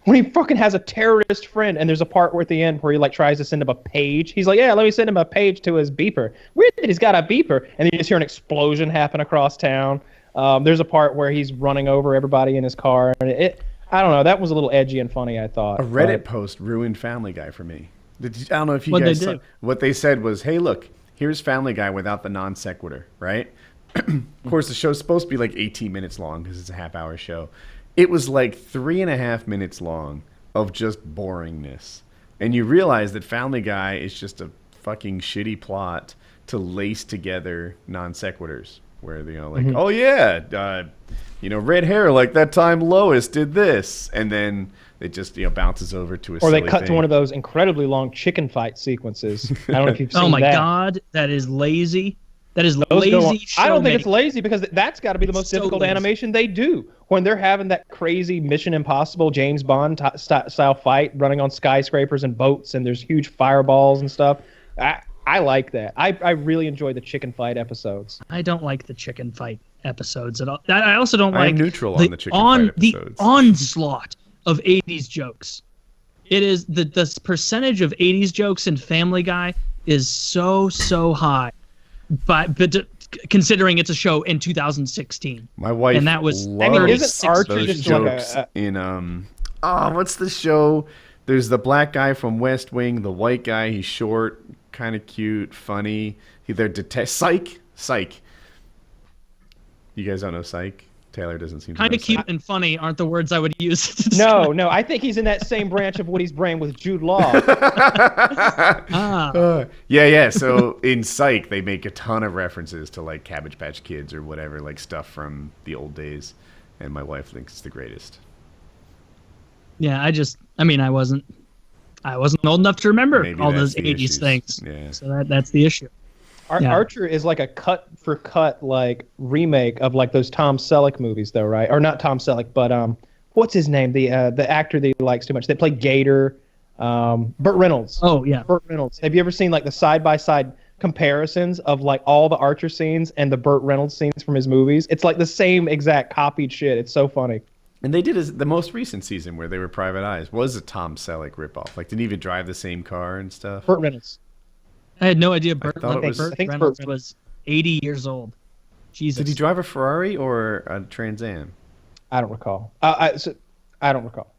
When he fucking has a terrorist friend, and there's a part where at the end where he like tries to send him a page. He's like, yeah, let me send him a page to his beeper. Weird that he's got a beeper. And then you just hear an explosion happen across town. There's a part where he's running over everybody in his car. And I don't know. That was a little edgy and funny, I thought. A Reddit post ruined Family Guy for me. I don't know if you guys saw. What they said was, hey, look, here's Family Guy without the non sequitur, right? Of course, the show's supposed to be like 18 minutes long because it's a half-hour show. It was like 3.5 minutes long of just boringness. And you realize that Family Guy is just a fucking shitty plot to lace together non sequiturs. Where, oh yeah, red hair like that time Lois did this. And then it just, bounces over to a Or they silly cut thing. to one of those incredibly long chicken fight sequences. I don't know if you've seen that. Oh my God, that is lazy. That is Those lazy. I don't think it's lazy because that's got to be the most difficult lazy. animation they do. When they're having that crazy Mission Impossible James Bond style fight running on skyscrapers and boats and there's huge fireballs and stuff. I like that. I really enjoy the chicken fight episodes. I don't like the chicken fight episodes at all. I also don't like I'm neutral on the chicken fight episodes. The onslaught of 80s jokes. It is the percentage of 80s jokes in Family Guy is so high. But considering it's a show in 2016. My wife and that was isn't Archer those just jokes like in what's the show? There's the black guy from West Wing, the white guy, he's short, kind of cute, funny. Psych. You guys don't know Psych? Taylor doesn't seem to know kind of cute Psych. and funny aren't the words I would use. To No, I think he's in that same branch of Woody's brain with Jude Law. Yeah. So in Psych, they make a ton of references to like Cabbage Patch Kids or whatever, like stuff from the old days. And my wife thinks it's the greatest. Yeah, I wasn't old enough to remember Maybe all that's those the 80s issues. things. Yeah. So that's the issue. Archer is like a cut for cut like remake of like those Tom Selleck movies though, right? Or not Tom Selleck, but what's his name? The actor that he likes too much. They played Gator, Burt Reynolds. Oh yeah. Burt Reynolds. Have you ever seen like the side by side comparisons of like all the Archer scenes and the Burt Reynolds scenes from his movies? It's like the same exact copied shit. It's so funny. And they did the most recent season where they were Private Eyes was a Tom Selleck ripoff. Like, didn't even drive the same car and stuff. Burt Reynolds. I had no idea Burt I think Reynolds was 80 years old. Jesus. Did he drive a Ferrari or a Trans Am? I don't recall. I don't recall.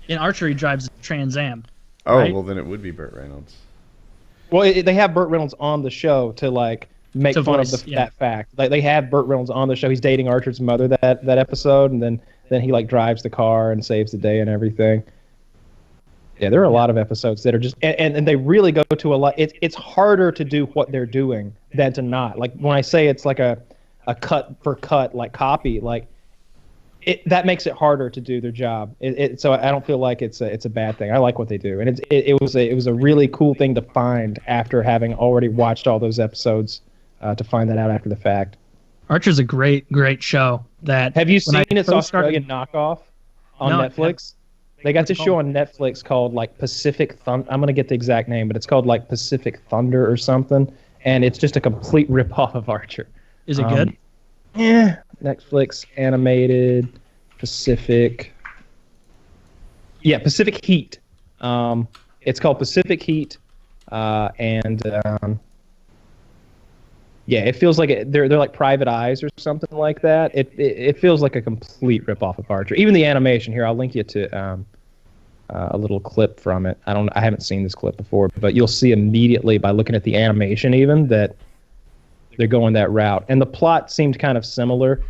In Archer, he drives a Trans Am. Oh, right? well, then it would be Burt Reynolds. Well, they have Burt Reynolds on the show to like make fun of that fact. Like they have Burt Reynolds on the show. He's dating Archer's mother that episode, and then he like drives the car and saves the day and everything. Yeah, there are a lot of episodes that are just and they really go to a lot. It's harder to do what they're doing than to not. Like when I say it's like a cut for cut like copy, like that makes it harder to do their job. So I don't feel like it's a bad thing. I like what they do, and it was a really cool thing to find after having already watched all those episodes to find that out after the fact. Archer's a great show. Have you seen its Australian knockoff on Netflix? They got this show on Netflix called like Pacific Thunder. I'm gonna get the exact name, but it's called like Pacific Thunder or something, and it's just a complete ripoff of Archer. Is it good? Yeah, Netflix animated Pacific. Yeah, Pacific Heat. It's called Pacific Heat, and yeah, it feels like they're like Private Eyes or something like that. It feels like a complete ripoff of Archer. Even the animation here, I'll link you to a little clip from it. I haven't seen this clip before, but you'll see immediately by looking at the animation even that they're going that route. And the plot seemed kind of similar.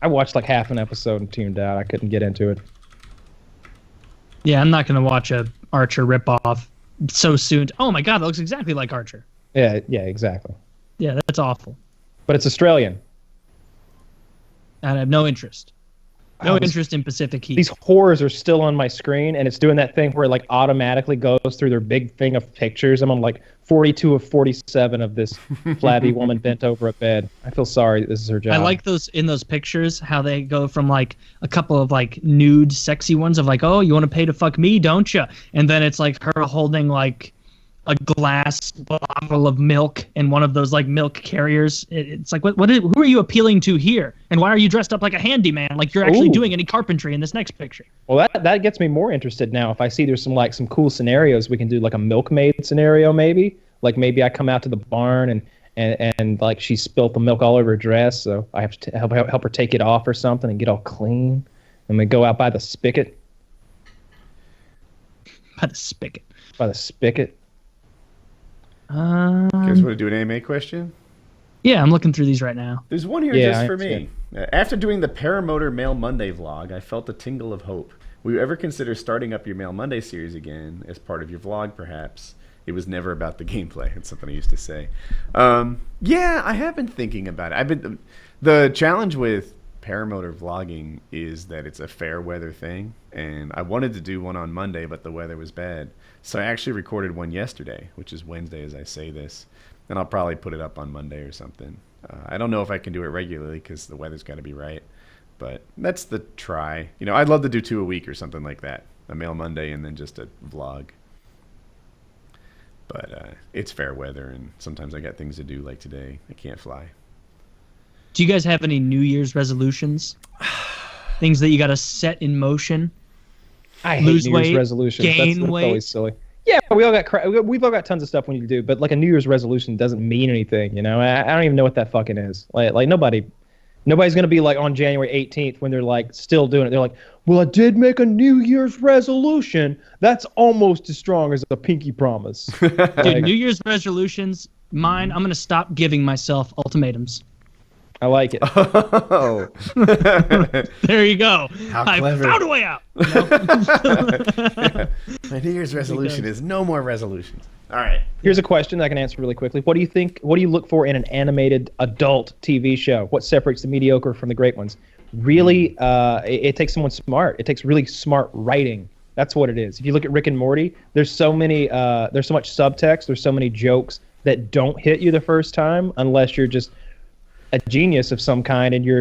I watched like half an episode and tuned out. I couldn't get into it. Yeah, I'm not gonna watch a Archer ripoff so soon. Oh my god, that looks exactly like Archer. Yeah, exactly. Yeah, that's awful. But it's Australian. And I have no interest. No interest in Pacific Heat. These horrors are still on my screen, and it's doing that thing where it like automatically goes through their big thing of pictures. I'm on like 42 of 47 of this flabby woman bent over a bed. I feel sorry. This is her job. I like those in those pictures, how they go from like a couple of like nude, sexy ones of like, oh, you want to pay to fuck me, don't you? And then it's like her holding like a glass bottle of milk in one of those like milk carriers. It's like, who are you appealing to here? And why are you dressed up like a handyman? Like you're actually doing any carpentry in this next picture. Well, that gets me more interested now. If I see there's some cool scenarios, we can do like a milkmaid scenario maybe. Like maybe I come out to the barn and like she spilt the milk all over her dress, so I have to help her take it off or something and get all clean. And we go out by the spigot. By the spigot. By the spigot. You guys want to do an AMA question? Yeah, I'm looking through these right now. There's one here just for me. After doing the Paramotor Mail Monday vlog, I felt a tingle of hope. Will you ever consider starting up your Mail Monday series again as part of your vlog, perhaps? It was never about the gameplay. It's something I used to say. Yeah, I have been thinking about it. The challenge with paramotor vlogging is that it's a fair weather thing, and I wanted to do one on Monday, but the weather was bad. So I actually recorded one yesterday, which is Wednesday as I say this, and I'll probably put it up on Monday or something. I don't know if I can do it regularly because the weather's got to be right, but that's the try. You know, I'd love to do 2 a week or something like that, a Mail Monday and then just a vlog. But it's fair weather, and sometimes I got things to do like today. I can't fly. Do you guys have any New Year's resolutions? Things that you got to set in motion? I hate Lose New weight, Year's resolutions. Gain that's weight. Always silly. Yeah, we've all got tons of stuff we need to do, but like a New Year's resolution doesn't mean anything. You know, I don't even know what that fucking is. Like nobody's gonna be like on January 18th when they're like still doing it. They're like, well, I did make a New Year's resolution. That's almost as strong as a pinky promise. Dude, New Year's resolutions. Mine. I'm gonna stop giving myself ultimatums. I like it. Oh. There you go. How I clever. found a way out. Yeah. My New Year's resolution is no more resolutions. All right. Here's a question that I can answer really quickly. What do you think? What do you look for in an animated adult TV show? What separates the mediocre from the great ones? Really, it takes someone smart. It takes really smart writing. That's what it is. If you look at Rick and Morty, there's so much subtext. There's so many jokes that don't hit you the first time unless you're just a genius of some kind, and you're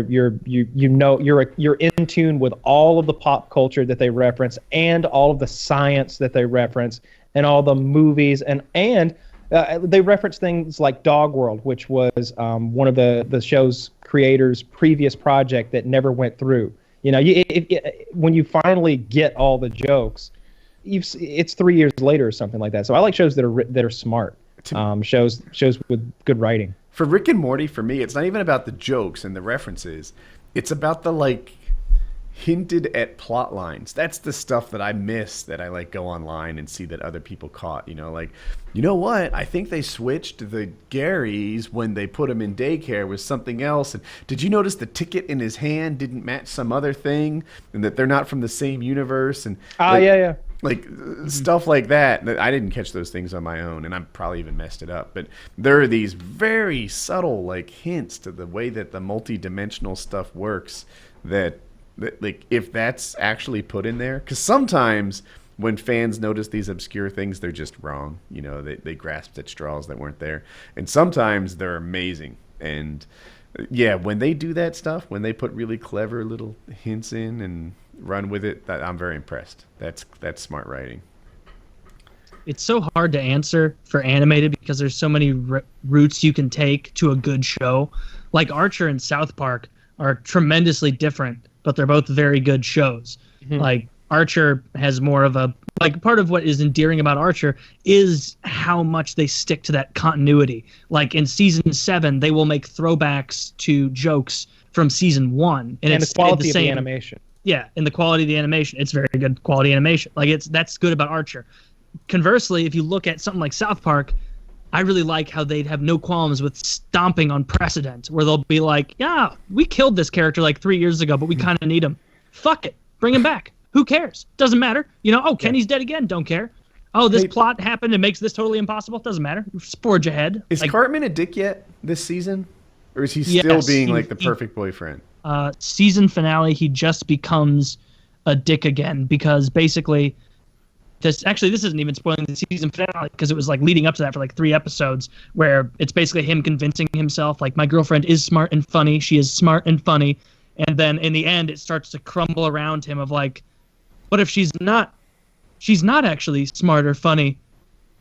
in tune with all of the pop culture that they reference and all of the science that they reference and all the movies and they reference things like Dog World, which was one of the show's creators' previous project that never went through. You know, when you finally get all the jokes, it's 3 years later or something like that. So I like shows that are smart, shows with good writing. For Rick and Morty, for me, it's not even about the jokes and the references. It's about the, like, hinted at plot lines. That's the stuff that I miss, that I, like, go online and see that other people caught. You know, like, you know what? I think they switched the Garys when they put him in daycare with something else. And did you notice the ticket in his hand didn't match some other thing? And that they're not from the same universe? And yeah. Like stuff like that. I didn't catch those things on my own, and I probably even messed it up. But there are these very subtle like hints to the way that the multi-dimensional stuff works that like if that's actually put in there, because sometimes when fans notice these obscure things, they're just wrong. You know, they grasped at straws that weren't there, and sometimes they're amazing. And yeah, when they do that stuff, when they put really clever little hints in and run with it, I'm very impressed. That's smart writing. It's so hard to answer for animated because there's so many routes you can take to a good show. Like Archer and South Park are tremendously different, but they're both very good shows. Mm-hmm. Like Archer has more of a, like, part of what is endearing about Archer is how much they stick to that continuity. Like in season 7, they will make throwbacks to jokes from season 1, and it's the quality the same of the animation. Yeah, and the quality of the animation, it's very good quality animation. Like that's good about Archer. Conversely, if you look at something like South Park, I really like how they'd have no qualms with stomping on precedent, where they'll be like, yeah, we killed this character like 3 years ago, but we kind of need him. Fuck it. Bring him back. Who cares? Doesn't matter. You know, oh, Kenny's dead again. Don't care. Oh, this plot happened and makes this totally impossible. Doesn't matter. Forge ahead. Is Cartman a dick yet this season? Or is he still being like the perfect boyfriend? Season finale, he just becomes a dick again, because basically... This isn't even spoiling the season finale, because it was like leading up to that for like 3 episodes, where it's basically him convincing himself like, my girlfriend is smart and funny. She is smart and funny. And then in the end, it starts to crumble around him of like, what if she's not actually smart or funny?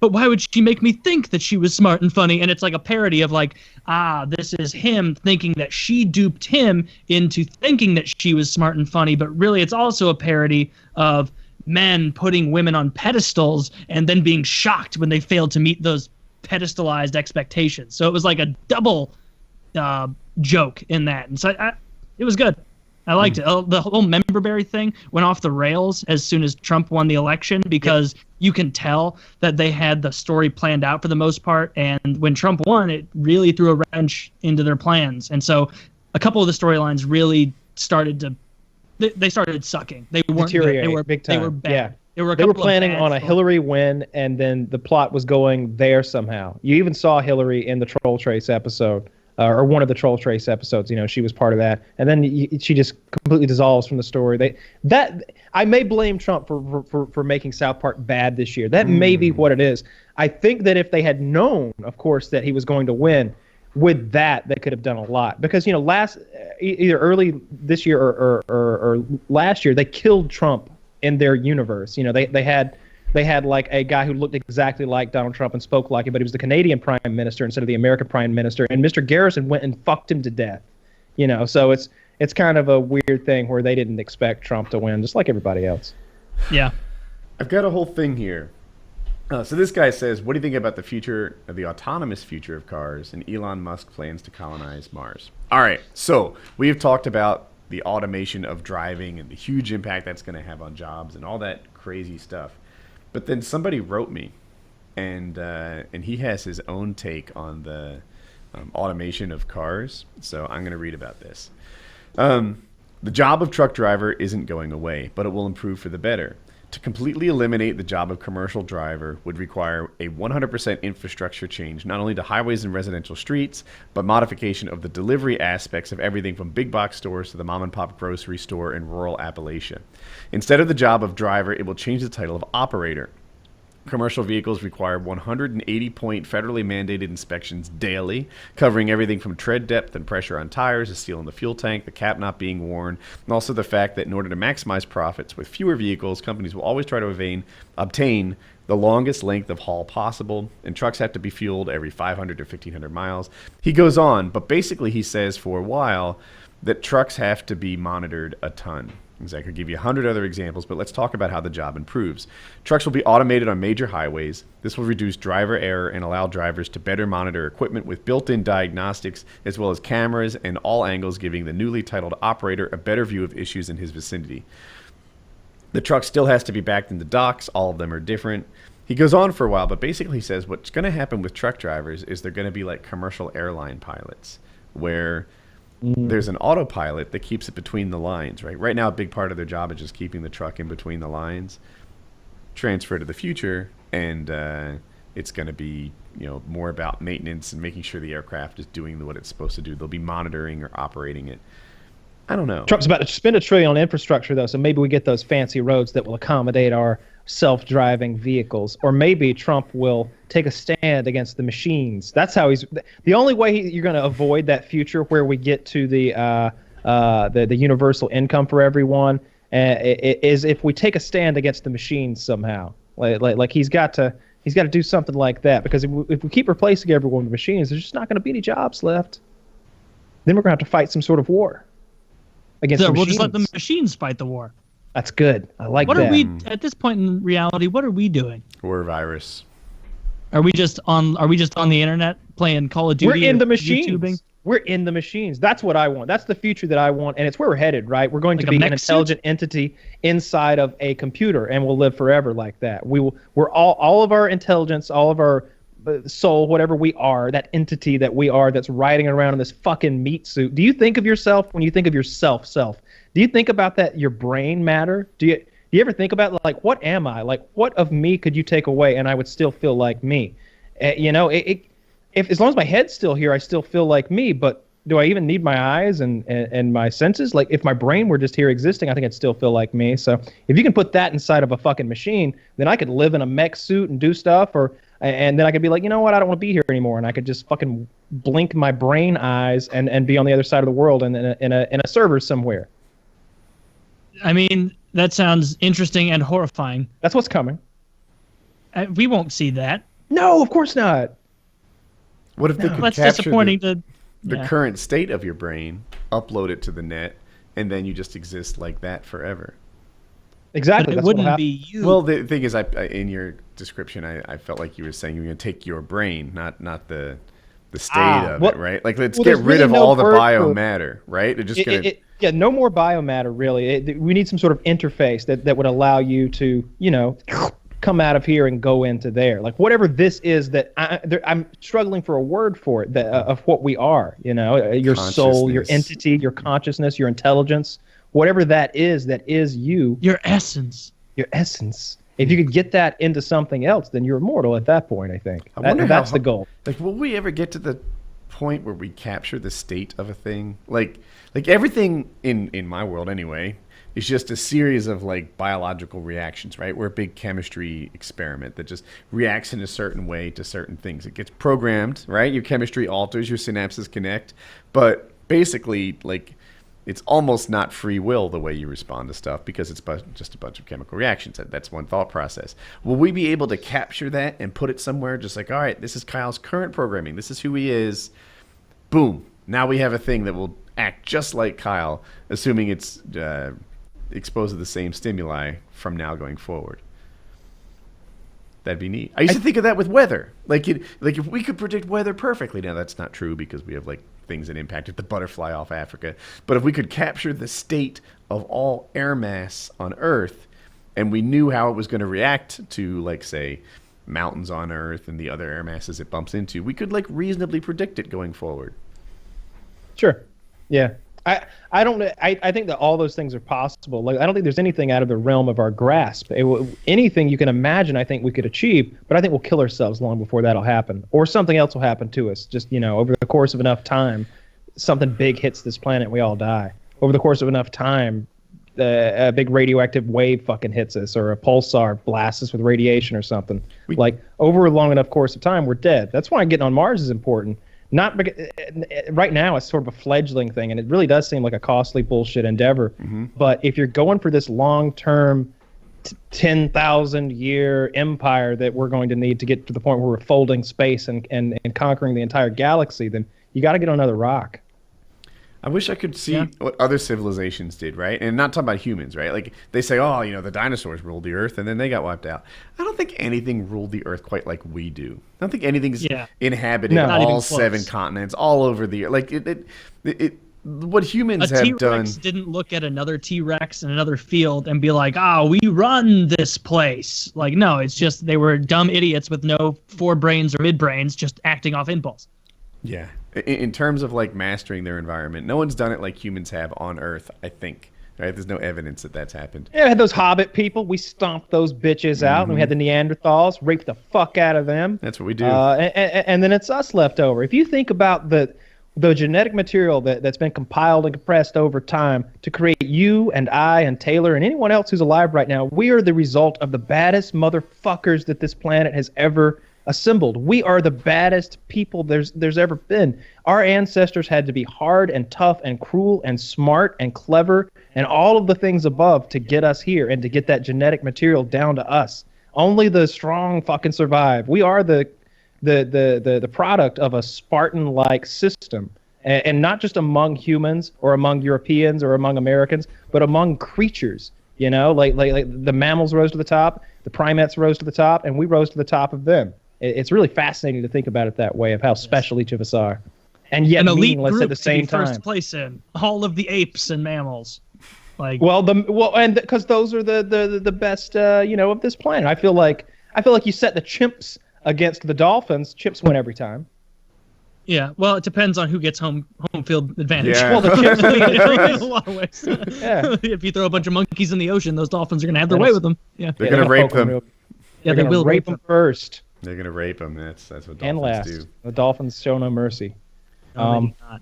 But why would she make me think that she was smart and funny? And it's like a parody of like, this is him thinking that she duped him into thinking that she was smart and funny. But really, it's also a parody of men putting women on pedestals and then being shocked when they failed to meet those pedestalized expectations. So it was like a double joke in that. And so it was good. I liked it. The whole memberberry thing went off the rails as soon as Trump won the election, because you can tell that they had the story planned out for the most part. And when Trump won, it really threw a wrench into their plans. And so a couple of the storylines really started to they started sucking. They weren't good. They were big time. They were bad. Yeah. They were planning on a Hillary win, and then the plot was going there somehow. You even saw Hillary in the Troll Trace episode, or one of the Troll Trace episodes. You know, she was part of that, and then she just completely dissolves from the story. I may blame Trump for making South Park bad this year. That may be what it is. I think that if they had known, of course, that he was going to win, with that, they could have done a lot, because either early this year or last year, they killed Trump in their universe. You know, they had like a guy who looked exactly like Donald Trump and spoke like him, but he was the Canadian prime minister instead of the American prime minister, and Mr. Garrison went and fucked him to death. You know, so it's kind of a weird thing where they didn't expect Trump to win, just like everybody else. Yeah, I've got a whole thing here. So this guy says, what do you think about the future of the autonomous future of cars and Elon Musk plans to colonize Mars? All right, so we have talked about the automation of driving and the huge impact that's going to have on jobs and all that crazy stuff. But then somebody wrote me, and he has his own take on the automation of cars. So I'm going to read about this. The job of truck driver isn't going away, but it will improve for the better. To completely eliminate the job of commercial driver would require a 100% infrastructure change, not only to highways and residential streets, but modification of the delivery aspects of everything from big box stores to the mom and pop grocery store in rural Appalachia. Instead of the job of driver, it will change the title of operator. Commercial vehicles require 180-point federally mandated inspections daily, covering everything from tread depth and pressure on tires, the seal in the fuel tank, the cap not being worn, and also the fact that in order to maximize profits with fewer vehicles, companies will always try to obtain the longest length of haul possible, and trucks have to be fueled every 500 to 1,500 miles. He goes on, but basically he says for a while that trucks have to be monitored a ton. I could give you 100 other examples, but let's talk about how the job improves. Trucks will be automated on major highways. This will reduce driver error and allow drivers to better monitor equipment with built-in diagnostics, as well as cameras and all angles, giving the newly titled operator a better view of issues in his vicinity. The truck still has to be backed into docks. All of them are different. He goes on for a while, but basically says what's going to happen with truck drivers is they're going to be like commercial airline pilots, where there's an autopilot that keeps it between the lines, right? Right now, a big part of their job is just keeping the truck in between the lines. Transfer to the future, and it's going to be, more about maintenance and making sure the aircraft is doing what it's supposed to do. They'll be monitoring or operating it. I don't know. Trump's about to spend $1 trillion on infrastructure, though, so maybe we get those fancy roads that will accommodate our self-driving vehicles. Or maybe Trump will take a stand against the machines. That's how the only way you're going to avoid that future where we get to the universal income for everyone is if we take a stand against the machines somehow. Like he's got to do something like that, because if we keep replacing everyone with machines, there's just not going to be any jobs left. Then we're going to have to fight some sort of war against the machines. We'll just let the machines fight the war. That's good. I like that. What are we at this point in reality? What are we doing? We're a virus. Are we just on the internet playing Call of Duty? We're in the machines. YouTubing? We're in the machines. That's what I want. That's the future that I want, and it's where we're headed. Right? We're going to be an intelligent entity inside of a computer, and we'll live forever like that. We're all of our intelligence, all of our soul, whatever we are, that entity that we are that's riding around in this fucking meat suit. Do you think of yourself when you think of yourself? Do you think about that? Your brain matter? Do you ever think about like what am I? Like what of me could you take away and I would still feel like me? If as long as my head's still here, I still feel like me. But do I even need my eyes and my senses? Like if my brain were just here existing, I think I'd still feel like me. So if you can put that inside of a fucking machine, then I could live in a mech suit and do stuff, and then I could be like, you know what, I don't want to be here anymore, and I could just fucking blink my brain eyes and be on the other side of the world and in a server somewhere. I mean, that sounds interesting and horrifying. That's what's coming. We won't see that. No, of course not. What if they could That's capture disappointing. the current state of your brain, upload it to the net, and then you just exist like that forever? Exactly. But it wouldn't be you. Well, the thing is, in your description, I felt like you were saying you were going to take your brain, not the state of it, right? Like, let's get rid of all the biomatter, right? They're just going to... Yeah, no more biomatter, really. We need some sort of interface that would allow you to, come out of here and go into there. Like, whatever this is that I'm struggling for a word for it, of what we are, your soul, your entity, your consciousness, your intelligence, whatever that is you. Your essence. Your essence. If you could get that into something else, then you're immortal at that point, I think. That's the goal. Like, will we ever get to the point where we capture the state of a thing? Like everything in my world anyway is just a series of like biological reactions, right? We're a big chemistry experiment that just reacts in a certain way to certain things. It gets programmed, right? Your chemistry alters, your synapses connect, but basically, like, it's almost not free will the way you respond to stuff because it's just a bunch of chemical reactions. That's one thought process. Will we be able to capture that and put it somewhere just like, all right, this is Kyle's current programming. This is who he is. Boom. Now we have a thing that will act just like Kyle, assuming it's exposed to the same stimuli from now going forward. That'd be neat. I used to think of that with weather. Like if we could predict weather perfectly. Now that's not true because we have like things that impacted the butterfly off Africa. But if we could capture the state of all air mass on Earth, and we knew how it was going to react to, like, say, mountains on Earth and the other air masses it bumps into, we could like reasonably predict it going forward. Sure. Yeah. I think that all those things are possible. Like, I don't think there's anything out of the realm of our grasp. Anything you can imagine, I think we could achieve, but I think we'll kill ourselves long before that'll happen, or something else will happen to us. Just over the course of enough time, something big hits this planet, and we all die. Over the course of enough time, a big radioactive wave fucking hits us, or a pulsar blasts us with radiation or something. Like, over a long enough course of time, we're dead. That's why getting on Mars is important. Not because, right now it's sort of a fledgling thing, and it really does seem like a costly bullshit endeavor. Mm-hmm. But if you're going for this long-term 10,000-year empire that we're going to need to get to the point where we're folding space and conquering the entire galaxy, then you got to get on another rock. I wish I could see what other civilizations did, right? And not talking about humans, right? Like, they say, the dinosaurs ruled the Earth, and then they got wiped out. I don't think anything ruled the Earth quite like we do. I don't think anything's inhabiting all 7 continents, all over the Earth. Like, what humans have done... A T-Rex didn't look at another T-Rex in another field and be like, we run this place. Like, no, it's just they were dumb idiots with no forebrains or midbrains just acting off impulse. Yeah. In terms of like mastering their environment, no one's done it like humans have on Earth, I think. Right? There's no evidence that that's happened. Yeah, we had those Hobbit people. We stomped those bitches out, and we had the Neanderthals, raped the fuck out of them. That's what we do. And then it's us left over. If you think about the genetic material that's been compiled and compressed over time to create you and I and Taylor and anyone else who's alive right now, we are the result of the baddest motherfuckers that this planet has ever assembled. We are the baddest people there's ever been. Our ancestors had to be hard and tough and cruel and smart and clever and all of the things above to get us here and to get that genetic material down to us. Only the strong fucking survive. We are the product of a Spartan-like system, and not just among humans or among Europeans or among Americans, but among creatures. Like the mammals rose to the top, the primates rose to the top, and we rose to the top of them. It's really fascinating to think about it that way, of how special each of us are, and yet meaningless at the same time. First place in all of the apes and mammals, and because those are the best of this planet. I feel like you set the chimps against the Dolphins, Chips win every time. Yeah, well, it depends on who gets home field advantage. Yeah. Well, the Chips win in a lot of ways. Yeah. If you throw a bunch of monkeys in the ocean, those dolphins are going to have their way with them. Yeah, They're gonna rape them. yeah, they They're gonna will rape them first They're gonna rape them. That's what and dolphins last. do. The Dolphins show no mercy. No, they do not.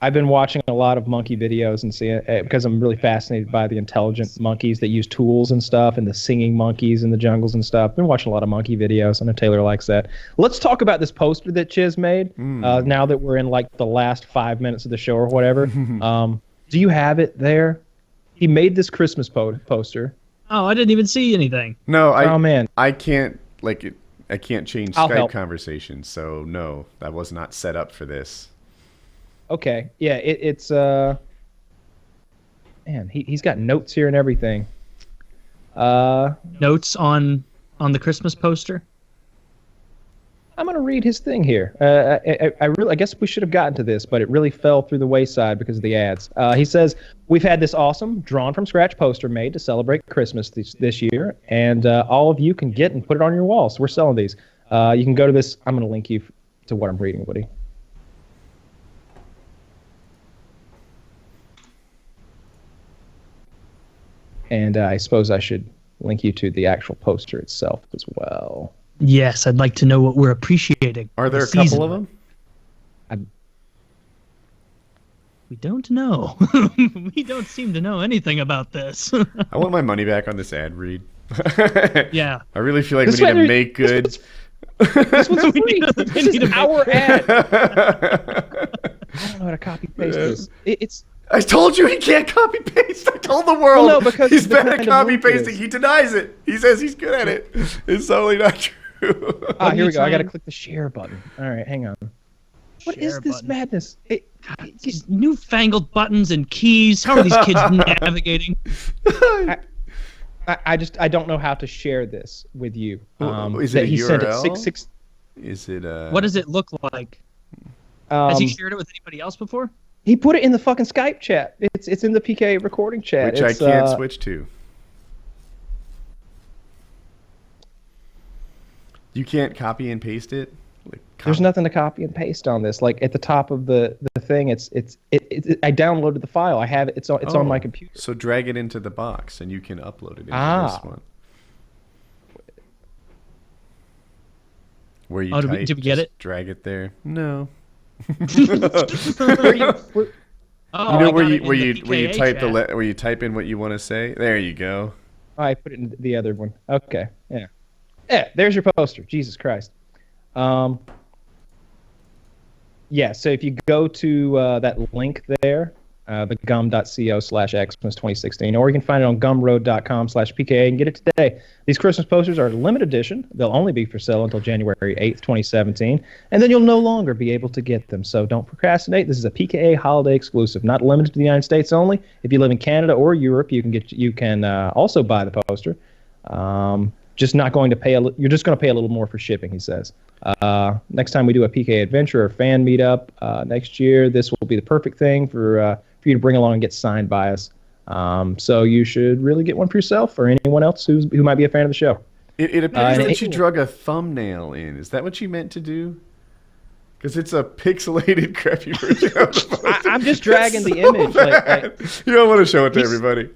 I've been watching a lot of monkey videos and seeing because I'm really fascinated by the intelligent monkeys that use tools and stuff, and the singing monkeys in the jungles and stuff. Been watching a lot of monkey videos. I know Taylor likes that. Let's talk about this poster that Chiz made. Now that we're in like the last 5 minutes of the show or whatever, do you have it there? He made this Christmas poster. Oh, I didn't even see anything. No, Oh man, I can't I can't change I'll Skype help. conversations, so no, that was not set up for this. okay, yeah, it's man, he's got notes here and everything. Notes on the Christmas poster. I'm gonna read his thing here. I guess we should have gotten to this, but it really fell through the wayside because of the ads. He says we've had this awesome drawn from scratch poster made to celebrate Christmas this year, and all of you can get and put it on your walls. We're selling these. You can go to this. I'm gonna link you to what I'm reading, Woody. And I suppose I should link you to the actual poster itself as well. Yes, I'd like to know what we're appreciating. Are there a this season. couple of them? We don't know. We don't seem to know anything about this. I want my money back on this ad read. Yeah. I really feel like This we need to one- make good. This one's free. This need to is make- our ad. I don't know how to copy paste this. It's I told you he can't copy paste. I told the world Well, no, because he's the bad kind at of copy move it pasting. is. He denies it. He says he's good at it. It's totally not true. here we go. I got to trying- click the share button. All right, hang on. What Share is this button. madness? These newfangled buttons and keys. How are these kids navigating? I don't know how to share this with you. Is that it a he sent it URL? 66. Is it What does it look like? Has he Um, shared it with anybody else before? he put it in the fucking Skype chat. It's in the PKA recording chat. which I It's, can't switch to. You can't copy and paste it. Like, There's nothing to copy and paste on this. Like at the top of the thing, it's I downloaded the file. I have it. It's on my computer. So drag it into the box, and you can upload it into Ah. this one. Where you Oh, type, did we get just it? Drag it there. No. Oh, You know I where got you it in where the you where you PKA type chat. where you type in what you want to say. There you go. I put it in the other one. Okay. Yeah. Yeah. There's your poster. Jesus Christ. Yeah. So if you go to that link there, the gum.co/Xmas 2016, or you can find it on gumroad.com/PKA and get it today. These Christmas posters are limited edition. They'll only be for sale until January 8th, 2017, and then you'll no longer be able to get them. So don't procrastinate. This is a PKA holiday exclusive, not limited to the United States only. If you live in Canada or Europe, you can also buy the poster. Just not going to pay. You're just going to pay a little more for shipping, he says. Next time we do a PKA adventure or fan meetup next year, this will be the perfect thing for you to bring along and get signed by us. So you should really get one for yourself or anyone else who might be a fan of the show. It appears that and you drug a thumbnail in. Is that what you meant to do? Because it's a pixelated, crappy version of the poster. I'm just dragging It's the so image. bad. You don't want to show it to everybody.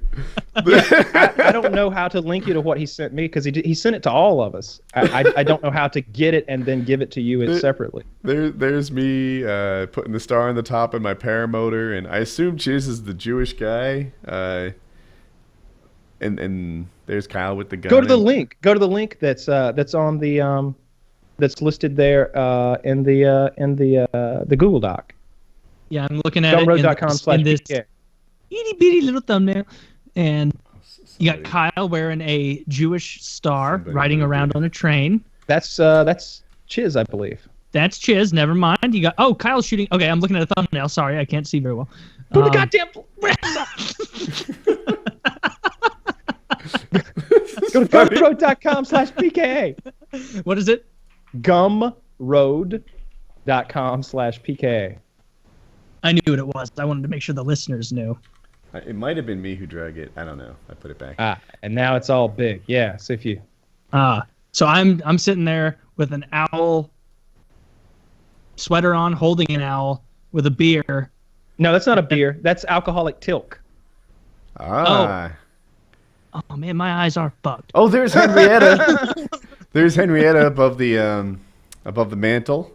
I don't know how to link you to what he sent me because he sent it to all of us. I don't know how to get it and then give it to you separately. There's me putting the star on the top of my paramotor, and I assume Chiz is the Jewish guy. And there's Kyle with the gun. Go to the link. Go to the link that's on the that's listed there in the Google Doc. Yeah, I'm looking at it in this Gumroad.com/PKA. itty bitty little thumbnail, and you got Kyle wearing a Jewish star riding around on a train. That's Chiz, I believe. That's Chiz. Never mind. You got Kyle's shooting. Okay, I'm looking at a thumbnail. Sorry, I can't see very well. Put the goddamn. Go to gumroad.com/PKA. What is it? Gumroad.com/PKA. I knew what it was. I wanted to make sure the listeners knew. It might have been me who drug it. I don't know. I put it back. And now it's all big. Yeah. So if you. So I'm sitting there with an owl sweater on, holding an owl with a beer. No, that's not a beer. That's alcoholic tilk. Ah. Oh man, my eyes are fucked. Oh, there's Henrietta. There's Henrietta above the mantle.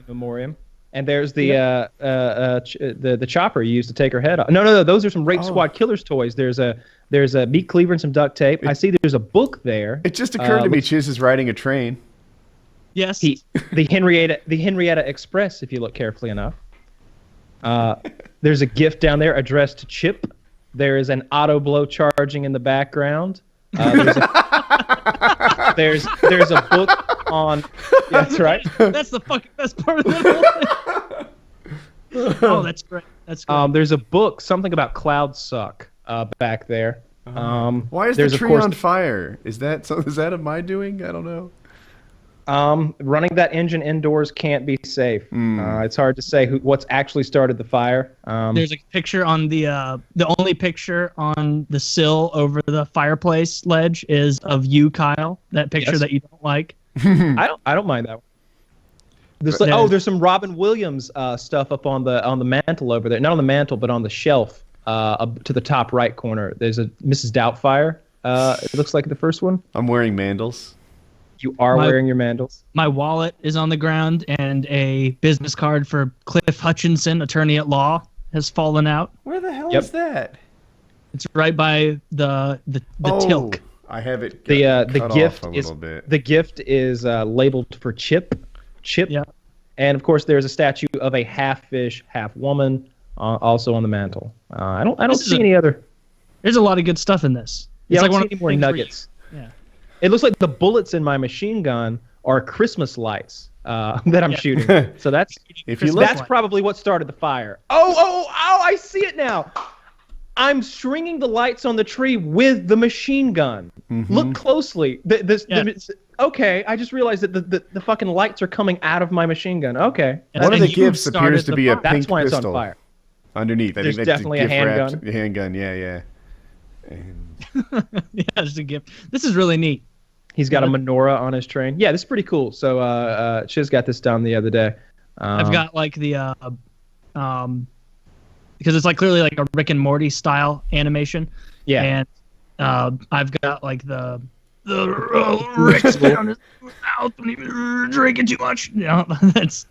Memoriam. And there's the the chopper you used to take her head off. No. Those are some Rape Squad Killers toys. There's a meat cleaver and some duct tape. I see there's a book there. It just occurred to me Chiz is riding a train. Yes. The Henrietta Express, if you look carefully enough. There's a gift down there addressed to Chip. There is an auto blow charging in the background. There's a book on. Yeah, that's right. That's the fucking best part of the whole thing. Oh, that's great. That's great. There's a book, something about clouds suck, back there. Why is the tree on fire? Is that of my doing? I don't know. Running that engine indoors can't be safe. It's hard to say what's actually started the fire. There's a picture on the only picture on the sill over the fireplace ledge is of you, Kyle. That picture that you don't like. I don't mind that one. There's some Robin Williams stuff up on the mantle over there. Not on the mantle, but on the shelf up to the top right corner. There's a Mrs. Doubtfire. It looks like the first one. I'm wearing mandals. You are wearing your mandals. My wallet is on the ground, and a business card for Cliff Hutchinson, attorney at law, has fallen out. Where the hell is that? It's right by the tilk. I have it. The gift is the gift is labeled for Chip. Yeah. And of course, there's a statue of a half fish, half woman, also on the mantle. I don't see any other. There's a lot of good stuff in this. Yeah, it's I like don't see any more nuggets. Yeah. It looks like the bullets in my machine gun are Christmas lights that I'm shooting. So that's probably what started the fire. Oh! I see it now. I'm stringing the lights on the tree with the machine gun. Look closely. Okay, I just realized that the fucking lights are coming out of my machine gun. Okay. One of the gifts appears to be a pink That's why pistol. It's on fire. Underneath. There's definitely a handgun. Handgun, yeah. Yeah, it's a gift. This is really neat. He's got a menorah on his train. Yeah, this is pretty cool. So Chiz got this done the other day. I've got like the because it's like clearly like a Rick and Morty style animation. Yeah. And I've got like the Rick's down his mouth when he was drinking too much. That's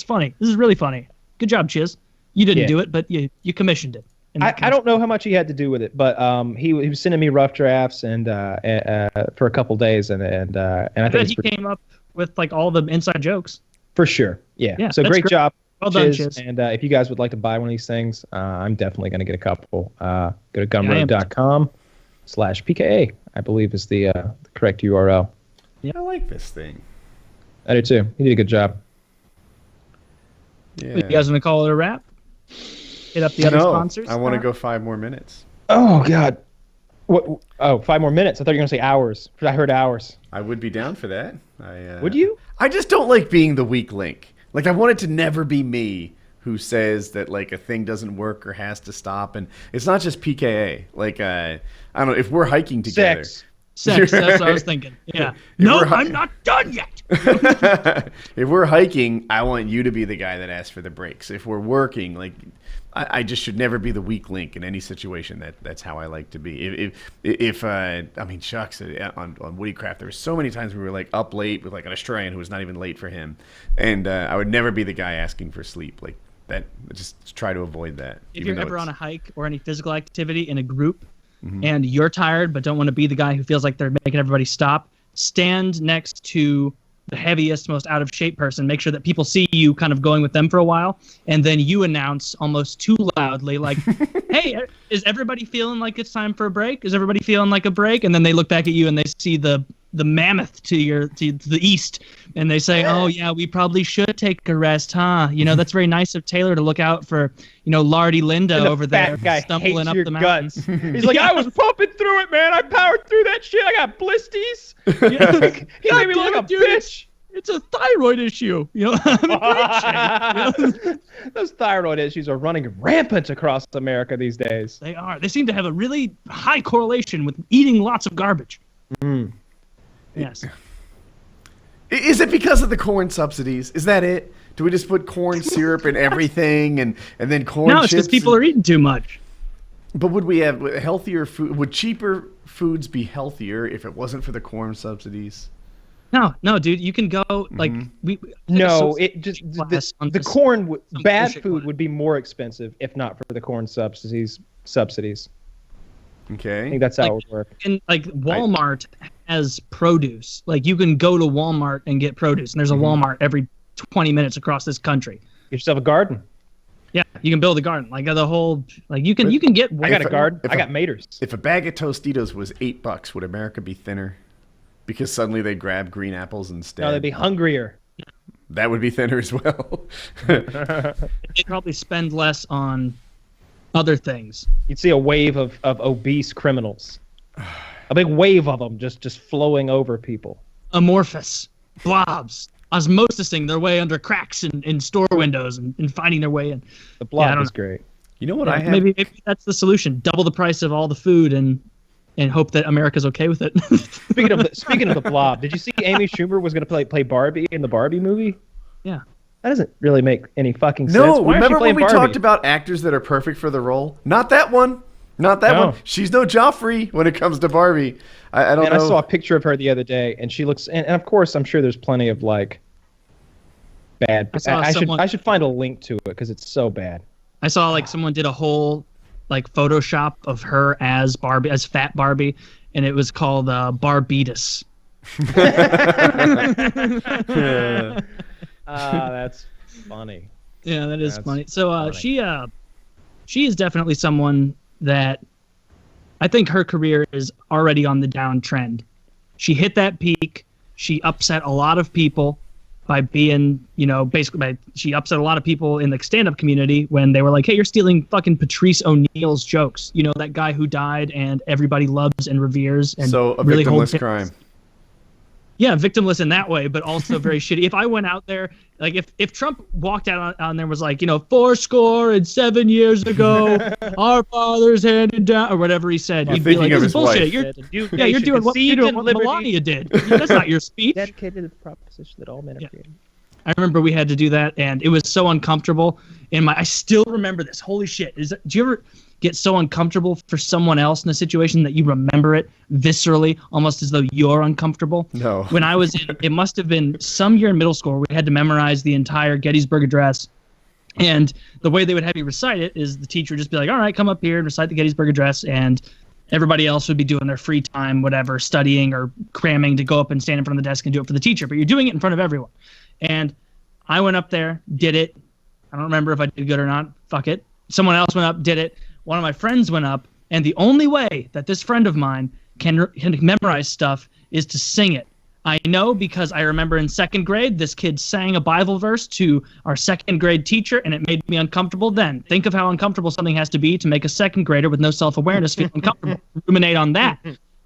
funny. This is really funny. Good job, Chiz. You didn't do it, but you commissioned it. I don't know how much he had to do with it, but he was sending me rough drafts and for a couple days, and I think he came up with like all the inside jokes. For sure, yeah. So great job, well done, Chiz. And if you guys would like to buy one of these things, I'm definitely going to get a couple. Go to gumroad.com/PKA, I believe is the correct URL. Yeah, I like this thing. I do too. You did a good job. Yeah. You guys want to call it a wrap? Hit up the other sponsors. I want to go 5 more minutes. Oh God. What? Oh, 5 more minutes. I thought you were gonna say hours. I heard hours. I would be down for that. Would you? I just don't like being the weak link. Like, I want it to never be me who says that like a thing doesn't work or has to stop. And it's not just PKA. Like, I don't know, if we're hiking together. Sex. That's what I was thinking. Yeah. No, I'm not done yet. If we're hiking, I want you to be the guy that asks for the breaks. If we're working, like, I just should never be the weak link in any situation. That's how I like to be. If I mean, shucks, on Woodycraft, there were so many times we were like up late with like an Australian who was not even late for him, and I would never be the guy asking for sleep like that. Just try to avoid that. If you're ever on a hike or any physical activity in a group, and you're tired but don't want to be the guy who feels like they're making everybody stop, stand next to the heaviest, most out of shape person. Make sure that people see you kind of going with them for a while, and then you announce almost too loudly, like, "Hey, is everybody feeling like it's time for a break? Is everybody feeling like a break?" And then they look back at you and they see the mammoth to the east, and they say, "Oh yeah, we probably should take a rest, huh? You know, that's very nice of Taylor to look out for, Lardy Linda over there stumbling up the mountains." He's like, "I was pumping through it, man. I powered through that shit. I got blisties." He made me look like a bitch. It's a thyroid issue. I'm in great shape. Those thyroid issues are running rampant across America these days. They are. They seem to have a really high correlation with eating lots of garbage. Mm. Yes. Is it because of the corn subsidies? Is that it? Do we just put corn syrup in everything and then corn No, chips? it's because people are eating too much. But would we have healthier food? Would cheaper foods be healthier if it wasn't for the corn subsidies? No, dude. You can go like No, it just the corn bad food would be more expensive if not for the corn subsidies. Okay, I think that's how it would work. And like Walmart has produce. Like you can go to Walmart and get produce, and there's a Walmart every 20 minutes across this country. Get yourself a garden. Yeah, you can build a garden. Like the whole, like you can get. I got a garden. I got maters. If a bag of Tostitos was $8, would America be thinner? Because suddenly they grab green apples instead. No, they'd be hungrier. That would be thinner as well. They'd probably spend less on other things. You'd see a wave of obese criminals. A big wave of them just flowing over people. Amorphous blobs. Osmosising their way under cracks in store windows and finding their way in. The blob is great. You know what I have? Maybe that's the solution. Double the price of all the food and hope that America's okay with it. Speaking of the blob, did you see Amy Schumer was going to play Barbie in the Barbie movie? Yeah. That doesn't really make any fucking sense. No, Why remember when we Barbie? talked about actors that are perfect for the role? Not that one. Not that one. She's no Joffrey when it comes to Barbie. I don't know. I saw a picture of her the other day, and she looks. And of course, I'm sure there's plenty of like bad. I should find a link to it because it's so bad. I saw like someone did a whole like Photoshop of her as Barbie, as fat Barbie, and it was called Barbitus. That's funny. Yeah, that is funny. So she is definitely someone that I think her career is already on the downtrend. She hit that peak. She upset a lot of people by being, she upset a lot of people in the stand-up community when they were like, hey, you're stealing fucking Patrice O'Neal's jokes. You know, that guy who died and everybody loves and reveres. And so a really victimless crime. Yeah, victimless in that way, but also very shitty. If I went out there, like if Trump walked out on there and was like, 7 years ago, our fathers handed down, or whatever he said, you'd be like, this is bullshit. You're doing what Melania did. That's not your speech. Dedicated to the proposition that all men are created. I remember we had to do that, and it was so uncomfortable. I still remember this. Holy shit. Do you ever get so uncomfortable for someone else in a situation that you remember it viscerally, almost as though you're uncomfortable? No. When I was in, it must have been some year in middle school, we had to memorize the entire Gettysburg Address. And the way they would have you recite it is the teacher would just be like, all right, come up here and recite the Gettysburg Address. And everybody else would be doing their free time, whatever, studying or cramming to go up and stand in front of the desk and do it for the teacher. But you're doing it in front of everyone. And I went up there, did it. I don't remember if I did good or not. Fuck it. Someone else went up, did it. One of my friends went up, and the only way that this friend of mine can memorize stuff is to sing it. I know because I remember in second grade, this kid sang a Bible verse to our second grade teacher, and it made me uncomfortable then. Think of how uncomfortable something has to be to make a second grader with no self-awareness feel uncomfortable. Ruminate on that.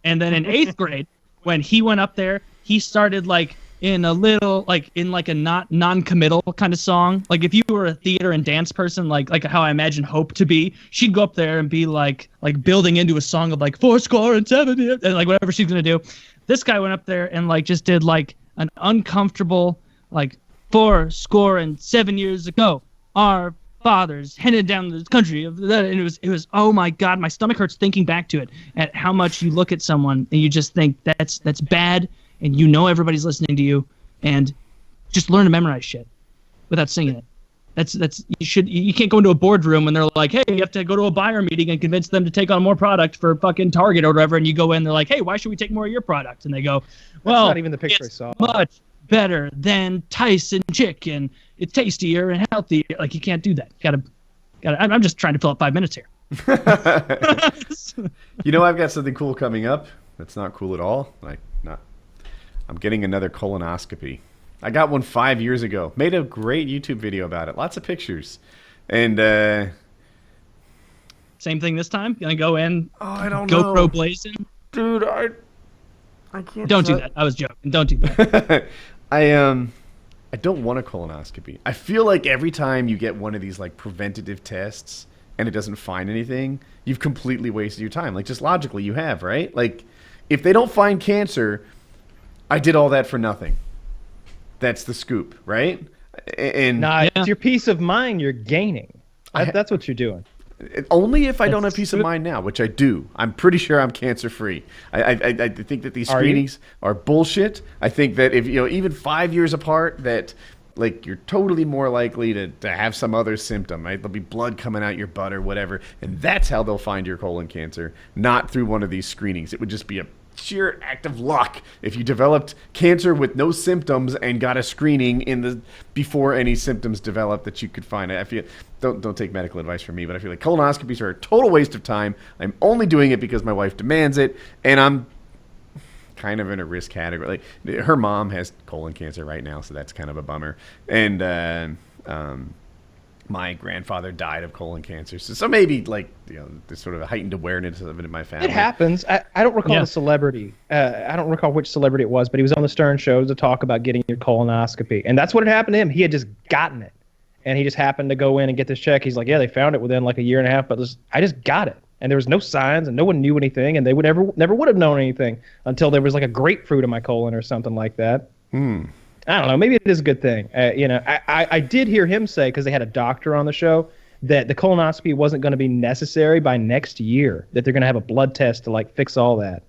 And then in eighth grade, when he went up there, he started like in a little, like in like a non-committal kind of song. Like if you were a theater and dance person, like how I imagine Hope to be, she'd go up there and be like building into a song of like 70 and like whatever she's gonna do. This guy went up there and like just did like an uncomfortable like 7 years ago, our fathers handed down the country of that, and it was oh my god, my stomach hurts thinking back to it at how much you look at someone and you just think that's bad. And everybody's listening to you, and just learn to memorize shit without singing it. You can't go into a boardroom when they're like, hey, you have to go to a buyer meeting and convince them to take on more product for fucking Target or whatever, and you go in, they're like, hey, why should we take more of your product? And they go, well, that's not even the picture I saw. Much better than Tyson chicken. It's tastier and healthier. Like you can't do that. I'm just trying to fill up 5 minutes here. I've got something cool coming up. That's not cool at all. I'm getting another colonoscopy. I got one 5 years ago. Made a great YouTube video about it. Lots of pictures. And same thing this time? Gonna go in? Oh, I don't GoPro know. blazing? Dude, I can't. Don't do that. I was joking. Don't do that. I don't want a colonoscopy. I feel like every time you get one of these like preventative tests and it doesn't find anything, you've completely wasted your time. Like just logically you have, right? Like if they don't find cancer, I did all that for nothing. That's the scoop, right? And Nah, it's your peace of mind you're gaining. That's what you're doing. Only if I don't have peace of mind now, which I do. I'm pretty sure I'm cancer free. I think that these screenings are bullshit. I think that if even 5 years apart, that like you're totally more likely to have some other symptom, right? There'll be blood coming out your butt or whatever, and that's how they'll find your colon cancer, not through one of these screenings. It would just be a sheer act of luck if you developed cancer with no symptoms and got a screening before any symptoms developed that you could find. I feel don't take medical advice from me, but I feel like colonoscopies are a total waste of time. I'm only doing it because my wife demands it, and I'm kind of in a risk category. Like, her mom has colon cancer right now, so that's kind of a bummer. And my grandfather died of colon cancer, so maybe there's sort of a heightened awareness of it in my family. It happens. I don't recall the celebrity. I don't recall which celebrity it was, but he was on the Stern Show to talk about getting your colonoscopy, and that's what had happened to him. He had just gotten it, and he just happened to go in and get this check. He's like, yeah, they found it within like a year and a half, but I just got it, and there was no signs, and no one knew anything, and they would never would have known anything until there was like a grapefruit in my colon or something like that. I don't know. Maybe it is a good thing. I did hear him say, because they had a doctor on the show, that the colonoscopy wasn't going to be necessary by next year, that they're going to have a blood test to like fix all that.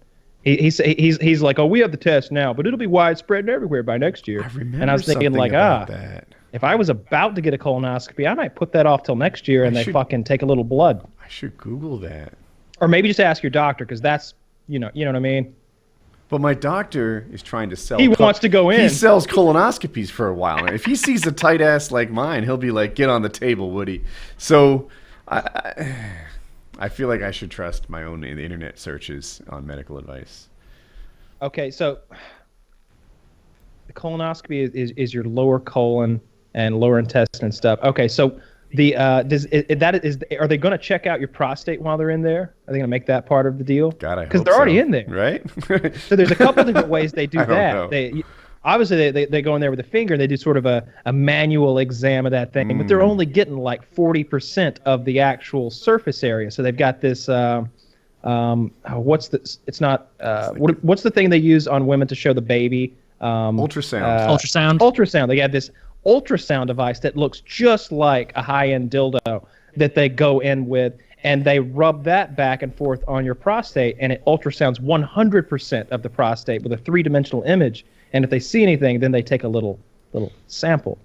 He's like, oh, we have the test now, but it'll be widespread and everywhere by next year. And I was thinking like, that. If I was about to get a colonoscopy, I might put that off till next year and they fucking take a little blood. I should Google that. Or maybe just ask your doctor, because that's, you know what I mean? But my doctor is trying to sell. He wants to go in. He sells colonoscopies for a while. If he sees a tight ass like mine, he'll be like, "Get on the table, Woody." So, I feel like I should trust my own internet searches on medical advice. Okay, so the colonoscopy is your lower colon and lower intestine stuff. Okay, so are they going to check out your prostate while they're in there? Are they going to make that part of the deal? God, I hope because they're already in there, right? So there's a couple different ways they do that. Know. Obviously they go in there with a finger and they do sort of a manual exam of that thing, but they're only getting like 40% of the actual surface area. So they've got this what's the thing they use on women to show the baby? Ultrasound. Ultrasound. They have this ultrasound device that looks just like a high-end dildo that they go in with, and they rub that back and forth on your prostate, and it ultrasounds 100% of the prostate with a three-dimensional image. And if they see anything, then they take a little sample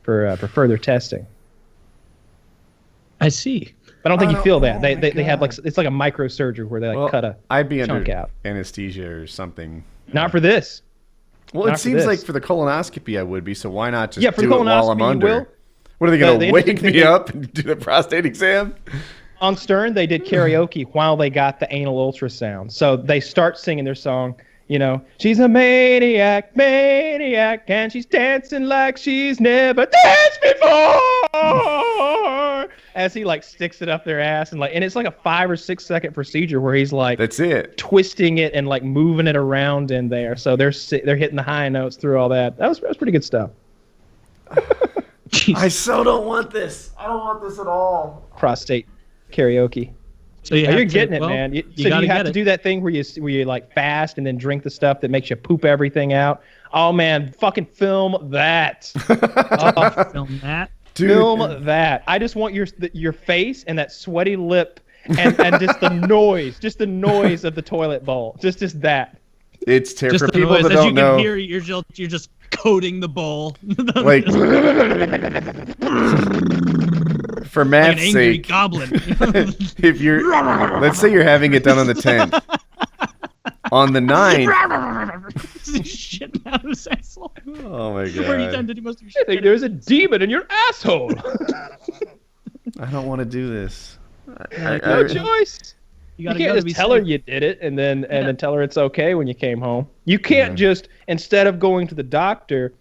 for further testing. I see. But I don't think you feel that. They have like, it's like a microsurgery where they cut a I'd be chunk under out. anesthesia or something. Not for this. Well, Not it seems for like this. for the colonoscopy I would be, so why not just Yeah, for do the it while I'm colonoscopy, you under? will. What are they going The to wake interesting me thing- up and do the prostate exam? On Stern, they did karaoke while they got the anal ultrasound. So they start singing their song, she's a maniac, and she's dancing like she's never danced before. As he like sticks it up their ass and it's like a 5 or 6 second procedure where he's like that's it, twisting it and like moving it around in there. So they're hitting the high notes through all that. That was pretty good stuff. I so don't want this. I don't want this at all. Prostate karaoke. So you're getting it, man. So you have to it. do that thing where you like fast and then drink the stuff that makes you poop everything out. Oh man, fucking film that. Film that. Dude. Film that. I just want your face and that sweaty lip and just the noise of the toilet bowl. Just that. It's terrible. Just For the people noise. that As don't you know, can hear, you're just coating the bowl. like for Matt's like an angry sake, goblin. if you're, let's say you're having it done on the 10th, on the 9th. Shit out of his asshole. Oh my Where you done god! did he must have I think there's a demon in your asshole. I don't want to do this. No choice. You gotta can't be just tell her safe. you did it and then tell her it's okay when you came home. You can't just, instead of going to the doctor,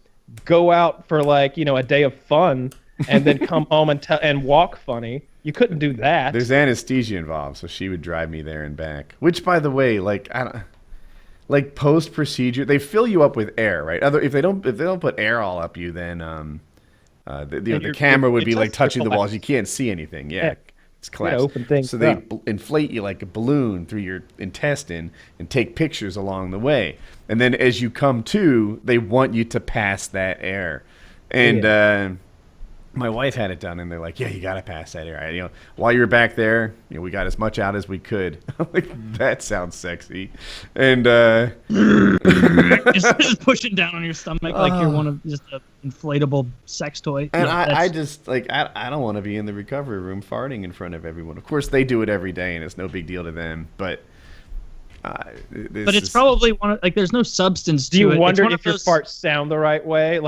go out for a day of fun and then come home and walk funny. You couldn't do that. There's anesthesia involved, so she would drive me there and back. Which, by the way, post procedure, they fill you up with air, right? If they don't put air all up you, then the camera would be like touching the walls. You can't see anything. Yeah. It's collapsed. open things so they up. inflate you like a balloon through your intestine and take pictures along the way. And then as you come to, they want you to pass that air. And my wife had it done, and they're like, "Yeah, you got to pass that air." While you're back there, we got as much out as we could. I'm like, that sounds sexy, and just pushing down on your stomach like you're one of just an inflatable sex toy. And I just like I don't want to be in the recovery room farting in front of everyone. Of course, they do it every day, and it's no big deal to them. But it's probably one of, like, there's no substance to it. Do you wonder if your farts sound the right way?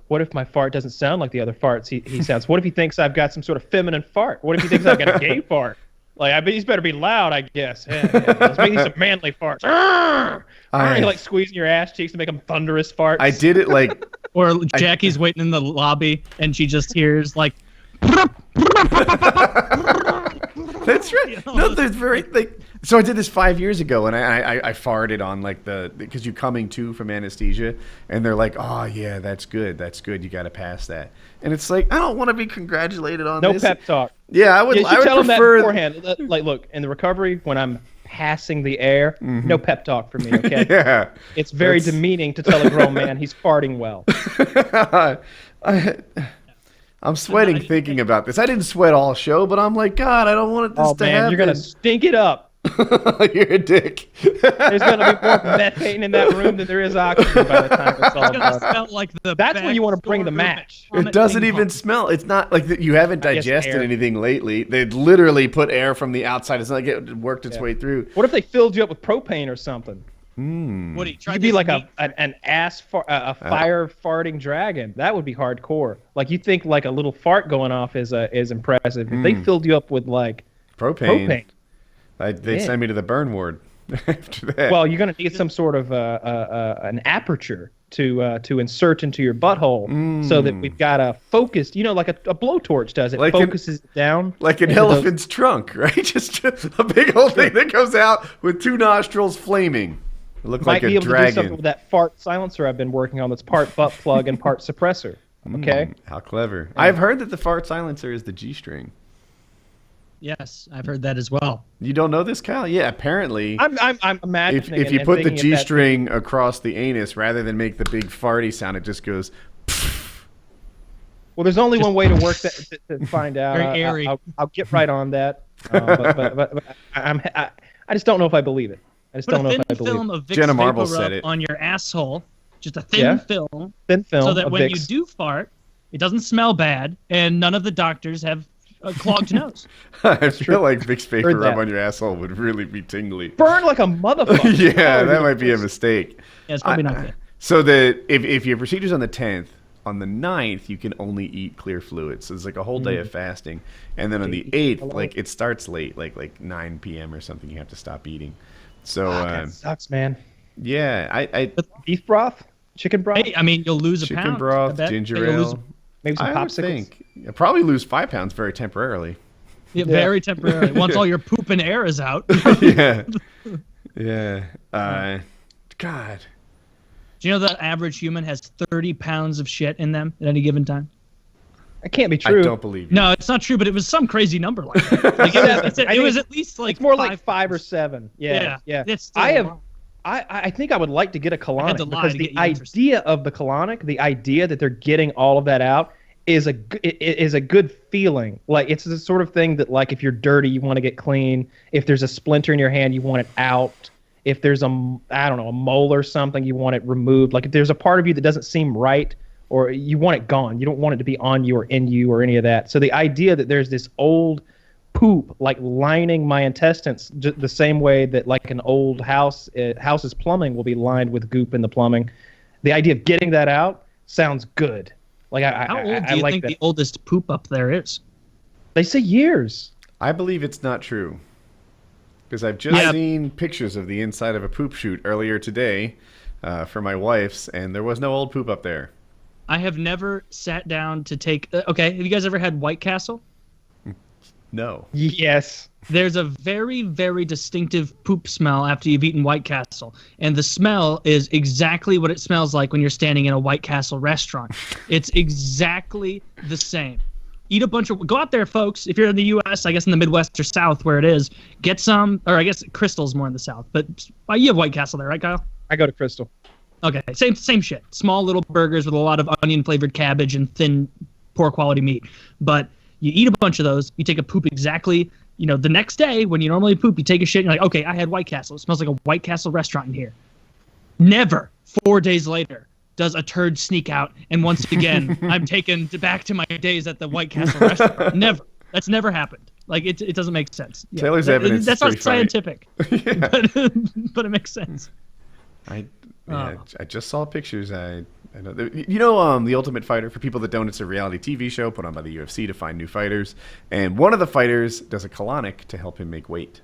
What if my fart doesn't sound like the other farts he sounds? What if he thinks I've got some sort of feminine fart? What if he thinks I've got a gay fart? Like, I bet he's better be loud, I guess. Yeah. Let's make these some manly farts. You like squeezing your ass cheeks to make them thunderous farts. I did it like... Or Jackie's waiting in the lobby, and she just hears, like... That's right. No, there's very like. So I did this 5 years ago, and I farted on like because you're coming to from anesthesia, and they're like, "Oh yeah, that's good. You got to pass that." And it's like, I don't want to be congratulated on no this. No pep talk. Yeah, I would. You I would tell prefer... them that beforehand. Like, look, in the recovery, when I'm passing the air, no pep talk for me. Okay. Yeah. It's very demeaning to tell a grown man he's farting well. I'm sweating thinking about this. I didn't sweat all show, but I'm like, God, I don't want this to happen. You're gonna stink it up. You're a dick. There's gonna be more methane in that room than there is oxygen by the time it's all done. Smell like That's when you want to bring the match. It doesn't even smell. It's not like you haven't digested anything lately. They literally put air from the outside. It's not like it worked its way through. What if they filled you up with propane or something? What You'd be like an fire farting dragon. That would be hardcore. Like, you think like a little fart going off is impressive. If they filled you up with like propane. They'd send me to the burn ward after that. Well, you're gonna need some sort of an aperture to insert into your butthole, so that we've got a focused, like a blowtorch does. It focuses it down like an elephant's trunk, right? Just a big old thing that goes out with two nostrils flaming. It looked like a dragon. Might be able to do something with that fart silencer I've been working on. That's part butt plug and part suppressor. Okay. How clever! Yeah. I've heard that the fart silencer is the G-string. Yes, I've heard that as well. You don't know this, Kyle? Yeah, apparently. I'm imagining. If you put the G-string across the anus, rather than make the big farty sound, it just goes. Well, there's only one way to work that to find out. Very airy. I'll get right on that. But I just don't know if I believe it. I just don't know if I believe it. Put a thin film of Vicks Jenna Marble Vapor said Rub it. on your asshole. Just a thin film. Thin film. So that when Vicks. you do fart, it doesn't smell bad, and none of the doctors have a clogged nose. I feel like Vicks Vapor Rub on your asshole would really be tingly. Burn like a motherfucker. Yeah, that might be a mistake. Yeah, it's probably not good. So if your procedure's on the 10th, on the 9th, you can only eat clear fluids. So it's like a whole day of fasting. And then on the 8th, like it starts late, like 9 p.m. or something, you have to stop eating. So that sucks, man. Yeah, I beef broth, chicken broth. Hey, I mean, you'll lose a chicken pound. broth, ginger ale. Maybe some I popsicles. think you'll probably lose 5 pounds very temporarily. Yeah, very temporarily. Once all your poop and air is out. Yeah. God. Do you know that average human has 30 pounds of shit in them at any given time? That can't be true. I don't believe you. No, it's not true, but it was some crazy number like that. Like it was at least like it's more like 5 or 7. Yeah. It's I think I would like to get a colonic because the idea of the colonic, the idea that they're getting all of that out is a good feeling. Like, it's the sort of thing that, like, if you're dirty, you want to get clean. If there's a splinter in your hand, you want it out. If there's a mole or something, you want it removed. Like, if there's a part of you that doesn't seem right, or you want it gone. You don't want it to be on you or in you or any of that. So the idea that there's this old poop like lining my intestines the same way that like an old house's plumbing will be lined with goop in the plumbing. The idea of getting that out sounds good. Like how old do you think the oldest poop up there is? They say years. I believe it's not true. Because I've just seen pictures of the inside of a poop chute earlier today for my wife's, and there was no old poop up there. I have never sat down to take... okay, have you guys ever had White Castle? No. Yes. There's a very, very distinctive poop smell after you've eaten White Castle. And the smell is exactly what it smells like when you're standing in a White Castle restaurant. It's exactly the same. Eat a bunch of. Go out there, folks. If you're in the U.S., I guess in the Midwest or South, where it is, get some. Or I guess Crystal's more in the South, but you have White Castle there, right, Kyle? I go to Crystal. Okay, same shit. Small little burgers with a lot of onion flavored cabbage and thin, poor quality meat. But you eat a bunch of those. You take a poop exactly. The next day when you normally poop, you take a shit. And you're like, okay, I had White Castle. It smells like a White Castle restaurant in here. Never 4 days later does a turd sneak out, and once again, I'm taken back to my days at the White Castle restaurant. Never. That's never happened. Like, it doesn't make sense. Yeah. Taylor's evidence That's is not scientific, but it makes sense. I just saw pictures. I know. The Ultimate Fighter, for people that don't, it's a reality TV show put on by the UFC to find new fighters. And one of the fighters does a colonic to help him make weight.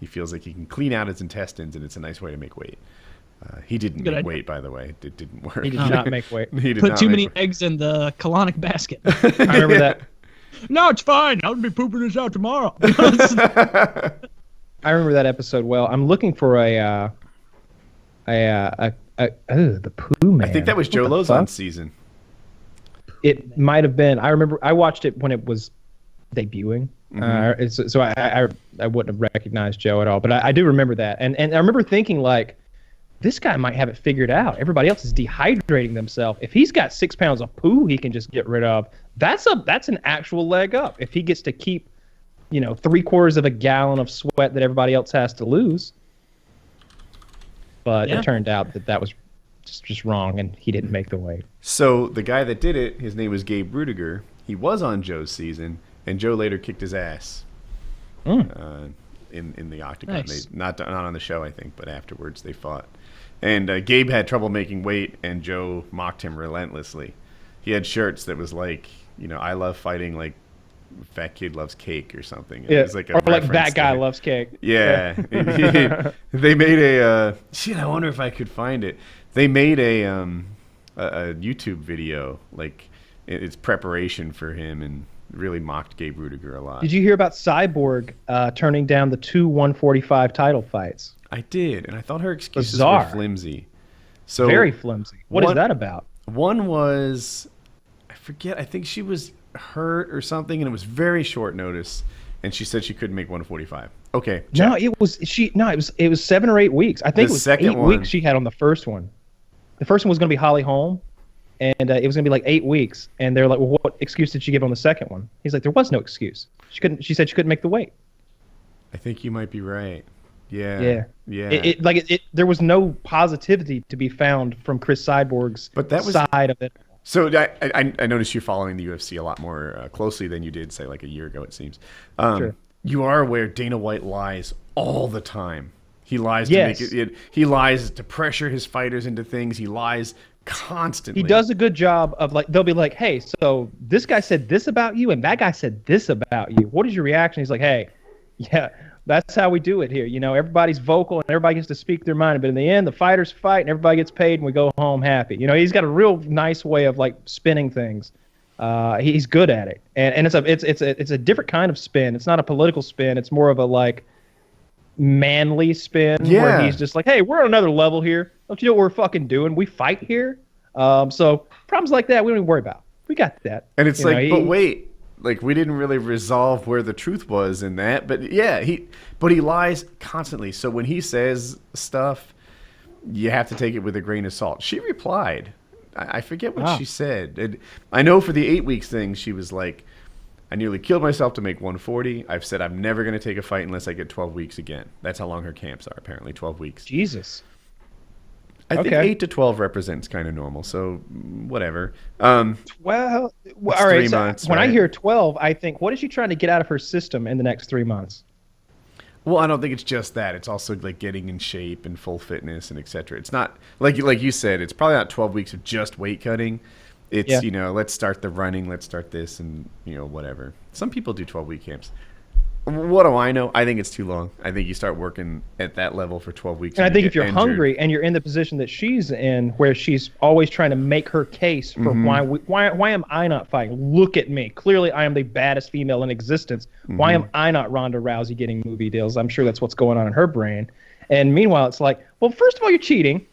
He feels like he can clean out his intestines, and it's a nice way to make weight. He didn't make weight, by the way. It didn't work. He did not make weight. He did Put not too make many weight. eggs in the colonic basket. I remember that. No, it's fine. I'll be pooping this out tomorrow. I remember that episode well. I'm looking for the Pooh Man. I think that was Joe Lozon's season. It might have been. I remember I watched it when it was debuting. So I wouldn't have recognized Joe at all. But I do remember that. And I remember thinking, like, this guy might have it figured out. Everybody else is dehydrating themselves. If he's got 6 pounds of poo he can just get rid of, that's an actual leg up. If he gets to keep, 3/4 of a gallon of sweat that everybody else has to lose. But it turned out that was just wrong, and he didn't make the weight. So the guy that did it, his name was Gabe Rudiger. He was on Joe's season, and Joe later kicked his ass in the octagon. Nice. Not on the show, I think, but afterwards they fought. And Gabe had trouble making weight, and Joe mocked him relentlessly. He had shirts that was like, I love fighting, like fat kid loves cake or something. It was like a or like reference that guy to, loves cake. Yeah. They made a I wonder if I could find it. They made a YouTube video, like it's preparation for him, and really mocked Gabe Rudiger a lot. Did you hear about Cyborg turning down the 2 145 title fights? I did, and I thought her excuses Bizarre. were flimsy. So Very flimsy. What is that about? One was, I forget, I think she was hurt or something, and it was very short notice, and she said she couldn't make 145. Okay. No, it was 7 or 8 weeks. I think it was 8 weeks she had on the first one. The first one was going to be Holly Holm, and it was going to be like 8 weeks. And they're like, well, what excuse did she give on the second one? He's like, there was no excuse. She said she couldn't make the weight. I think you might be right. Yeah. Yeah. There was no positivity to be found from Chris Cyborg's side of it. So I noticed you're following the UFC a lot more closely than you did, say, like a year ago, it seems. Sure. You are aware Dana White lies all the time. He lies Yes. to make it. He lies to pressure his fighters into things. He lies constantly. He does a good job of, like, they'll be like, hey, so this guy said this about you and that guy said this about you. What is your reaction? He's like, hey, yeah, that's how we do it here. Everybody's vocal and everybody gets to speak their mind. But in the end, the fighters fight and everybody gets paid and we go home happy. He's got a real nice way of, like, spinning things. He's good at it. And it's a different kind of spin. It's not a political spin. It's more of a, like, manly spin where he's just like, hey, we're on another level here. Don't you know what we're fucking doing? We fight here. So problems like that we don't even worry about. We got that. And it's but wait, like, we didn't really resolve where the truth was in that. But yeah, he lies constantly. So when he says stuff, you have to take it with a grain of salt. She replied. I forget what she said. And I know for the 8 weeks thing, she was like, I nearly killed myself to make 140. I've said I'm never going to take a fight unless I get 12 weeks again. That's how long her camps are, apparently, 12 weeks. Jesus. I think 8 to 12 represents kind of normal, so whatever. Well, all right. 3 months, when right? I hear 12, I think, what is she trying to get out of her system in the next 3 months? Well, I don't think it's just that. It's also like getting in shape and full fitness and et cetera. It's not, like you said, it's probably not 12 weeks of just weight cutting. It's, let's start the running, let's start this, and, whatever. Some people do 12-week camps. What do I know? I think it's too long. I think you start working at that level for 12 weeks. And I think if you're hungry and you're in the position that she's in, where she's always trying to make her case for why am I not fighting? Look at me. Clearly, I am the baddest female in existence. Why am I not Ronda Rousey getting movie deals? I'm sure that's what's going on in her brain. And meanwhile, it's like, well, first of all, you're cheating.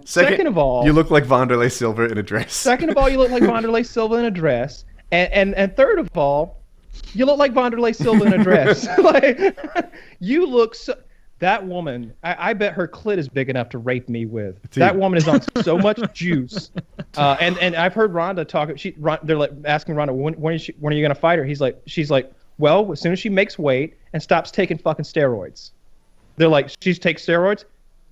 Second of all, you look like Wanderlei Silva in a dress. Second of all, you look like Wanderlei Silva in a dress. And third of all, you look like Wanderlei Silva in a dress. Like, you look so. That woman, I bet her clit is big enough to rape me with. Dude. That woman is on so much juice. And I've heard Ronda talk. They're like asking Ronda, when are you going to fight her? She's like, well, as soon as she makes weight and stops taking fucking steroids. They're like, she takes steroids?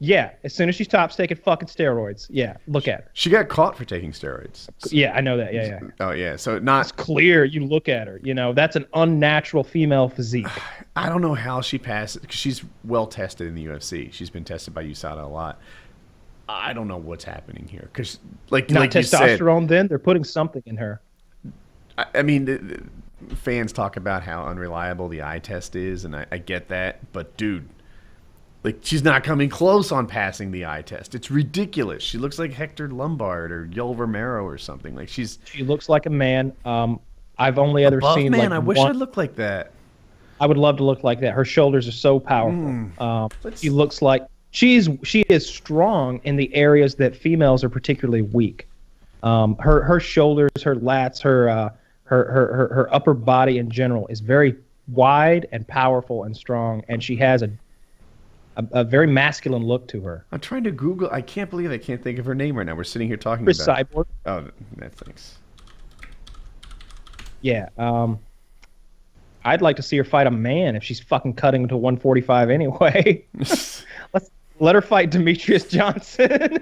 Yeah, as soon as she stops taking fucking steroids. Yeah, look at her. She got caught for taking steroids. Yeah, I know that. Yeah. Oh, yeah. So not... It's clear. You look at her. You know, that's an unnatural female physique. I don't know how she passes, because she's well tested in the UFC. She's been tested by USADA a lot. I don't know what's happening here. Because, like testosterone, you said, then? They're putting something in her. I mean, fans talk about how unreliable the eye test is, and I get that. But, dude... Like, she's not coming close on passing the eye test. It's ridiculous. She looks like Hector Lombard or Yoel Romero or something. Like, she looks like a man. I've only ever seen man. like I wish I looked like that. I would love to look like that. Her shoulders are so powerful. She looks like she is strong in the areas that females are particularly weak. Her shoulders, her lats, her upper body in general is very wide and powerful and strong, and she has a very masculine look to her. I'm trying to Google. I can't believe I can't think of her name right now. We're sitting here talking Chris about Cyborg. Oh, Netflix. Yeah. I'd like to see her fight a man if she's fucking cutting to 145 anyway. Let her fight Demetrius Johnson.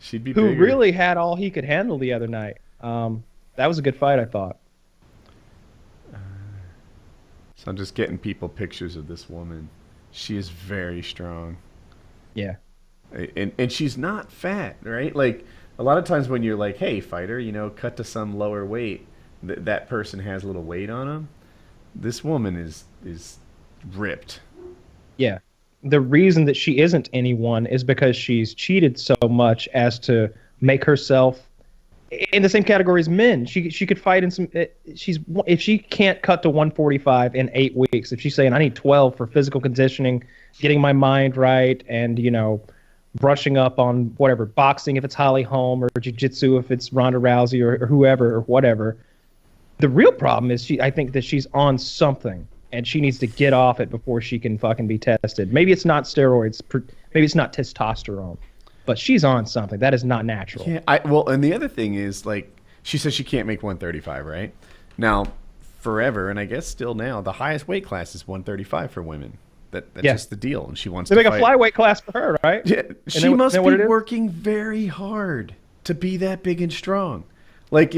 She'd be who bigger. really had all he could handle the other night. That was a good fight, I thought. So I'm just getting people pictures of this woman. She is very strong. Yeah. And she's not fat, right? Like, a lot of times when you're like, hey, fighter, cut to some lower weight, that person has a little weight on them. This woman is ripped. Yeah. The reason that she isn't anyone is because she's cheated so much as to make herself in the same category as men. She could fight in some. If she can't cut to 145 in 8 weeks, if she's saying I need 12 for physical conditioning, getting my mind right, and brushing up on whatever boxing if it's Holly Holm, or jiu-jitsu if it's Ronda Rousey, or whoever or whatever. The real problem is I think that she's on something, and she needs to get off it before she can fucking be tested. Maybe it's not steroids. Maybe it's not testosterone. But she's on something. That is not natural. Yeah, and the other thing is, like, she says she can't make 135, right? Now, forever, and I guess still now, the highest weight class is 135 for women. That's just the deal, and she wants to make fight. a flyweight class for her, right? Yeah, she must be working very hard to be that big and strong. Like,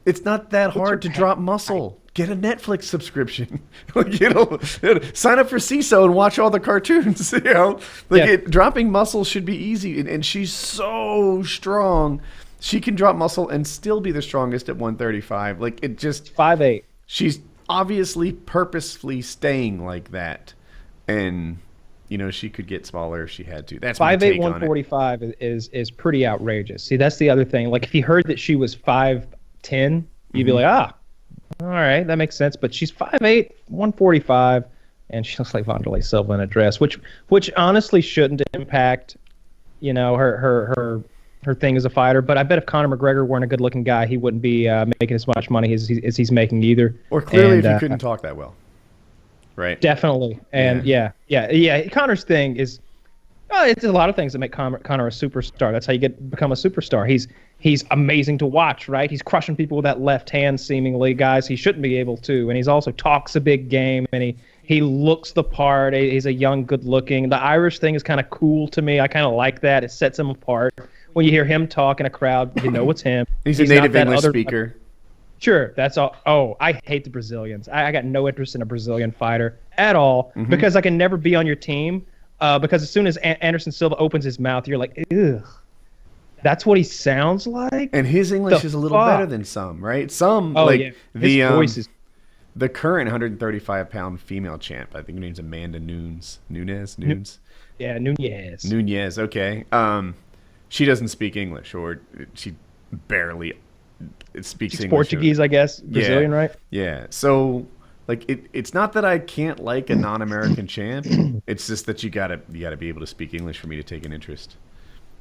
it's not that hard to drop muscle. Get a Netflix subscription. Sign up for SeeSo and watch all the cartoons. Dropping muscle should be easy, and she's so strong. She can drop muscle and still be the strongest at 135. Like, it just 5'8". She's obviously purposefully staying like that, and she could get smaller if she had to. That's 5'8", 145 is pretty outrageous. See, that's the other thing. Like, if you heard that she was 5'10", you'd be like, all right, that makes sense. But she's 5'8", 145, and she looks like Wanderlei Silva in a dress, which honestly shouldn't impact, her thing as a fighter. But I bet if Conor McGregor weren't a good-looking guy, he wouldn't be making as much money as he's making either. Or clearly, if he couldn't talk that well, right? Definitely, and yeah. Conor's thing is, it's a lot of things that make Conor a superstar. That's how you become a superstar. He's amazing to watch, right? He's crushing people with that left hand, seemingly, guys he shouldn't be able to. And he's also talks a big game, and he looks the part. He's a young, good-looking. The Irish thing is kind of cool to me. I kind of like that. It sets him apart. When you hear him talk in a crowd, it's him. He's a native English speaker. Sure, that's all. Oh, I hate the Brazilians. I got no interest in a Brazilian fighter at all because I can never be on your team. Because as soon as Anderson Silva opens his mouth, you're like, ugh. That's what he sounds like. And his English is a little better than some, right? Some his voice is. The current 135-pound female champ, I think her name's Amanda Nunes. Yeah, Nunez. Nunez, okay. She doesn't speak English, or she barely speaks English. Portuguese, I guess. Brazilian, right? Yeah. So, like, it's not that I can't like a non-American champ. It's just that you gotta be able to speak English for me to take an interest.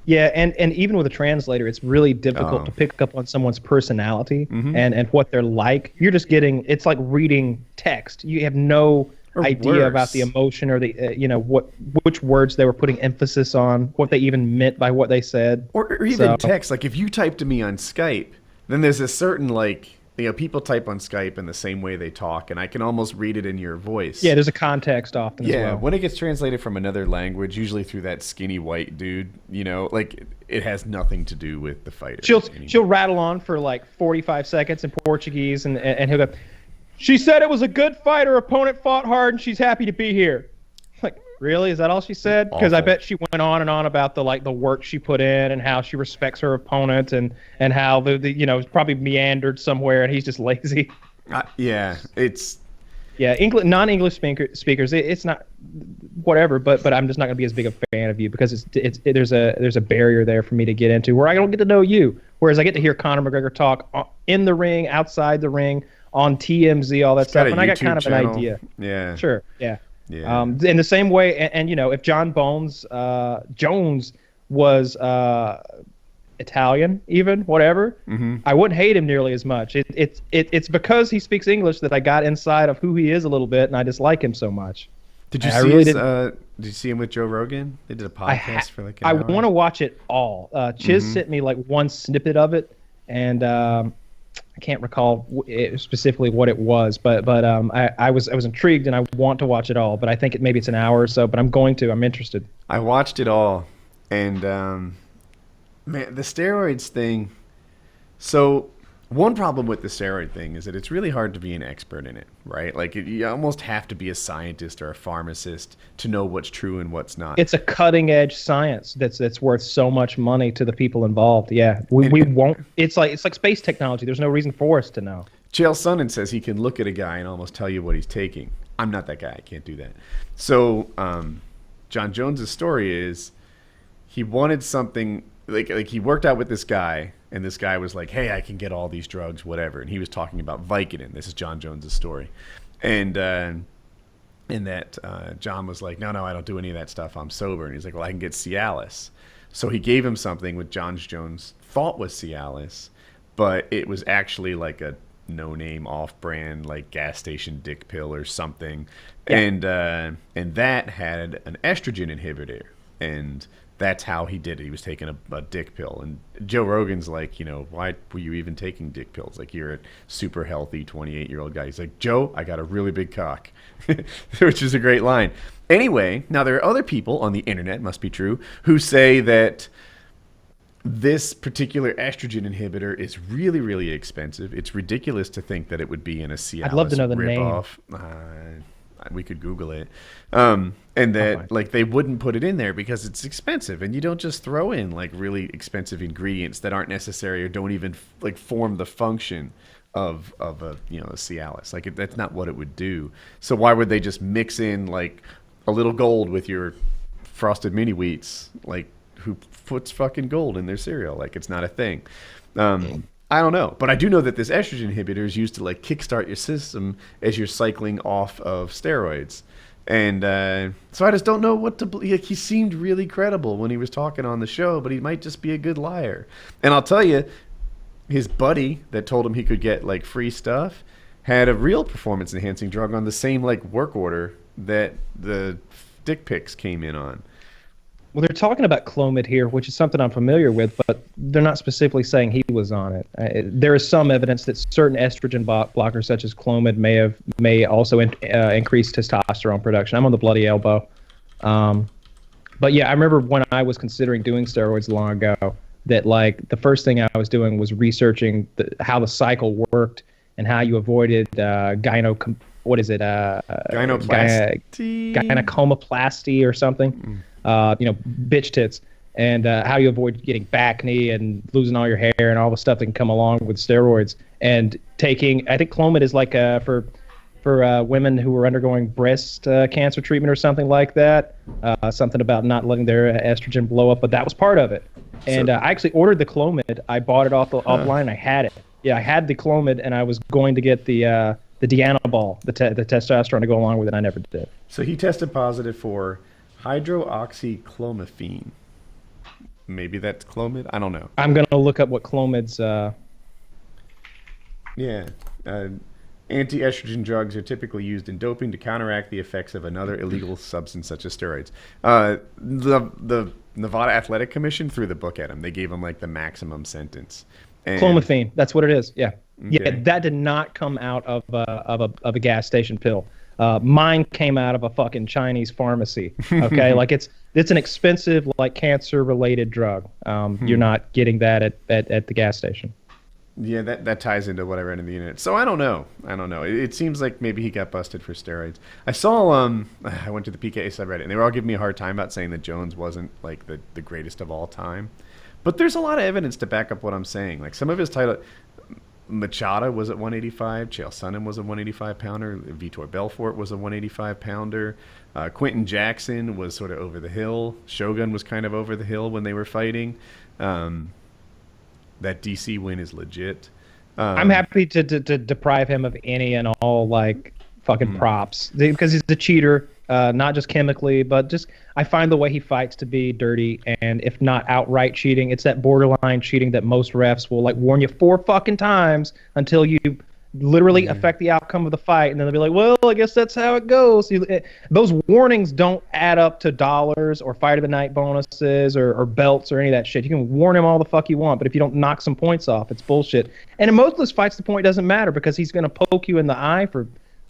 Yeah, and even with a translator, it's really difficult to pick up on someone's personality and what they're like. You're just getting, it's like reading text. You have no idea about the emotion or the which words they were putting emphasis on, what they even meant by what they said. Or even text. Like if you type to me on Skype, then there's a certain people type on Skype in the same way they talk, and I can almost read it in your voice. Yeah, there's a context often as well. When it gets translated from another language, usually through that skinny white dude, it has nothing to do with the fighter. She'll rattle on for like 45 seconds in Portuguese, and he'll go, "She said it was a good fight. Her opponent fought hard, and she's happy to be here." Like, really? Is that all she said? Because I bet she went on and on about the work she put in and how she respects her opponent and how it's probably meandered somewhere and he's just lazy. Non-English speakers. It's not whatever, but I'm just not gonna be as big a fan of you because there's a barrier there for me to get into where I don't get to know you. Whereas I get to hear Conor McGregor talk in the ring, outside the ring, on TMZ, all that stuff, and I got kind of an idea. Yeah. Sure. Yeah. Yeah. In the same way, and if Jon Jones was Italian, even whatever, I wouldn't hate him nearly as much. It's because he speaks English that I got inside of who he is a little bit, and I dislike him so much. Did you see did you see him with Joe Rogan? They did a podcast for like an hour. I want to watch it all. Chiz sent me like one snippet of it, and I can't recall specifically what it was, but I was intrigued and I want to watch it all. But I think maybe it's an hour or so. But I'm interested. I watched it all, and man, the steroids thing. So one problem with the steroid thing is that it's really hard to be an expert in it, right? Like you almost have to be a scientist or a pharmacist to know what's true and what's not. It's a cutting edge science that's worth so much money to the people involved. Yeah, we won't. It's like space technology. There's no reason for us to know. Chael Sonnen says he can look at a guy and almost tell you what he's taking. I'm not that guy. I can't do that. So Jon Jones's story is he wanted something like he worked out with this guy. And this guy was like, "Hey, I can get all these drugs, whatever." And he was talking about Vicodin. This is Jon Jones' story. And John was like, no, I don't do any of that stuff. I'm sober. And he's like, well, I can get Cialis. So he gave him something what Jon Jones thought was Cialis, but it was actually like a no-name, off-brand, like gas station dick pill or something. Yeah. And that had an estrogen inhibitor. And that's how he did it. He was taking a dick pill. And Joe Rogan's like, why were you even taking dick pills? Like, you're a super healthy 28-year-old guy. He's like, Joe, I got a really big cock, which is a great line. Anyway, now there are other people on the internet, must be true, who say that this particular estrogen inhibitor is really, really expensive. It's ridiculous to think that it would be in a Cialis I'd love to know the ripoff. We could Google it. And that like they wouldn't put it in there because it's expensive, and you don't just throw in like really expensive ingredients that aren't necessary or don't even like form the function of a a Cialis. Like that's not what it would do. So why would they just mix in like a little gold with your frosted mini wheats? Like who puts fucking gold in their cereal? Like it's not a thing. I don't know, but I do know that this estrogen inhibitor is used to like kickstart your system as you're cycling off of steroids. And so I just don't know what to believe. Like, he seemed really credible when he was talking on the show, but he might just be a good liar. And I'll tell you, his buddy that told him he could get like free stuff had a real performance enhancing drug on the same like work order that the dick pics came in on. Well, they're talking about Clomid here, which is something I'm familiar with, but they're not specifically saying he was on it. There is some evidence that certain estrogen blockers, such as Clomid, may also increase testosterone production. I'm on the bloody elbow. But yeah, I remember when I was considering doing steroids long ago, that like the first thing I was doing was researching how the cycle worked and how you avoided gynecoloplasty or something. Bitch tits, and how you avoid getting back knee and losing all your hair and all the stuff that can come along with steroids. And taking, I think Clomid is like for women who are undergoing breast cancer treatment or something like that. Something about not letting their estrogen blow up, but that was part of it. And I actually ordered the Clomid. I bought it offline. I had it. Yeah, I had the Clomid, and I was going to get the Dianabol, the testosterone to go along with it. I never did. So he tested positive for hydroxychlorophene. maybe that's Clomid. I don't know. I'm gonna look up what Clomid's. Yeah. Anti-estrogen drugs are typically used in doping to counteract the effects of another illegal substance such as steroids. The Nevada Athletic Commission threw the book at him. They gave him like the maximum sentence. And, Clomiphene. That's what it is. Yeah. Okay. Yeah. That did not come out of a gas station pill. Mine came out of a fucking Chinese pharmacy. Okay. Like it's an expensive, like cancer related drug. You're not getting that at the gas station. Yeah, that ties into what I read in the internet. So I don't know. It seems like maybe he got busted for steroids. I saw I went to the PKA subreddit and they were all giving me a hard time about saying that Jones wasn't like the greatest of all time. But there's a lot of evidence to back up what I'm saying. Like some of his title, Machado was at 185, Chael Sonnen was a 185 pounder, Vitor Belfort was a 185 pounder, Quentin Jackson was sort of over the hill, Shogun was kind of over the hill when they were fighting. That DC win is legit. I'm happy to deprive him of any and all like fucking props because he's a cheater, not just chemically, but just I find the way he fights to be dirty, and if not outright cheating, it's that borderline cheating that most refs will like warn you 4 fucking times until you literally affect the outcome of the fight, and then they'll be like, well, I guess that's how it goes. Those warnings don't add up to dollars or fight of the night bonuses or belts or any of that shit. You can warn him all the fuck you want, but if you don't knock some points off, it's bullshit. And in most of those fights, the point doesn't matter because he's going to poke you in the eye for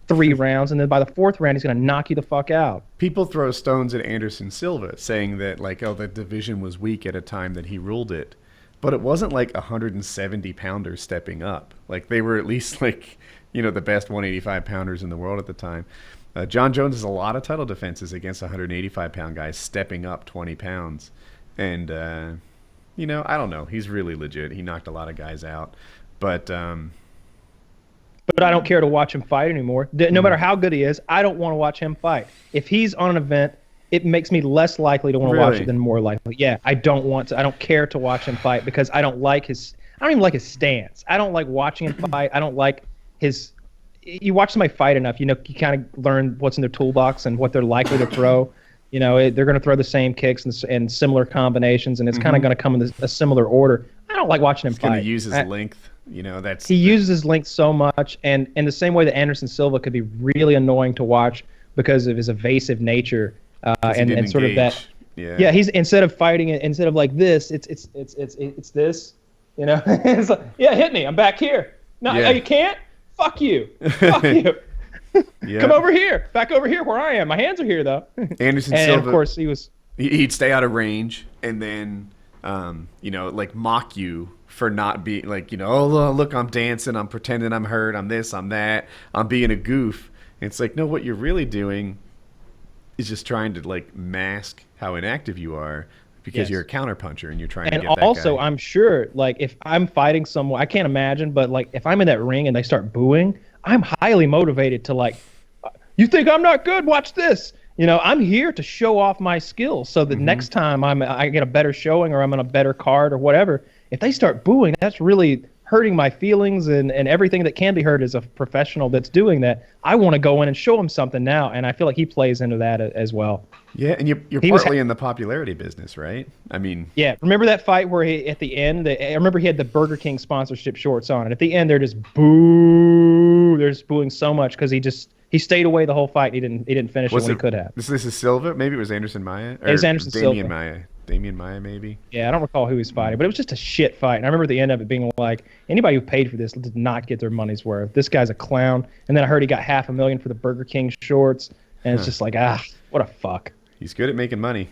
3 rounds, and then by the 4th round, he's going to knock you the fuck out. People throw stones at Anderson Silva, saying that like, oh, the division was weak at a time that he ruled it. But it wasn't like 170 pounders stepping up. Like they were at least like, the best 185 pounders in the world at the time. Jon Jones has a lot of title defenses against 185 pound guys stepping up 20 pounds. And, I don't know. He's really legit. He knocked a lot of guys out. But I don't care to watch him fight anymore. No matter how good he is, I don't want to watch him fight. If he's on an event, it makes me less likely to want to watch it than more likely. Yeah, I don't care to watch him fight because I don't even like his stance. I don't like watching him fight. I don't like you watch somebody fight enough, you kind of learn what's in their toolbox and what they're likely to throw. They're going to throw the same kicks and similar combinations, and it's kind of going to come in a similar order. I don't like watching him fight. He's going to use his length. He uses his length so much, and in the same way that Anderson Silva could be really annoying to watch because of his evasive nature. And sort of that, he's instead of fighting it, instead of like this, it's this, It's like, hit me, I'm back here. No, you can't. Fuck you, fuck you. Come over here, back over here where I am. My hands are here though. Anderson and Silva, of course, he'd stay out of range, and then like mock you for not being like, oh look, I'm dancing, I'm pretending I'm hurt, I'm this, I'm that, I'm being a goof. And it's like, no, what you're really doing is just trying to like mask how inactive you are because you're a counterpuncher and you're trying to get that guy. And also, I'm sure, like, if I'm fighting someone, I can't imagine, but like, if I'm in that ring and they start booing, I'm highly motivated to like, you think I'm not good? Watch this. I'm here to show off my skills so that next time I get a better showing or I'm on a better card or whatever. If they start booing, that's really hurting my feelings and everything that can be hurt as a professional that's doing that. I want to go in and show him something now, and I feel like he plays into that as well. Yeah, and you're partly in the popularity business, right? I mean... Yeah, remember that fight where at the end, I remember he had the Burger King sponsorship shorts on, and at the end they're just boo. They're just booing so much because he stayed away the whole fight. He didn't finish it when he could have. This is Silva? Maybe it was Anderson Maya? It was Anderson Silva. Damian Maya, maybe? Yeah, I don't recall who he was fighting, but it was just a shit fight. And I remember at the end of it being like, anybody who paid for this did not get their money's worth. This guy's a clown. And then I heard he got $500,000 for the Burger King shorts. And it's just like, what a fuck. He's good at making money.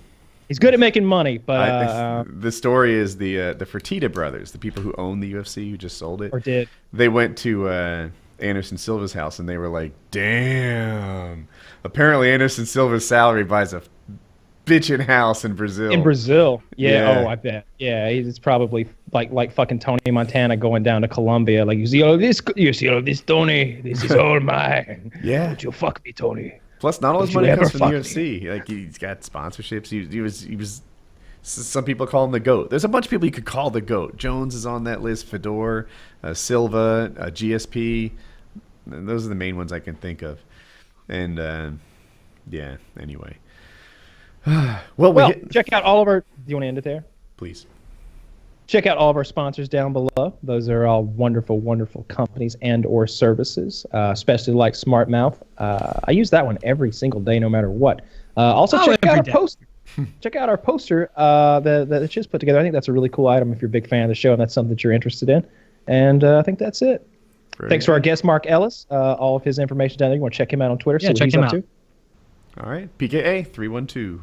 He's good at making money, but... the story is the Fertitta brothers, the people who own the UFC, who just sold it. Or did. They went to Anderson Silva's house, and they were like, damn. Apparently Anderson Silva's salary buys a bitchin' house in Brazil. In Brazil, yeah. Oh, I bet. Yeah, he's probably like fucking Tony Montana going down to Colombia. Like, you see all this, Tony. This is all mine. Yeah. Would you fuck me, Tony? Plus, not all his money comes from the UFC. Like, he's got sponsorships. He was. Some people call him the GOAT. There's a bunch of people you could call the GOAT. Jones is on that list. Fedor, Silva, GSP. And those are the main ones I can think of. And anyway. Well, check out all of our... Do you want to end it there? please. Check out all of our sponsors down below. Those are all wonderful, wonderful companies and or services, especially like Smart Mouth. I use that one every single day, no matter what. Also, check out our poster. Check out our poster that Chiz put together. I think that's a really cool item if you're a big fan of the show and that's something that you're interested in. And I think that's it. Thanks to our guest, Mark Ellis. All of his information down there. You want to check him out on Twitter. Yeah, check him out. All right. PKA 312.